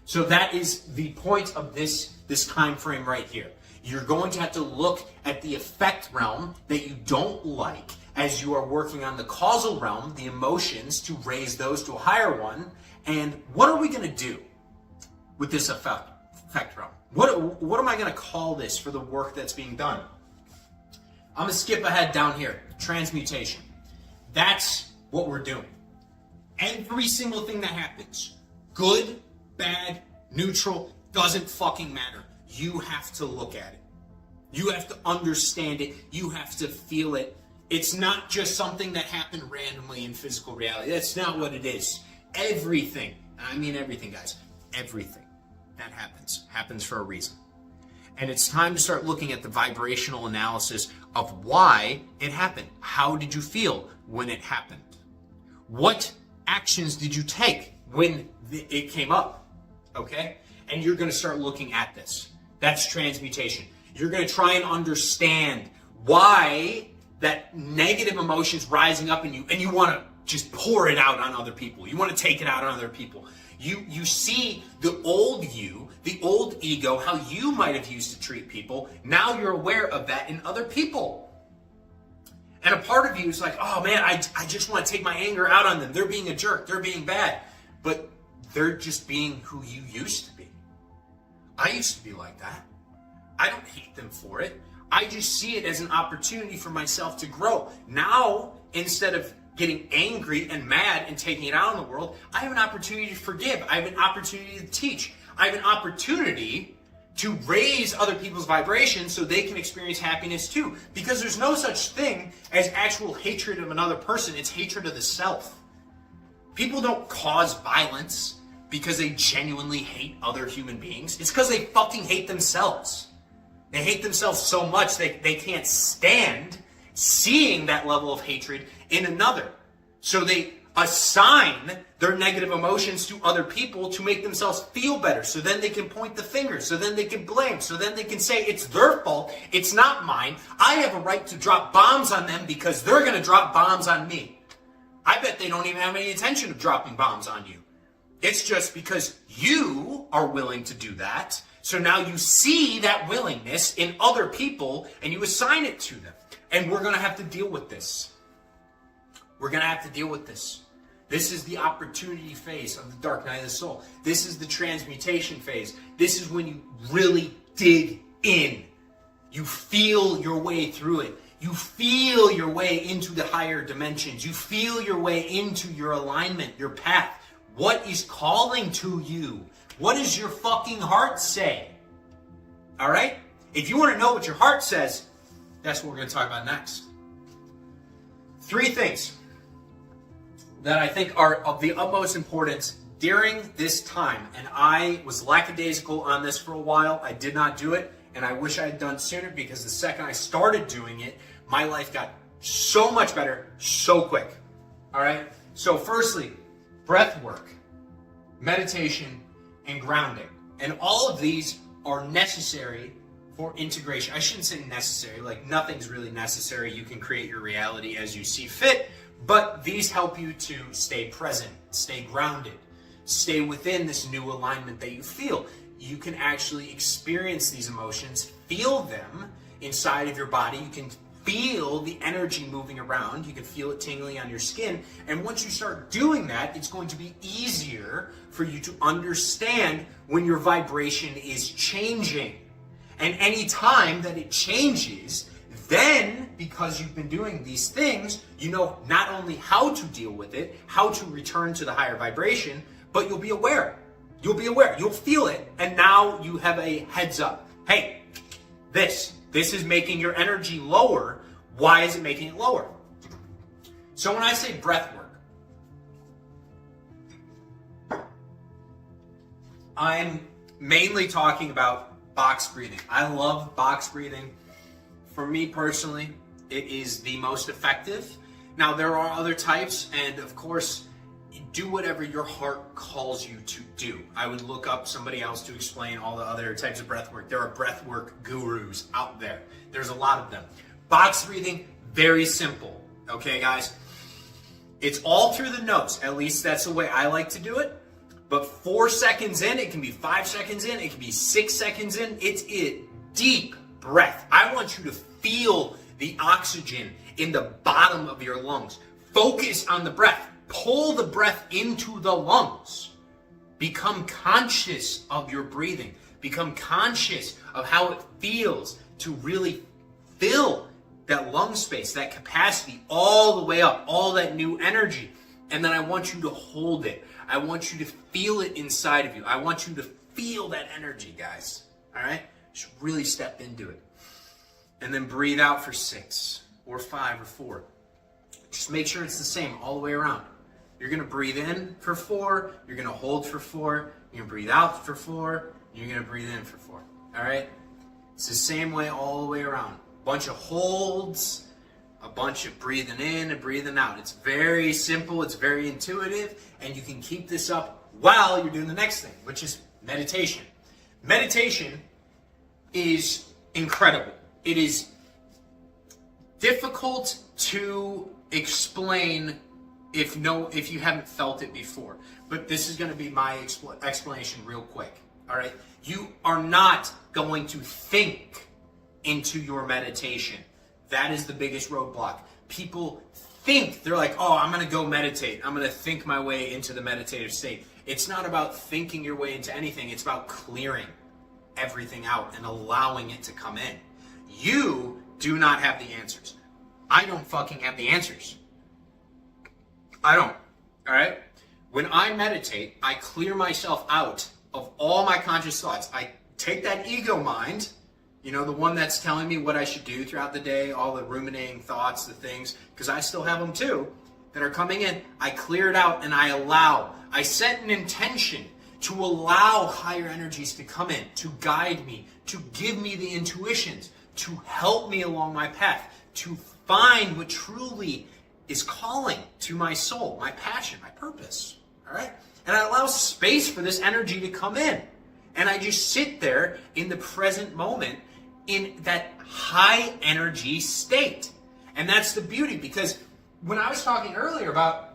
So that is the point of this time frame right here. You're going to have to look at the effect realm that you don't like as you are working on the causal realm, the emotions, to raise those to a higher one. And what are we going to do with this effect realm? What am I going to call this for the work that's being done? I'm going to skip ahead down here. Transmutation. That's what we're doing. Every single thing that happens, good, bad, neutral, doesn't fucking matter. You have to look at it. You have to understand it. You have to feel it. It's not just something that happened randomly in physical reality. That's not what it is. Everything, I mean everything, guys, everything that happens for a reason. And it's time to start looking at the vibrational analysis of why it happened. How did you feel when it happened? What actions did you take when it came up? Okay? And you're going to start looking at this. That's transmutation. You're going to try and understand why that negative emotion's rising up in you, and you want to just pour it out on other people. You want to take it out on other people. You see the old you, the old ego, how you might have used to treat people. Now you're aware of that in other people. And a part of you is like, oh man, I just want to take my anger out on them. They're being a jerk. They're being bad. But they're just being who you used to be. I used to be like that. I don't hate them for it. I just see it as an opportunity for myself to grow. Now, instead of getting angry and mad and taking it out on the world, I have an opportunity to forgive. I have an opportunity to teach. I have an opportunity to raise other people's vibrations so they can experience happiness too. Because there's no such thing as actual hatred of another person. It's hatred of the self. People don't cause violence because they genuinely hate other human beings. It's because they fucking hate themselves. They hate themselves so much they can't stand seeing that level of hatred in another. So they assign their negative emotions to other people to make themselves feel better. So then they can point the finger. So then they can blame. So then they can say it's their fault. It's not mine. I have a right to drop bombs on them because they're going to drop bombs on me. I bet they don't even have any intention of dropping bombs on you. It's just because you are willing to do that. So now you see that willingness in other people and you assign it to them. And we're going to have to deal with this. We're going to have to deal with this. This is the opportunity phase of the dark night of the soul. This is the transmutation phase. This is when you really dig in. You feel your way through it. You feel your way into the higher dimensions. You feel your way into your alignment, your path. What is calling to you? What does your fucking heart say? All right? If you want to know what your heart says, that's what we're going to talk about next. 3 things that I think are of the utmost importance during this time. And I was lackadaisical on this for a while. I did not do it, and I wish I had done sooner, because the second I started doing it, my life got so much better so quick. All right? So firstly, breath work, meditation, and grounding. And all of these are necessary for integration. I shouldn't say necessary, like nothing's really necessary. You can create your reality as you see fit, but these help you to stay present, stay grounded, stay within this new alignment that you feel. You can actually experience these emotions, feel them inside of your body. You can feel the energy moving around. You can feel it tingling on your skin. And once you start doing that, it's going to be easier for you to understand when your vibration is changing. And any time that it changes, then, because you've been doing these things, you know not only how to deal with it, how to return to the higher vibration, but you'll be aware. You'll be aware. You'll feel it. And now you have a heads up. Hey, this is making your energy lower. Why is it making it lower? So when I say breath work, I'm mainly talking about box breathing. I love box breathing. For me personally, it is the most effective. Now, there are other types, and of course, do whatever your heart calls you to do. I would look up somebody else to explain all the other types of breath work. There are breath work gurus out there. There's a lot of them. Box breathing, very simple. Okay, guys? It's all through the nose. At least that's the way I like to do it. But 4 seconds in, it can be 5 seconds in, it can be 6 seconds in. It's a deep breath. I want you to feel the oxygen in the bottom of your lungs. Focus on the breath. Pull the breath into the lungs. Become conscious of your breathing. Become conscious of how it feels to really fill that lung space, that capacity all the way up, all that new energy. And then I want you to hold it. I want you to feel it inside of you. I want you to feel that energy, guys. All right? Just really step into it. And then breathe out for 6 or 5 or 4. Just make sure it's the same all the way around. You're going to breathe in for 4. You're going to hold for 4. You're going to breathe out for 4. You're going to breathe in for 4. All right? It's the same way all the way around. Bunch of holds, a bunch of breathing in and breathing out. It's very simple. It's very intuitive. And you can keep this up while you're doing the next thing, which is meditation. Meditation is incredible. It is difficult to explain if you haven't felt it before. But this is going to be my explanation real quick. All right? You are not going to think into your meditation. That is the biggest roadblock. People think, they're like, oh, I'm going to go meditate. I'm going to think my way into the meditative state. It's not about thinking your way into anything. It's about clearing everything out and allowing it to come in. You do not have the answers. I don't fucking have the answers. I don't. All right? When I meditate, I clear myself out of all my conscious thoughts. I take that ego mind, you know, the one that's telling me what I should do throughout the day, all the ruminating thoughts, the things, because I still have them too, that are coming in. I clear it out and I allow. I set an intention to allow higher energies to come in, to guide me, to give me the intuitions, to help me along my path, to find what truly is calling to my soul, my passion, my purpose. All right? And I allow space for this energy to come in. And I just sit there in the present moment in that high energy state. And that's the beauty, because when I was talking earlier about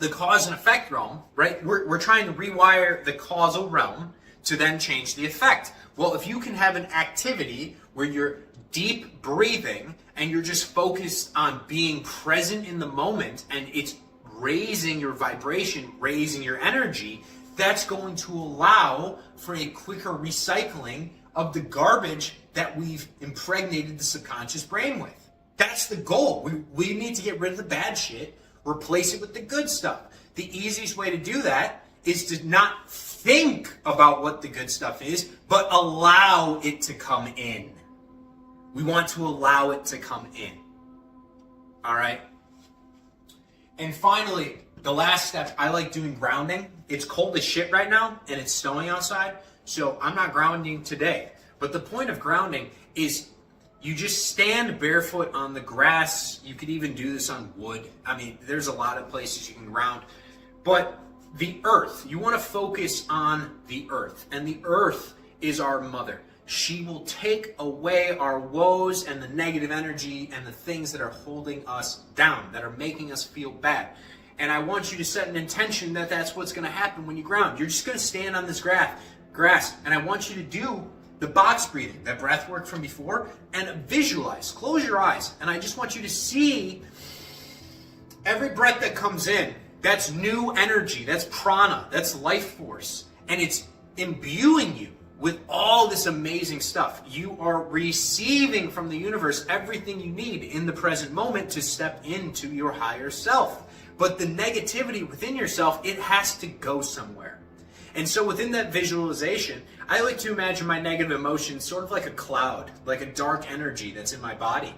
the cause and effect realm, right? We're trying to rewire the causal realm to then change the effect. Well, if you can have an activity where you're deep breathing and you're just focused on being present in the moment, and it's raising your vibration, raising your energy, that's going to allow for a quicker recycling of the garbage that we've impregnated the subconscious brain with. That's the goal. We need to get rid of the bad shit, replace it with the good stuff. The easiest way to do that is to not think about what the good stuff is, but allow it to come in. We want to allow it to come in. All right? And finally, the last step, I like doing grounding. It's cold as shit right now, and it's snowing outside, so I'm not grounding today. But the point of grounding is you just stand barefoot on the grass. You could even do this on wood. I mean, there's a lot of places you can ground. But the earth, you want to focus on the earth. And the earth is our mother. She will take away our woes and the negative energy and the things that are holding us down, that are making us feel bad. And I want you to set an intention that that's what's going to happen when you ground. You're just going to stand on this grass, and I want you to do the box breathing, that breath work from before, and visualize. Close your eyes, and I just want you to see every breath that comes in. That's new energy. That's prana. That's life force. And it's imbuing you with all this amazing stuff. You are receiving from the universe everything you need in the present moment to step into your higher self. But the negativity within yourself, it has to go somewhere. And so within that visualization, I like to imagine my negative emotions sort of like a cloud, like a dark energy that's in my body.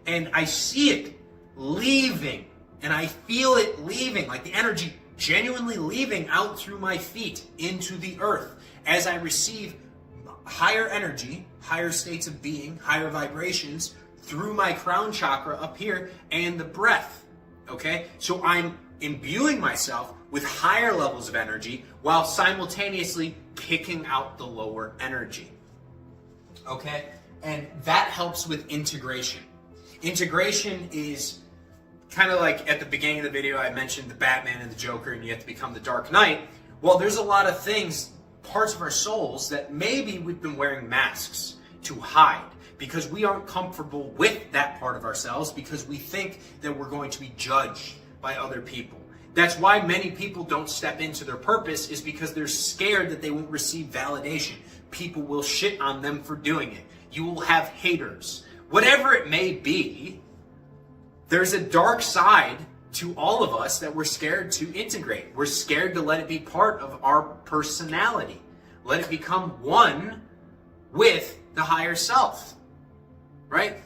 And I see it leaving, and I feel it leaving, like the energy genuinely leaving out through my feet into the earth as I receive higher energy, higher states of being, higher vibrations through my crown chakra up here and the breath. Okay? So I'm imbuing myself with higher levels of energy while simultaneously kicking out the lower energy. Okay? And that helps with integration. Integration is kind of like at the beginning of the video I mentioned the Batman and the Joker and you have to become the Dark Knight. Well, there's a lot of things, parts of our souls that maybe we've been wearing masks to hide because we aren't comfortable with that part of ourselves because we think that we're going to be judged by other people. That's why many people don't step into their purpose, is because they're scared that they won't receive validation. People will shit on them for doing it. You will have haters. Whatever it may be, there's a dark side to all of us that we're scared to integrate. We're scared to let it be part of our personality. Let it become one with the higher self, right?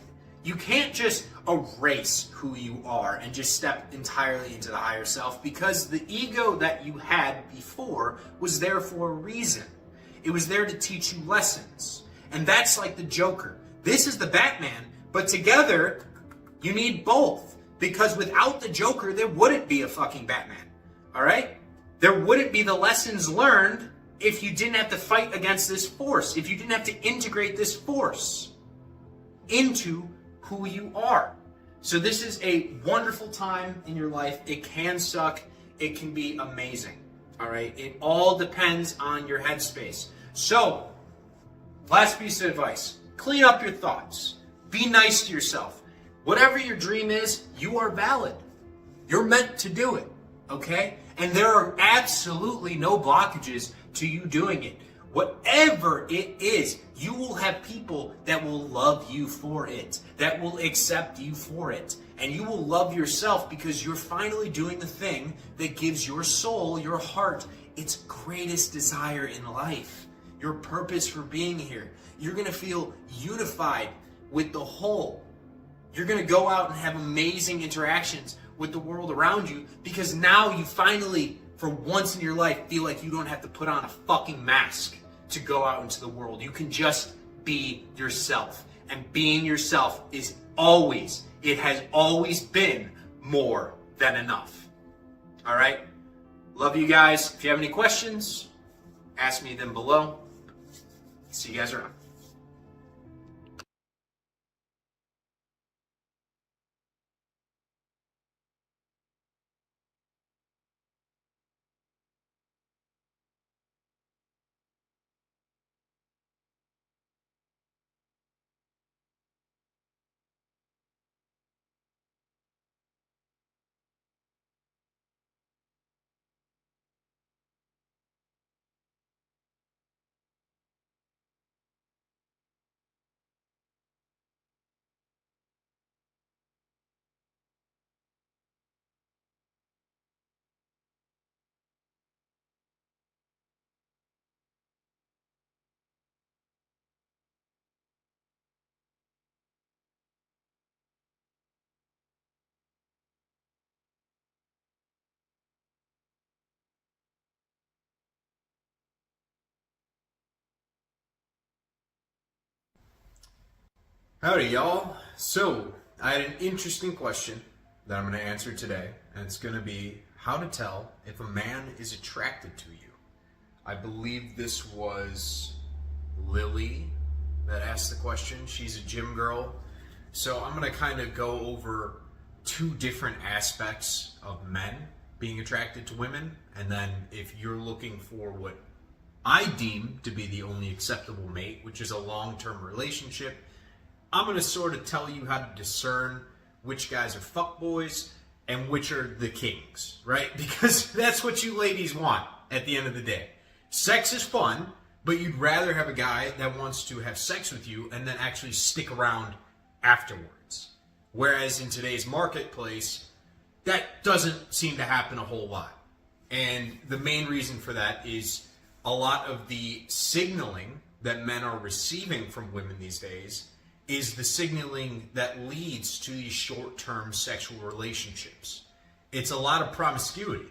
You can't just erase who you are and just step entirely into the higher self, because the ego that you had before was there for a reason. It was there to teach you lessons. And that's like the Joker. This is the Batman, but together you need both. Because without the Joker, there wouldn't be a fucking Batman. All right? There wouldn't be the lessons learned if you didn't have to fight against this force, if you didn't have to integrate this force into who you are. So this is a wonderful time in your life. It can suck. It can be amazing. All right? It all depends on your headspace. So, last piece of advice. Clean up your thoughts. Be nice to yourself. Whatever your dream is, you are valid. You're meant to do it. Okay? And there are absolutely no blockages to you doing it. Whatever it is, you will have people that will love you for it, that will accept you for it. And you will love yourself because you're finally doing the thing that gives your soul, your heart, its greatest desire in life. Your purpose for being here. You're going to feel unified with the whole. You're going to go out and have amazing interactions with the world around you because now you finally, for once in your life, feel like you don't have to put on a fucking mask to go out into the world. You can just be yourself. And being yourself is always, it has always been more than enough. All right? Love you guys. If you have any questions, ask me them below. See you guys around. Howdy, y'all. So, I had an interesting question that I'm going to answer today, and it's going to be how to tell if a man is attracted to you. I believe this was Lily that asked the question. She's a gym girl. So, I'm going to kind of go over two different aspects of men being attracted to women, and then if you're looking for what I deem to be the only acceptable mate, which is a long-term relationship, I'm going to sort of tell you how to discern which guys are fuckboys and which are the kings, right? Because that's what you ladies want at the end of the day. Sex is fun, but you'd rather have a guy that wants to have sex with you and then actually stick around afterwards. Whereas in today's marketplace, that doesn't seem to happen a whole lot. And the main reason for that is a lot of the signaling that men are receiving from women these days is the signaling that leads to these short-term sexual relationships. It's a lot of promiscuity.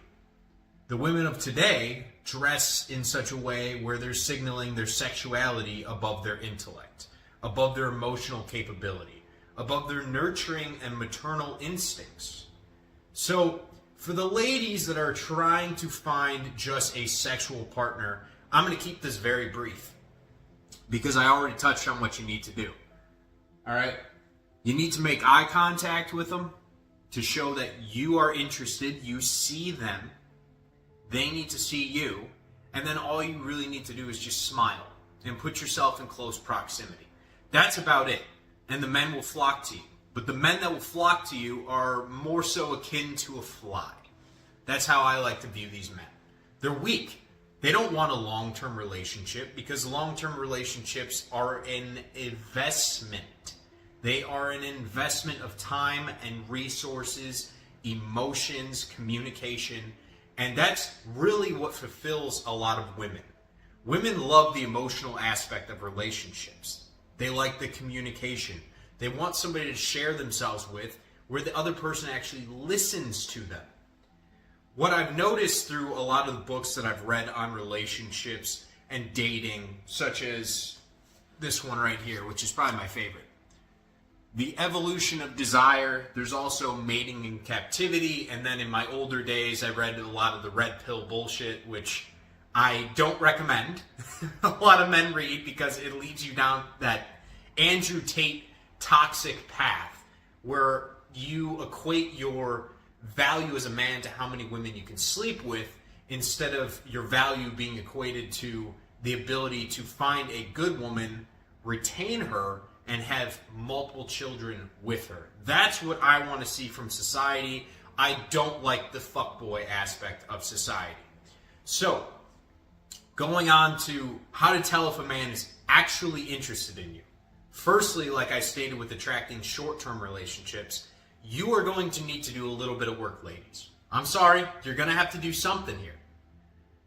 The women of today dress in such a way where they're signaling their sexuality above their intellect, above their emotional capability, above their nurturing and maternal instincts. So, for the ladies that are trying to find just a sexual partner, I'm going to keep this very brief because I already touched on what you need to do. All right? You need to make eye contact with them to show that you are interested. You see them. They need to see you. And then all you really need to do is just smile and put yourself in close proximity. That's about it. And the men will flock to you. But the men that will flock to you are more so akin to a fly. That's how I like to view these men. They're weak. They don't want a long-term relationship because long-term relationships are an investment. They are an investment of time and resources, emotions, communication, and that's really what fulfills a lot of women. Women love the emotional aspect of relationships. They like the communication. They want somebody to share themselves with where the other person actually listens to them. What I've noticed through a lot of the books that I've read on relationships and dating, such as this one right here, which is probably my favorite, The Evolution of Desire. There's also Mating in Captivity, and then in my older days I read a lot of the red pill bullshit, which I don't recommend a lot of men read because it leads you down that Andrew Tate toxic path where you equate your value as a man to how many women you can sleep with instead of your value being equated to the ability to find a good woman, retain her, and have multiple children with her. That's what I want to see from society. I don't like the fuckboy aspect of society. So, going on to how to tell if a man is actually interested in you. Firstly, like I stated with attracting short-term relationships, you are going to need to do a little bit of work, ladies. I'm sorry, you're going to have to do something here.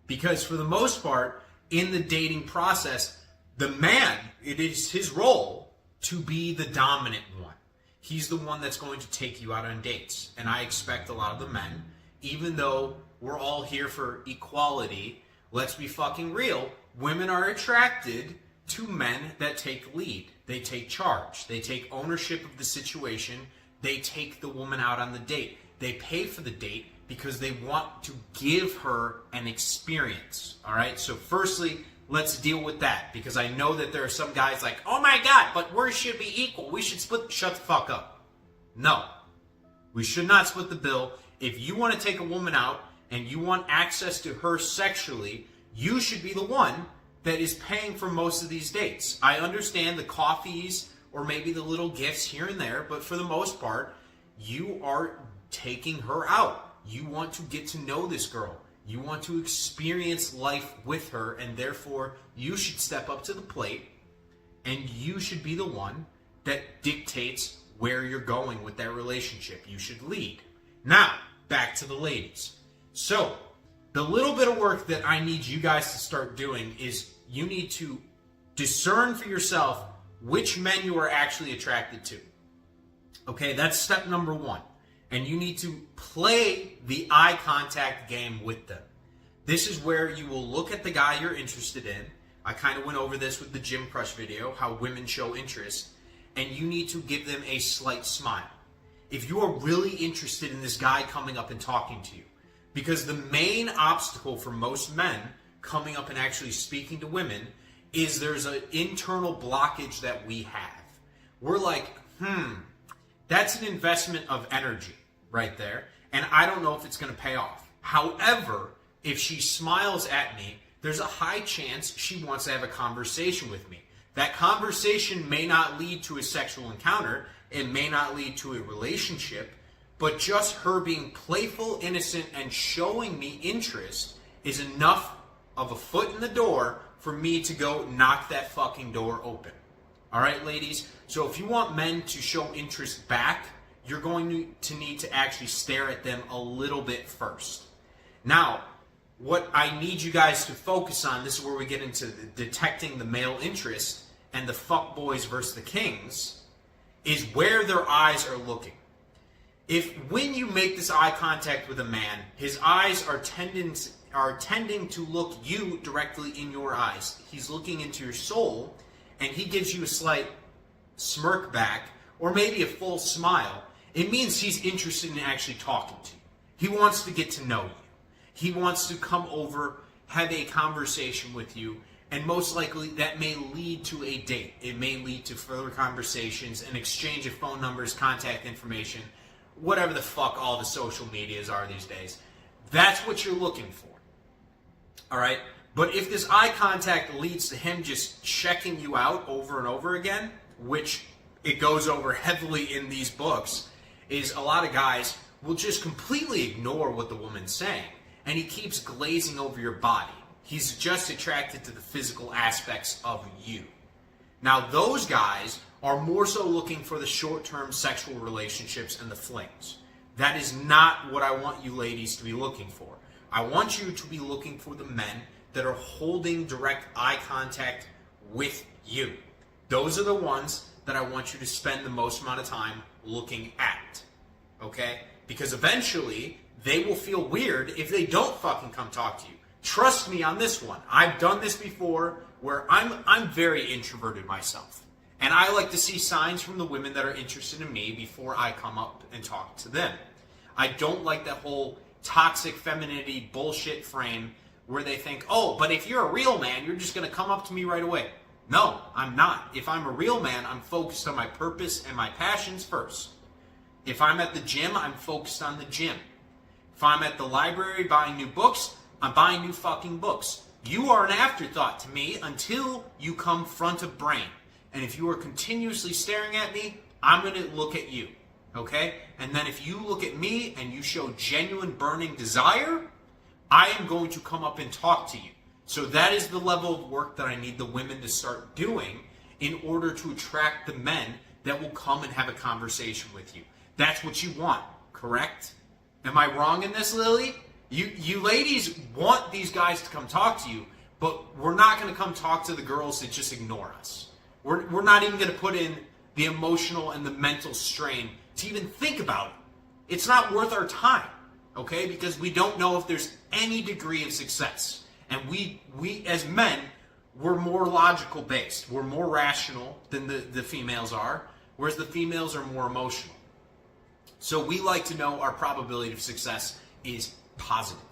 Because for the most part, in the dating process, the man, it is his role to be the dominant one. He's the one that's going to take you out on dates. And I expect a lot of the men, even though we're all here for equality, let's be fucking real, women are attracted to men that take lead. They take charge. They take ownership of the situation. They take the woman out on the date. They pay for the date because they want to give her an experience. All right? So firstly, let's deal with that because I know that there are some guys like, oh my God, but we should be equal. We should split. Shut the fuck up. No. We should not split the bill. If you want to take a woman out and you want access to her sexually, you should be the one that is paying for most of these dates. I understand the coffees or maybe the little gifts here and there, but for the most part, you are taking her out. You want to get to know this girl. You want to experience life with her, and therefore, you should step up to the plate, and you should be the one that dictates where you're going with that relationship. You should lead. Now, back to the ladies. So, the little bit of work that I need you guys to start doing is you need to discern for yourself which men you are actually attracted to. Okay, that's step number one. And you need to play the eye contact game with them. This is where you will look at the guy you're interested in. I kind of went over this with the Gym Crush video, how women show interest. and you need to give them a slight smile. If you are really interested in this guy coming up and talking to you, because the main obstacle for most men coming up and actually speaking to women is there's an internal blockage that we have. We're like, that's an investment of energy right there, and I don't know if it's going to pay off. However, if she smiles at me, there's a high chance she wants to have a conversation with me. That conversation may not lead to a sexual encounter, it may not lead to a relationship, but just her being playful, innocent, and showing me interest is enough of a foot in the door for me to go knock that fucking door open. All right, ladies? So if you want men to show interest back, you're going to need to actually stare at them a little bit first. Now, what I need you guys to focus on, this is where we get into detecting the male interest and the fuckboys versus the kings, is where their eyes are looking. If when you make this eye contact with a man, his eyes are tending to look you directly in your eyes, he's looking into your soul, and he gives you a slight smirk back, or maybe a full smile, it means he's interested in actually talking to you. He wants to get to know you. He wants to come over, have a conversation with you, and most likely that may lead to a date. It may lead to further conversations, an exchange of phone numbers, contact information, whatever the fuck all the social medias are these days. That's what you're looking for. All right? But if this eye contact leads to him just checking you out over and over again, which it goes over heavily in these books, is a lot of guys will just completely ignore what the woman's saying, and he keeps glazing over your body. He's just attracted to the physical aspects of you. Now, those guys are more so looking for the short-term sexual relationships and the flings. That is not what I want you ladies to be looking for. I want you to be looking for the men that are holding direct eye contact with you. Those are the ones that I want you to spend the most amount of time looking at. Okay? Because eventually, they will feel weird if they don't fucking come talk to you. Trust me on this one. I've done this before where I'm very introverted myself. And I like to see signs from the women that are interested in me before I come up and talk to them. I don't like that whole toxic femininity bullshit frame where they think, oh, but if you're a real man, you're just going to come up to me right away. No, I'm not. If I'm a real man, I'm focused on my purpose and my passions first. If I'm at the gym, I'm focused on the gym. If I'm at the library buying new books, I'm buying new fucking books. You are an afterthought to me until you come front of brain. And if you are continuously staring at me, I'm going to look at you. Okay? And then if you look at me and you show genuine burning desire, I am going to come up and talk to you. So that is the level of work that I need the women to start doing in order to attract the men that will come and have a conversation with you. That's what you want, correct? Am I wrong in this, Lily? You ladies want these guys to come talk to you, but we're not going to come talk to the girls that just ignore us. We're not even going to put in the emotional and the mental strain to even think about it. It's not worth our time, okay? Because we don't know if there's any degree of success. And we as men, we're more logical based. We're more rational than the females are, whereas the females are more emotional. So we like to know our probability of success is positive,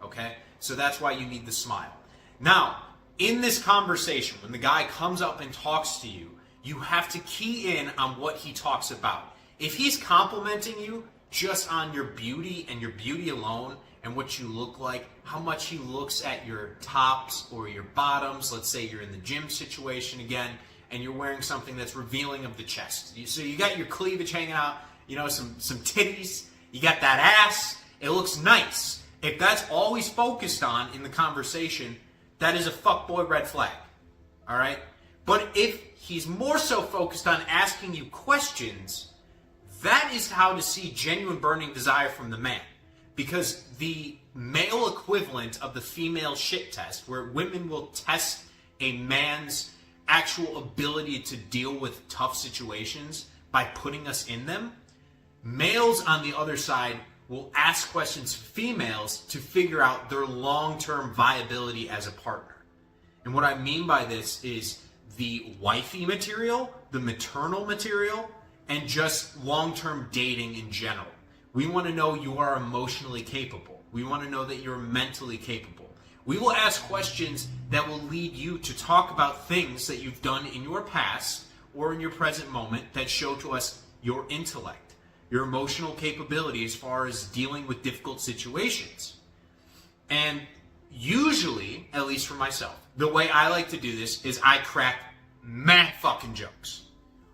okay? So that's why you need the smile. Now, in this conversation, when the guy comes up and talks to you, you have to key in on what he talks about. If he's complimenting you just on your beauty and your beauty alone and what you look like, how much he looks at your tops or your bottoms, let's say you're in the gym situation again, and you're wearing something that's revealing of the chest. So you got your cleavage hanging out, you know, some titties, you got that ass, it looks nice. If that's all he's focused on in the conversation, that is a fuckboy red flag, all right? But if he's more so focused on asking you questions, that is how to see genuine burning desire from the man. Because the male equivalent of the female shit test, where women will test a man's actual ability to deal with tough situations by putting us in them, males on the other side will ask questions to females to figure out their long-term viability as a partner. And what I mean by this is the wifey material, the maternal material, and just long-term dating in general. We want to know you are emotionally capable. We want to know that you're mentally capable. We will ask questions that will lead you to talk about things that you've done in your past or in your present moment that show to us your intellect, your emotional capability as far as dealing with difficult situations. And usually, at least for myself, the way I like to do this is I crack mad fucking jokes.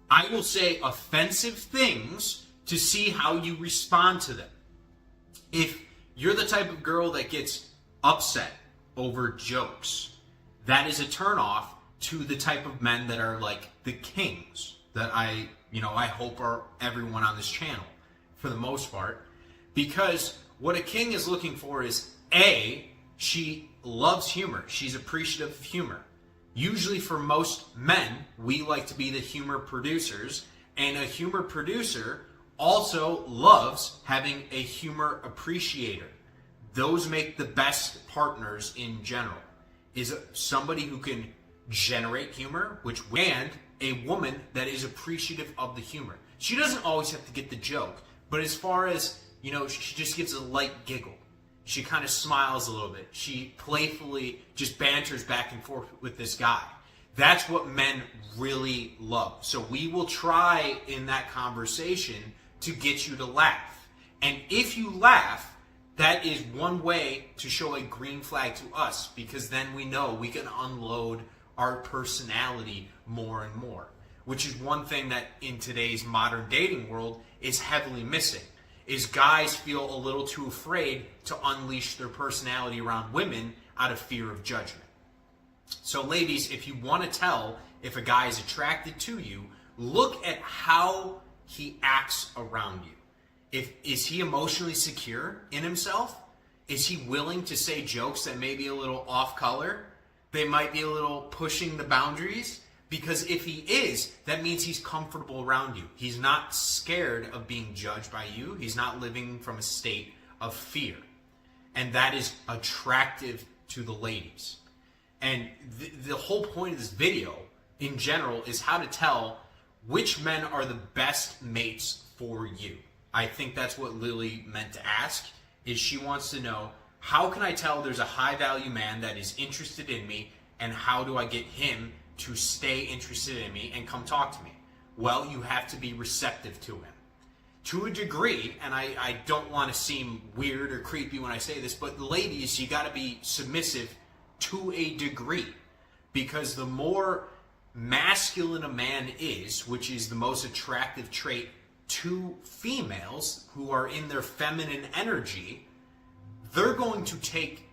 I will say offensive things to see how you respond to them. If you're the type of girl that gets upset over jokes, that is a turnoff to the type of men that are like the kings that I hope are everyone on this channel for the most part. Because what a king is looking for is A, she loves humor. She's appreciative of humor. Usually for most men, we like to be the humor producers, and a humor producer also loves having a humor appreciator. Those make the best partners in general. Is somebody who can generate humor, and a woman that is appreciative of the humor. She doesn't always have to get the joke, but as far as, she just gives a light giggle. She kind of smiles a little bit. She playfully just banters back and forth with this guy. That's what men really love. So we will try in that conversation to get you to laugh. And if you laugh, that is one way to show a green flag to us, because then we know we can unload our personality more and more, which is one thing that in today's modern dating world is heavily missing. Is guys feel a little too afraid to unleash their personality around women out of fear of judgment. So ladies, if you want to tell if a guy is attracted to you, look at how he acts around you. Is he emotionally secure in himself? Is he willing to say jokes that may be a little off color? They might be a little pushing the boundaries? Because if he is, that means he's comfortable around you. He's not scared of being judged by you. He's not living from a state of fear. And that is attractive to the ladies. And the whole point of this video, in general, is how to tell which men are the best mates for you. I think that's what Lily meant to ask, is she wants to know, how can I tell there's a high-value man that is interested in me, and how do I get him to stay interested in me and come talk to me? Well, you have to be receptive to him. To a degree, and I don't want to seem weird or creepy when I say this, but ladies, you got to be submissive to a degree. Because the more masculine a man is, which is the most attractive trait to females who are in their feminine energy, they're going to take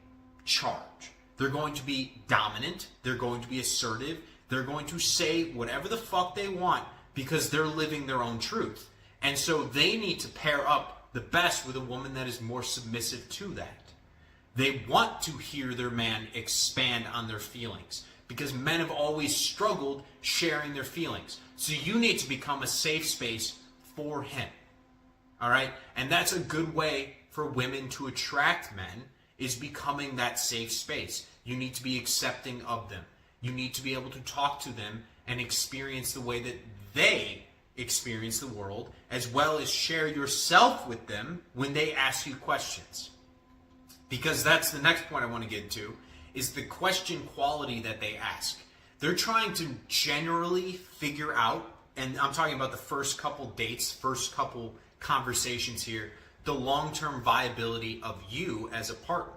charge. They're going to be dominant. They're going to be assertive. They're going to say whatever the fuck they want because they're living their own truth. And so they need to pair up the best with a woman that is more submissive to that. They want to hear their man expand on their feelings because men have always struggled sharing their feelings. So you need to become a safe space for him. All right? And that's a good way for women to attract men, is becoming that safe space. You need to be accepting of them. You need to be able to talk to them and experience the way that they experience the world, as well as share yourself with them when they ask you questions. Because that's the next point I want to get to, is the question quality that they ask. They're trying to generally figure out, and I'm talking about the first couple dates, first couple conversations here, the long-term viability of you as a partner.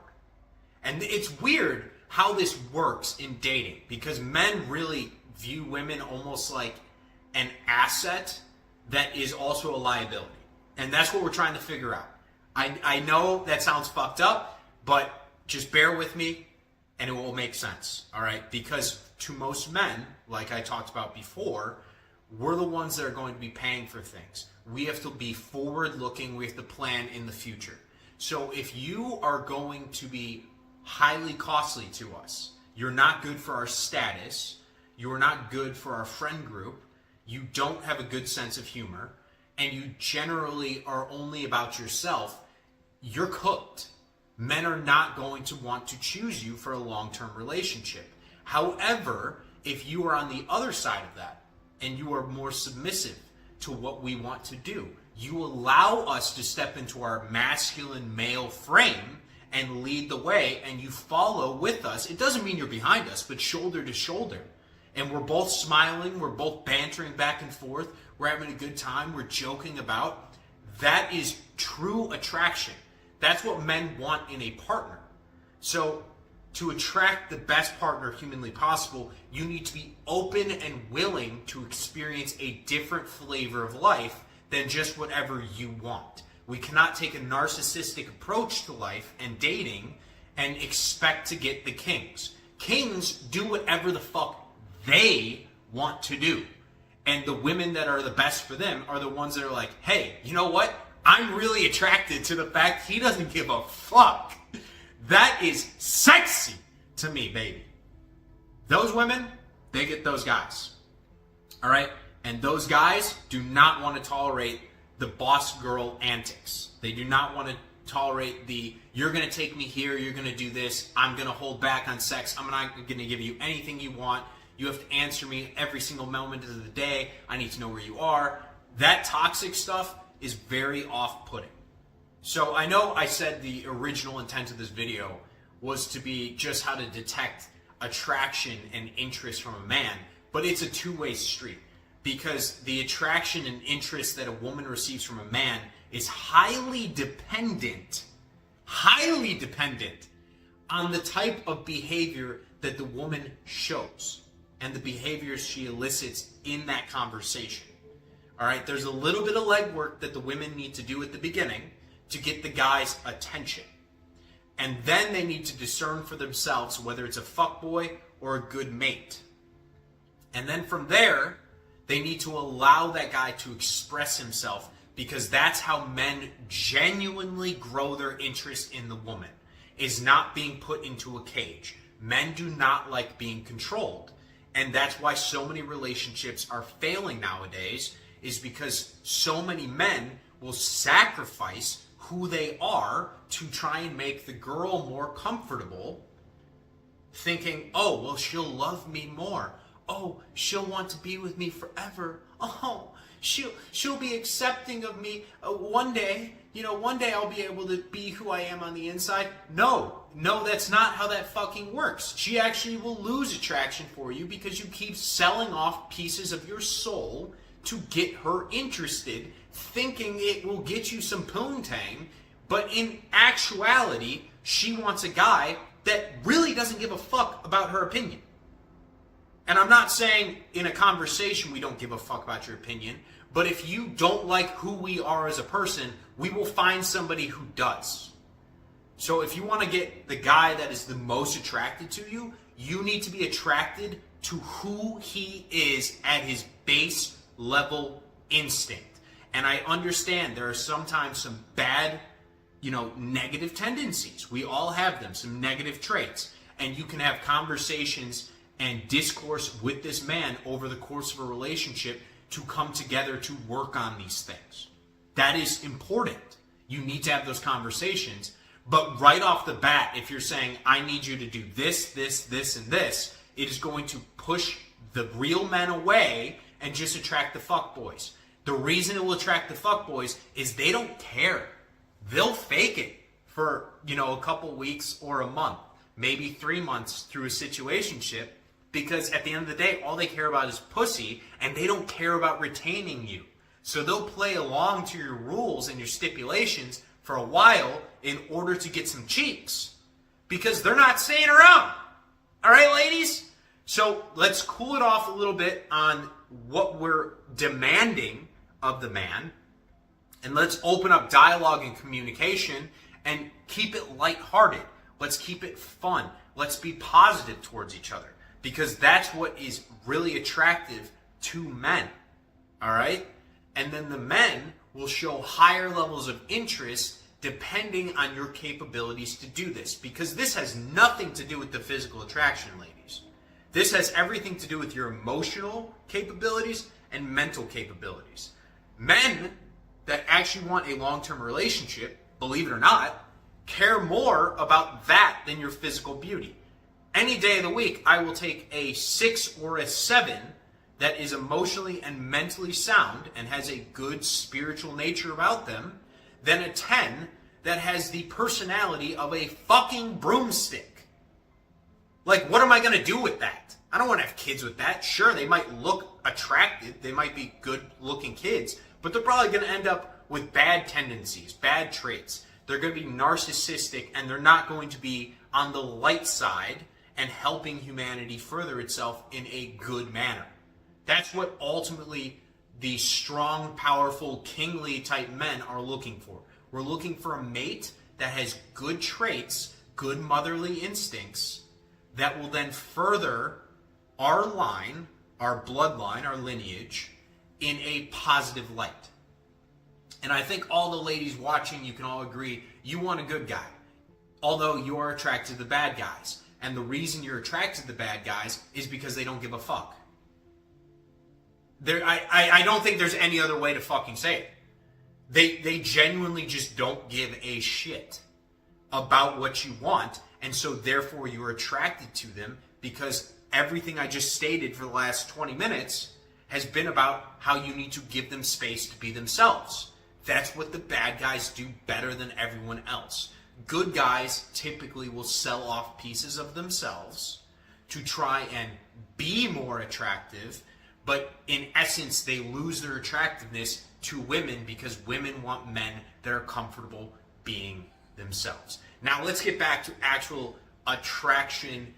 And it's weird how this works in dating, because men really view women almost like an asset that is also a liability. And that's what we're trying to figure out. I know that sounds fucked up, but just bear with me and it will make sense, all right? Because to most men, like I talked about before, we're the ones that are going to be paying for things. We have to be forward-looking. We have to plan in the future. So if you are going to be highly costly to us, you're not good for our status, you're not good for our friend group, you don't have a good sense of humor, and you generally are only about yourself, you're cooked. Men are not going to want to choose you for a long-term relationship. However, if you are on the other side of that and you are more submissive to what we want to do, you allow us to step into our masculine male frame and lead the way, and you follow with us. It doesn't mean you're behind us, but shoulder to shoulder. And we're both smiling, we're both bantering back and forth, we're having a good time, we're joking about. That is true attraction. That's what men want in a partner. So to attract the best partner humanly possible, you need to be open and willing to experience a different flavor of life than just whatever you want. We cannot take a narcissistic approach to life and dating and expect to get the kings. Kings do whatever the fuck they want to do. And the women that are the best for them are the ones that are like, hey, you know what? I'm really attracted to the fact he doesn't give a fuck. That is sexy to me, baby. Those women, they get those guys. All right? And those guys do not want to tolerate the boss girl antics. They do not want to tolerate the, you're going to take me here, you're going to do this, I'm going to hold back on sex, I'm not going to give you anything you want, you have to answer me every single moment of the day, I need to know where you are. That toxic stuff is very off-putting. So I know I said the original intent of this video was to be just how to detect attraction and interest from a man, but it's a two-way street. Because the attraction and interest that a woman receives from a man is highly dependent on the type of behavior that the woman shows and the behaviors she elicits in that conversation. All right, there's a little bit of legwork that the women need to do at the beginning to get the guy's attention. And then they need to discern for themselves whether it's a fuckboy or a good mate. And then from there, they need to allow that guy to express himself, because that's how men genuinely grow their interest in the woman, is not being put into a cage. Men do not like being controlled. And that's why so many relationships are failing nowadays, is because so many men will sacrifice who they are to try and make the girl more comfortable, thinking, oh, well, she'll love me more. Oh, she'll want to be with me forever. Oh, she'll be accepting of me one day. One day I'll be able to be who I am on the inside. No, that's not how that fucking works. She actually will lose attraction for you because you keep selling off pieces of your soul to get her interested, thinking it will get you some poontang, but in actuality, she wants a guy that really doesn't give a fuck about her opinion. And I'm not saying in a conversation we don't give a fuck about your opinion, but if you don't like who we are as a person, we will find somebody who does. So if you want to get the guy that is the most attracted to you, you need to be attracted to who he is at his base level instinct. And I understand there are sometimes some bad, negative tendencies. We all have them, some negative traits. And you can have conversations and discourse with this man over the course of a relationship to come together to work on these things. That is important. You need to have those conversations. But right off the bat, if you're saying, I need you to do this, this, this, and this, it is going to push the real men away and just attract the fuckboys. The reason it will attract the fuckboys is they don't care. They'll fake it for, a couple weeks or a month, maybe 3 months through a situationship, because at the end of the day, all they care about is pussy, and they don't care about retaining you. So they'll play along to your rules and your stipulations for a while in order to get some cheeks, because they're not staying around. All right, ladies? So let's cool it off a little bit on what we're demanding of the man, and let's open up dialogue and communication and keep it lighthearted. Let's keep it fun. Let's be positive towards each other, because that's what is really attractive to men. All right? And then the men will show higher levels of interest depending on your capabilities to do this, because this has nothing to do with the physical attraction, ladies. This has everything to do with your emotional capabilities and mental capabilities. Men that actually want a long-term relationship, believe it or not, care more about that than your physical beauty. any day of the week, I will take a 6 or a 7 that is emotionally and mentally sound and has a good spiritual nature about them, than a 10 that has the personality of a fucking broomstick. Like, what am I going to do with that? I don't want to have kids with that. Sure, they might look attractive. They might be good-looking kids, but they're probably going to end up with bad tendencies, bad traits. They're going to be narcissistic, and they're not going to be on the light side and helping humanity further itself in a good manner. That's what ultimately the strong, powerful, kingly type men are looking for. We're looking for a mate that has good traits, good motherly instincts, that will then further our line, our bloodline, our lineage, in a positive light. And I think all the ladies watching, you can all agree, you want a good guy. Although you are attracted to the bad guys. And the reason you're attracted to the bad guys is because they don't give a fuck. I don't think there's any other way to fucking say it. They genuinely just don't give a shit about what you want, and so therefore you're attracted to them, because everything I just stated for the last 20 minutes has been about how you need to give them space to be themselves. That's what the bad guys do better than everyone else. Good guys typically will sell off pieces of themselves to try and be more attractive, but in essence, they lose their attractiveness to women because women want men that are comfortable being themselves. Now, let's get back to actual attraction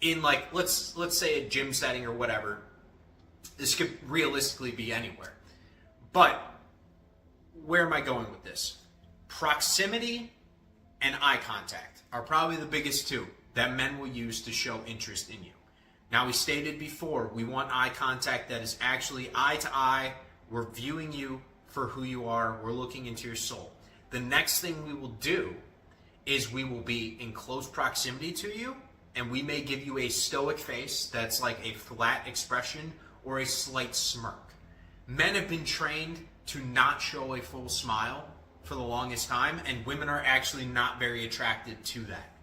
in, like, let's say a gym setting or whatever. This could realistically be anywhere. But where am I going with this? Proximity and eye contact are probably the biggest two that men will use to show interest in you. Now, we stated before, we want eye contact that is actually eye to eye. We're viewing you for who you are. We're looking into your soul. The next thing we will do is we will be in close proximity to you, and we may give you a stoic face that's like a flat expression or a slight smirk. Men have been trained to not show a full smile for the longest time, and women are actually not very attracted to that.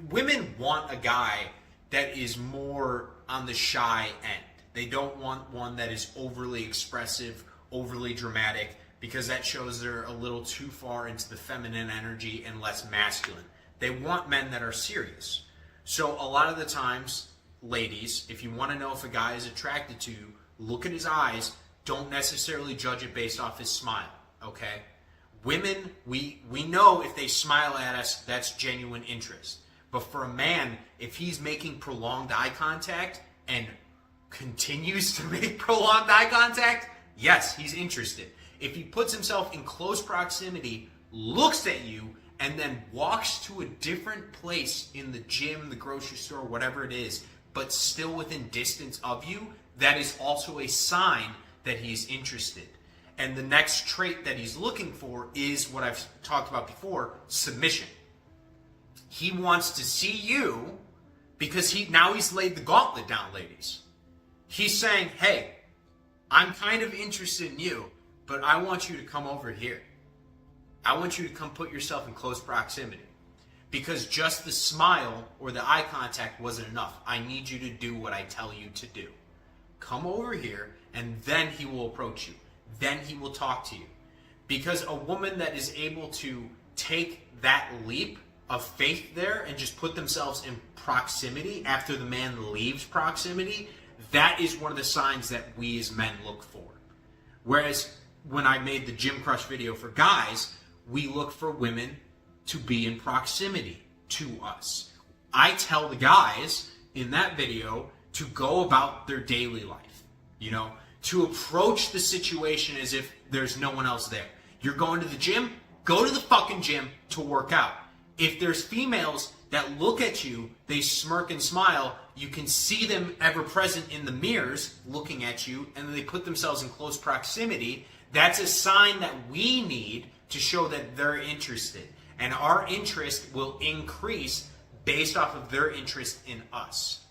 Women want a guy that is more on the shy end. They don't want one that is overly expressive, overly dramatic, because that shows they're a little too far into the feminine energy and less masculine. They want men that are serious. So a lot of the times, ladies, if you want to know if a guy is attracted to you, look at his eyes. Don't necessarily judge it based off his smile, okay? Women, we know if they smile at us, that's genuine interest. But for a man, if he's making prolonged eye contact and continues to make prolonged eye contact, yes, he's interested. If he puts himself in close proximity, looks at you, and then walks to a different place in the gym, the grocery store, whatever it is, but still within distance of you, that is also a sign that he's interested. And the next trait that he's looking for is what I've talked about before, submission. He wants to see you because now he's laid the gauntlet down, ladies. He's saying, hey, I'm kind of interested in you, but I want you to come over here. I want you to come put yourself in close proximity. Because just the smile or the eye contact wasn't enough. I need you to do what I tell you to do. Come over here, and then he will approach you. Then he will talk to you. Because a woman that is able to take that leap of faith there and just put themselves in proximity after the man leaves proximity, that is one of the signs that we as men look for. Whereas when I made the Gym Crush video for guys, we look for women to be in proximity to us. I tell the guys in that video to go about their daily life, to approach the situation as if there's no one else there. You're going to the gym? Go to the fucking gym to work out. If there's females that look at you, they smirk and smile, you can see them ever present in the mirrors looking at you, and then they put themselves in close proximity. That's a sign that we need to show that they're interested. And our interest will increase based off of their interest in us.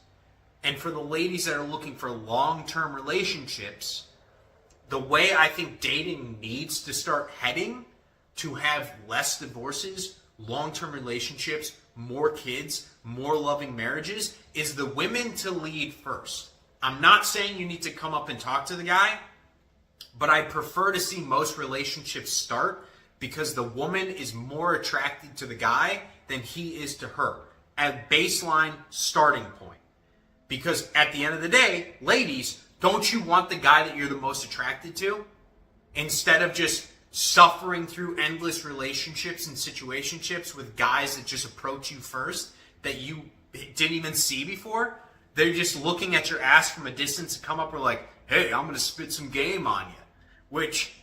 And for the ladies that are looking for long-term relationships, the way I think dating needs to start heading to have less divorces, long-term relationships, more kids, more loving marriages, is the women to lead first. I'm not saying you need to come up and talk to the guy, but I prefer to see most relationships start because the woman is more attracted to the guy than he is to her at baseline starting point. Because at the end of the day, ladies, don't you want the guy that you're the most attracted to? Instead of just suffering through endless relationships and situationships with guys that just approach you first that you didn't even see before. They're just looking at your ass from a distance and come up and like, hey, I'm going to spit some game on you. Which,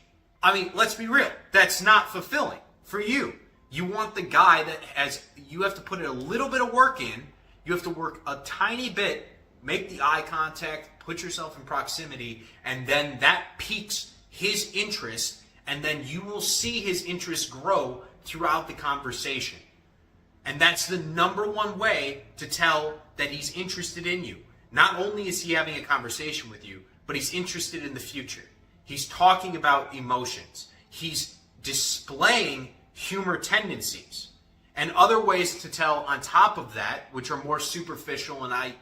I mean, let's be real. That's not fulfilling for you. You want the guy that you have to put a little bit of work in. You have to work a tiny bit, make the eye contact, put yourself in proximity, and then that piques his interest, and then you will see his interest grow throughout the conversation. And that's the number one way to tell that he's interested in you. Not only is he having a conversation with you, but he's interested in the future. He's talking about emotions. He's displaying humor tendencies. And other ways to tell on top of that, which are more superficial, and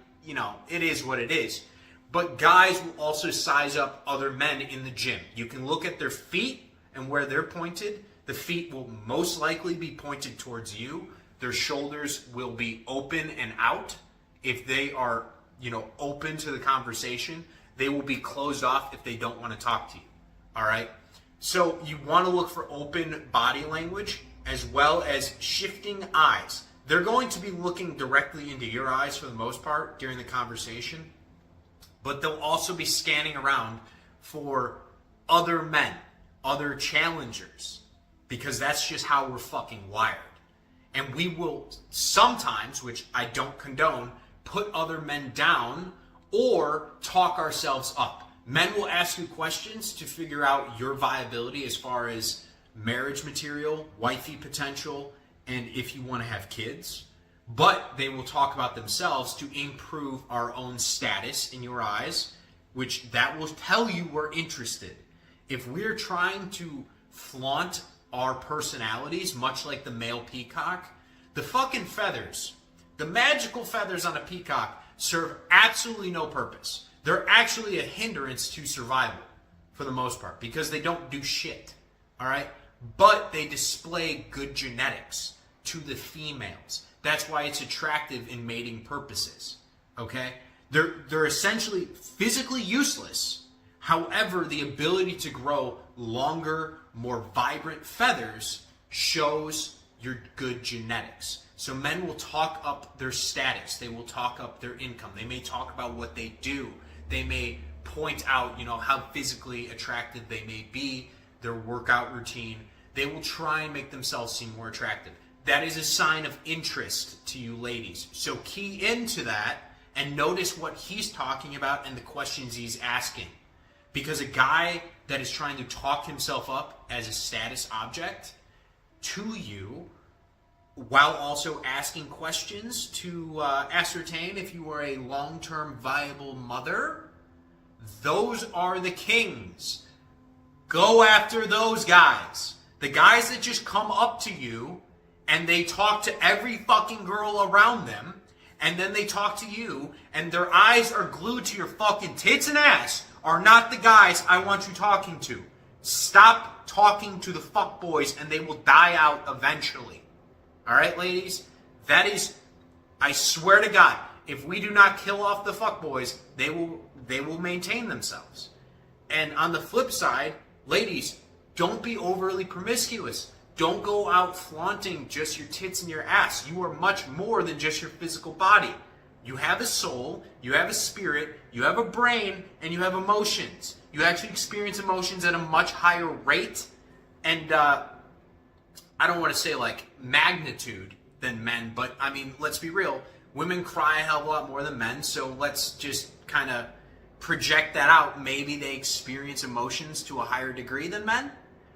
it is what it is. But guys will also size up other men in the gym. You can look at their feet and where they're pointed. The feet will most likely be pointed towards you. Their shoulders will be open and out. If they are, open to the conversation, they will be closed off if they don't want to talk to you. All right? So you want to look for open body language as well as shifting eyes. They're going to be looking directly into your eyes for the most part during the conversation, but they'll also be scanning around for other men, other challengers, because that's just how we're fucking wired. And we will sometimes, which I don't condone, put other men down or talk ourselves up. Men will ask you questions to figure out your viability as far as marriage material, wifey potential, and if you want to have kids. But they will talk about themselves to improve our own status in your eyes, which that will tell you we're interested. If we're trying to flaunt our personalities, much like the male peacock, the fucking feathers, the magical feathers on a peacock serve absolutely no purpose. They're actually a hindrance to survival for the most part because they don't do shit. All right? But they display good genetics to the females. That's why it's attractive in mating purposes. Okay? They're essentially physically useless. However, the ability to grow longer, more vibrant feathers shows your good genetics. So men will talk up their status. They will talk up their income. They may talk about what they do. They may point out, how physically attractive they may be, their workout routine. They will try and make themselves seem more attractive. That is a sign of interest to you ladies. So key into that and notice what he's talking about and the questions he's asking. Because a guy that is trying to talk himself up as a status object to you, while also asking questions to ascertain if you are a long-term viable mother, those are the kings. Go after those guys. The guys that just come up to you and they talk to every fucking girl around them, and then they talk to you and their eyes are glued to your fucking tits and ass, are not the guys I want you talking to. Stop talking to the fuckboys and they will die out eventually. Alright, ladies? That is, I swear to God, if we do not kill off the fuckboys, they will maintain themselves. And on the flip side, ladies, don't be overly promiscuous. Don't go out flaunting just your tits and your ass. You are much more than just your physical body. You have a soul, you have a spirit, you have a brain, and you have emotions. You actually experience emotions at a much higher rate and, I don't want to say like magnitude than men, but I mean, let's be real. Women cry a hell of a lot more than men, so let's just kind of project that out. Maybe they experience emotions to a higher degree than men.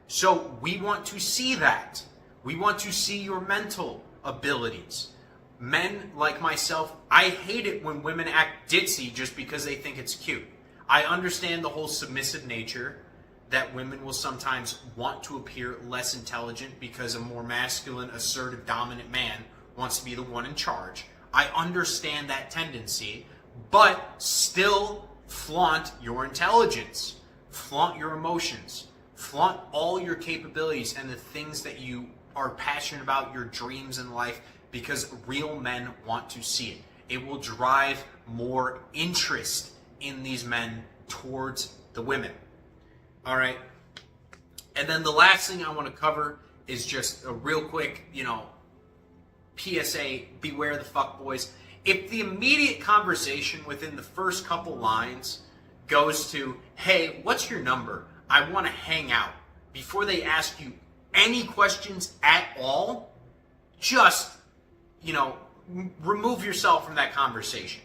So we want to see that. We want to see your mental abilities. Men like myself, I hate it when women act ditzy just because they think it's cute. I understand the whole submissive nature that women will sometimes want to appear less intelligent because a more masculine, assertive, dominant man wants to be the one in charge. I understand that tendency, but still flaunt your intelligence, flaunt your emotions, flaunt all your capabilities and the things that you are passionate about, your dreams in life, because real men want to see it. It will drive more interest in these men towards the women. All right. And then the last thing I want to cover is just a real quick, PSA, beware the fuckboys. If the immediate conversation within the first couple lines goes to, hey, what's your number? I want to hang out. Before they ask you any questions at all, just, remove yourself from that conversation.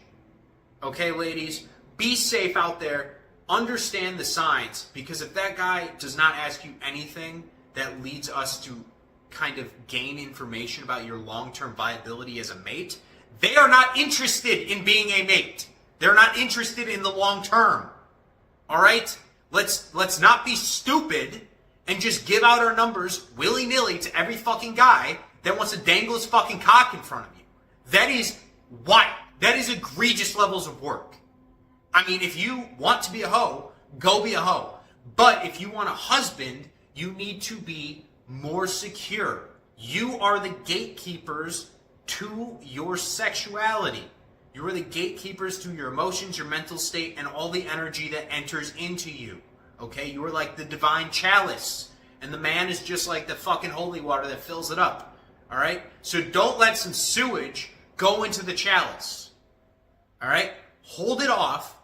Okay, ladies? Be safe out there. Understand the signs, because if that guy does not ask you anything that leads us to kind of gain information about your long-term viability as a mate, they are not interested in being a mate. They're not interested in the long term. All right? Let's not be stupid and just give out our numbers willy-nilly to every fucking guy that wants to dangle his fucking cock in front of you. That is wild. That is egregious levels of work. I mean, if you want to be a hoe, go be a hoe. But if you want a husband, you need to be more secure. You are the gatekeepers to your sexuality. You are the gatekeepers to your emotions, your mental state, and all the energy that enters into you. Okay? You are like the divine chalice. And the man is just like the fucking holy water that fills it up. Alright? So don't let some sewage go into the chalice. Alright? Hold it off.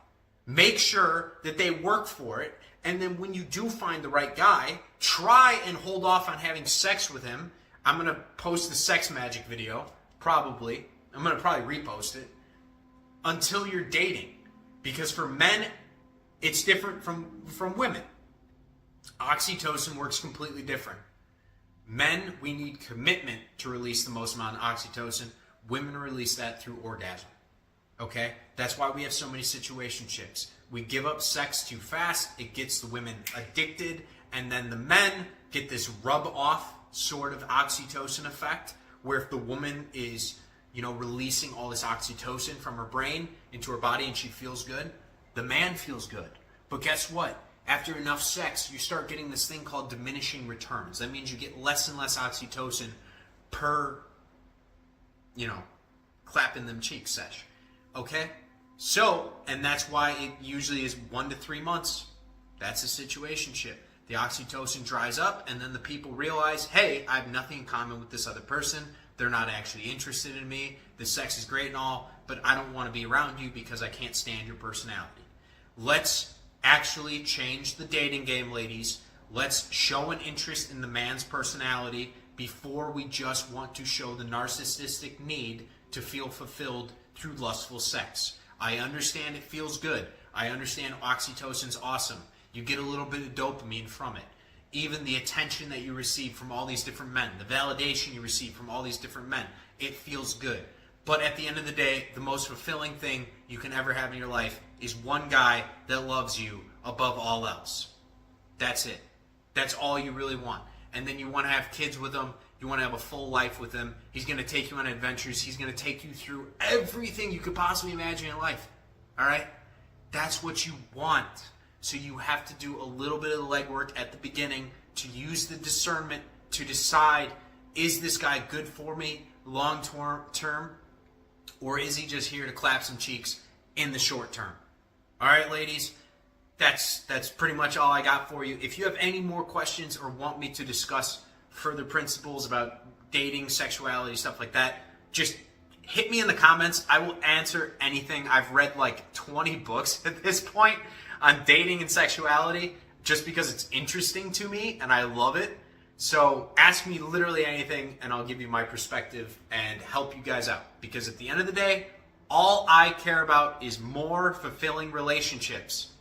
Make sure that they work for it. And then when you do find the right guy, try and hold off on having sex with him. I'm going to post the sex magic video. Probably. I'm going to probably repost it. Until you're dating. Because for men, it's different from women. Oxytocin works completely different. Men, we need commitment to release the most amount of oxytocin. Women release that through orgasm. Okay? That's why we have so many situationships. We give up sex too fast. It gets the women addicted. And then the men get this rub-off sort of oxytocin effect, where if the woman is, releasing all this oxytocin from her brain into her body and she feels good, the man feels good. But guess what? After enough sex, you start getting this thing called diminishing returns. That means you get less and less oxytocin per, clapping them cheeks sesh. Okay? So, and that's why it usually is 1 to 3 months. That's a situationship. The oxytocin dries up, and then the people realize, hey, I have nothing in common with this other person. They're not actually interested in me. The sex is great and all, but I don't want to be around you because I can't stand your personality. Let's actually change the dating game, ladies. Let's show an interest in the man's personality before we just want to show the narcissistic need to feel fulfilled through lustful sex. I understand it feels good. I understand oxytocin's awesome. You get a little bit of dopamine from it. Even the attention that you receive from all these different men, the validation you receive from all these different men, it feels good. But at the end of the day, the most fulfilling thing you can ever have in your life is one guy that loves you above all else. That's it. That's all you really want. And then you want to have kids with him. You want to have a full life with him. He's going to take you on adventures. He's going to take you through everything you could possibly imagine in life. All right? That's what you want. So you have to do a little bit of the legwork at the beginning to use the discernment to decide, is this guy good for me long term, or is he just here to clap some cheeks in the short term? All right, ladies, that's pretty much all I got for you. If you have any more questions or want me to discuss further principles about dating, sexuality, stuff like that, just hit me in the comments. I will answer anything. I've read like 20 books at this point on dating and sexuality just because it's interesting to me and I love it. So ask me literally anything and I'll give you my perspective and help you guys out. Because at the end of the day, all I care about is more fulfilling relationships,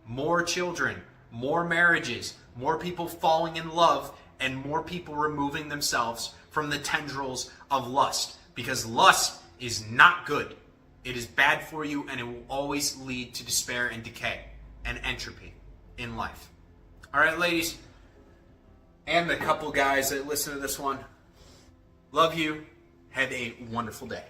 more children, more marriages, more people falling in love, and more people removing themselves from the tendrils of lust. Because lust is not good. It is bad for you and it will always lead to despair and decay and entropy in life. All right, ladies, and the couple guys that listen to this one, love you. Have a wonderful day.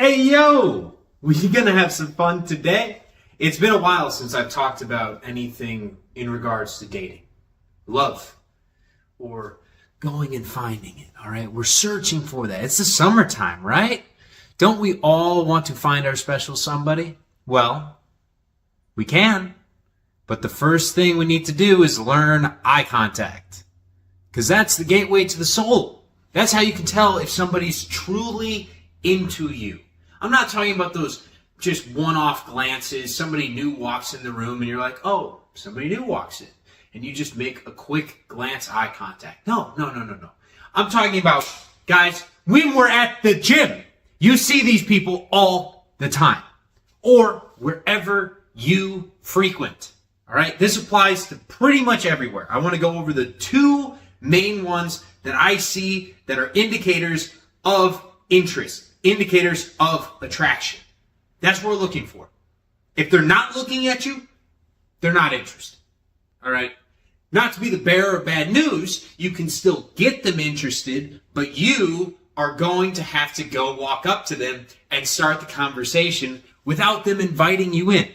Hey, yo! We gonna have some fun today? It's been a while since I've talked about anything in regards to dating, love, or going and finding it, all right? We're searching for that. It's the summertime, right? Don't we all want to find our special somebody? Well, we can, but the first thing we need to do is learn eye contact, because that's the gateway to the soul. That's how you can tell if somebody's truly into you. I'm not talking about those just one-off glances. Somebody new walks in the room and you're like, oh, somebody new walks in. And you just make a quick glance eye contact. No. I'm talking about, guys, when we're at the gym, you see these people all the time. Or wherever you frequent. All right? This applies to pretty much everywhere. I want to go over the two main ones that I see that are indicators of interest, indicators of attraction. That's what we're looking for. If they're not looking at you, they're not interested. All right? Not to be the bearer of bad news, you can still get them interested, but you are going to have to go walk up to them and start the conversation without them inviting you in.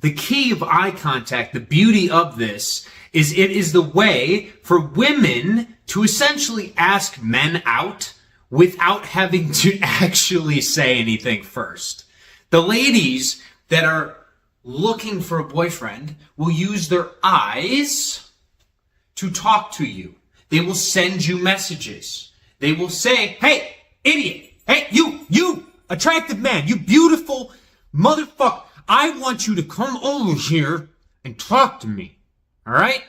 The key of eye contact, the beauty of this, is it is the way for women to essentially ask men out without having to actually say anything first. The ladies that are looking for a boyfriend will use their eyes to talk to you. They will send you messages. They will say, hey, idiot. Hey, you attractive man, you beautiful motherfucker. I want you to come over here and talk to me. All right?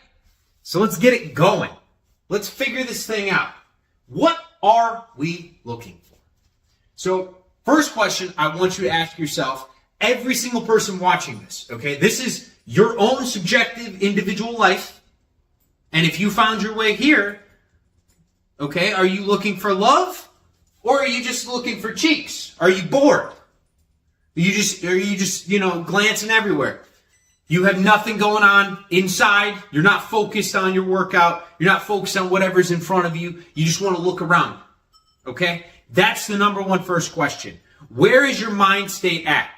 So let's get it going. Let's figure this thing out. What are we looking for? So, first question I want you to ask yourself, every single person watching this, okay? This is your own subjective individual life. And if you found your way here, okay, are you looking for love? Or are you just looking for cheeks? Are you bored? Are you just, glancing everywhere? You have nothing going on inside. You're not focused on your workout. You're not focused on whatever's in front of you. You just want to look around. Okay? That's the number one first question. Where is your mind state at?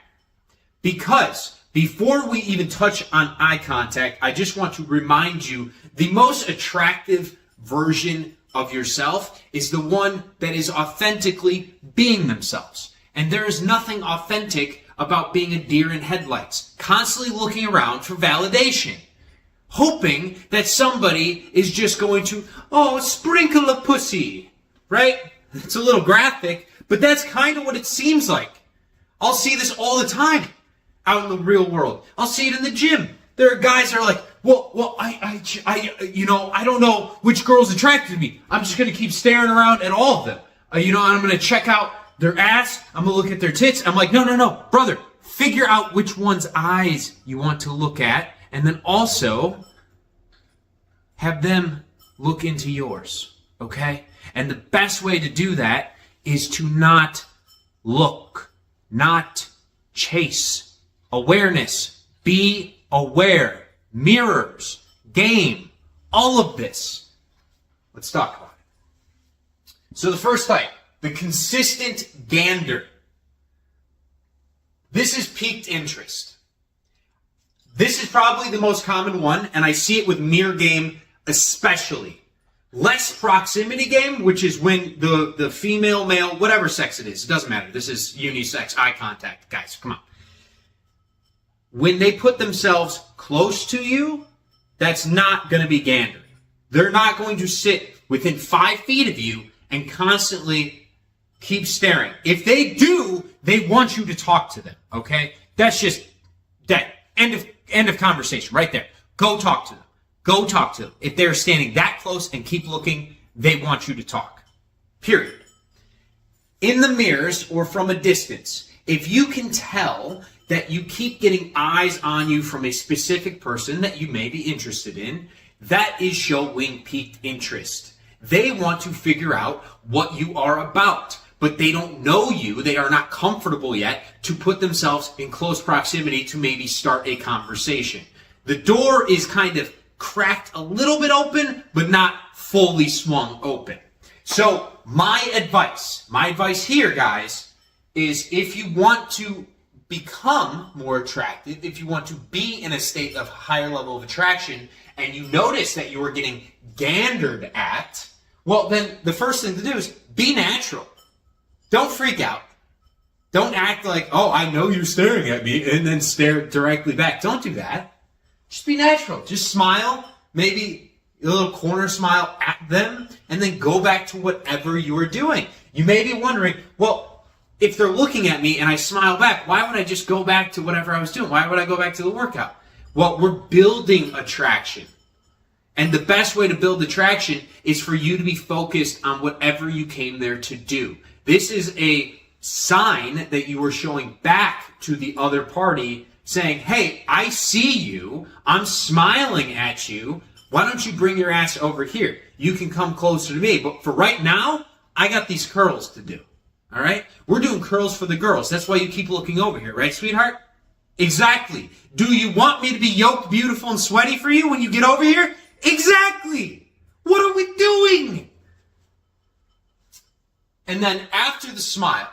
Because before we even touch on eye contact, I just want to remind you the most attractive version of yourself is the one that is authentically being themselves. And there is nothing authentic about being a deer in headlights, constantly looking around for validation, hoping that somebody is just going to, sprinkle a pussy, right? It's a little graphic, but that's kind of what it seems like. I'll see this all the time out in the real world. I'll see it in the gym. There are guys that are like, I don't know which girl's attracted to me. I'm just going to keep staring around at all of them. I'm going to check out their ass, I'm going to look at their tits. I'm like, no, brother, figure out which one's eyes you want to look at, and then also have them look into yours, okay? And the best way to do that is to not look, not chase. Awareness, be aware, mirrors, game, all of this. Let's talk about it. So the first type, the consistent gander. This is piqued interest. This is probably the most common one, and I see it with mirror game especially. Less proximity game, which is when the female, male, whatever sex it is, it doesn't matter. This is unisex eye contact. Guys, come on. When they put themselves close to you, that's not going to be gandering. They're not going to sit within 5 feet of you and constantly keep staring. If they do, they want you to talk to them, okay? That's just that. End of conversation right there. Go talk to them. Go talk to them. If they're standing that close and keep looking, they want you to talk. Period. In the mirrors or from a distance, if you can tell that you keep getting eyes on you from a specific person that you may be interested in, that is showing piqued interest. They want to figure out what you are about, but they don't know you. They are not comfortable yet to put themselves in close proximity to maybe start a conversation. The door is kind of cracked a little bit open, but not fully swung open. So my advice here, guys, is if you want to become more attractive, if you want to be in a state of higher level of attraction, and you notice that you are getting gandered at, well, then the first thing to do is be natural. Don't freak out. Don't act like, oh, I know you're staring at me, and then stare directly back. Don't do that. Just be natural. Just smile, maybe a little corner smile at them, and then go back to whatever you are doing. You may be wondering, well, if they're looking at me and I smile back, why would I just go back to whatever I was doing? Why would I go back to the workout? Well, we're building attraction. And the best way to build attraction is for you to be focused on whatever you came there to do. This is a sign that you are showing back to the other party saying, hey, I see you. I'm smiling at you. Why don't you bring your ass over here? You can come closer to me. But for right now, I got these curls to do. All right? We're doing curls for the girls. That's why you keep looking over here, right, sweetheart? Exactly. Do you want me to be yoked, beautiful, and sweaty for you when you get over here? Exactly. What are we doing? And then after the smile,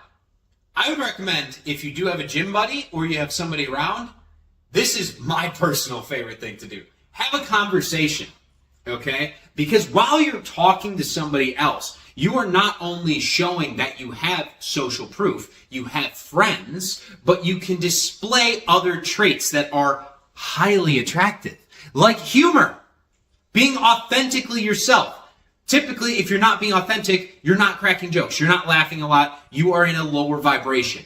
I would recommend if you do have a gym buddy or you have somebody around, this is my personal favorite thing to do. Have a conversation, okay? Because while you're talking to somebody else, you are not only showing that you have social proof, you have friends, but you can display other traits that are highly attractive, like humor, being authentically yourself. Typically, if you're not being authentic, you're not cracking jokes, you're not laughing a lot, you are in a lower vibration.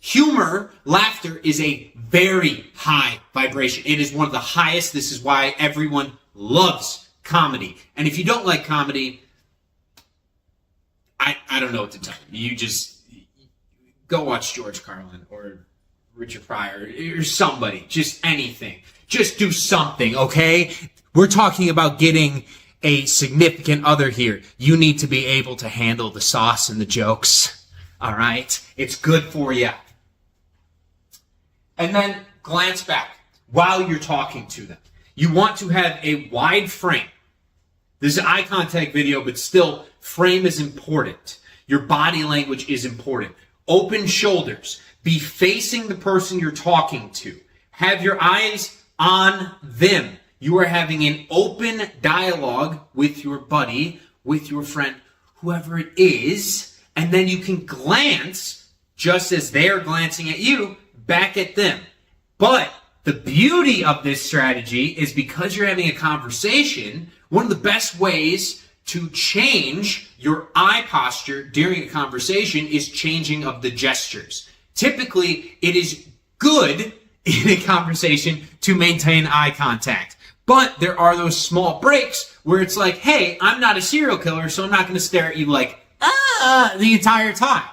Humor, laughter, is a very high vibration. It is one of the highest. This is why everyone loves comedy. And if you don't like comedy, I don't know what to tell you. You just go watch George Carlin or Richard Pryor or somebody. Just anything. Just do something, okay? We're talking about getting a significant other here. You need to be able to handle the sauce and the jokes. All right? It's good for you. And then glance back while you're talking to them. You want to have a wide frame. This is an eye contact video, but still, frame is important. Your body language is important. Open shoulders. Be facing the person you're talking to. Have your eyes on them. You are having an open dialogue with your buddy, with your friend, whoever it is, and then you can glance, just as they are glancing at you, back at them. But the beauty of this strategy is because you're having a conversation, one of the best ways to change your eye posture during a conversation is changing of the gestures. Typically, it is good in a conversation to maintain eye contact. But there are those small breaks where it's like, hey, I'm not a serial killer, so I'm not going to stare at you like, the entire time.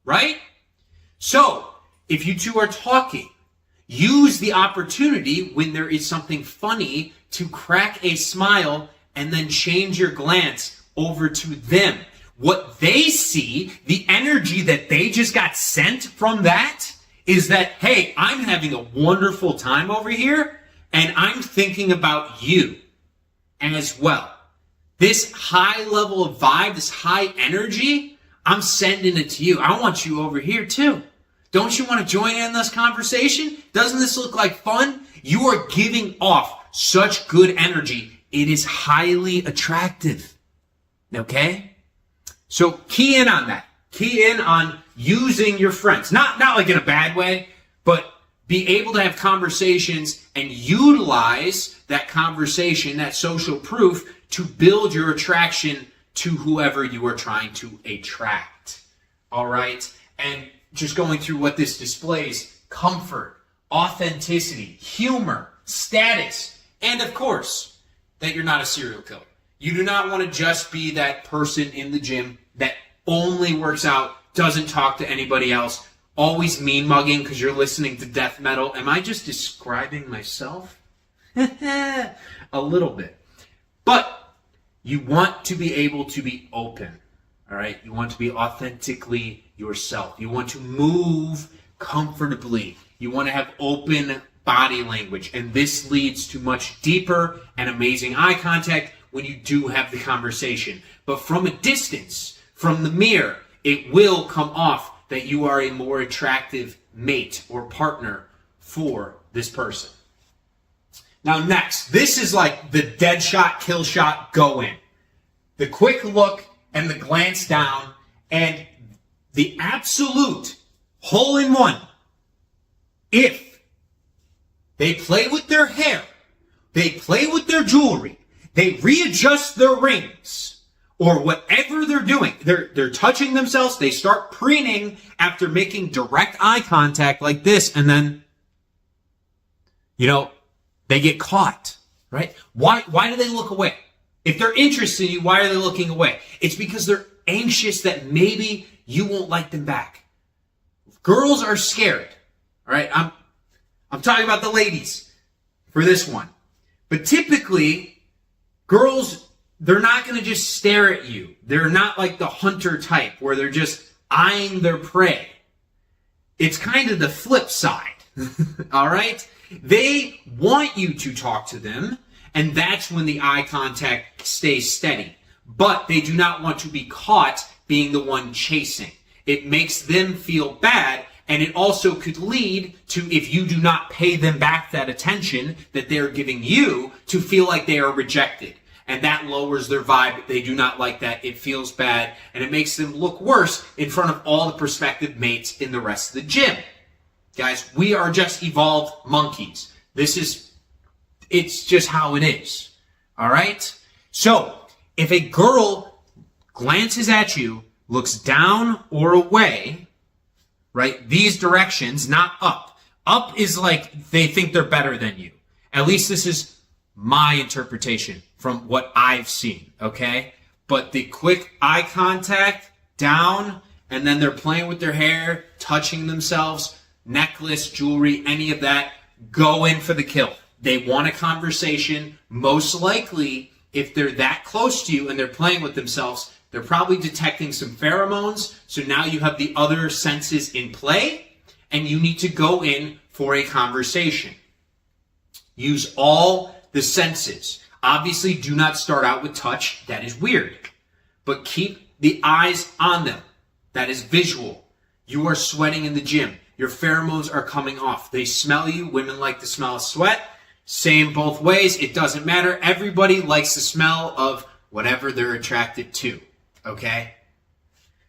Right? So, if you two are talking, use the opportunity when there is something funny to crack a smile and then change your glance over to them. What they see, the energy that they just got sent from that, is that, hey, I'm having a wonderful time over here, and I'm thinking about you as well. This high level of vibe, this high energy, I'm sending it to you. I want you over here too. Don't you want to join in this conversation? Doesn't this look like fun? You are giving off such good energy. It is highly attractive. Okay? So key in on that. Key in on using your friends. Not like in a bad way, but be able to have conversations and utilize that conversation, that social proof, to build your attraction to whoever you are trying to attract. All right? And just going through what this displays: comfort, authenticity, humor, status, and of course, that you're not a serial killer. You do not want to just be that person in the gym that only works out, doesn't talk to anybody else, always mean mugging because you're listening to death metal. Am I just describing myself? A little bit. But you want to be able to be open. All right? You want to be authentically yourself. You want to move comfortably. You want to have open body language. And this leads to much deeper and amazing eye contact when you do have the conversation. But from a distance, from the mirror, it will come off that you are a more attractive mate or partner for this person. Now next, this is like the dead shot, kill shot, go in. The quick look and the glance down and the absolute hole in one. If they play with their hair, they play with their jewelry, they readjust their rings, or whatever they're doing, they're touching themselves, they start preening after making direct eye contact like this, and then, they get caught, right? Why do they look away? If they're interested in you, why are they looking away? It's because they're anxious that maybe you won't like them back. Girls are scared, all right? I'm talking about the ladies for this one. But typically, girls, they're not going to just stare at you. They're not like the hunter type where they're just eyeing their prey. It's kind of the flip side, all right? They want you to talk to them, and that's when the eye contact stays steady. But they do not want to be caught being the one chasing. It makes them feel bad, and it also could lead to, if you do not pay them back that attention that they're giving you, to feel like they are rejected. And that lowers their vibe. They do not like that. It feels bad, and it makes them look worse in front of all the prospective mates in the rest of the gym. Guys, we are just evolved monkeys. It's just how it is. All right? So, if a girl glances at you, looks down or away, right? These directions, not up. Up is like they think they're better than you. At least this is my interpretation from what I've seen, okay? But the quick eye contact, down, and then they're playing with their hair, touching themselves, necklace, jewelry, any of that, go in for the kill. They want a conversation. Most likely, if they're that close to you and they're playing with themselves, they're probably detecting some pheromones. So now you have the other senses in play, and you need to go in for a conversation. Use all the senses. Obviously, do not start out with touch. That is weird. But keep the eyes on them. That is visual. You are sweating in the gym. Your pheromones are coming off. They smell you. Women like the smell of sweat. Same both ways. It doesn't matter. Everybody likes the smell of whatever they're attracted to. Okay?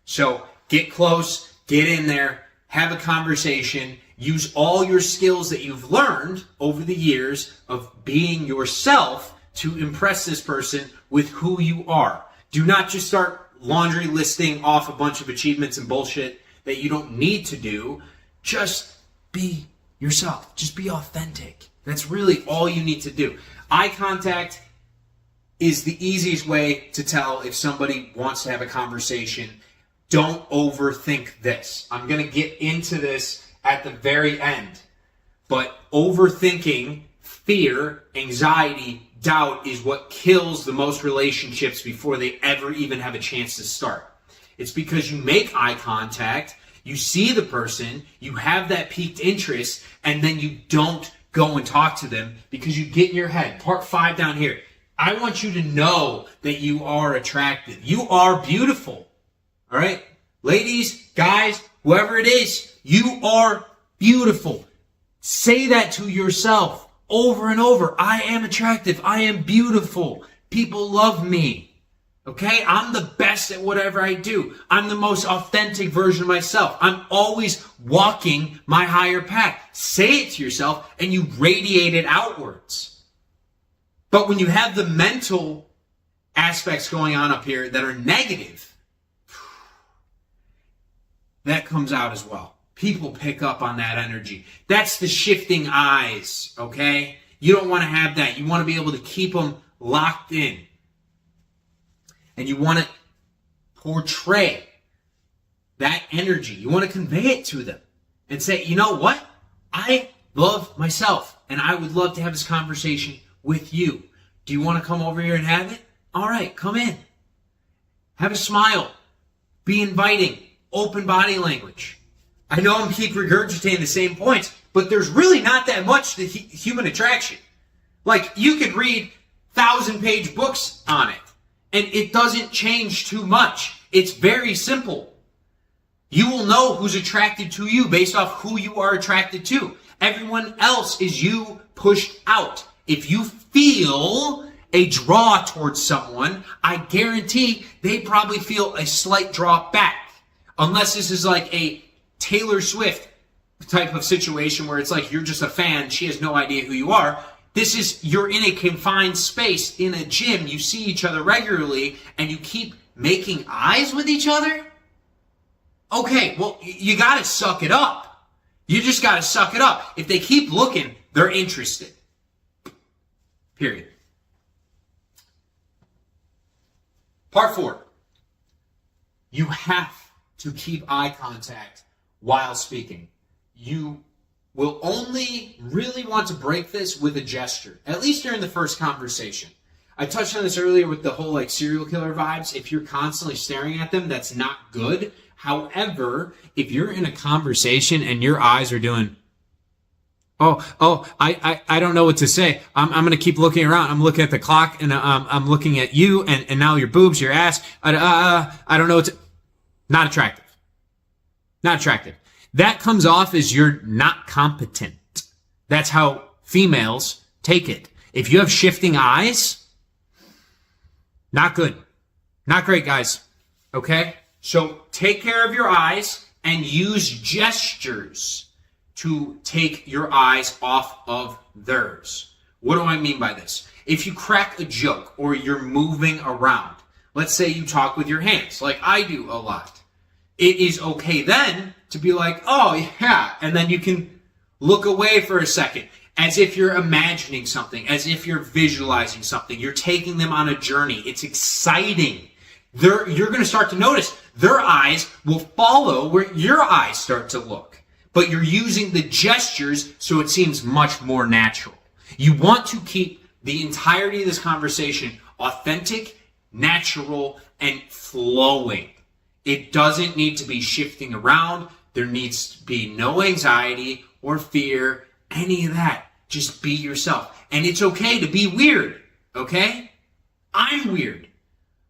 So get close. Get in there. Have a conversation. Use all your skills that you've learned over the years of being yourself to impress this person with who you are. Do not just start laundry listing off a bunch of achievements and bullshit that you don't need to do. Just be yourself. Just be authentic. That's really all you need to do. Eye contact is the easiest way to tell if somebody wants to have a conversation. Don't overthink this. I'm going to get into this at the very end. But overthinking, fear, anxiety, doubt is what kills the most relationships before they ever even have a chance to start. It's because you make eye contact, you see the person, you have that piqued interest, and then you don't go and talk to them because you get in your head. Part 5 down here. I want you to know that you are attractive. You are beautiful. All right? Ladies, guys, whoever it is, you are beautiful. Say that to yourself over and over. I am attractive. I am beautiful. People love me. Okay? I'm the best at whatever I do. I'm the most authentic version of myself. I'm always walking my higher path. Say it to yourself and you radiate it outwards. But when you have the mental aspects going on up here that are negative, that comes out as well. People pick up on that energy. That's the shifting eyes, okay? You don't want to have that. You want to be able to keep them locked in. And you want to portray that energy. You want to convey it to them and say, you know what? I love myself, and I would love to have this conversation with you. Do you want to come over here and have it? All right, come in. Have a smile. Be inviting. Open body language. I know I'm keep regurgitating the same points, but there's really not that much to human attraction. Like, you could read 1,000-page books on it, and it doesn't change too much. It's very simple. You will know who's attracted to you based off who you are attracted to. Everyone else is you pushed out. If you feel a draw towards someone, I guarantee they probably feel a slight draw back. Unless this is like a Taylor Swift type of situation where it's like you're just a fan, she has no idea who you are. This is, you're in a confined space in a gym, you see each other regularly, and you keep making eyes with each other? Okay, well, you gotta suck it up. You just gotta suck it up. If they keep looking, they're interested. Period. Part 4. You have to keep eye contact while speaking. You will only really want to break this with a gesture, at least during the first conversation. I touched on this earlier with the whole like serial killer vibes. If you're constantly staring at them, that's not good. However, if you're in a conversation and your eyes are doing, I don't know what to say. I'm going to keep looking around. I'm looking at the clock and I'm looking at you and now your boobs, your ass. I don't know what to, not attractive. Not attractive. That comes off as you're not competent. That's how females take it. If you have shifting eyes, not good. Not great, guys. Okay? So take care of your eyes and use gestures to take your eyes off of theirs. What do I mean by this? If you crack a joke or you're moving around, let's say you talk with your hands, like I do a lot. It is okay then to be like, oh yeah, and then you can look away for a second, as if you're imagining something, as if you're visualizing something. You're taking them on a journey. It's exciting. You're going to start to notice their eyes will follow where your eyes start to look. But you're using the gestures so it seems much more natural. You want to keep the entirety of this conversation authentic, natural, and flowing. It doesn't need to be shifting around. There needs to be no anxiety or fear, any of that. Just be yourself. And it's okay to be weird, okay? I'm weird.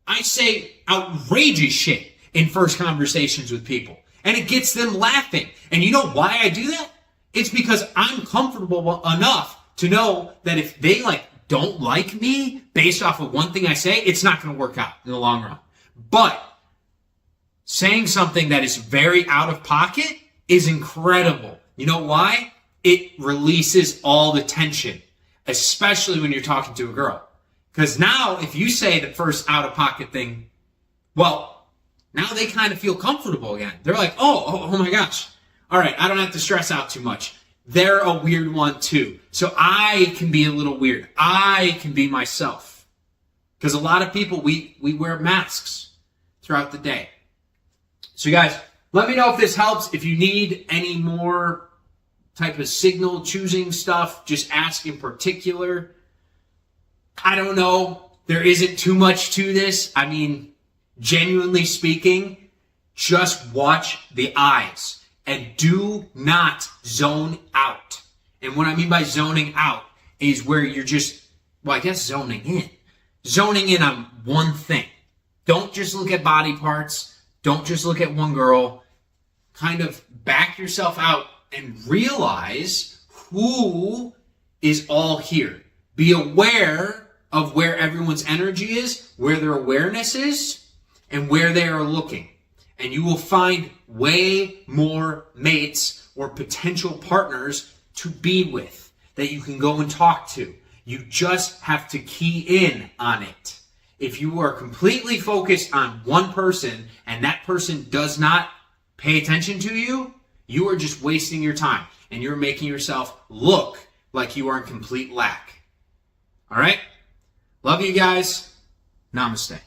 I say outrageous shit in first conversations with people. And it gets them laughing. And you know why I do that? It's because I'm comfortable enough to know that if they don't like me based off of one thing I say, it's not going to work out in the long run. But saying something that is very out of pocket is incredible. You know why? It releases all the tension, especially when you're talking to a girl. Because now, if you say the first out of pocket thing, well, now they kind of feel comfortable again. They're like, oh my gosh. All right, I don't have to stress out too much. They're a weird one too. So I can be a little weird. I can be myself. Because a lot of people, we wear masks throughout the day. So guys, let me know if this helps. If you need any more type of signal choosing stuff, just ask in particular. I don't know. There isn't too much to this. I mean, genuinely speaking, just watch the eyes and do not zone out. And what I mean by zoning out is where you're just, well, I guess zoning in. Zoning in on one thing. Don't just look at body parts. Don't just look at one girl. Kind of back yourself out and realize who is all here. Be aware of where everyone's energy is, where their awareness is, and where they are looking. And you will find way more mates or potential partners to be with that you can go and talk to. You just have to key in on it. If you are completely focused on one person and that person does not pay attention to you, you are just wasting your time and you're making yourself look like you are in complete lack. All right? Love you guys. Namaste.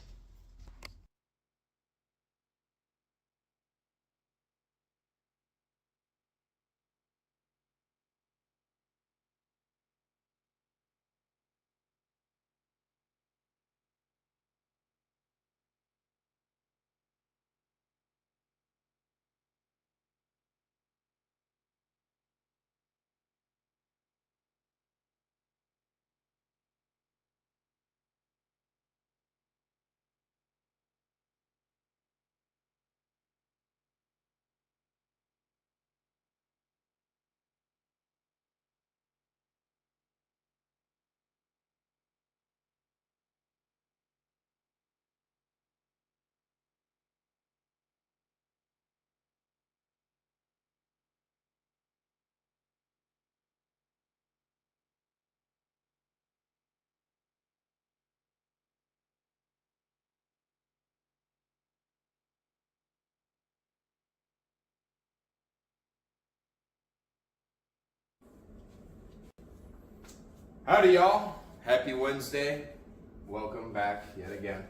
Howdy, y'all. Happy Wednesday. Welcome back yet again.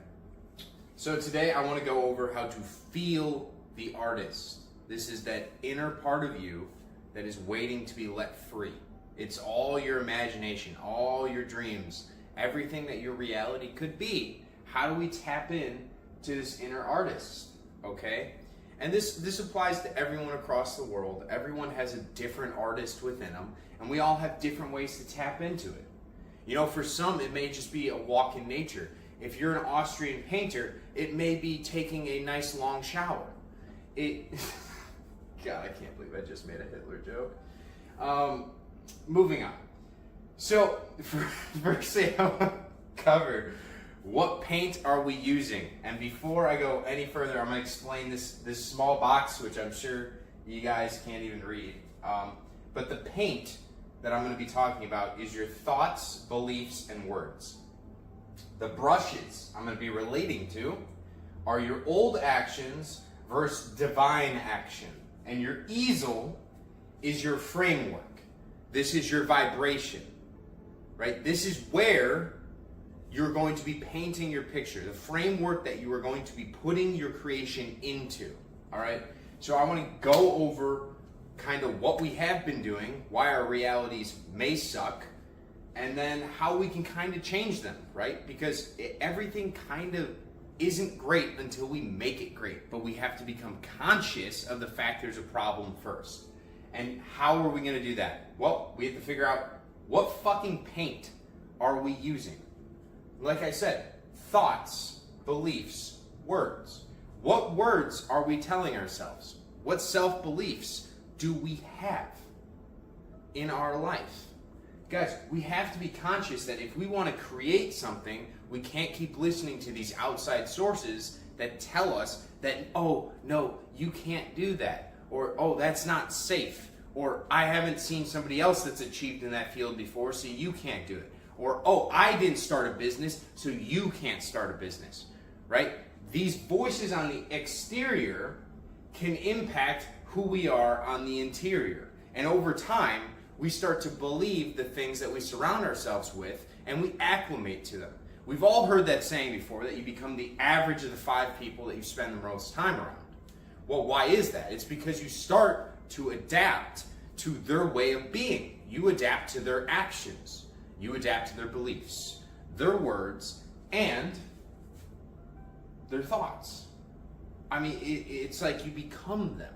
So today I want to go over how to feel the artist. This is that inner part of you that is waiting to be let free. It's all your imagination, all your dreams, everything that your reality could be. How do we tap in to this inner artist? Okay? And this applies to everyone across the world. Everyone has a different artist within them, and we all have different ways to tap into it. You know, for some, it may just be a walk in nature. If you're an Austrian painter, it may be taking a nice long shower. God, I can't believe I just made a Hitler joke. Moving on. So, firstly, I want to cover what paint are we using. And before I go any further, I'm going to explain this small box, which I'm sure you guys can't even read. But the paint that I'm going to be talking about is your thoughts, beliefs, and words. The brushes I'm going to be relating to are your old actions versus divine action. And your easel is your framework. This is your vibration, right? This is where you're going to be painting your picture, the framework that you are going to be putting your creation into, all right? So I want to go over kind of what we have been doing, why our realities may suck, and then how we can kind of change them, right? Because everything kind of isn't great until we make it great, but we have to become conscious of the fact there's a problem first. And how are we going to do that? Well, we have to figure out what fucking paint are we using. Like I said, thoughts, beliefs, words. What words are we telling ourselves? What self-beliefs do we have in our life? Guys, we have to be conscious that if we want to create something, we can't keep listening to these outside sources that tell us that, oh, no, you can't do that. Or, oh, that's not safe. Or, I haven't seen somebody else that's achieved in that field before, so you can't do it. Or, oh, I didn't start a business, so you can't start a business. Right? These voices on the exterior can impact who we are on the interior. And over time, we start to believe the things that we surround ourselves with, and we acclimate to them. We've all heard that saying before, that you become the average of the 5 people that you spend the most time around. Well, why is that? It's because you start to adapt to their way of being. You adapt to their actions. You adapt to their beliefs, their words, and their thoughts. I mean, it's like you become them,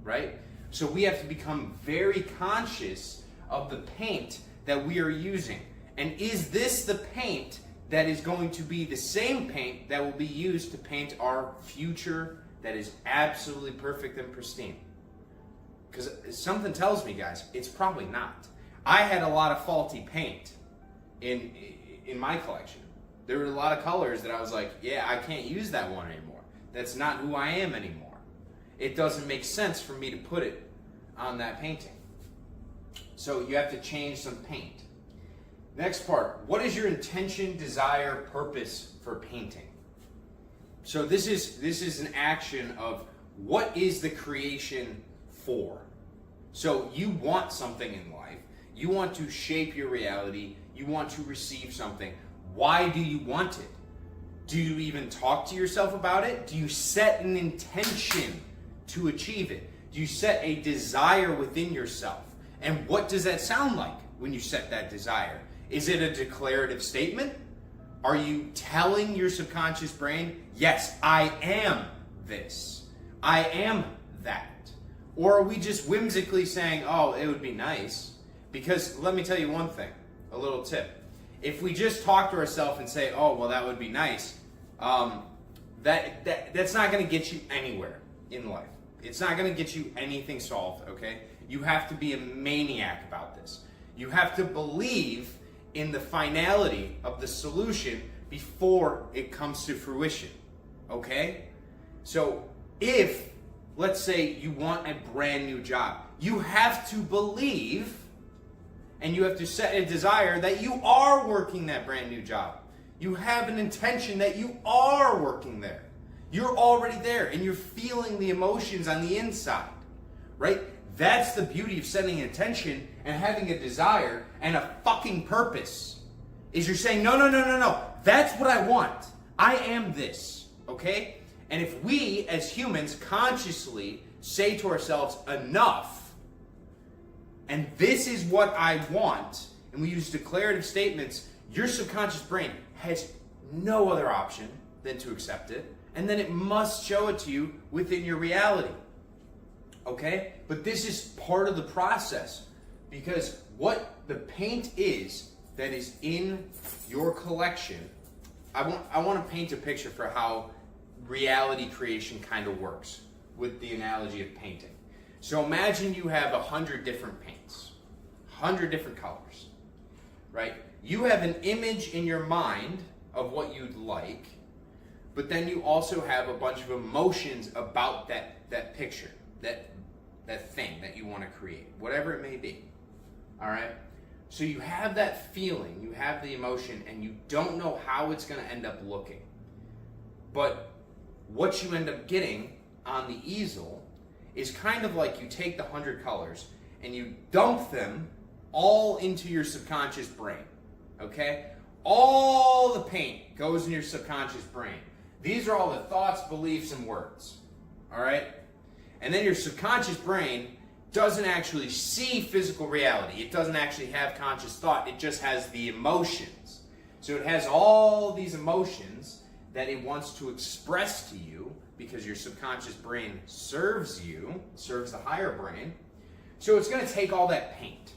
right? So we have to become very conscious of the paint that we are using. And is this the paint that is going to be the same paint that will be used to paint our future that is absolutely perfect and pristine? Because something tells me, guys, it's probably not. I had a lot of faulty paint in my collection. There were a lot of colors that I was like, yeah, I can't use that one anymore. That's not who I am anymore. It doesn't make sense for me to put it on that painting. So you have to change some paint. Next part, what is your intention, desire, purpose for painting? So this is an action of what is the creation for? So you want something in life. You want to shape your reality. You want to receive something. Why do you want it? Do you even talk to yourself about it? Do you set an intention to achieve it? Do you set a desire within yourself? And what does that sound like when you set that desire? Is it a declarative statement? Are you telling your subconscious brain, yes, I am this. I am that. Or are we just whimsically saying, oh, it would be nice? Because let me tell you one thing, a little tip. If we just talk to ourselves and say, oh, well, that would be nice, that's not going to get you anywhere in life. It's not going to get you anything solved, okay? You have to be a maniac about this. You have to believe in the finality of the solution before it comes to fruition, okay? So if, let's say, you want a brand new job, you have to believe and you have to set a desire that you are working that brand new job. You have an intention that you are working there. You're already there and you're feeling the emotions on the inside, right? That's the beauty of setting an intention and having a desire and a fucking purpose. Is you're saying, no. That's what I want. I am this, okay? And if we as humans consciously say to ourselves, enough, and this is what I want, and we use declarative statements, your subconscious brain has no other option than to accept it, and then it must show it to you within your reality. Okay? But this is part of the process, because what the paint is that is in your collection, I want to paint a picture for how reality creation kind of works with the analogy of painting. So imagine you have 100 different paints, 100 different colors, right? You have an image in your mind of what you'd like, but then you also have a bunch of emotions about that picture, that thing that you want to create, whatever it may be. All right? So you have that feeling, you have the emotion, and you don't know how it's going to end up looking. But what you end up getting on the easel is kind of like you take the 100 colors and you dump them all into your subconscious brain. Okay? All the paint goes in your subconscious brain. These are all the thoughts, beliefs, and words. All right? And then your subconscious brain doesn't actually see physical reality. It doesn't actually have conscious thought. It just has the emotions. So it has all these emotions that it wants to express to you because your subconscious brain serves the higher brain. So it's going to take all that paint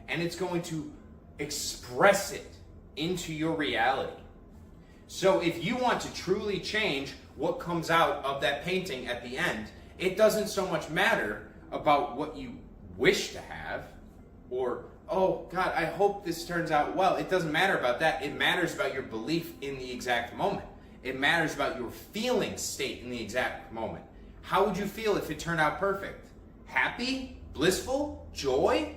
and it's going to express it into your reality. So if you want to truly change what comes out of that painting at the end, it doesn't so much matter about what you wish to have or, oh God, I hope this turns out well. It doesn't matter about that. It matters about your belief in the exact moment. It matters about your feeling state in the exact moment. How would you feel if it turned out perfect? Happy? Blissful? Joy?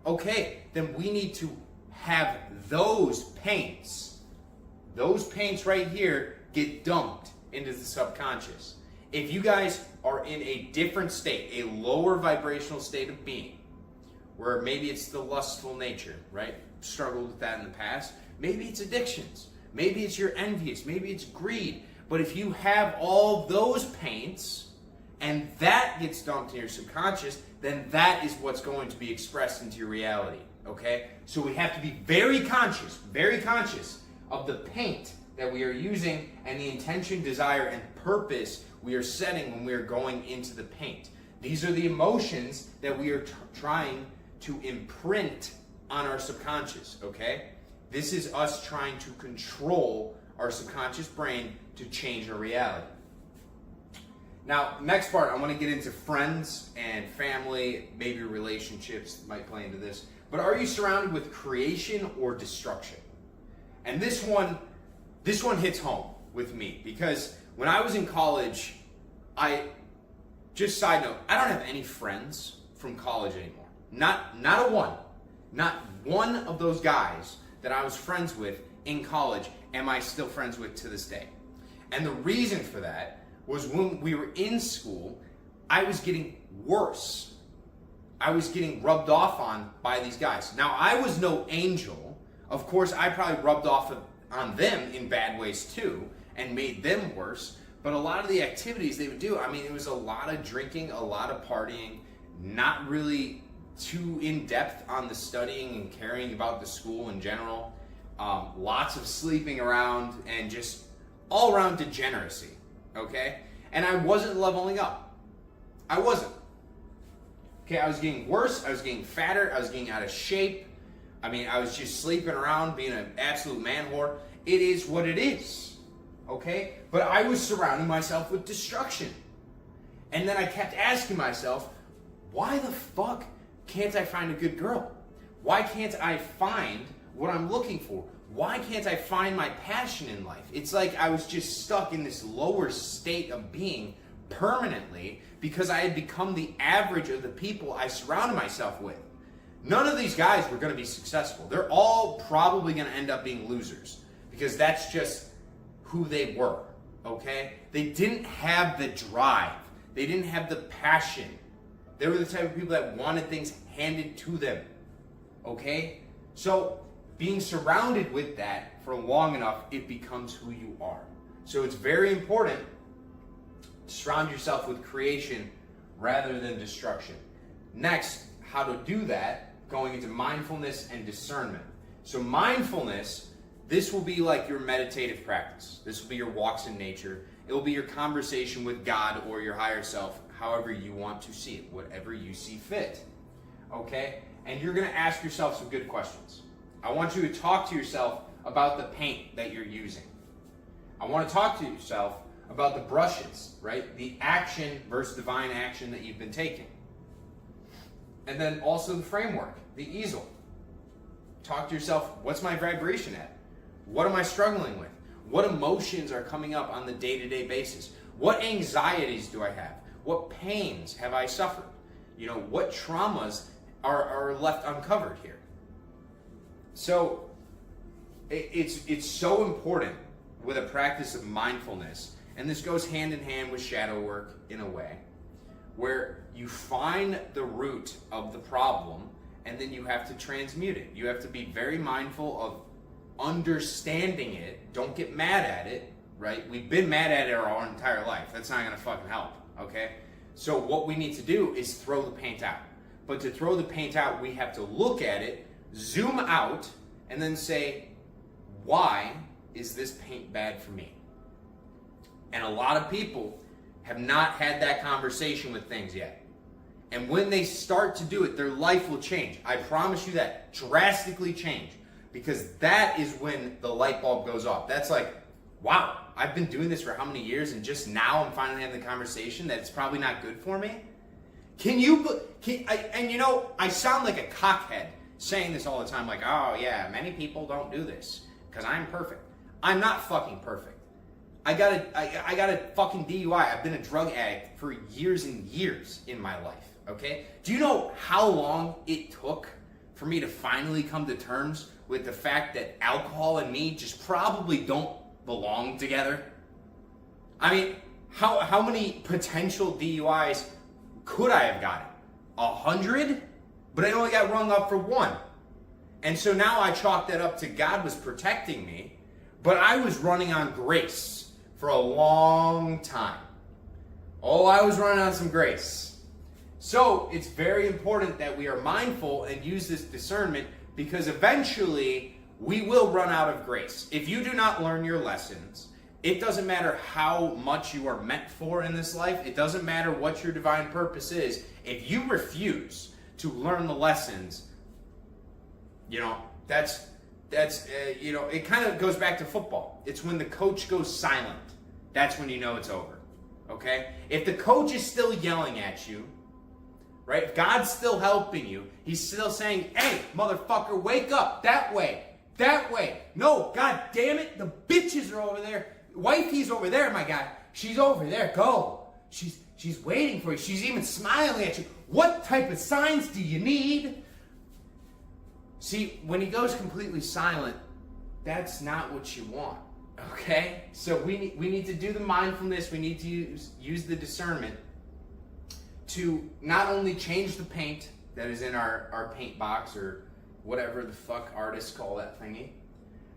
Okay, then we need to have those paints right here get dumped into the subconscious. If you guys are in a different state, a lower vibrational state of being, where maybe it's the lustful nature, right? Struggled with that in the past. Maybe it's addictions. Maybe it's you're envious. Maybe it's greed. But if you have all those paints and that gets dumped in your subconscious, then that is what's going to be expressed into your reality, okay? So we have to be very conscious of the paint that we are using and the intention, desire, and purpose we are setting when we are going into the paint. These are the emotions that we are trying to imprint on our subconscious, okay? This is us trying to control our subconscious brain to change our reality. Now, next part, I want to get into friends and family, maybe relationships might play into this. But are you surrounded with creation or destruction? And this one hits home with me because when I was in college, side note, I don't have any friends from college anymore. Not a one. Not one of those guys that I was friends with in college am I still friends with to this day. And the reason for that was when we were in school, I was getting worse. I was getting rubbed off on by these guys. Now, I was no angel. Of course, I probably rubbed off on them in bad ways too and made them worse. But a lot of the activities they would do, I mean, it was a lot of drinking, a lot of partying, not really too in-depth on the studying and caring about the school in general. Lots of sleeping around and just all-around degeneracy, okay? And I wasn't leveling up. I wasn't. Okay, I was getting worse, I was getting fatter, I was getting out of shape. I mean, I was just sleeping around, being an absolute man whore. It is what it is, okay? But I was surrounding myself with destruction. And then I kept asking myself, why the fuck can't I find a good girl? Why can't I find what I'm looking for? Why can't I find my passion in life? It's like I was just stuck in this lower state of being permanently because I had become the average of the people I surrounded myself with. None of these guys were going to be successful. They're all probably going to end up being losers because that's just who they were, okay? They didn't have the drive. They didn't have the passion They were the type of people that wanted things handed to them. Okay? So being surrounded with that for long enough, it becomes who you are. So it's very important to surround yourself with creation rather than destruction. Next, how to do that, going into mindfulness and discernment. So mindfulness, this will be like your meditative practice. This will be your walks in nature. It will be your conversation with God or your higher self, however you want to see it, whatever you see fit. Okay? And you're going to ask yourself some good questions. I want you to talk to yourself about the paint that you're using. I want to talk to yourself about the brushes, right? The action versus divine action that you've been taking. And then also the framework, the easel. Talk to yourself, what's my vibration at? What am I struggling with? What emotions are coming up on the day-to-day basis? What anxieties do I have? What pains have I suffered? What traumas are left uncovered here? So it's so important with a practice of mindfulness, and this goes hand in hand with shadow work in a way, where you find the root of the problem and then you have to transmute it. You have to be very mindful of understanding it. Don't get mad at it, right? We've been mad at it our entire life. That's not going to fucking help, okay? So what we need to do is throw the paint out. But to throw the paint out, we have to look at it, zoom out, and then say, why is this paint bad for me? And a lot of people have not had that conversation with things yet. And when they start to do it, their life will change. I promise you that. Drastically change. Because that is when the light bulb goes off. That's like, wow, I've been doing this for how many years, and just now I'm finally having the conversation that it's probably not good for me? I sound like a cockhead saying this all the time, like, oh yeah, many people don't do this because I'm perfect. I'm not fucking perfect. I got a fucking DUI. I've been a drug addict for years and years in my life, okay? Do you know how long it took for me to finally come to terms with the fact that alcohol and me just probably don't belong together? I mean, how many potential DUIs could I have gotten? 100? But I only got rung up for 1. And so now I chalk that up to God was protecting me, but I was running on grace for a long time. Oh, I was running on some grace. So it's very important that we are mindful and use this discernment, because eventually we will run out of grace. If you do not learn your lessons, it doesn't matter how much you are meant for in this life. It doesn't matter what your divine purpose is. If you refuse to learn the lessons, it kind of goes back to football. It's when the coach goes silent. That's when you know it's over. Okay? If the coach is still yelling at you, right? If God's still helping you, he's still saying, hey, motherfucker, wake up. That way. That way. No, god damn it. The bitches are over there. Wifey's over there, my guy. She's over there. Go. She's waiting for you. She's even smiling at you. What type of signs do you need? See, when he goes completely silent, that's not what you want. Okay? So we need to do the mindfulness. We need to use the discernment to not only change the paint that is in our paint box, or whatever the fuck artists call that thingy,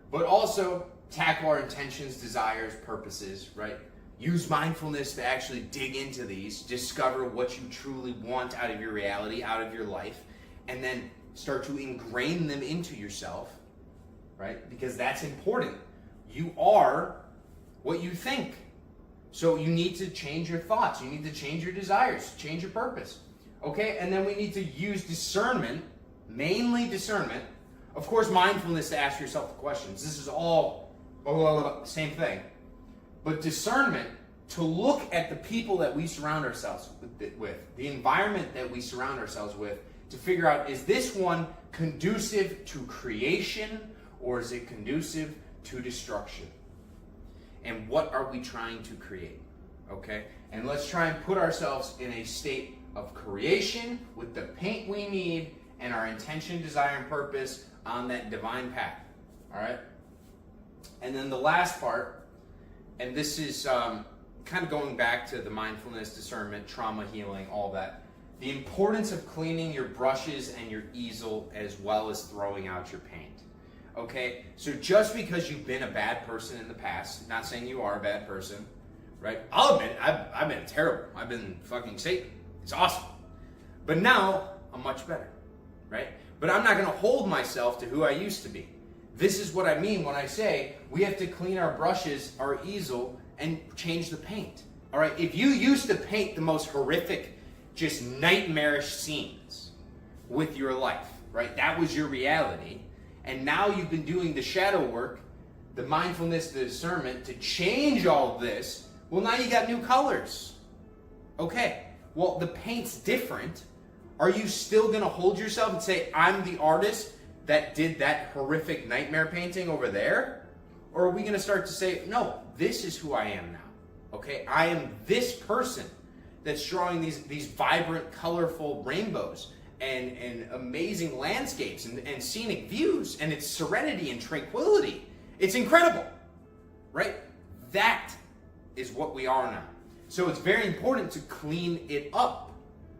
but also tackle our intentions, desires, purposes, right? Use mindfulness to actually dig into these, discover what you truly want out of your reality, out of your life, and then start to ingrain them into yourself, right? Because that's important. You are what you think. So you need to change your thoughts. You need to change your desires, change your purpose. Okay? And then we need to use discernment, mainly discernment. Of course, mindfulness to ask yourself the questions. This is all same thing. But discernment to look at the people that we surround ourselves with, the environment that we surround ourselves with, to figure out, is this one conducive to creation or is it conducive to destruction? And what are we trying to create? Okay? And let's try and put ourselves in a state of creation with the paint we need and our intention, desire, and purpose on that divine path. Alright? And then the last part, and this is kind of going back to the mindfulness, discernment, trauma healing, all that. the importance of cleaning your brushes and your easel as well as throwing out your paint. Okay, so just because you've been a bad person in the past, not saying you are a bad person, right? I'll admit, I've been terrible. I've been fucking Satan. It's awesome. But now, I'm much better, right? But I'm not going to hold myself to who I used to be. This is what I mean when I say we have to clean our brushes, our easel, and change the paint. All right, if you used to paint the most horrific, just nightmarish scenes with your life, right? That was your reality. And now you've been doing the shadow work, the mindfulness, the discernment to change all of this. Well, now you got new colors. Okay, well, the paint's different. Are you still going to hold yourself and say, I'm the artist that did that horrific nightmare painting over there? Or are we going to start to say, no, this is who I am now. Okay, I am this person that's drawing these vibrant, colorful rainbows and amazing landscapes and scenic views, and it's serenity and tranquility. It's incredible, right? That is what we are now. So it's very important to clean it up,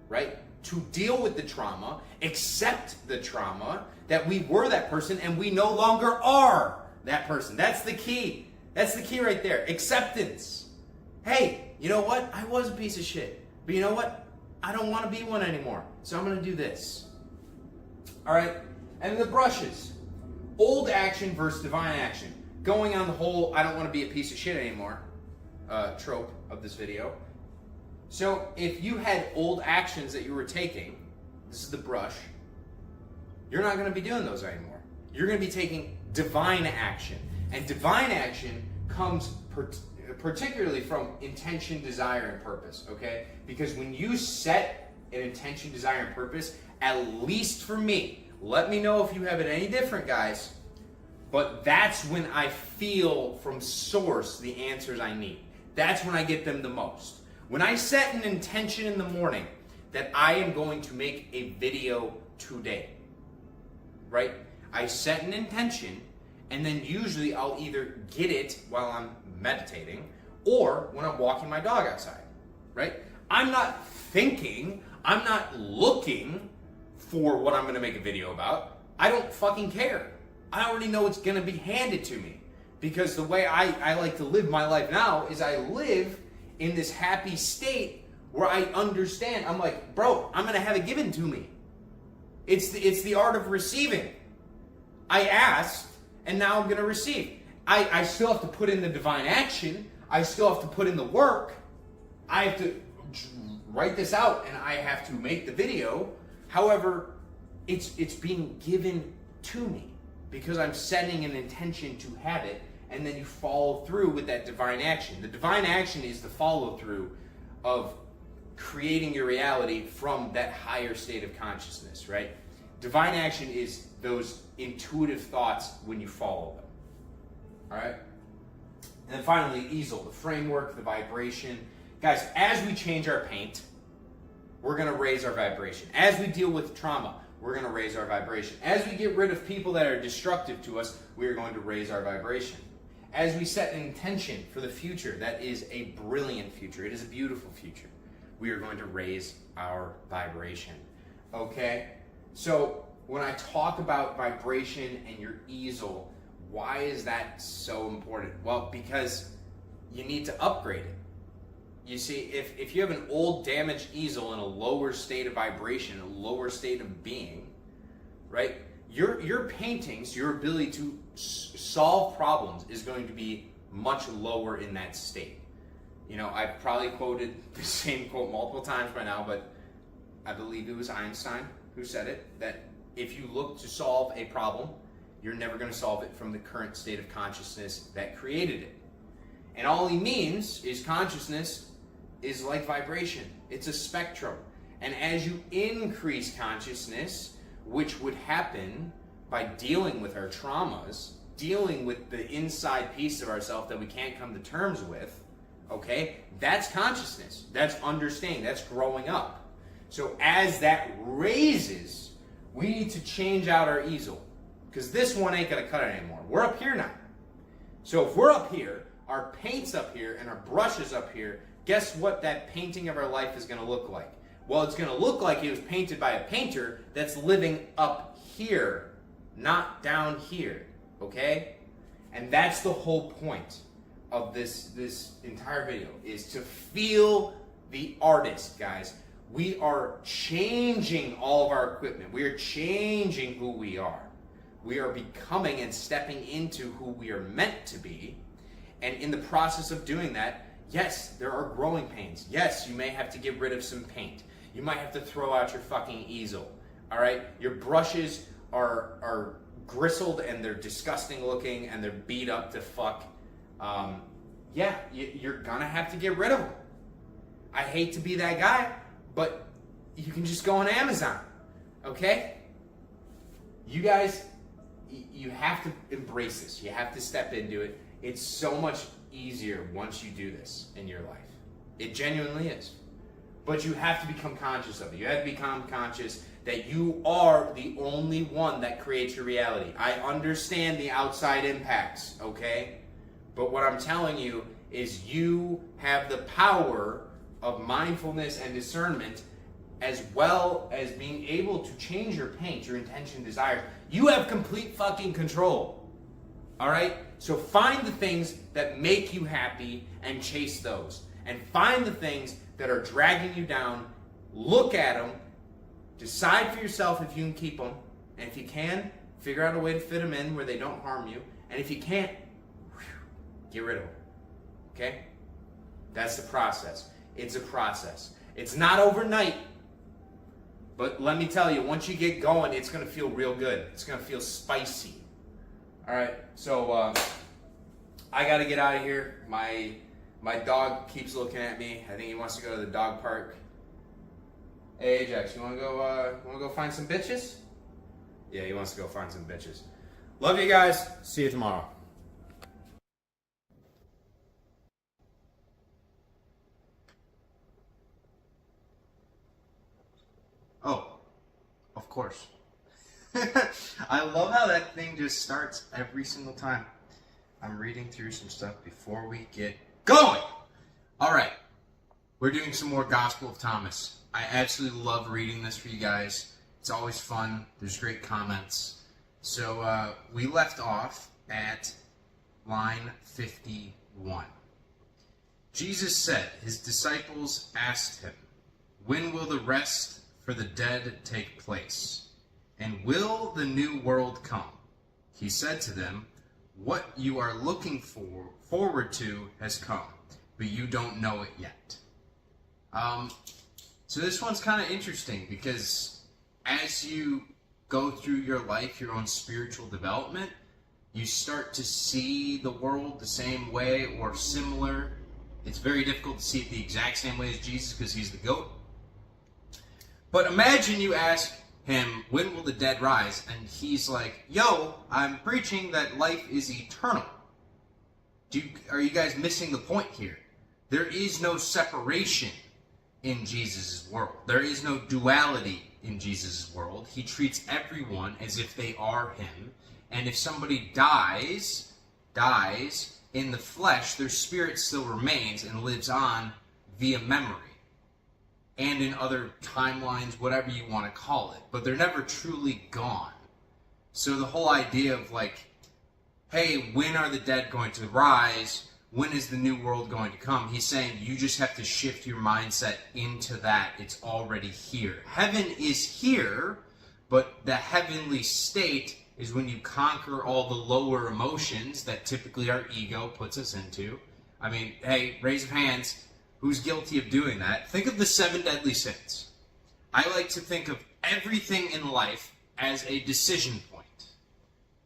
right? To deal with the trauma, accept the trauma, that we were that person and we no longer are that person. That's the key. That's the key right there. Acceptance. Hey, you know what? I was a piece of shit. But you know what? I don't want to be one anymore. So I'm going to do this. All right? And the brushes. Old action versus divine action. Going on the whole, I don't want to be a piece of shit anymore trope of this video. So if you had old actions that you were taking, this is the brush, you're not going to be doing those anymore. You're going to be taking divine action. And divine action comes particularly from intention, desire, and purpose, okay? Because when you set an intention, desire, and purpose, at least for me, let me know if you have it any different, guys, but that's when I feel from source the answers I need. That's when I get them the most. When I set an intention in the morning that I am going to make a video today, right? I set an intention, and then usually I'll either get it while I'm meditating or when I'm walking my dog outside, right? I'm not thinking, I'm not looking for what I'm going to make a video about. I don't fucking care. I already know it's going to be handed to me, because the way I like to live my life now is I live in this happy state where I understand. I'm like, bro, I'm going to have it given to me. It's the art of receiving. I asked, and now I'm going to receive. I still have to put in the divine action. I still have to put in the work. I have to write this out, and I have to make the video. However, it's being given to me because I'm setting an intention to have it, and then you follow through with that divine action. The divine action is the follow through of creating your reality from that higher state of consciousness, right? Divine action is those intuitive thoughts when you follow them. All right? And then finally, easel, the framework, the vibration. Guys, as we change our paint, we're going to raise our vibration. As we deal with trauma, we're going to raise our vibration. As we get rid of people that are destructive to us, we are going to raise our vibration. As we set an intention for the future, that is a brilliant future. It is a beautiful future. We are going to raise our vibration. Okay? So when I talk about vibration and your easel, why is that so important? Well, because you need to upgrade it. You see, if you have an old damaged easel in a lower state of vibration, a lower state of being, right? Your paintings, your ability to solve problems is going to be much lower in that state. You know, I've probably quoted the same quote multiple times by now, but I believe it was Einstein who said it, that if you look to solve a problem, you're never going to solve it from the current state of consciousness that created it. And all he means is consciousness is like vibration. It's a spectrum. And as you increase consciousness, which would happen by dealing with our traumas, dealing with the inside piece of ourselves that we can't come to terms with, okay, that's consciousness. That's understanding. That's growing up. So as that raises, we need to change out our easel, because this one ain't going to cut it anymore. We're up here now. So if we're up here, our paint's up here, and our brush is up here, guess what that painting of our life is going to look like? Well, it's going to look like it was painted by a painter that's living up here, not down here, okay? And that's the whole point of this entire video, is to feel the artist, guys. We are changing all of our equipment. We are changing who we are. We are becoming and stepping into who we are meant to be. And in the process of doing that, yes, there are growing pains. Yes, you may have to get rid of some paint. You might have to throw out your fucking easel. All right? Your brushes are gristled and they're disgusting looking and they're beat up to fuck. Yeah, you're gonna have to get rid of them. I hate to be that guy, but you can just go on Amazon, okay? You guys, you have to embrace this. You have to step into it. It's so much easier once you do this in your life. It genuinely is. But you have to become conscious of it. You have to become conscious that you are the only one that creates your reality. I understand the outside impacts, okay? But what I'm telling you is you have the power of mindfulness and discernment, as well as being able to change your paint, your intention, desires. You have complete fucking control. All right? So find the things that make you happy and chase those. And find the things that are dragging you down. Look at them. Decide for yourself if you can keep them. And if you can, figure out a way to fit them in where they don't harm you. And if you can't, get rid of them. Okay? That's the process. It's a process. It's not overnight. But let me tell you, once you get going, it's going to feel real good. It's going to feel spicy. All right, so I got to get out of here. My dog keeps looking at me. I think he wants to go to the dog park. Hey, Ajax, you want to go find some bitches? Yeah, he wants to go find some bitches. Love you guys. See you tomorrow. Oh, of course. I love how that thing just starts every single time. I'm reading through some stuff before we get going. All right. We're doing some more Gospel of Thomas. I absolutely love reading this for you guys. It's always fun. There's great comments. So we left off at line 51. Jesus said, his disciples asked him, "When will the rest for the dead take place? And will the new world come?" He said to them, "What you are looking forward to has come, but you don't know it yet." So this one's kind of interesting because as you go through your life, your own spiritual development, you start to see the world the same way or similar. It's very difficult to see it the exact same way as Jesus because he's the GOAT. But imagine you ask him, "When will the dead rise?" And he's like, "Yo, I'm preaching that life is eternal." Are you guys missing the point here? There is no separation in Jesus' world. There is no duality in Jesus' world. He treats everyone as if they are him. And if somebody dies in the flesh, their spirit still remains and lives on via memory. And in other timelines, whatever you want to call it. But they're never truly gone. So the whole idea of like, hey, when are the dead going to rise? When is the new world going to come? He's saying you just have to shift your mindset into that. It's already here. Heaven is here, but the heavenly state is when you conquer all the lower emotions that typically our ego puts us into. I mean, hey, raise of hands. Who's guilty of doing that? Think of the 7 deadly sins. I like to think of everything in life as a decision point.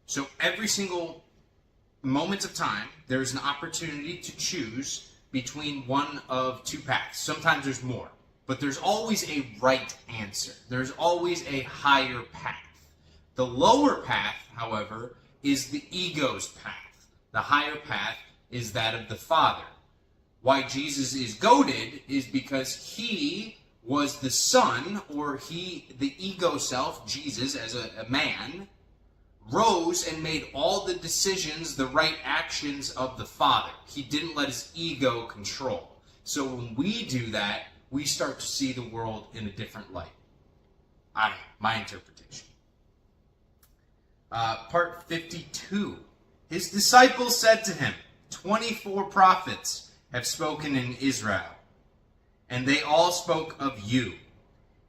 So every single moment of time, there is an opportunity to choose between one of 2 paths. Sometimes there's more, but there's always a right answer. There's always a higher path. The lower path, however, is the ego's path. The higher path is that of the Father. Why Jesus is goated is because he was the son, or the ego self, Jesus as a man, rose and made all the decisions, the right actions of the Father. He didn't let his ego control. So when we do that, we start to see the world in a different light. I don't know, my interpretation. Part 52. His disciples said to him, 24 prophets have spoken in Israel, and they all spoke of you.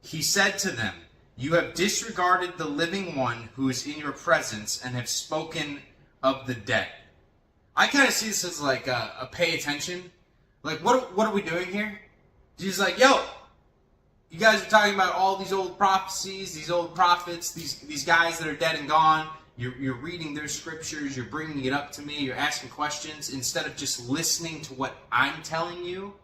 He said to them, you have disregarded the living one who is in your presence and have spoken of the dead. I kind of see this as like a pay attention. Like, what are we doing here? Jesus is like, yo, you guys are talking about all these old prophecies, these old prophets, these guys that are dead and gone. You're reading their scriptures, you're bringing it up to me, you're asking questions instead of just listening to what I'm telling you.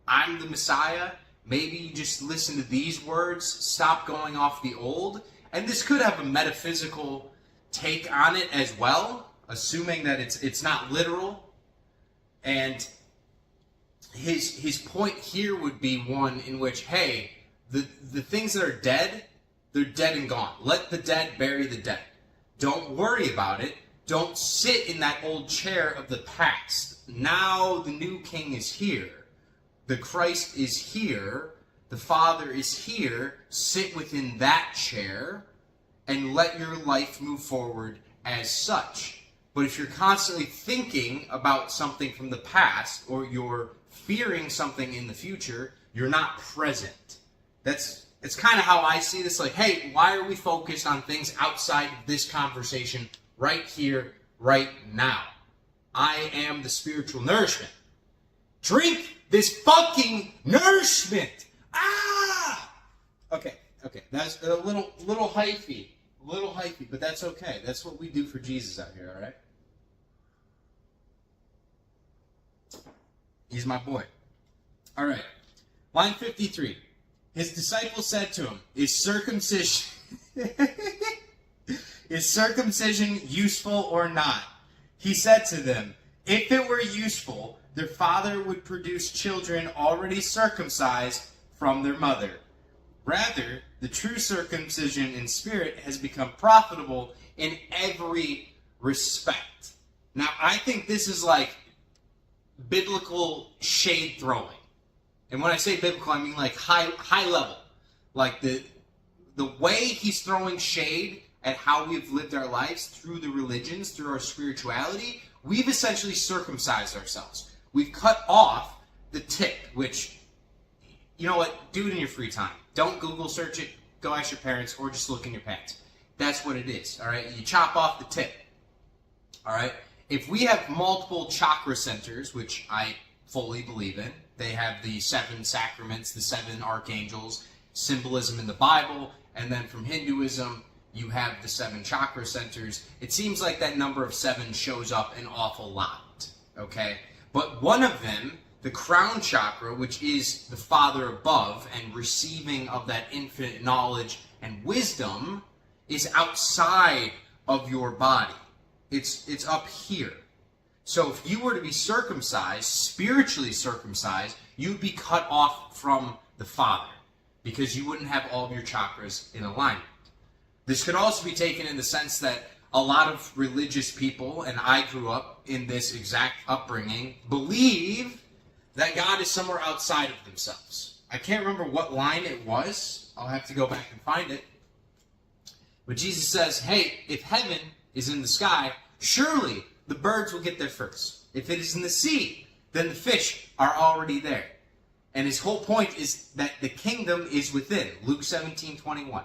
I'm the Messiah. Maybe you just listen to these words, stop going off the old. And this could have a metaphysical take on it as well, assuming that it's not literal. And his point here would be one in which, hey, the things that are dead, they're dead and gone. Let the dead bury the dead. Don't worry about it. Don't sit in that old chair of the past. Now the new king is here. The Christ is here. The Father is here. Sit within that chair and let your life move forward as such. But if you're constantly thinking about something from the past or you're fearing something in the future, you're not present. It's kind of how I see this. Like, hey, why are we focused on things outside of this conversation right here, right now? I am the spiritual nourishment. Drink this fucking nourishment. Ah! Okay. That's a little hyphy, but that's okay. That's what we do for Jesus out here, all right? He's my boy. All right. Line 53. His disciples said to him, is circumcision useful or not? He said to them, if it were useful, their father would produce children already circumcised from their mother. Rather, the true circumcision in spirit has become profitable in every respect. Now, I think this is like biblical shade throwing. And when I say biblical, I mean like high level. Like the way he's throwing shade at how we've lived our lives through the religions, through our spirituality, we've essentially circumcised ourselves. We've cut off the tip, which, you know what, do it in your free time. Don't Google search it, go ask your parents, or just look in your pants. That's what it is, all right? You chop off the tip, all right? If we have multiple chakra centers, which I fully believe in, they have the 7 sacraments, the 7 archangels, symbolism in the Bible, and then from Hinduism, you have the 7 chakra centers. It seems like that number of 7 shows up an awful lot, okay? But one of them, the crown chakra, which is the Father above and receiving of that infinite knowledge and wisdom, is outside of your body. It's up here. So if you were to be circumcised, spiritually circumcised, you'd be cut off from the Father because you wouldn't have all of your chakras in alignment. This could also be taken in the sense that a lot of religious people, and I grew up in this exact upbringing, believe that God is somewhere outside of themselves. I can't remember what line it was. I'll have to go back and find it. But Jesus says, hey, if heaven is in the sky, surely the birds will get there first. If it is in the sea, then the fish are already there. And his whole point is that the kingdom is within. Luke 17:21.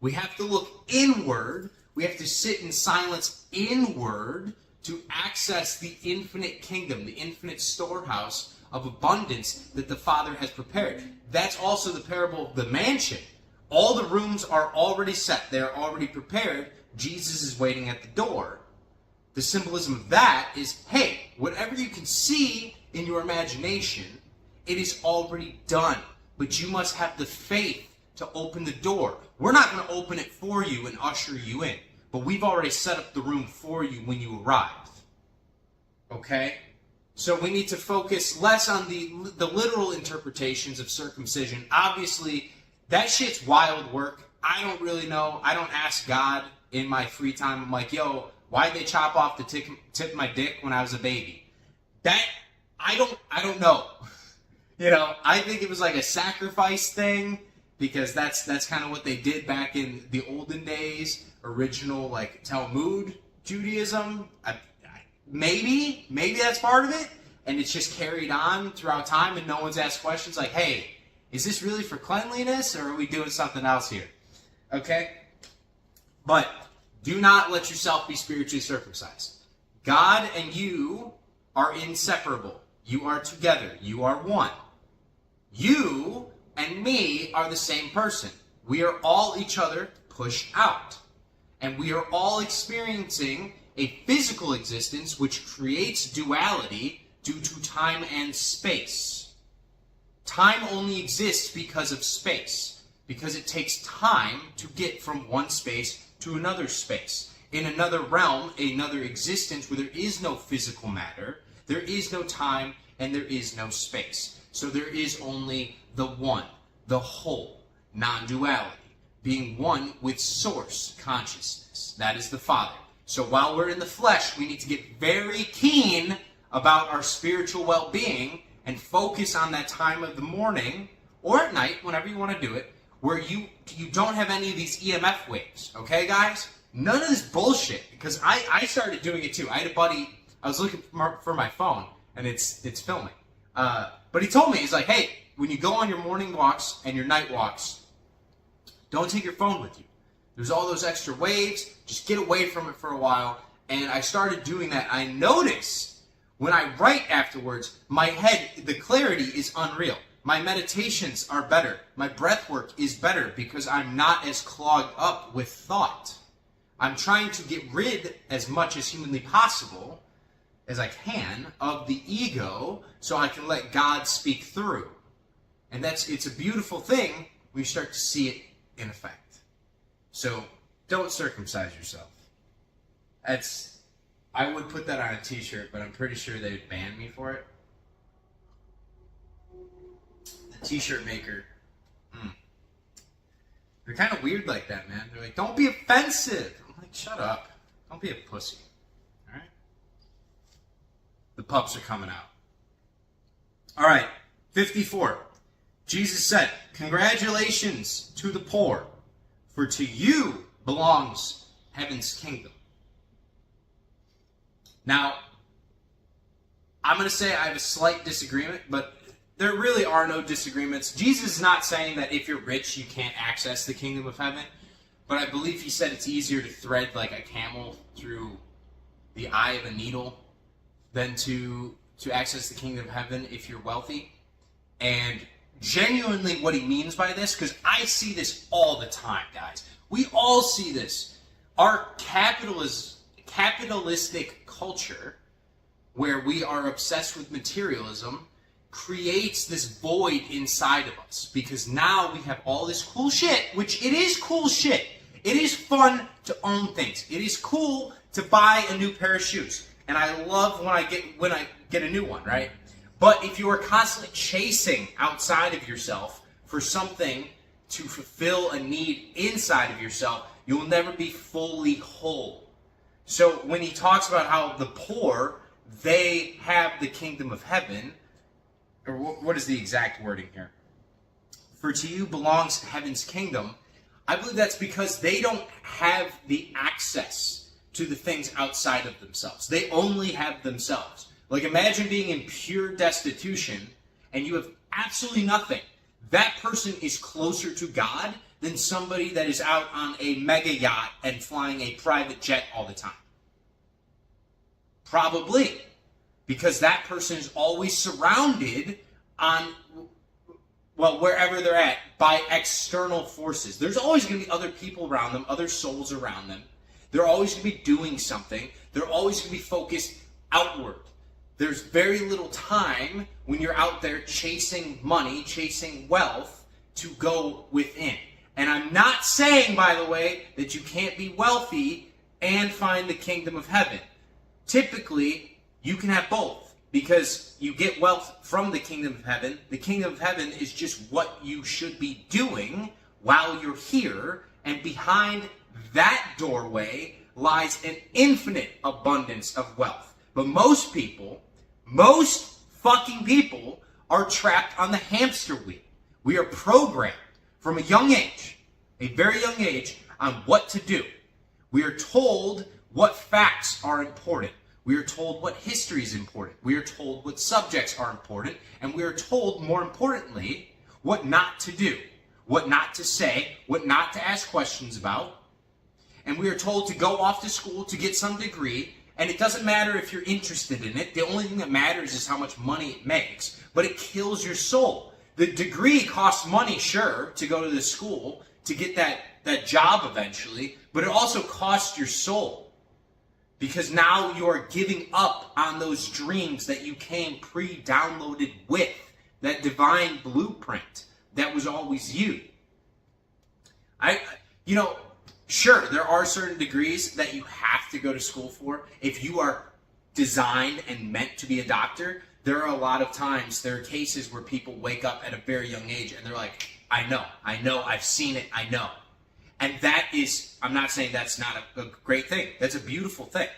We have to look inward. We have to sit in silence inward to access the infinite kingdom, the infinite storehouse of abundance that the Father has prepared. That's also the parable of the mansion. All the rooms are already set. They're already prepared. Jesus is waiting at the door. The symbolism of that is, hey, whatever you can see in your imagination, it is already done. But you must have the faith to open the door. We're not going to open it for you and usher you in. But we've already set up the room for you when you arrive. Okay? So we need to focus less on the literal interpretations of circumcision. Obviously, that shit's wild work. I don't really know. I don't ask God in my free time. I'm like, yo, why'd they chop off the tip of my dick when I was a baby? That, I don't know. I think it was like a sacrifice thing, because that's kind of what they did back in the olden days, original like Talmud Judaism. Maybe that's part of it, and it's just carried on throughout time, and no one's asked questions like, hey, is this really for cleanliness, or are we doing something else here? Okay? But do not let yourself be spiritually circumcised. God and you are inseparable. You are together. You are one. You and me are the same person. We are all each other pushed out. And we are all experiencing a physical existence which creates duality due to time and space. Time only exists because of space, because it takes time to get from one space to another space. In another realm, another existence where there is no physical matter, there is no time, and there is no space. So there is only the one, the whole, non-duality, being one with source consciousness. That is the Father. So while we're in the flesh, we need to get very keen about our spiritual well-being and focus on that time of the morning or at night, whenever you want to do it, where you don't have any of these EMF waves. Okay, guys? None of this bullshit. Because I started doing it too. I had a buddy, I was looking for my phone, and it's filming. But he told me, he's like, hey, when you go on your morning walks and your night walks, don't take your phone with you. There's all those extra waves. Just get away from it for a while. And I started doing that. I noticed when I write afterwards, my head, the clarity is unreal. My meditations are better. My breath work is better because I'm not as clogged up with thought. I'm trying to get rid, as much as humanly possible, as I can, of the ego so I can let God speak through. And it's a beautiful thing when you start to see it in effect. So don't circumcise yourself. I would put that on a t-shirt, but I'm pretty sure they would ban me for it. The t-shirt maker. They're kind of weird like that, man. They're like, don't be offensive. I'm like, shut up. Don't be a pussy. All right? The pups are coming out. All right, 54. Jesus said, congratulations to the poor, for to you belongs heaven's kingdom. Now, I'm going to say I have a slight disagreement, but there really are no disagreements. Jesus is not saying that if you're rich, you can't access the kingdom of heaven, but I believe he said it's easier to thread like a camel through the eye of a needle than to access the kingdom of heaven if you're wealthy. And genuinely what he means by this, because I see this all the time, guys. We all see this. Our capitalistic culture, where we are obsessed with materialism, creates this void inside of us. Because now we have all this cool shit, which it is cool shit. It is fun to own things. It is cool to buy a new pair of shoes. And I love when I get a new one, right? But if you are constantly chasing outside of yourself for something to fulfill a need inside of yourself, you will never be fully whole. So when he talks about how the poor, they have the kingdom of heaven, or what is the exact wording here? For to you belongs heaven's kingdom. I believe that's because they don't have the access to the things outside of themselves. They only have themselves. Like, imagine being in pure destitution and you have absolutely nothing. That person is closer to God than somebody that is out on a mega yacht and flying a private jet all the time. Probably. Because that person is always surrounded wherever they're at, by external forces. There's always going to be other people around them, other souls around them. They're always going to be doing something. They're always going to be focused outward. There's very little time when you're out there chasing money, chasing wealth, to go within. And I'm not saying, by the way, that you can't be wealthy and find the kingdom of heaven. Typically, you can have both, because you get wealth from the kingdom of heaven. The kingdom of heaven is just what you should be doing while you're here, and behind that doorway lies an infinite abundance of wealth. But most fucking people, are trapped on the hamster wheel. We are programmed from a young age, a very young age, on what to do. We are told what facts are important. We are told what history is important. We are told what subjects are important. And we are told, more importantly, what not to do, what not to say, what not to ask questions about. And we are told to go off to school to get some degree. And it doesn't matter if you're interested in it. The only thing that matters is how much money it makes. But it kills your soul. The degree costs money, sure, to go to the school, to get that job eventually. But it also costs your soul. Because now you are giving up on those dreams that you came pre-downloaded with. That divine blueprint that was always you. Sure, there are certain degrees that you have to go to school for. If you are designed and meant to be a doctor, there are a lot of times, there are cases where people wake up at a very young age and they're like, I know, I've seen it, I know. And that is, I'm not saying that's not a great thing. That's a beautiful thing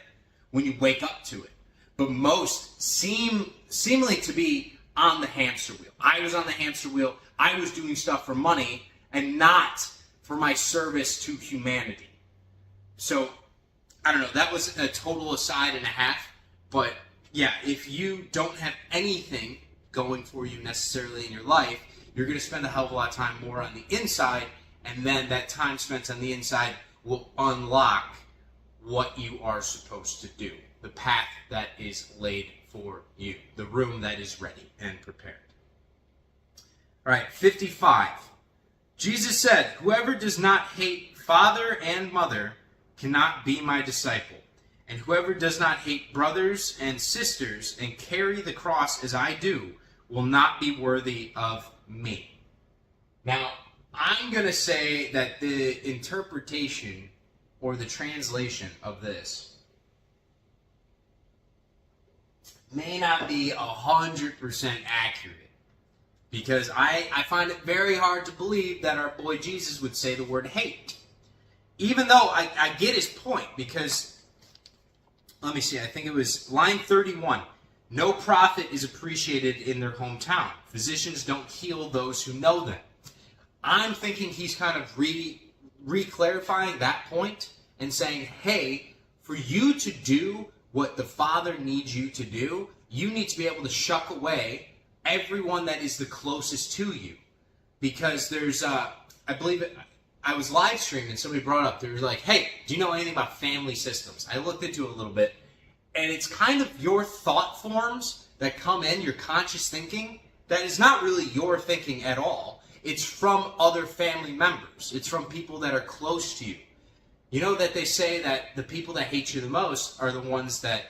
when you wake up to it. But most seemingly to be on the hamster wheel. I was on the hamster wheel. I was doing stuff for money and not for my service to humanity. So, I don't know. That was a total aside and a half. But yeah, if you don't have anything going for you necessarily in your life, you're going to spend a hell of a lot of time more on the inside. And then that time spent on the inside will unlock what you are supposed to do. The path that is laid for you. The room that is ready and prepared. All right, 55. Jesus said, whoever does not hate father and mother cannot be my disciple. And whoever does not hate brothers and sisters and carry the cross as I do will not be worthy of me. Now, I'm going to say that the interpretation or the translation of this may not be 100% accurate. Because I find it very hard to believe that our boy Jesus would say the word hate. Even though I get his point, because, let me see, I think it was line 31. No prophet is appreciated in their hometown. Physicians don't heal those who know them. I'm thinking he's kind of re-clarifying that point and saying, hey, for you to do what the Father needs you to do, you need to be able to shuck away everyone that is the closest to you. Because there's, I believe I was live streaming and somebody brought up, they were like, hey, do you know anything about family systems? I looked into it a little bit, and it's kind of your thought forms that come in, your conscious thinking, that is not really your thinking at all. It's from other family members. It's from people that are close to you. You know that they say that the people that hate you the most are the ones that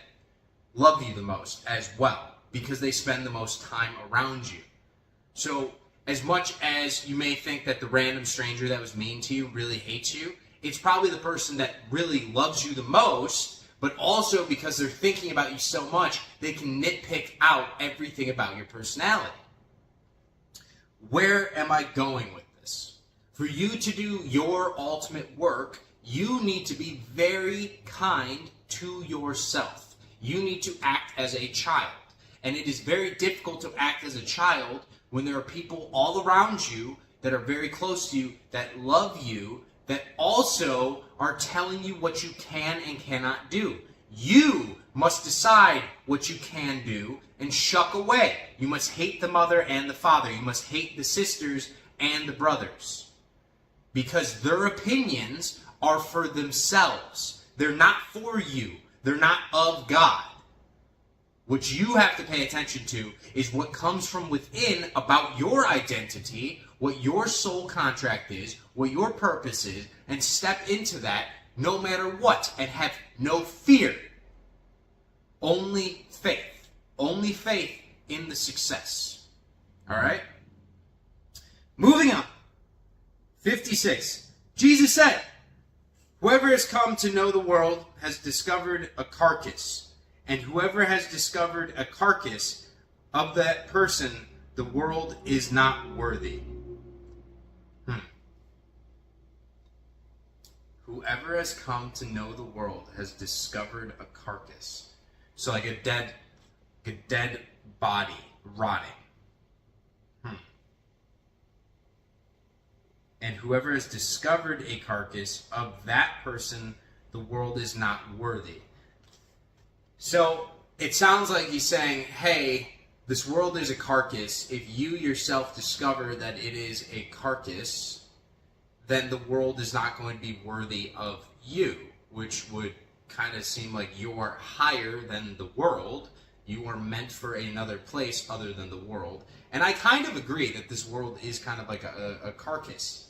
love you the most as well, because they spend the most time around you. So as much as you may think that the random stranger that was mean to you really hates you, it's probably the person that really loves you the most, but also because they're thinking about you so much, they can nitpick out everything about your personality. Where am I going with this? For you to do your ultimate work, you need to be very kind to yourself. You need to act as a child. And it is very difficult to act as a child when there are people all around you that are very close to you, that love you, that also are telling you what you can and cannot do. You must decide what you can do and shuck away. You must hate the mother and the father. You must hate the sisters and the brothers. Because their opinions are for themselves. They're not for you. They're not of God. What you have to pay attention to is what comes from within about your identity, what your soul contract is, what your purpose is, and step into that no matter what, and have no fear. Only faith. Only faith in the success. All right? Moving on. 56. Jesus said, whoever has come to know the world has discovered a carcass. And whoever has discovered a carcass of that person, the world is not worthy. Whoever has come to know the world has discovered a carcass. So like a dead body rotting. And whoever has discovered a carcass, of that person the world is not worthy. So it sounds like he's saying, hey, this world is a carcass. If you yourself discover that it is a carcass, then the world is not going to be worthy of you, which would kind of seem like you are higher than the world. You are meant for another place other than the world. And I kind of agree that this world is kind of like a carcass,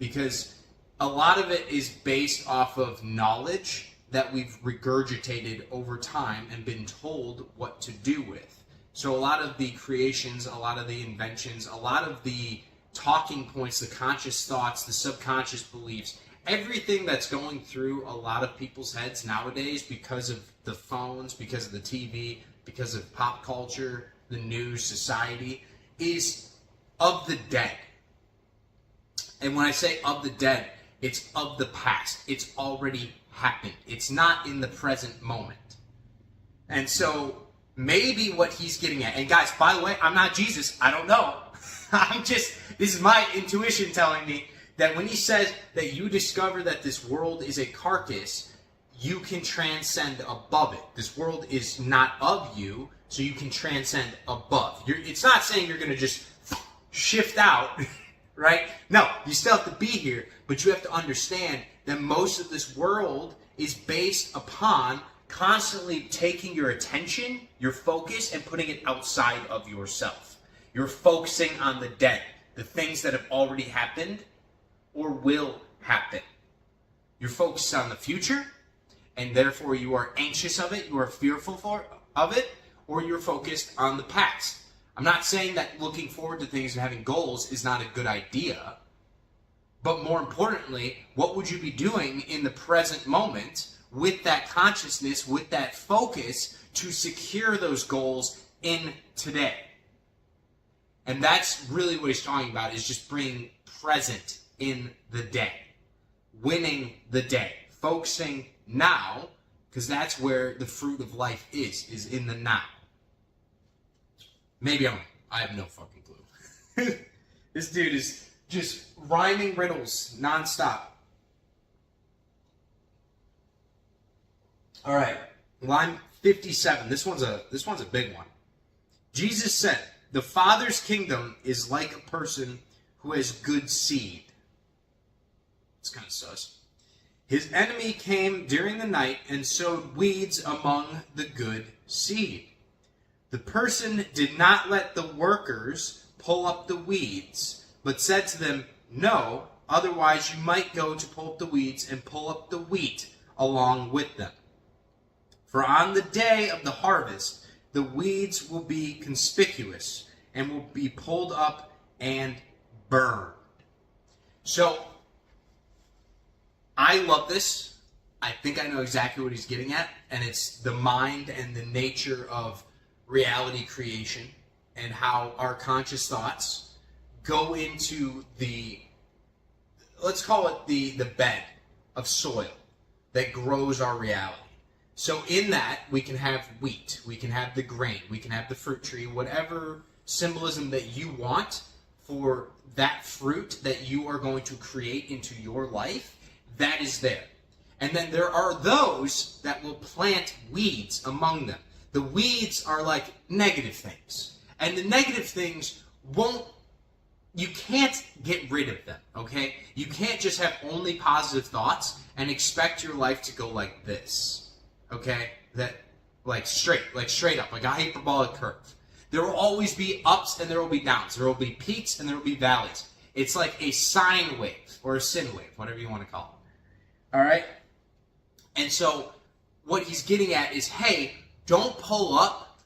because a lot of it is based off of knowledge that we've regurgitated over time and been told what to do with. So a lot of the creations, a lot of the inventions, a lot of the talking points, the conscious thoughts, the subconscious beliefs, everything that's going through a lot of people's heads nowadays because of the phones, because of the TV, because of pop culture, the news, society, is of the dead. And when I say of the dead, it's of the past. It's already happened. It's not in the present moment. And so maybe what he's getting at, and guys, by the way, I'm not Jesus. I don't know. This is my intuition telling me that when he says that you discover that this world is a carcass, you can transcend above it. This world is not of you, so you can transcend above. It's not saying you're going to just shift out, right? No, you still have to be here, but you have to understand that most of this world is based upon constantly taking your attention, your focus, and putting it outside of yourself. You're focusing on the dead, the things that have already happened or will happen. You're focused on the future, and therefore you are anxious of it, you are fearful of it, or you're focused on the past. I'm not saying that looking forward to things and having goals is not a good idea, but more importantly, what would you be doing in the present moment with that consciousness, with that focus to secure those goals in today? And that's really what he's talking about, is just being present in the day, winning the day, focusing now, because that's where the fruit of life is in the now. Maybe I have no fucking clue. This dude is just rhyming riddles nonstop. All right, line 57. This one's a big one. Jesus said, "The Father's kingdom is like a person who has good seed." It's kind of sus. "His enemy came during the night and sowed weeds among the good seed. The person did not let the workers pull up the weeds, but said to them, 'No, otherwise you might go to pull up the weeds and pull up the wheat along with them. For on the day of the harvest, the weeds will be conspicuous and will be pulled up and burned.'" So, I love this. I think I know exactly what he's getting at, and it's the mind and the nature of reality creation and how our conscious thoughts go into the, let's call it the bed of soil that grows our reality. So in that, we can have wheat, we can have the grain, we can have the fruit tree, whatever symbolism that you want for that fruit that you are going to create into your life, that is there. And then there are those that will plant weeds among them. The weeds are like negative things. And the negative things you can't get rid of them, okay? You can't just have only positive thoughts and expect your life to go like this, okay? That, like straight up, like a hyperbolic curve. There will always be ups and there will be downs. There will be peaks and there will be valleys. It's like a sine wave or a sin wave, whatever you want to call it. All right? And so what he's getting at is, hey, don't pull up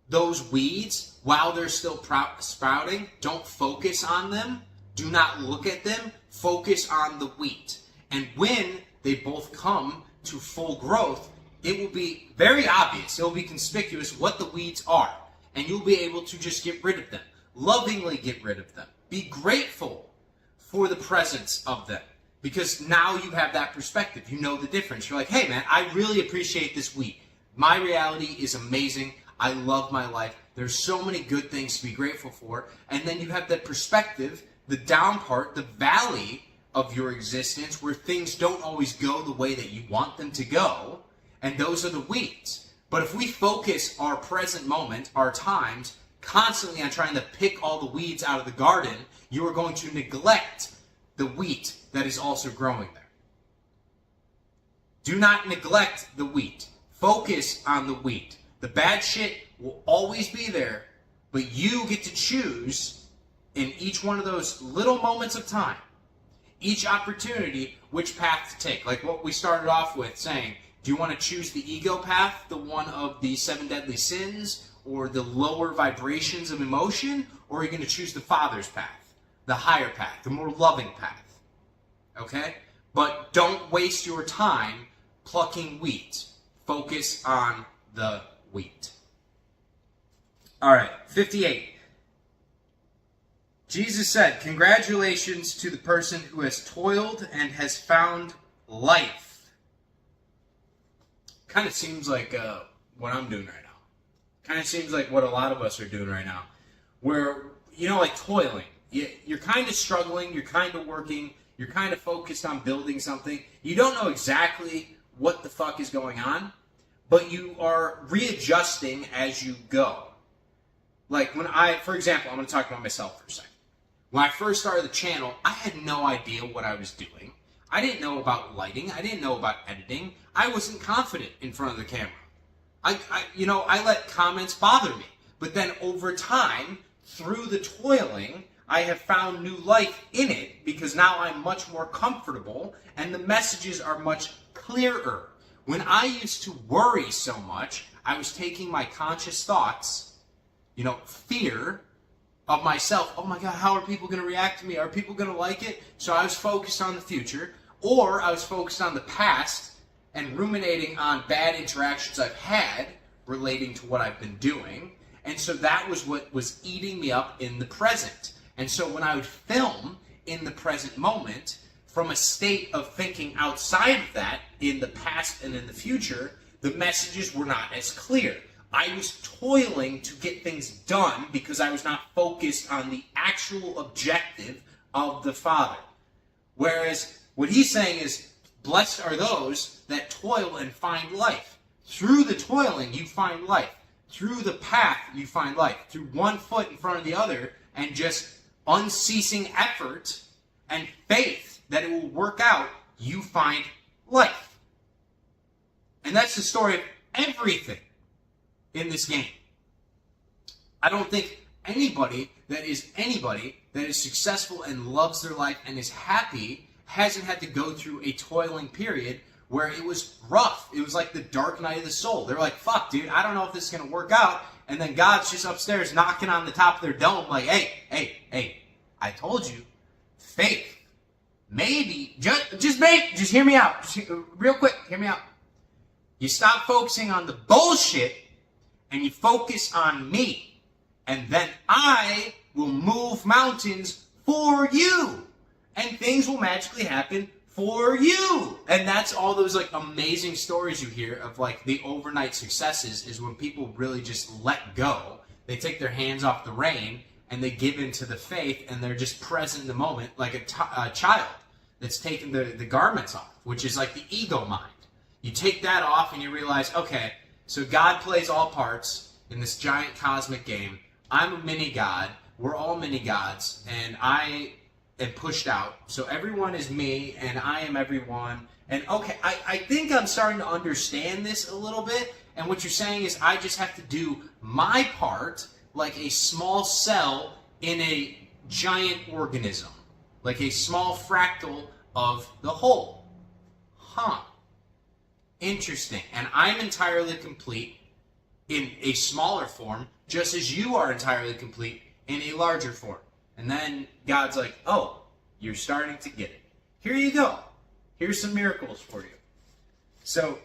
those weeds while they're still sprouting. Don't focus on them. Do not look at them. Focus on the wheat. And when they both come to full growth, it will be very obvious. It will be conspicuous what the weeds are. And you'll be able to just get rid of them. Lovingly get rid of them. Be grateful for the presence of them. Because now you have that perspective. You know the difference. You're like, hey man, I really appreciate this wheat. My reality is amazing. I love my life. There's so many good things to be grateful for. And then you have that perspective the down part, the valley of your existence, where things don't always go the way that you want them to go, and those are the weeds. But if we focus our present moment, our times, constantly on trying to pick all the weeds out of the garden, you are going to neglect the wheat that is also growing there. Do not neglect the wheat. Focus on the wheat. The bad shit will always be there, but you get to choose in each one of those little moments of time, each opportunity, which path to take. Like what we started off with saying, do you want to choose the ego path, the one of the 7 deadly sins, or the lower vibrations of emotion, or are you going to choose the Father's path, the higher path, the more loving path? Okay? But don't waste your time plucking wheat. Focus on the wheat. All right, 58. Jesus said, congratulations to the person who has toiled and has found life. Kind of seems like what I'm doing right now. Kind of seems like what a lot of us are doing right now. Where, like toiling. You're kind of struggling, you're kind of working, you're kind of focused on building something. You don't know exactly what the fuck is going on, but you are readjusting as you go. Like for example, I'm going to talk about myself for a second. When I first started the channel, I had no idea what I was doing. I didn't know about lighting. I didn't know about editing. I wasn't confident in front of the camera. I let comments bother me. But then over time, through the toiling, I have found new life in it because now I'm much more comfortable and the messages are much clearer. When I used to worry so much, I was taking my conscious thoughts, fear of myself. Oh my God, how are people going to react to me? Are people going to like it? So I was focused on the future, or I was focused on the past and ruminating on bad interactions I've had relating to what I've been doing. And so that was what was eating me up in the present. And so when I would film in the present moment, from a state of thinking outside of that, in the past and in the future, the messages were not as clear. I was toiling to get things done because I was not focused on the actual objective of the Father. Whereas what he's saying is, blessed are those that toil and find life. Through the toiling, you find life. Through the path, you find life. Through one foot in front of the other and just unceasing effort and faith that it will work out, you find life. And that's the story of everything in this game. I don't think anybody that is successful and loves their life and is happy hasn't had to go through a toiling period where it was rough. It was like the dark night of the soul. They're like, fuck, dude, I don't know if this is going to work out. And then God's just upstairs knocking on the top of their dome like, hey, I told you, faith. Maybe, just hear me out. Real quick, hear me out. You stop focusing on the bullshit and you focus on me. And then I will move mountains for you. And things will magically happen for you. And that's all those like amazing stories you hear of like the overnight successes is when people really just let go. They take their hands off the rein and they give into the faith and they're just present in the moment like a child that's taking the garments off, which is like the ego mind. You take that off and you realize, okay, so God plays all parts in this giant cosmic game. I'm a mini god. We're all mini gods. And I am pushed out. So everyone is me and I am everyone. And okay, I think I'm starting to understand this a little bit. And what you're saying is I just have to do my part like a small cell in a giant organism. Like a small fractal of the whole. Huh. Interesting. And I'm entirely complete in a smaller form, just as you are entirely complete in a larger form. And then God's like, oh, you're starting to get it. Here you go. Here's some miracles for you. So,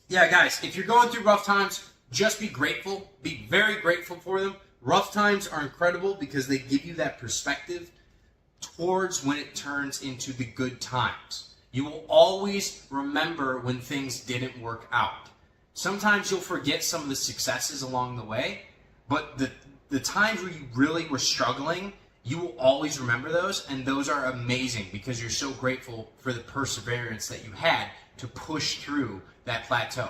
yeah, guys, if you're going through rough times, just be grateful. Be very grateful for them. Rough times are incredible because they give you that perspective towards when it turns into the good times. You will always remember when things didn't work out. Sometimes you'll forget some of the successes along the way, but the times where you really were struggling, you will always remember those, and those are amazing because you're so grateful for the perseverance that you had to push through that plateau.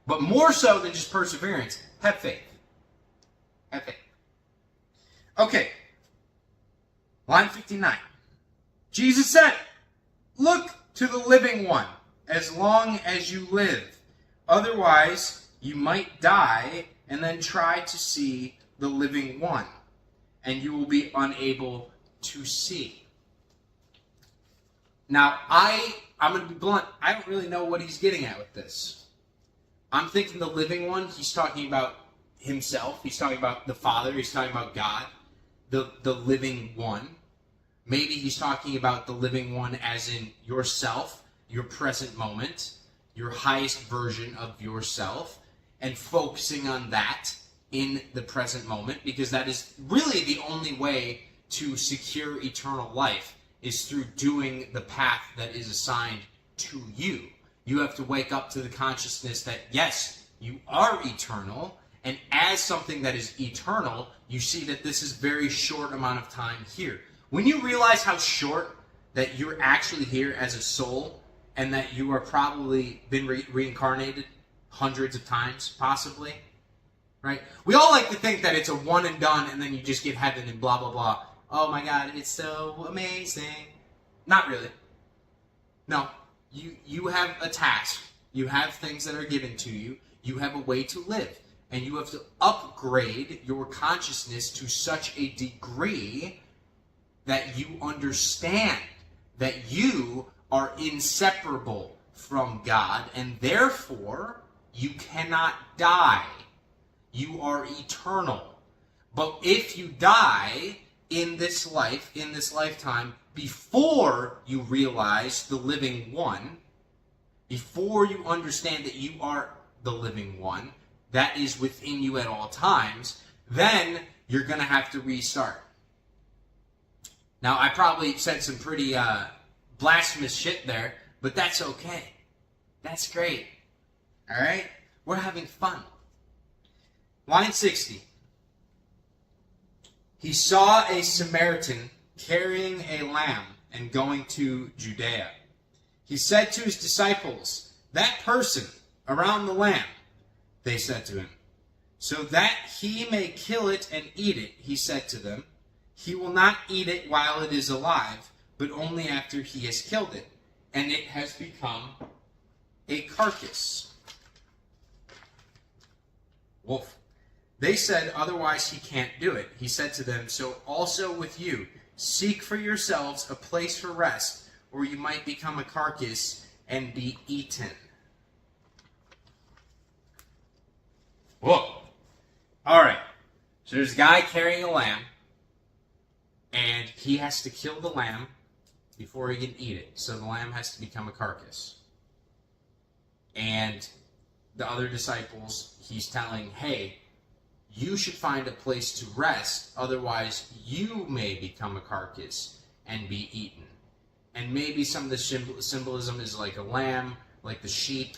But more so than just perseverance, have faith. Have faith. Okay. Line 59. Jesus said, "Look to the living one as long as you live. Otherwise, you might die and then try to see the living one, and you will be unable to see." Now, I'm going to be blunt. I don't really know what he's getting at with this. I'm thinking the living one, he's talking about himself. He's talking about the Father. He's talking about God, the living one. Maybe he's talking about the living one as in yourself, your present moment, your highest version of yourself, and focusing on that in the present moment, because that is really the only way to secure eternal life, is through doing the path that is assigned to you. You have to wake up to the consciousness that, yes, you are eternal, and as something that is eternal, you see that this is a very short amount of time here. When you realize how short that you're actually here as a soul, and that you are probably been reincarnated hundreds of times, possibly, right? We all like to think that it's a one and done, and then you just get heaven and blah, blah, blah. Oh my God, it's so amazing. Not really. No, you have a task. You have things that are given to you. You have a way to live. And you have to upgrade your consciousness to such a degree that you understand that you are inseparable from God, and therefore you cannot die. You are eternal. But if you die in this life, in this lifetime, before you realize the living one, before you understand that you are the living one, that is within you at all times, then you're going to have to restart. Now, I probably said some pretty blasphemous shit there, but that's okay. That's great. All right? We're having fun. Line 60. He saw a Samaritan carrying a lamb and going to Judea. He said to his disciples, "That person around the lamb," they said to him. "So that he may kill it and eat it," he said to them. "He will not eat it while it is alive, but only after he has killed it, and it has become a carcass." Wolf. They said, "Otherwise he can't do it." He said to them, "So also with you, seek for yourselves a place for rest, or you might become a carcass and be eaten." Whoa. All right. So there's a guy carrying a lamb, and he has to kill the lamb before he can eat it. So the lamb has to become a carcass. And the other disciples, he's telling, hey, you should find a place to rest, otherwise you may become a carcass and be eaten. And maybe some of the symbolism is like a lamb, like the sheep.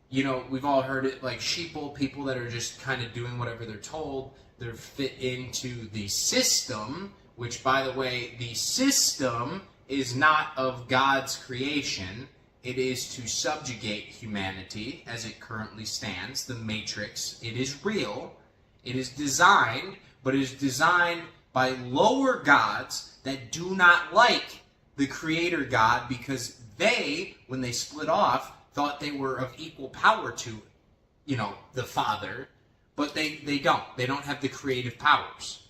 You know, we've all heard it, like sheeple, people that are just kind of doing whatever they're told. They're fit into the system, which, by the way, the system is not of God's creation. It is to subjugate humanity as it currently stands. The Matrix, it is real. It is designed, but it is designed by lower gods that do not like the Creator God, because they, when they split off, thought they were of equal power to, the Father, but they don't. They don't have the creative powers.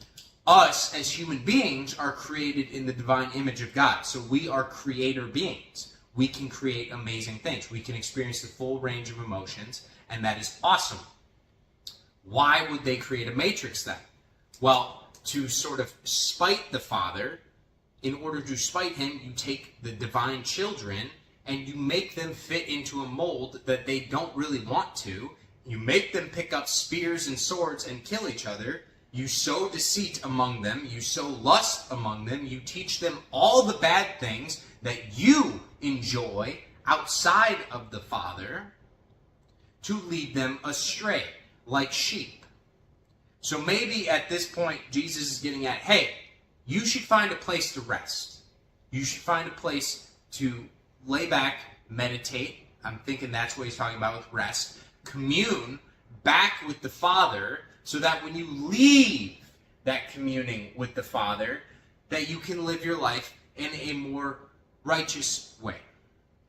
Us, as human beings, are created in the divine image of God, so we are creator beings. We can create amazing things. We can experience the full range of emotions, and that is awesome. Why would they create a matrix then? Well, to sort of spite the Father. In order to spite him, you take the divine children and you make them fit into a mold that they don't really want to. You make them pick up spears and swords and kill each other. You sow deceit among them. You sow lust among them. You teach them all the bad things that you enjoy outside of the Father to lead them astray, like sheep. So maybe at this point, Jesus is getting at, hey, you should find a place to rest. You should find a place to lay back, meditate. I'm thinking that's what he's talking about with rest. Commune back with the Father so that when you leave that communing with the Father, that you can live your life in a more righteous way.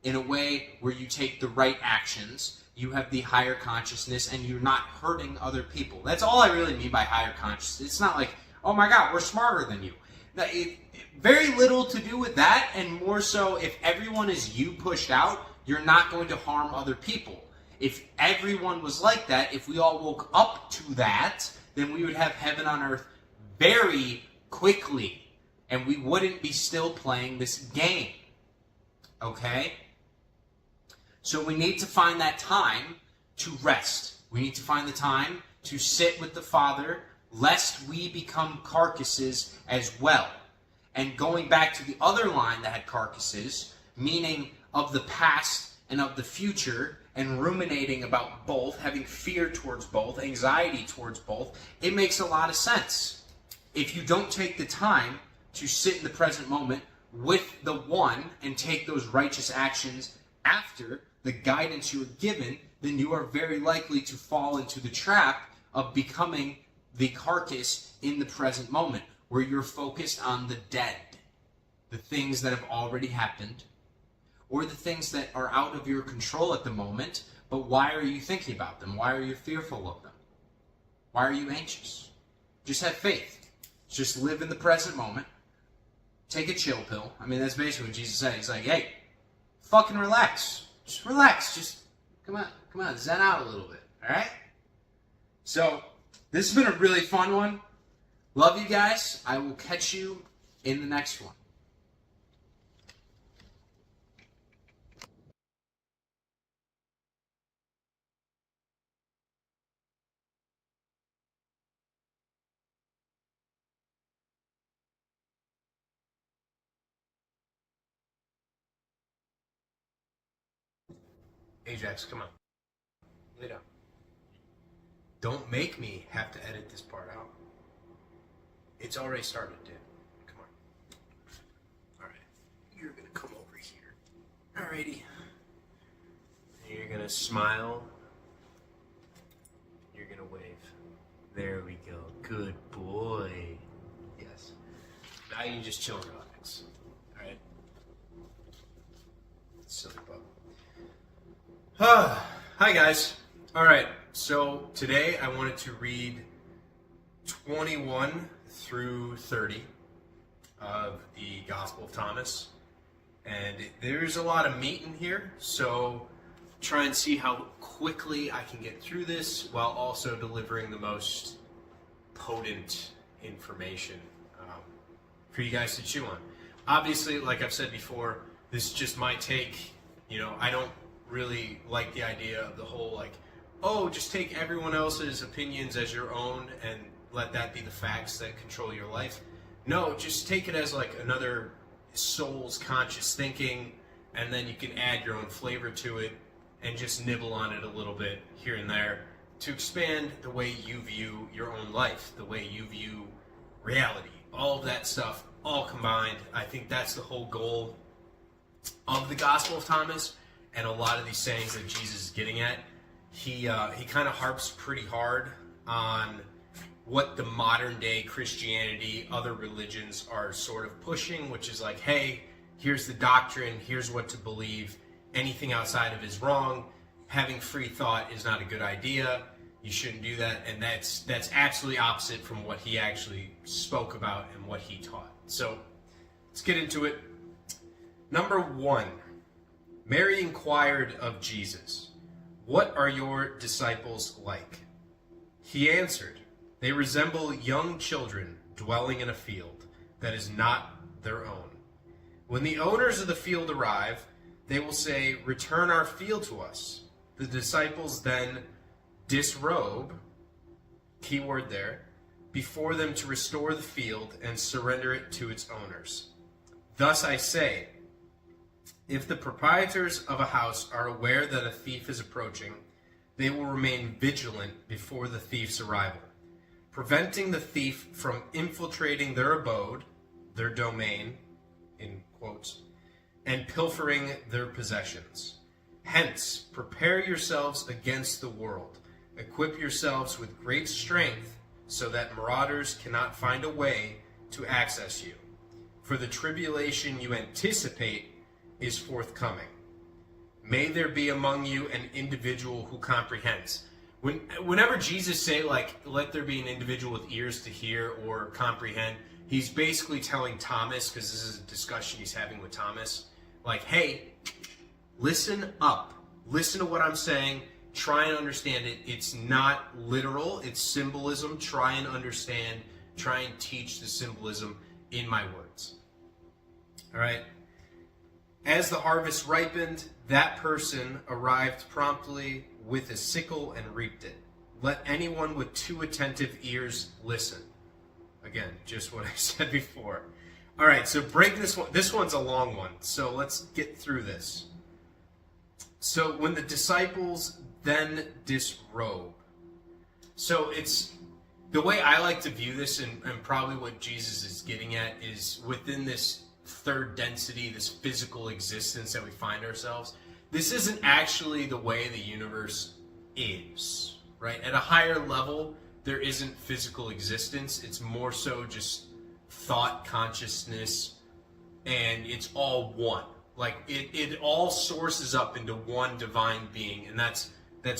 In a way where you take the right actions, you have the higher consciousness, and you're not hurting other people. That's all I really mean by higher consciousness. It's not like, oh my God, we're smarter than you. Very little to do with that, and more so if everyone is you pushed out, you're not going to harm other people. If everyone was like that, if we all woke up to that, then we would have heaven on earth very quickly, and we wouldn't be still playing this game. Okay? So we need to find that time to rest. We need to find the time to sit with the Father, lest we become carcasses as well. And going back to the other line that had carcasses, meaning of the past and of the future, and ruminating about both, having fear towards both, anxiety towards both, it makes a lot of sense. If you don't take the time to sit in the present moment with the one and take those righteous actions after the guidance you are given, then you are very likely to fall into the trap of becoming the carcass in the present moment, where you're focused on the dead, the things that have already happened, or the things that are out of your control at the moment, but why are you thinking about them? Why are you fearful of them? Why are you anxious? Just have faith. Just live in the present moment. Take a chill pill. I mean, that's basically what Jesus said. He's like, hey, fucking relax. Just relax. Just, come on, zen out a little bit, all right? So, this has been a really fun one. Love you guys. I will catch you in the next one. Ajax, come on. Lay down. Don't make me have to edit this part out. It's already started, dude. Come on. Alright. You're gonna come over here. Alrighty. You're gonna smile. You're gonna wave. There we go. Good boy. Yes. Now you just chill and relax. Alright? Silly bug. Hi guys. Alright, so today I wanted to read 21 through 30 of the Gospel of Thomas. And there's a lot of meat in here, so try and see how quickly I can get through this while also delivering the most potent information for you guys to chew on. Obviously, like I've said before, this just might take, I don't really like the idea of the whole just take everyone else's opinions as your own and let that be the facts that control your life. No, just take it as another soul's conscious thinking, and then you can add your own flavor to it and just nibble on it a little bit here and there to expand the way you view your own life, the way you view reality, all of that stuff all combined. I think that's the whole goal of the Gospel of Thomas. And a lot of these sayings that Jesus is getting at, he kind of harps pretty hard on what the modern day Christianity, other religions are sort of pushing, which is like, hey, here's the doctrine, here's what to believe, anything outside of it is wrong, having free thought is not a good idea, you shouldn't do that, and that's absolutely opposite from what he actually spoke about and what he taught. So let's get into it. Number 1. Mary inquired of Jesus, "What are your disciples like?" He answered, "They resemble young children dwelling in a field that is not their own. When the owners of the field arrive, they will say, 'Return our field to us.' The disciples then disrobe," keyword there, "before them to restore the field and surrender it to its owners. Thus I say, if the proprietors of a house are aware that a thief is approaching, they will remain vigilant before the thief's arrival, preventing the thief from infiltrating their abode their domain, in quotes, and pilfering their possessions. Hence, prepare yourselves against the world. Equip yourselves with great strength, so that marauders cannot find a way to access you. For the tribulation you anticipate is forthcoming. May there be among you an individual who comprehends. Whenever Jesus say, like, let there be an individual with ears to hear or comprehend, he's basically telling Thomas, because this is a discussion he's having with Thomas, like, hey, listen up. Listen to what I'm saying. Try and understand it. It's not literal. It's symbolism. Try and understand. Try and teach the symbolism in my words. All right? As the harvest ripened, that person arrived promptly with a sickle and reaped it. Let anyone with 2 attentive ears listen. Again, just what I said before. All right, so break this one. This one's a long one, so let's get through this. So when the disciples then disrobe. So it's the way I like to view this, and probably what Jesus is getting at, is within this third density, this physical existence that we find ourselves. This isn't actually the way the universe is, right? At a higher level, there isn't physical existence. It's more so just thought, consciousness, and it's all one. Like it all sources up into one divine being, and that's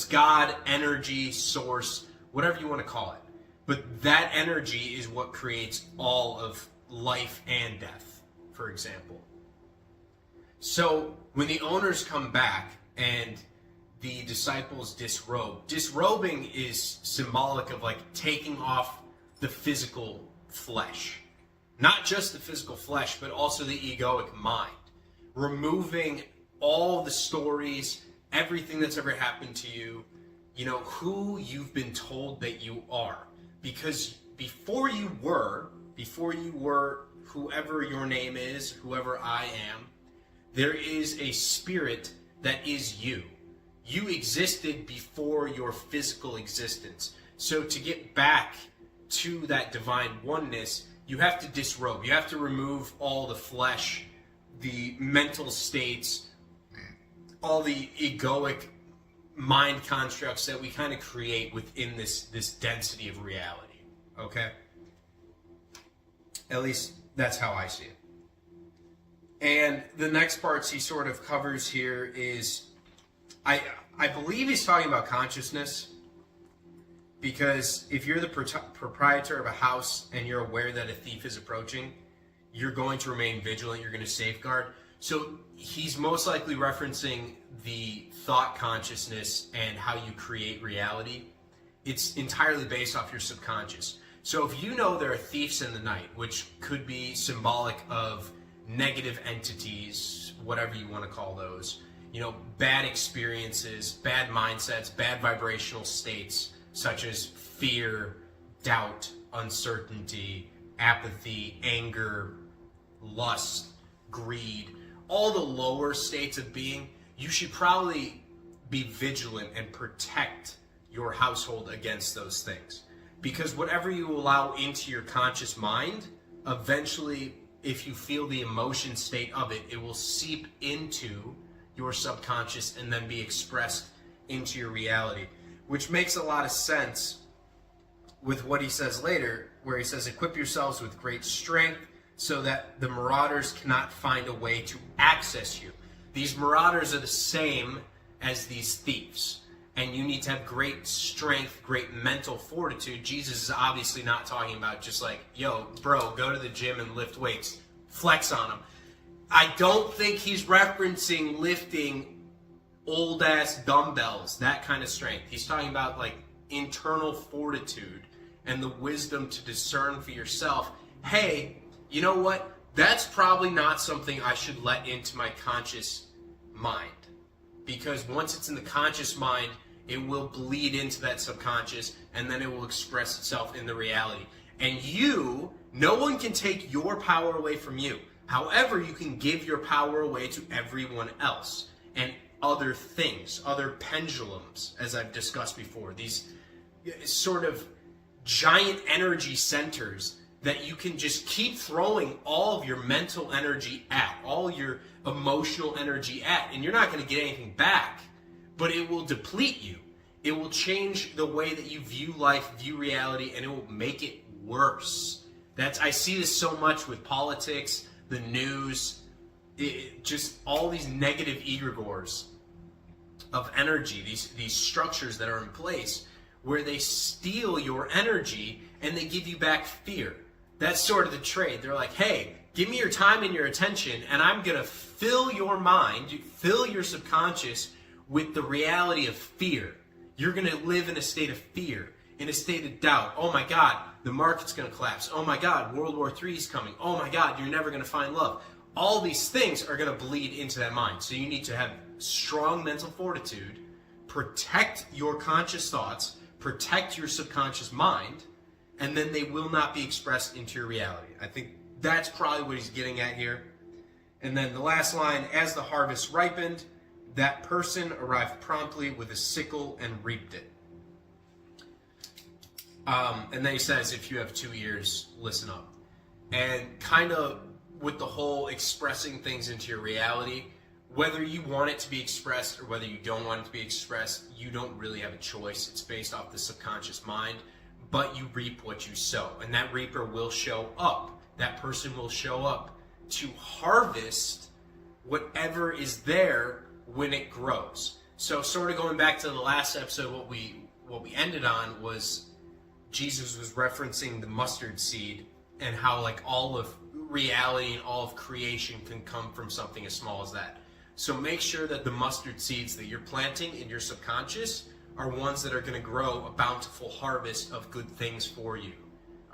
God, energy, source, whatever you want to call it. But that energy is what creates all of life and death, for example. So when the owners come back and the disciples disrobe, disrobing is symbolic of like taking off the physical flesh. Not just the physical flesh, but also the egoic mind. Removing all the stories, everything that's ever happened to you, who you've been told that you are. Because before you were whoever your name is, whoever I am, there is a spirit that is you. You existed before your physical existence. So to get back to that divine oneness, you have to disrobe. You have to remove all the flesh, the mental states, all the egoic mind constructs that we kind of create within this density of reality. Okay? At least that's how I see it. And the next parts he sort of covers here is, I believe he's talking about consciousness, because if you're the proprietor of a house and you're aware that a thief is approaching, you're going to remain vigilant, you're going to safeguard. So he's most likely referencing the thought consciousness and how you create reality. It's entirely based off your subconscious. So if you know there are thieves in the night, which could be symbolic of negative entities, whatever you want to call those, bad experiences, bad mindsets, bad vibrational states, such as fear, doubt, uncertainty, apathy, anger, lust, greed, all the lower states of being, you should probably be vigilant and protect your household against those things. Because whatever you allow into your conscious mind, eventually, if you feel the emotion state of it, it will seep into your subconscious and then be expressed into your reality. Which makes a lot of sense with what he says later, where he says, equip yourselves with great strength so that the marauders cannot find a way to access you. These marauders are the same as these thieves. And you need to have great strength, great mental fortitude. Jesus is obviously not talking about just like, yo, bro, go to the gym and lift weights. Flex on them. I don't think he's referencing lifting old-ass dumbbells, that kind of strength. He's talking about like internal fortitude and the wisdom to discern for yourself, hey, you know what? That's probably not something I should let into my conscious mind. Because once it's in the conscious mind, it will bleed into that subconscious, and then it will express itself in the reality. And no one can take your power away from you. However, you can give your power away to everyone else and other things, other pendulums, as I've discussed before. These sort of giant energy centers that you can just keep throwing all of your mental energy at, all your emotional energy at, and you're not going to get anything back, but it will deplete you. It will change the way that you view life, view reality, and it will make it worse. I see this so much with politics, the news, just all these negative egregores of energy, these structures that are in place where they steal your energy and they give you back fear. That's sort of the trade. They're like, hey, give me your time and your attention, and I'm going to fill your mind, fill your subconscious with the reality of fear. You're going to live in a state of fear, in a state of doubt. Oh my God, the market's going to collapse. Oh my God, World War III is coming. Oh my God, you're never going to find love. All these things are going to bleed into that mind. So you need to have strong mental fortitude, protect your conscious thoughts, protect your subconscious mind, and then they will not be expressed into your reality. I think that's probably what he's getting at here. And then the last line, as the harvest ripened, that person arrived promptly with a sickle and reaped it. And then he says, if you have 2 ears, listen up. And kind of with the whole expressing things into your reality, whether you want it to be expressed or whether you don't want it to be expressed, you don't really have a choice. It's based off the subconscious mind, but you reap what you sow. And that reaper will show up. That person will show up to harvest whatever is there when it grows. So sort of going back to the last episode, what we ended on was Jesus was referencing the mustard seed and how like all of reality and all of creation can come from something as small as that. So make sure that the mustard seeds that you're planting in your subconscious are ones that are going to grow a bountiful harvest of good things for you.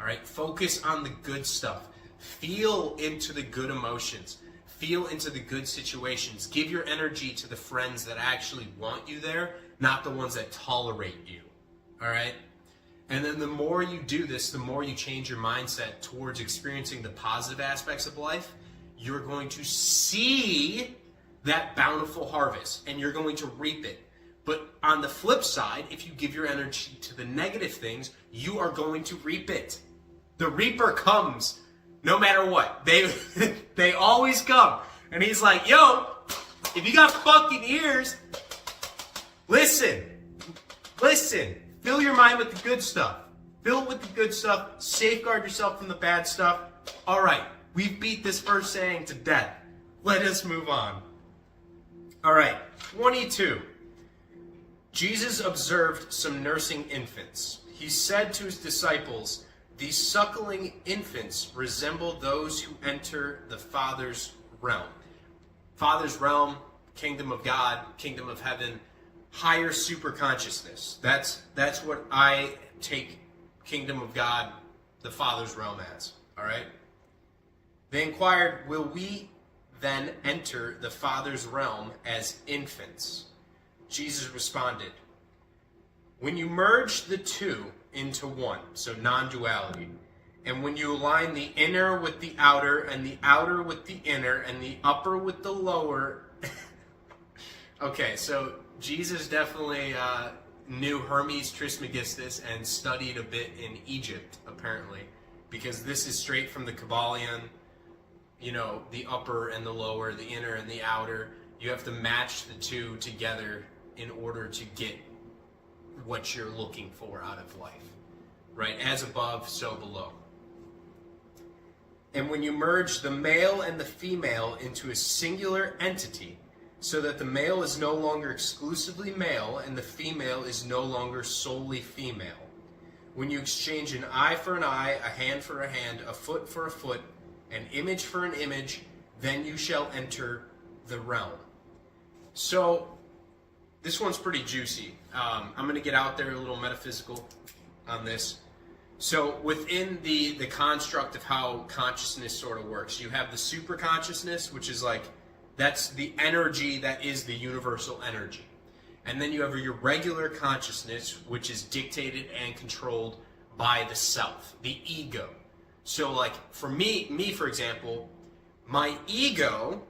All right, focus on the good stuff. Feel into the good emotions. Feel into the good situations. Give your energy to the friends that actually want you there, not the ones that tolerate you. All right? And then the more you do this, the more you change your mindset towards experiencing the positive aspects of life, you're going to see that bountiful harvest and you're going to reap it. But on the flip side, if you give your energy to the negative things, you are going to reap it. The reaper comes no matter what. They always come. And he's like, yo, if you got fucking ears, listen. Fill your mind with the good stuff. Fill it with the good stuff. Safeguard yourself from the bad stuff. All right, we've beat this first saying to death. Let us move on. All right, 22. Jesus observed some nursing infants. He said to his disciples, these suckling infants resemble those who enter the Father's realm. Father's realm, kingdom of God, kingdom of heaven, higher super consciousness. That's what I take kingdom of God, the Father's realm as. All right? They inquired, will we then enter the Father's realm as infants? Jesus responded, when you merge the two into one, so non-duality, and when you align the inner with the outer, and the outer with the inner, and the upper with the lower. Okay, so Jesus definitely knew Hermes Trismegistus and studied a bit in Egypt, apparently, because this is straight from the Kabbalion. You know, the upper and the lower, the inner and the outer. You have to match the two together in order to get what you're looking for out of life, right? As above, so below. And when you merge the male and the female into a singular entity, so that the male is no longer exclusively male and the female is no longer solely female. When you exchange an eye for an eye, a hand for a hand, a foot for a foot, an image for an image, then you shall enter the realm. So, this one's pretty juicy. I'm going to get out there a little metaphysical on this. So within the construct of how consciousness sort of works, you have the super consciousness, which is like, that's the energy that is the universal energy. And then you have your regular consciousness, which is dictated and controlled by the self, the ego. So like for me for example, my ego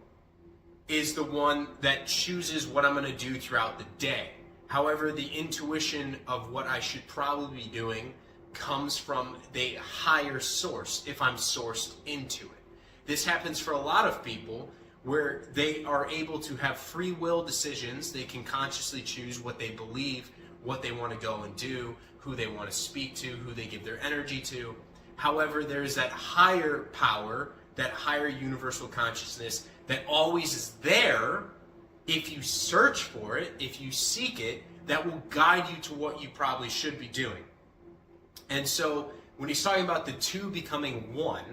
is the one that chooses what I'm going to do throughout the day. However, the intuition of what I should probably be doing comes from the higher source if I'm sourced into it. This happens for a lot of people where they are able to have free will decisions. They can consciously choose what they believe, what they want to go and do, who they want to speak to, who they give their energy to. However, there's that higher power, that higher universal consciousness that always is there if you search for it, if you seek it, that will guide you to what you probably should be doing. And so when he's talking about the two becoming one,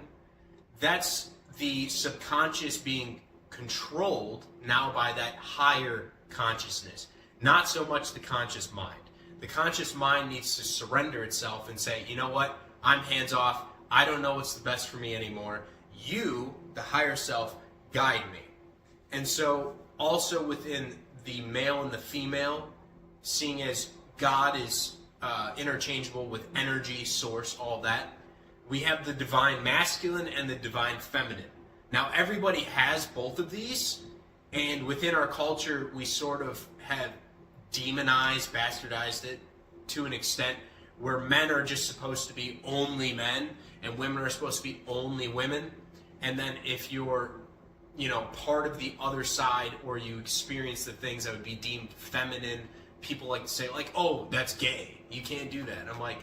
that's the subconscious being controlled now by that higher consciousness, not so much the conscious mind. The conscious mind needs to surrender itself and say, you know what, I'm hands off, I don't know what's the best for me anymore. You, the higher self, guide me. And so also within the male and the female, seeing as God is interchangeable with energy, source, all that, we have the divine masculine and the divine feminine. Now everybody has both of these, and within our culture we sort of have demonized, bastardized it to an extent where men are just supposed to be only men and women are supposed to be only women. And then if you're, part of the other side, or you experience the things that would be deemed feminine, people like to say, like, oh, that's gay. You can't do that. I'm like,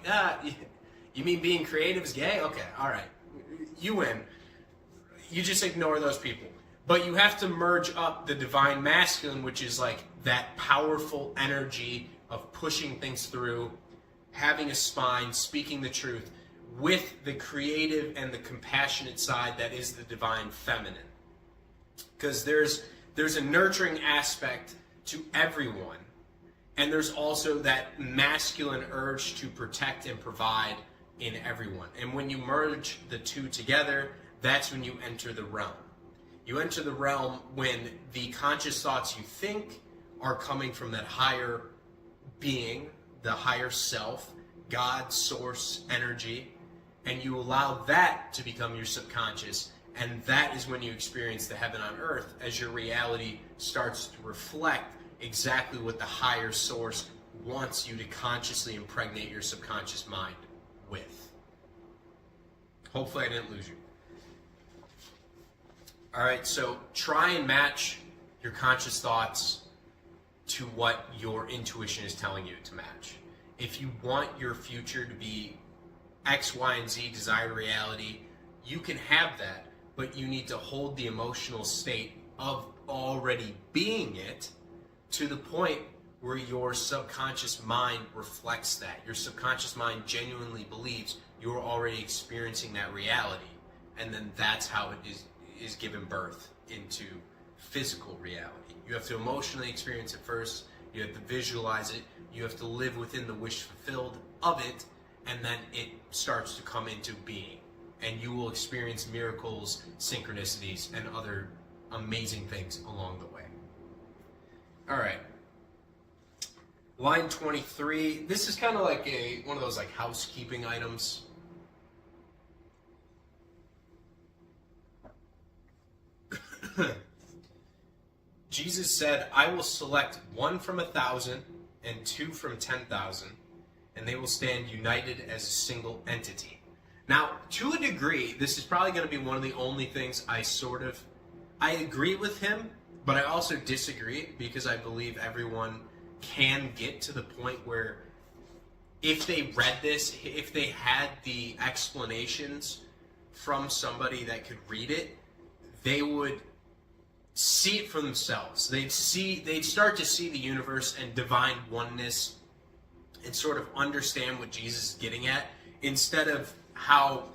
you mean being creative is gay? Okay, all right. You win. You just ignore those people. But you have to merge up the divine masculine, which is like that powerful energy of pushing things through, having a spine, speaking the truth, with the creative and the compassionate side that is the divine feminine. Because there's a nurturing aspect to everyone, and there's also that masculine urge to protect and provide in everyone. And when you merge the two together, that's when you enter the realm. You enter the realm when the conscious thoughts you think are coming from that higher being, the higher self, God, source, energy, and you allow that to become your subconscious, and that is when you experience the heaven on earth as your reality starts to reflect exactly what the higher source wants you to consciously impregnate your subconscious mind with. Hopefully I didn't lose you. Alright, so try and match your conscious thoughts to what your intuition is telling you to match. If you want your future to be X, Y, and Z desired reality, you can have that, but you need to hold the emotional state of already being it to the point where your subconscious mind reflects that. Your subconscious mind genuinely believes you're already experiencing that reality, and then that's how it is given birth into physical reality. You have to emotionally experience it first, you have to visualize it, you have to live within the wish fulfilled of it, and then it starts to come into being. And you will experience miracles, synchronicities, and other amazing things along the way. Alright. Line 23. This is kind of like one of those like housekeeping items. Jesus said, I will select 1 from 1,000 and 2 from 10,000, and they will stand united as a single entity. Now, to a degree, this is probably going to be one of the only things I agree with him, but I also disagree, because I believe everyone can get to the point where if they read this, if they had the explanations from somebody that could read it, they would see it for themselves. They'd start to see the universe and divine oneness and sort of understand what Jesus is getting at, instead of how,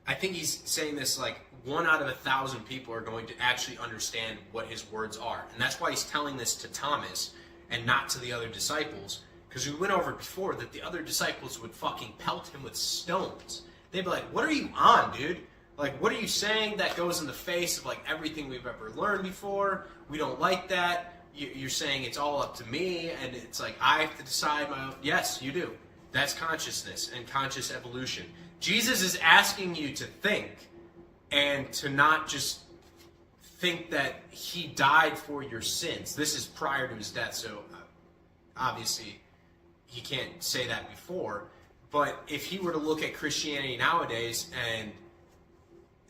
I think he's saying this like 1 out of 1,000 people are going to actually understand what his words are. And that's why he's telling this to Thomas and not to the other disciples, because we went over before that the other disciples would fucking pelt him with stones. They'd be like, what are you on, dude? Like, what are you saying that goes in the face of like everything we've ever learned before? We don't like that. You're saying it's all up to me, and it's like I have to decide my own. Yes, you do. That's consciousness and conscious evolution. Jesus is asking you to think, and to not just think that he died for your sins. This is prior to his death, so obviously he can't say that before. But if he were to look at Christianity nowadays and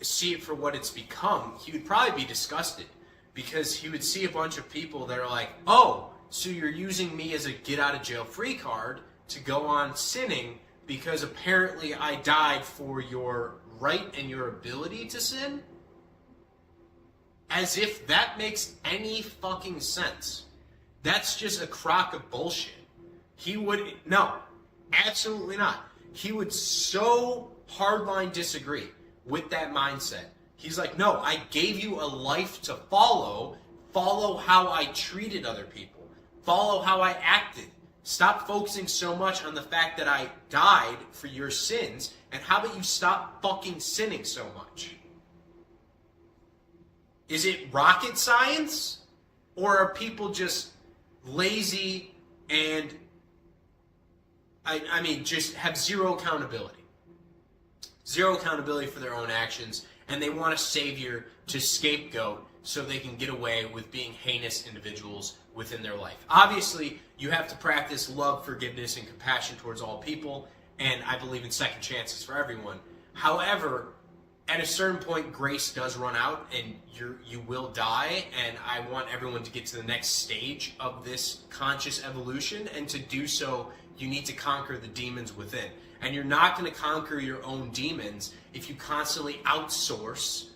see it for what it's become, he would probably be disgusted, because he would see a bunch of people that are like, oh, so you're using me as a get out of jail free card to go on sinning because apparently I died for your right and your ability to sin? As if that makes any fucking sense. That's just a crock of bullshit. He would, no, absolutely not. He would so hardline disagree with that mindset. He's like, no, I gave you a life to follow. Follow how I treated other people. Follow how I acted. Stop focusing so much on the fact that I died for your sins, and how about you stop fucking sinning so much? Is it rocket science? Or are people just lazy and, I mean, just have zero accountability? Zero accountability for their own actions, and they want a savior to scapegoat so they can get away with being heinous individuals within their life. Obviously, you have to practice love, forgiveness, and compassion towards all people, and I believe in second chances for everyone. However, at a certain point, grace does run out, and you will die, and I want everyone to get to the next stage of this conscious evolution, and to do so, you need to conquer the demons within. And you're not going to conquer your own demons if you constantly outsource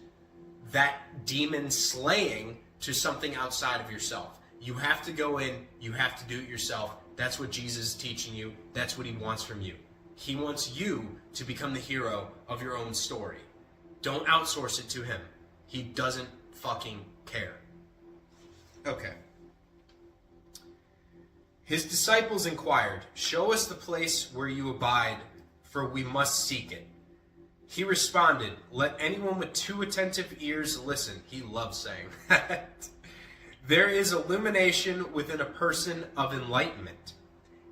that demon slaying to something outside of yourself. You have to go in, you have to do it yourself. That's what Jesus is teaching you. That's what he wants from you. He wants you to become the hero of your own story. Don't outsource it to him. He doesn't fucking care. Okay. His disciples inquired, "Show us the place where you abide, for we must seek it." He responded, "Let anyone with 2 attentive ears listen." He loves saying that. "There is illumination within a person of enlightenment,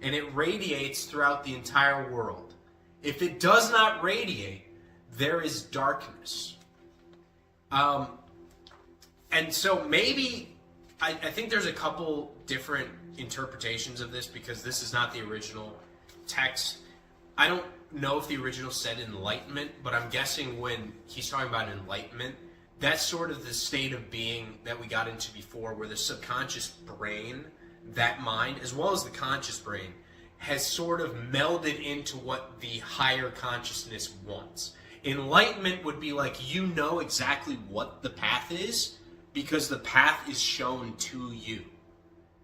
and it radiates throughout the entire world. If it does not radiate, there is darkness." And so maybe, I think there's a couple different interpretations of this, because this is not the original text. I don't know if the original said enlightenment, but I'm guessing when he's talking about enlightenment, that's sort of the state of being that we got into before, where the subconscious brain, that mind, as well as the conscious brain, has sort of melded into what the higher consciousness wants. Enlightenment would be like, you know exactly what the path is, because the path is shown to you.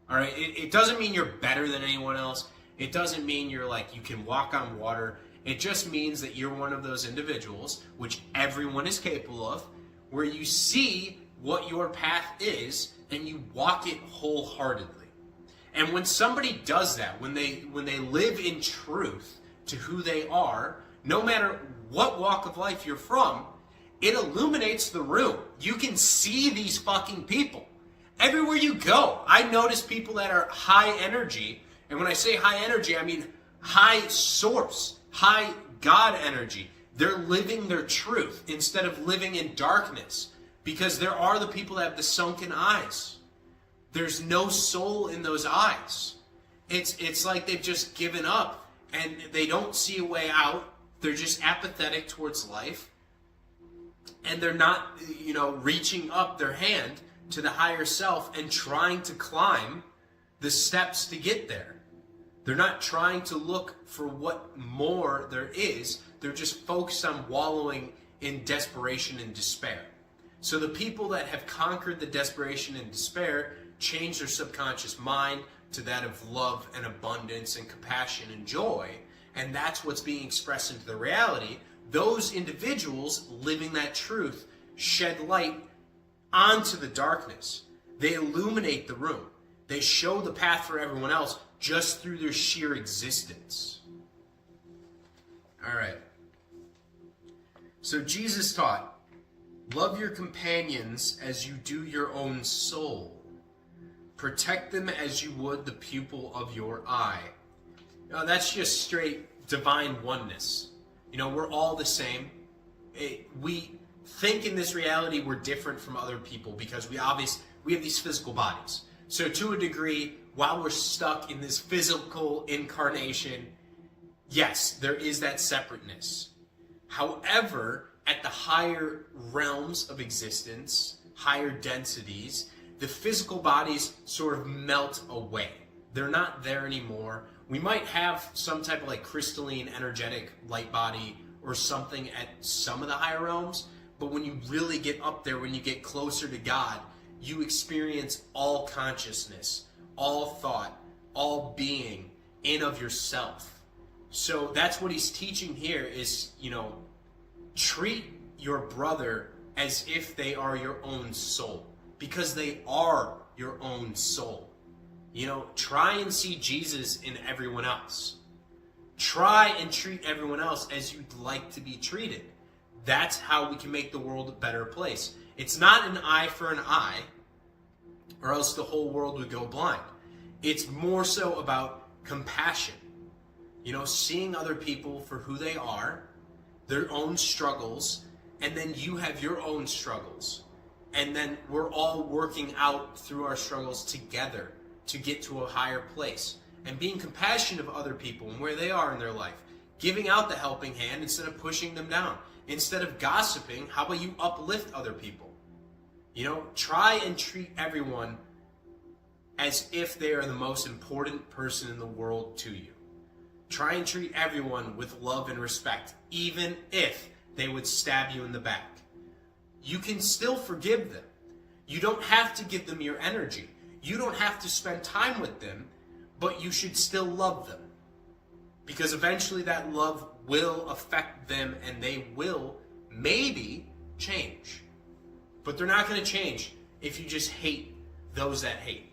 All right, it doesn't mean you're better than anyone else. It doesn't mean you're like, you can walk on water. It just means that you're one of those individuals, which everyone is capable of, where you see what your path is and you walk it wholeheartedly. And when somebody does that, when they live in truth to who they are, no matter what walk of life you're from, it illuminates the room. You can see these fucking people. Everywhere you go, I notice people that are high energy. And when I say high energy, I mean high source, high God energy. They're living their truth instead of living in darkness. Because there are the people that have the sunken eyes. There's no soul in those eyes. It's like they've just given up and they don't see a way out. They're just apathetic towards life. And they're not, reaching up their hand to the higher self and trying to climb the steps to get there. They're not trying to look for what more there is. They're just focused on wallowing in desperation and despair. So the people that have conquered the desperation and despair change their subconscious mind to that of love and abundance and compassion and joy. And that's what's being expressed into the reality. Those individuals living that truth shed light onto the darkness. They illuminate the room. They show the path for everyone else just through their sheer existence. All right. So Jesus taught, "Love your companions as you do your own soul. Protect them as you would the pupil of your eye." Now, that's just straight divine oneness. We're all the same. We think in this reality we're different from other people because we have these physical bodies. So to a degree, while we're stuck in this physical incarnation, yes, there is that separateness. However, at the higher realms of existence, higher densities, the physical bodies sort of melt away. They're not there anymore. We might have some type of like crystalline, energetic light body or something at some of the higher realms, but when you really get up there, when you get closer to God, you experience all consciousness, all thought, all being in of yourself. So that's what he's teaching here is, treat your brother as if they are your own soul, because they are your own soul. Try and see Jesus in everyone else. Try and treat everyone else as you'd like to be treated. That's how we can make the world a better place. It's not an eye for an eye, or else the whole world would go blind. It's more so about compassion. Seeing other people for who they are, their own struggles, and then you have your own struggles. And then we're all working out through our struggles together to get to a higher place. And being compassionate of other people and where they are in their life. Giving out the helping hand instead of pushing them down. Instead of gossiping, how about you uplift other people? Try and treat everyone as if they are the most important person in the world to you. Try and treat everyone with love and respect, even if they would stab you in the back. You can still forgive them. You don't have to give them your energy. You don't have to spend time with them, but you should still love them. Because eventually that love will affect them and they will maybe change. But they're not going to change if you just hate those that hate.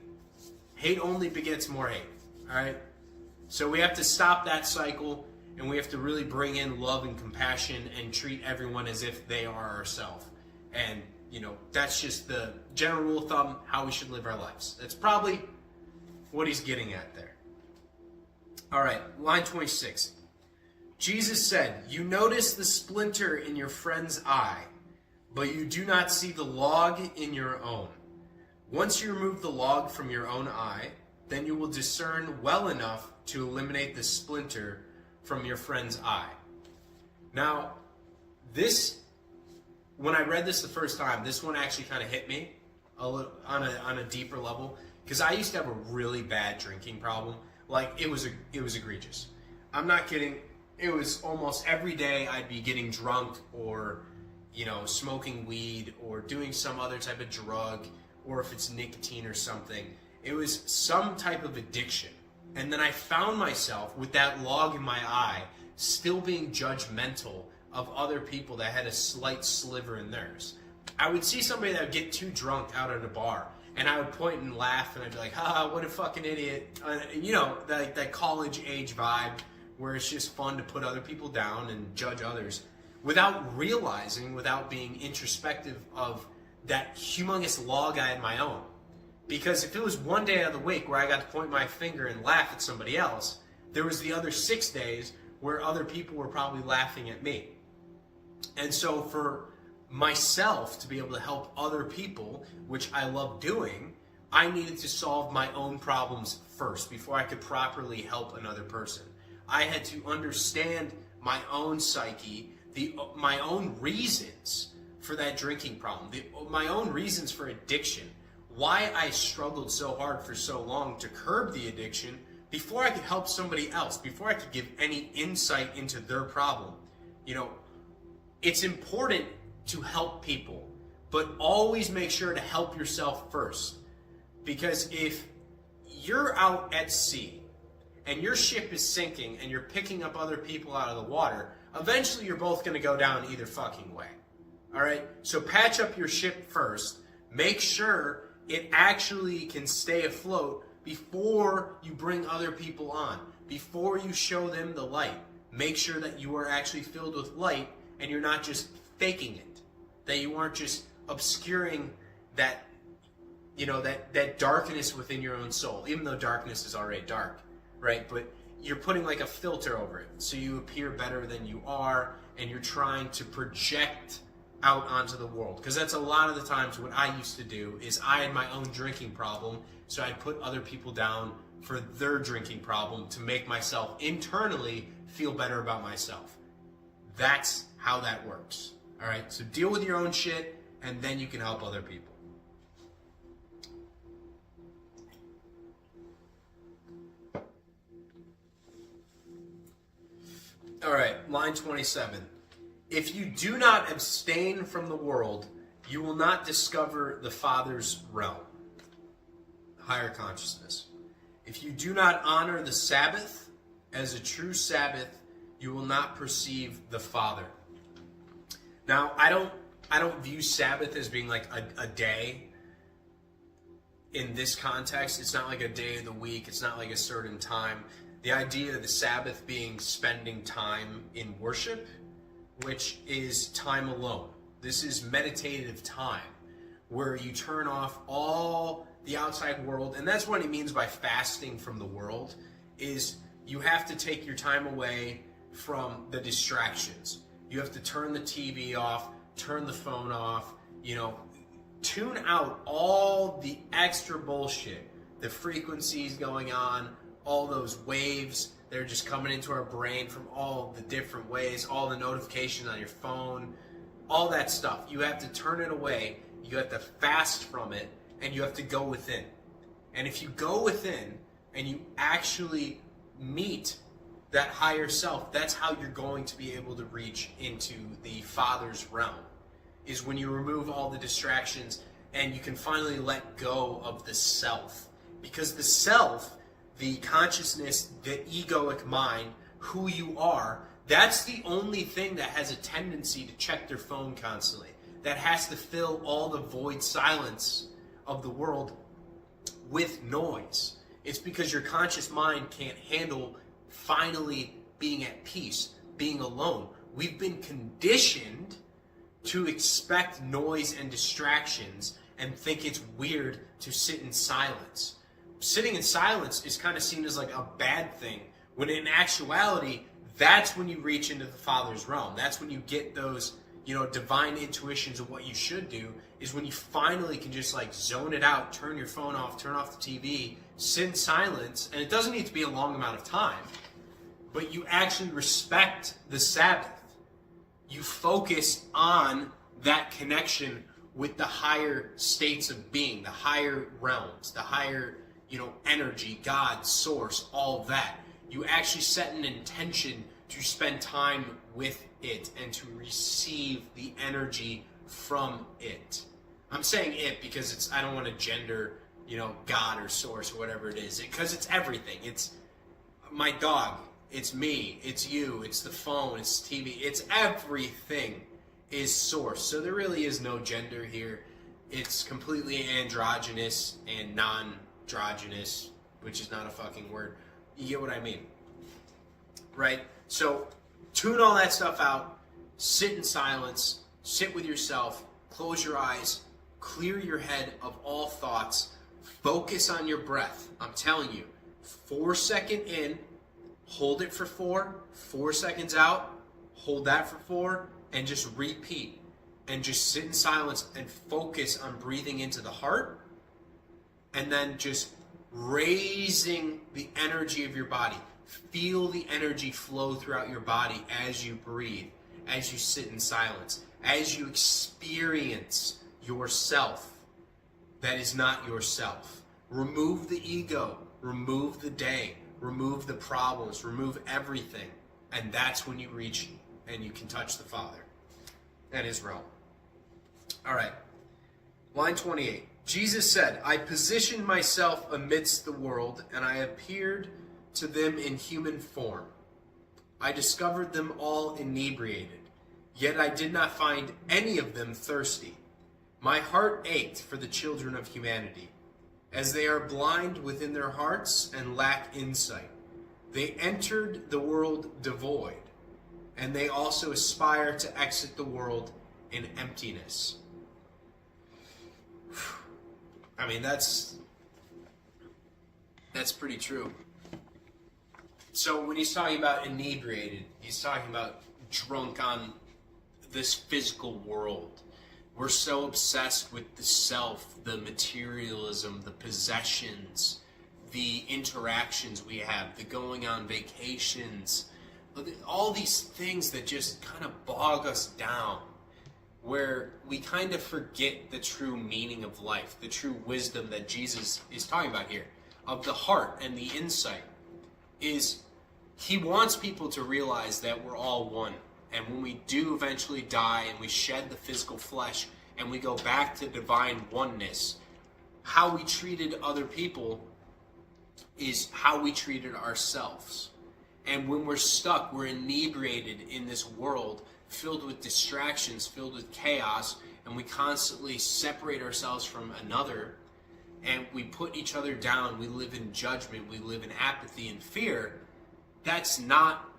Hate only begets more hate. All right? So we have to stop that cycle, and we have to really bring in love and compassion and treat everyone as if they are ourselves. And, that's just the general rule of thumb, how we should live our lives. That's probably what he's getting at there. All right, line 26. Jesus said, "You notice the splinter in your friend's eye, but you do not see the log in your own. Once you remove the log from your own eye, then you will discern well enough to eliminate the splinter from your friend's eye." Now, when I read this the first time, this one actually kind of hit me on a deeper level, because I used to have a really bad drinking problem. Like, it was egregious. I'm not kidding. It was almost every day I'd be getting drunk or, smoking weed or doing some other type of drug, or if it's nicotine or something. It was some type of addiction. And then I found myself with that log in my eye still being judgmental of other people that had a slight sliver in theirs. I would see somebody that would get too drunk out at a bar, and I would point and laugh, and I'd be like, what a fucking idiot. That college age vibe where it's just fun to put other people down and judge others without realizing, without being introspective of that humongous log I had my own. Because if it was one day out of the week where I got to point my finger and laugh at somebody else, there was the other 6 days where other people were probably laughing at me. And so for myself to be able to help other people, which I love doing, I needed to solve my own problems first before I could properly help another person. I had to understand my own psyche, my own reasons for that drinking problem, my own reasons for addiction, why I struggled so hard for so long to curb the addiction before I could help somebody else, before I could give any insight into their problem. It's important to help people, but always make sure to help yourself first. Because if you're out at sea and your ship is sinking and you're picking up other people out of the water, eventually you're both going to go down either fucking way. All right? So patch up your ship first. Make sure it actually can stay afloat before you bring other people on. Before you show them the light. Make sure that you are actually filled with light and you're not just faking it. That you aren't just obscuring that, that darkness within your own soul, even though darkness is already dark, right? But you're putting like a filter over it so you appear better than you are, and you're trying to project out onto the world. Because that's a lot of the times what I used to do is I had my own drinking problem, so I'd put other people down for their drinking problem to make myself internally feel better about myself. That's how that works. All right, so deal with your own shit, and then you can help other people. All right, line 27. If you do not abstain from the world, you will not discover the Father's realm. Higher consciousness. If you do not honor the Sabbath as a true Sabbath, you will not perceive the Father. Now, I don't view Sabbath as being like a day in this context. It's not like a day of the week. It's not like a certain time. The idea of the Sabbath being spending time in worship, which is time alone. This is meditative time where you turn off all the outside world. And that's what he means by fasting from the world, is you have to take your time away from the distractions. You have to turn the TV off, turn the phone off, tune out all the extra bullshit, the frequencies going on, all those waves that are just coming into our brain from all the different ways, all the notifications on your phone, all that stuff. You have to turn it away, you have to fast from it, and you have to go within. And if you go within and you actually meet that higher self, that's how you're going to be able to reach into the Father's realm, is when you remove all the distractions and you can finally let go of the self. Because the self, the consciousness, the egoic mind, who you are, that's the only thing that has a tendency to check their phone constantly, that has to fill all the void silence of the world with noise. It's because your conscious mind can't handle finally being at peace, being alone. We've been conditioned to expect noise and distractions and think it's weird to sit in silence. Sitting in silence is kind of seen as like a bad thing, when in actuality, that's when you reach into the Father's realm. That's when you get those, divine intuitions of what you should do, is when you finally can just like zone it out, turn your phone off, turn off the TV, sit in silence, and it doesn't need to be a long amount of time, but you actually respect the Sabbath. You focus on that connection with the higher states of being, the higher realms, the higher, energy, God, source, all that. You actually set an intention to spend time with it and to receive the energy from it. I'm saying it because I don't want to gender, God or source or whatever it is, because it's everything. It's my dog, it's me, it's you, it's the phone, it's TV, it's everything is source. So there really is no gender here. It's completely androgynous and non-androgynous, which is not a fucking word. You get what I mean, right? So tune all that stuff out, sit in silence, sit with yourself, close your eyes, clear your head of all thoughts, focus on your breath. I'm telling you, 4 seconds in, hold it for 4, 4 seconds out, hold that for 4, and just repeat. And just sit in silence and focus on breathing into the heart, and then just raising the energy of your body. Feel the energy flow throughout your body as you breathe, as you sit in silence, as you experience yourself that is not yourself. Remove the ego, remove the day, remove the problems, remove everything, and that's when you reach and you can touch the Father and His realm. All right, line 28. Jesus said, I positioned myself amidst the world, and I appeared to them in human form. I discovered them all inebriated, yet I did not find any of them thirsty. My heart ached for the children of humanity, as they are blind within their hearts and lack insight. They entered the world devoid, and they also aspire to exit the world in emptiness. I mean, that's pretty true. So when he's talking about inebriated, he's talking about drunk on this physical world. We're so obsessed with the self, the materialism, the possessions, the interactions we have, the going on vacations, all these things that just kind of bog us down, where we kind of forget the true meaning of life, the true wisdom that Jesus is talking about here, of the heart and the insight, is he wants people to realize that we're all one. And when we do eventually die and we shed the physical flesh and we go back to divine oneness, how we treated other people is how we treated ourselves. And when we're stuck, we're inebriated in this world filled with distractions, filled with chaos, and we constantly separate ourselves from another, and we put each other down. We live in judgment, we live in apathy and fear. That's not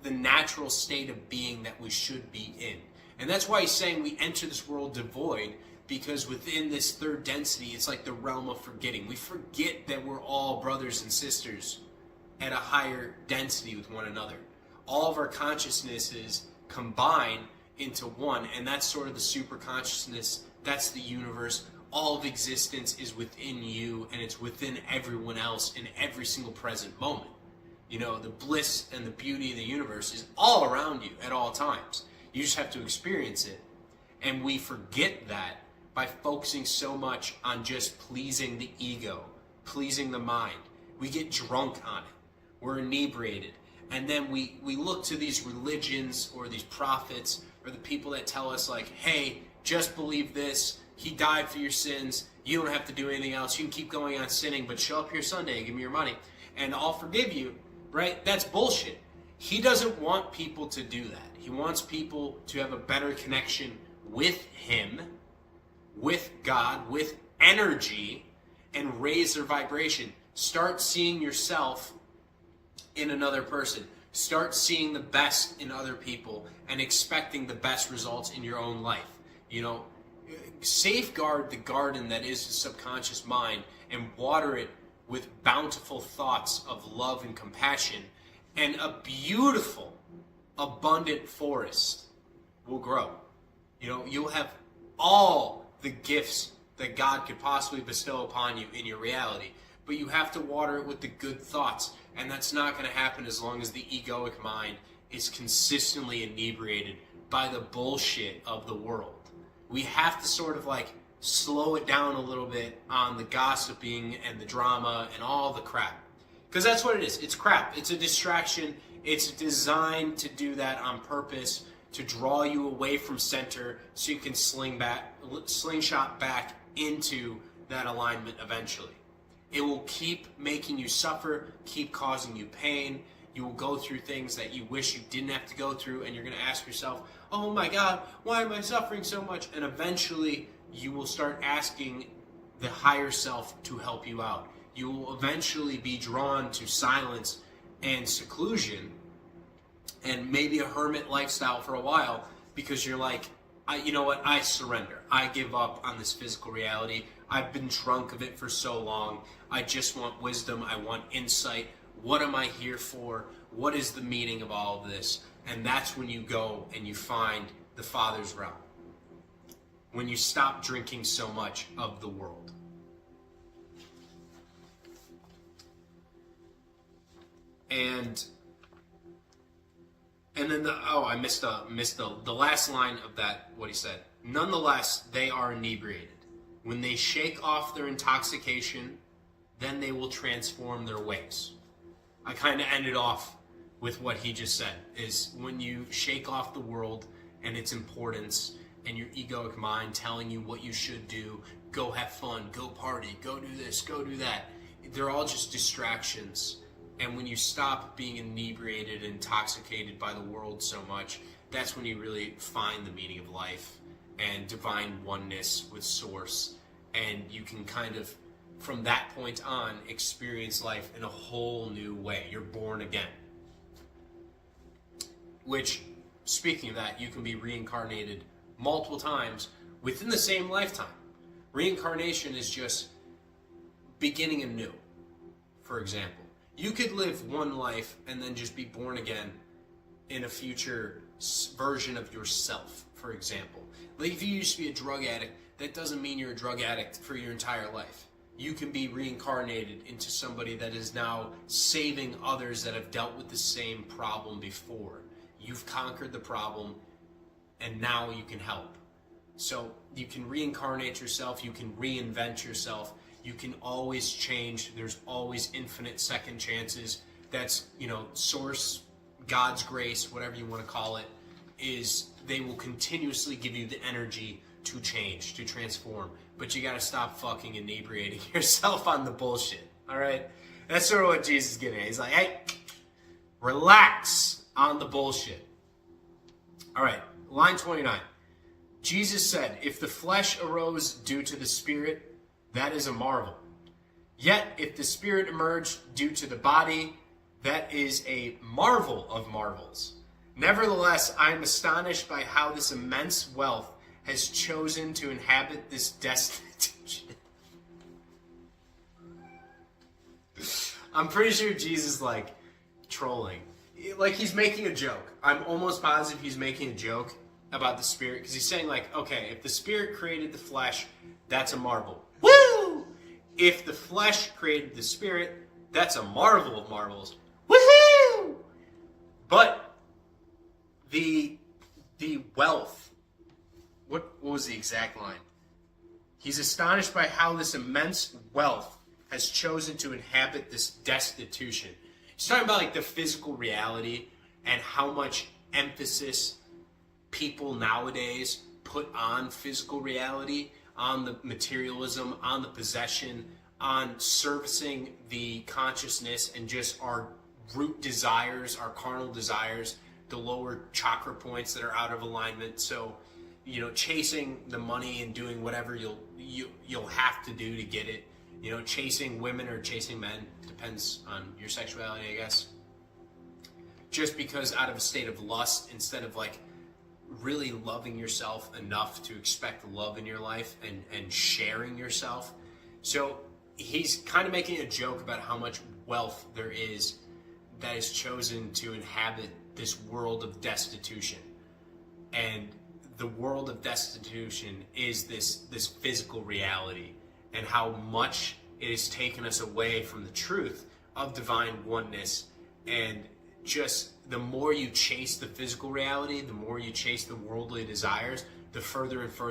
the natural state of being that we should be in. And that's why he's saying we enter this world devoid, because within this third density, it's like the realm of forgetting. We forget that we're all brothers and sisters at a higher density with one another. All of our consciousnesses combine into one, and that's sort of the super consciousness. That's the universe. All of existence is within you, and it's within everyone else in every single present moment. You know, the bliss and the beauty of the universe is all around you at all times. You just have to experience it. And we forget that by focusing so much on just pleasing the ego, pleasing the mind. We get drunk on it. We're inebriated. And then we look to these religions or these prophets or the people that tell us like, hey, just believe this. He died for your sins. You don't have to do anything else. You can keep going on sinning, but show up here Sunday and give me your money and I'll forgive you. Right? That's bullshit. He doesn't want people to do that. He wants people to have a better connection with him, with God, with energy, and raise their vibration. Start seeing yourself in another person. Start seeing the best in other people and expecting the best results in your own life. You know, safeguard the garden that is the subconscious mind and water it with bountiful thoughts of love and compassion, and a beautiful, abundant forest will grow. You know, you'll have all the gifts that God could possibly bestow upon you in your reality, but you have to water it with the good thoughts, and that's not going to happen as long as the egoic mind is consistently inebriated by the bullshit of the world. We have to sort of like slow it down a little bit on the gossiping and the drama and all the crap. Because that's what it is. It's crap. It's a distraction. It's designed to do that on purpose, to draw you away from center so you can slingshot back into that alignment eventually. It will keep making you suffer, keep causing you pain. You will go through things that you wish you didn't have to go through, and you're going to ask yourself, oh my God, why am I suffering so much? And eventually you will start asking the higher self to help you out. You will eventually be drawn to silence and seclusion and maybe a hermit lifestyle for a while, because you're like, you know what, I surrender. I give up on this physical reality. I've been drunk of it for so long. I just want wisdom. I want insight. What am I here for? What is the meaning of all of this? And that's when you go and you find the Father's realm. When you stop drinking so much of the world. And then I missed the last line of that, what he said. Nonetheless, they are inebriated. When they shake off their intoxication, then they will transform their ways. I kind of ended off with what he just said, is when you shake off the world and its importance and your egoic mind telling you what you should do, go have fun, go party, go do this, go do that. They're all just distractions. And when you stop being inebriated, intoxicated by the world so much, that's when you really find the meaning of life and divine oneness with Source. And you can kind of, from that point on, experience life in a whole new way. You're born again. Which, speaking of that, you can be reincarnated multiple times within the same lifetime. Reincarnation is just beginning anew, for example. You could live one life and then just be born again in a future version of yourself, for example. Like if you used to be a drug addict, that doesn't mean you're a drug addict for your entire life. You can be reincarnated into somebody that is now saving others that have dealt with the same problem before. You've conquered the problem, and now you can help. So you can reincarnate yourself, you can reinvent yourself, you can always change. There's always infinite second chances. That's, source, God's grace, whatever you want to call it, is they will continuously give you the energy to change, to transform. But you got to stop fucking inebriating yourself on the bullshit. All right? That's sort of what Jesus is getting at. He's like, hey, relax on the bullshit. All right, line 29. Jesus said, if the flesh arose due to the spirit, that is a marvel. Yet, if the spirit emerged due to the body, that is a marvel of marvels. Nevertheless, I am astonished by how this immense wealth has chosen to inhabit this destitution. I'm pretty sure Jesus like trolling. Like he's making a joke. I'm almost positive he's making a joke about the spirit, because he's saying like, okay, if the spirit created the flesh, that's a marvel. Woo! If the flesh created the spirit, that's a marvel of marvels. Woohoo! But the wealth, what was the exact line? He's astonished by how this immense wealth has chosen to inhabit this destitution. He's talking about like the physical reality and how much emphasis people nowadays put on physical reality, on the materialism, on the possession, on servicing the consciousness and just our root desires, our carnal desires, the lower chakra points that are out of alignment. So, chasing the money and doing whatever you'll have to do to get it. Chasing women or chasing men, depends on your sexuality, I guess. Just because out of a state of lust, instead of like really loving yourself enough to expect love in your life and sharing yourself. So he's kind of making a joke about how much wealth there is that is chosen to inhabit this world of destitution. And the world of destitution is this physical reality, and how much it has taken us away from the truth of divine oneness. And just the more you chase the physical reality, the more you chase the worldly desires, the further and further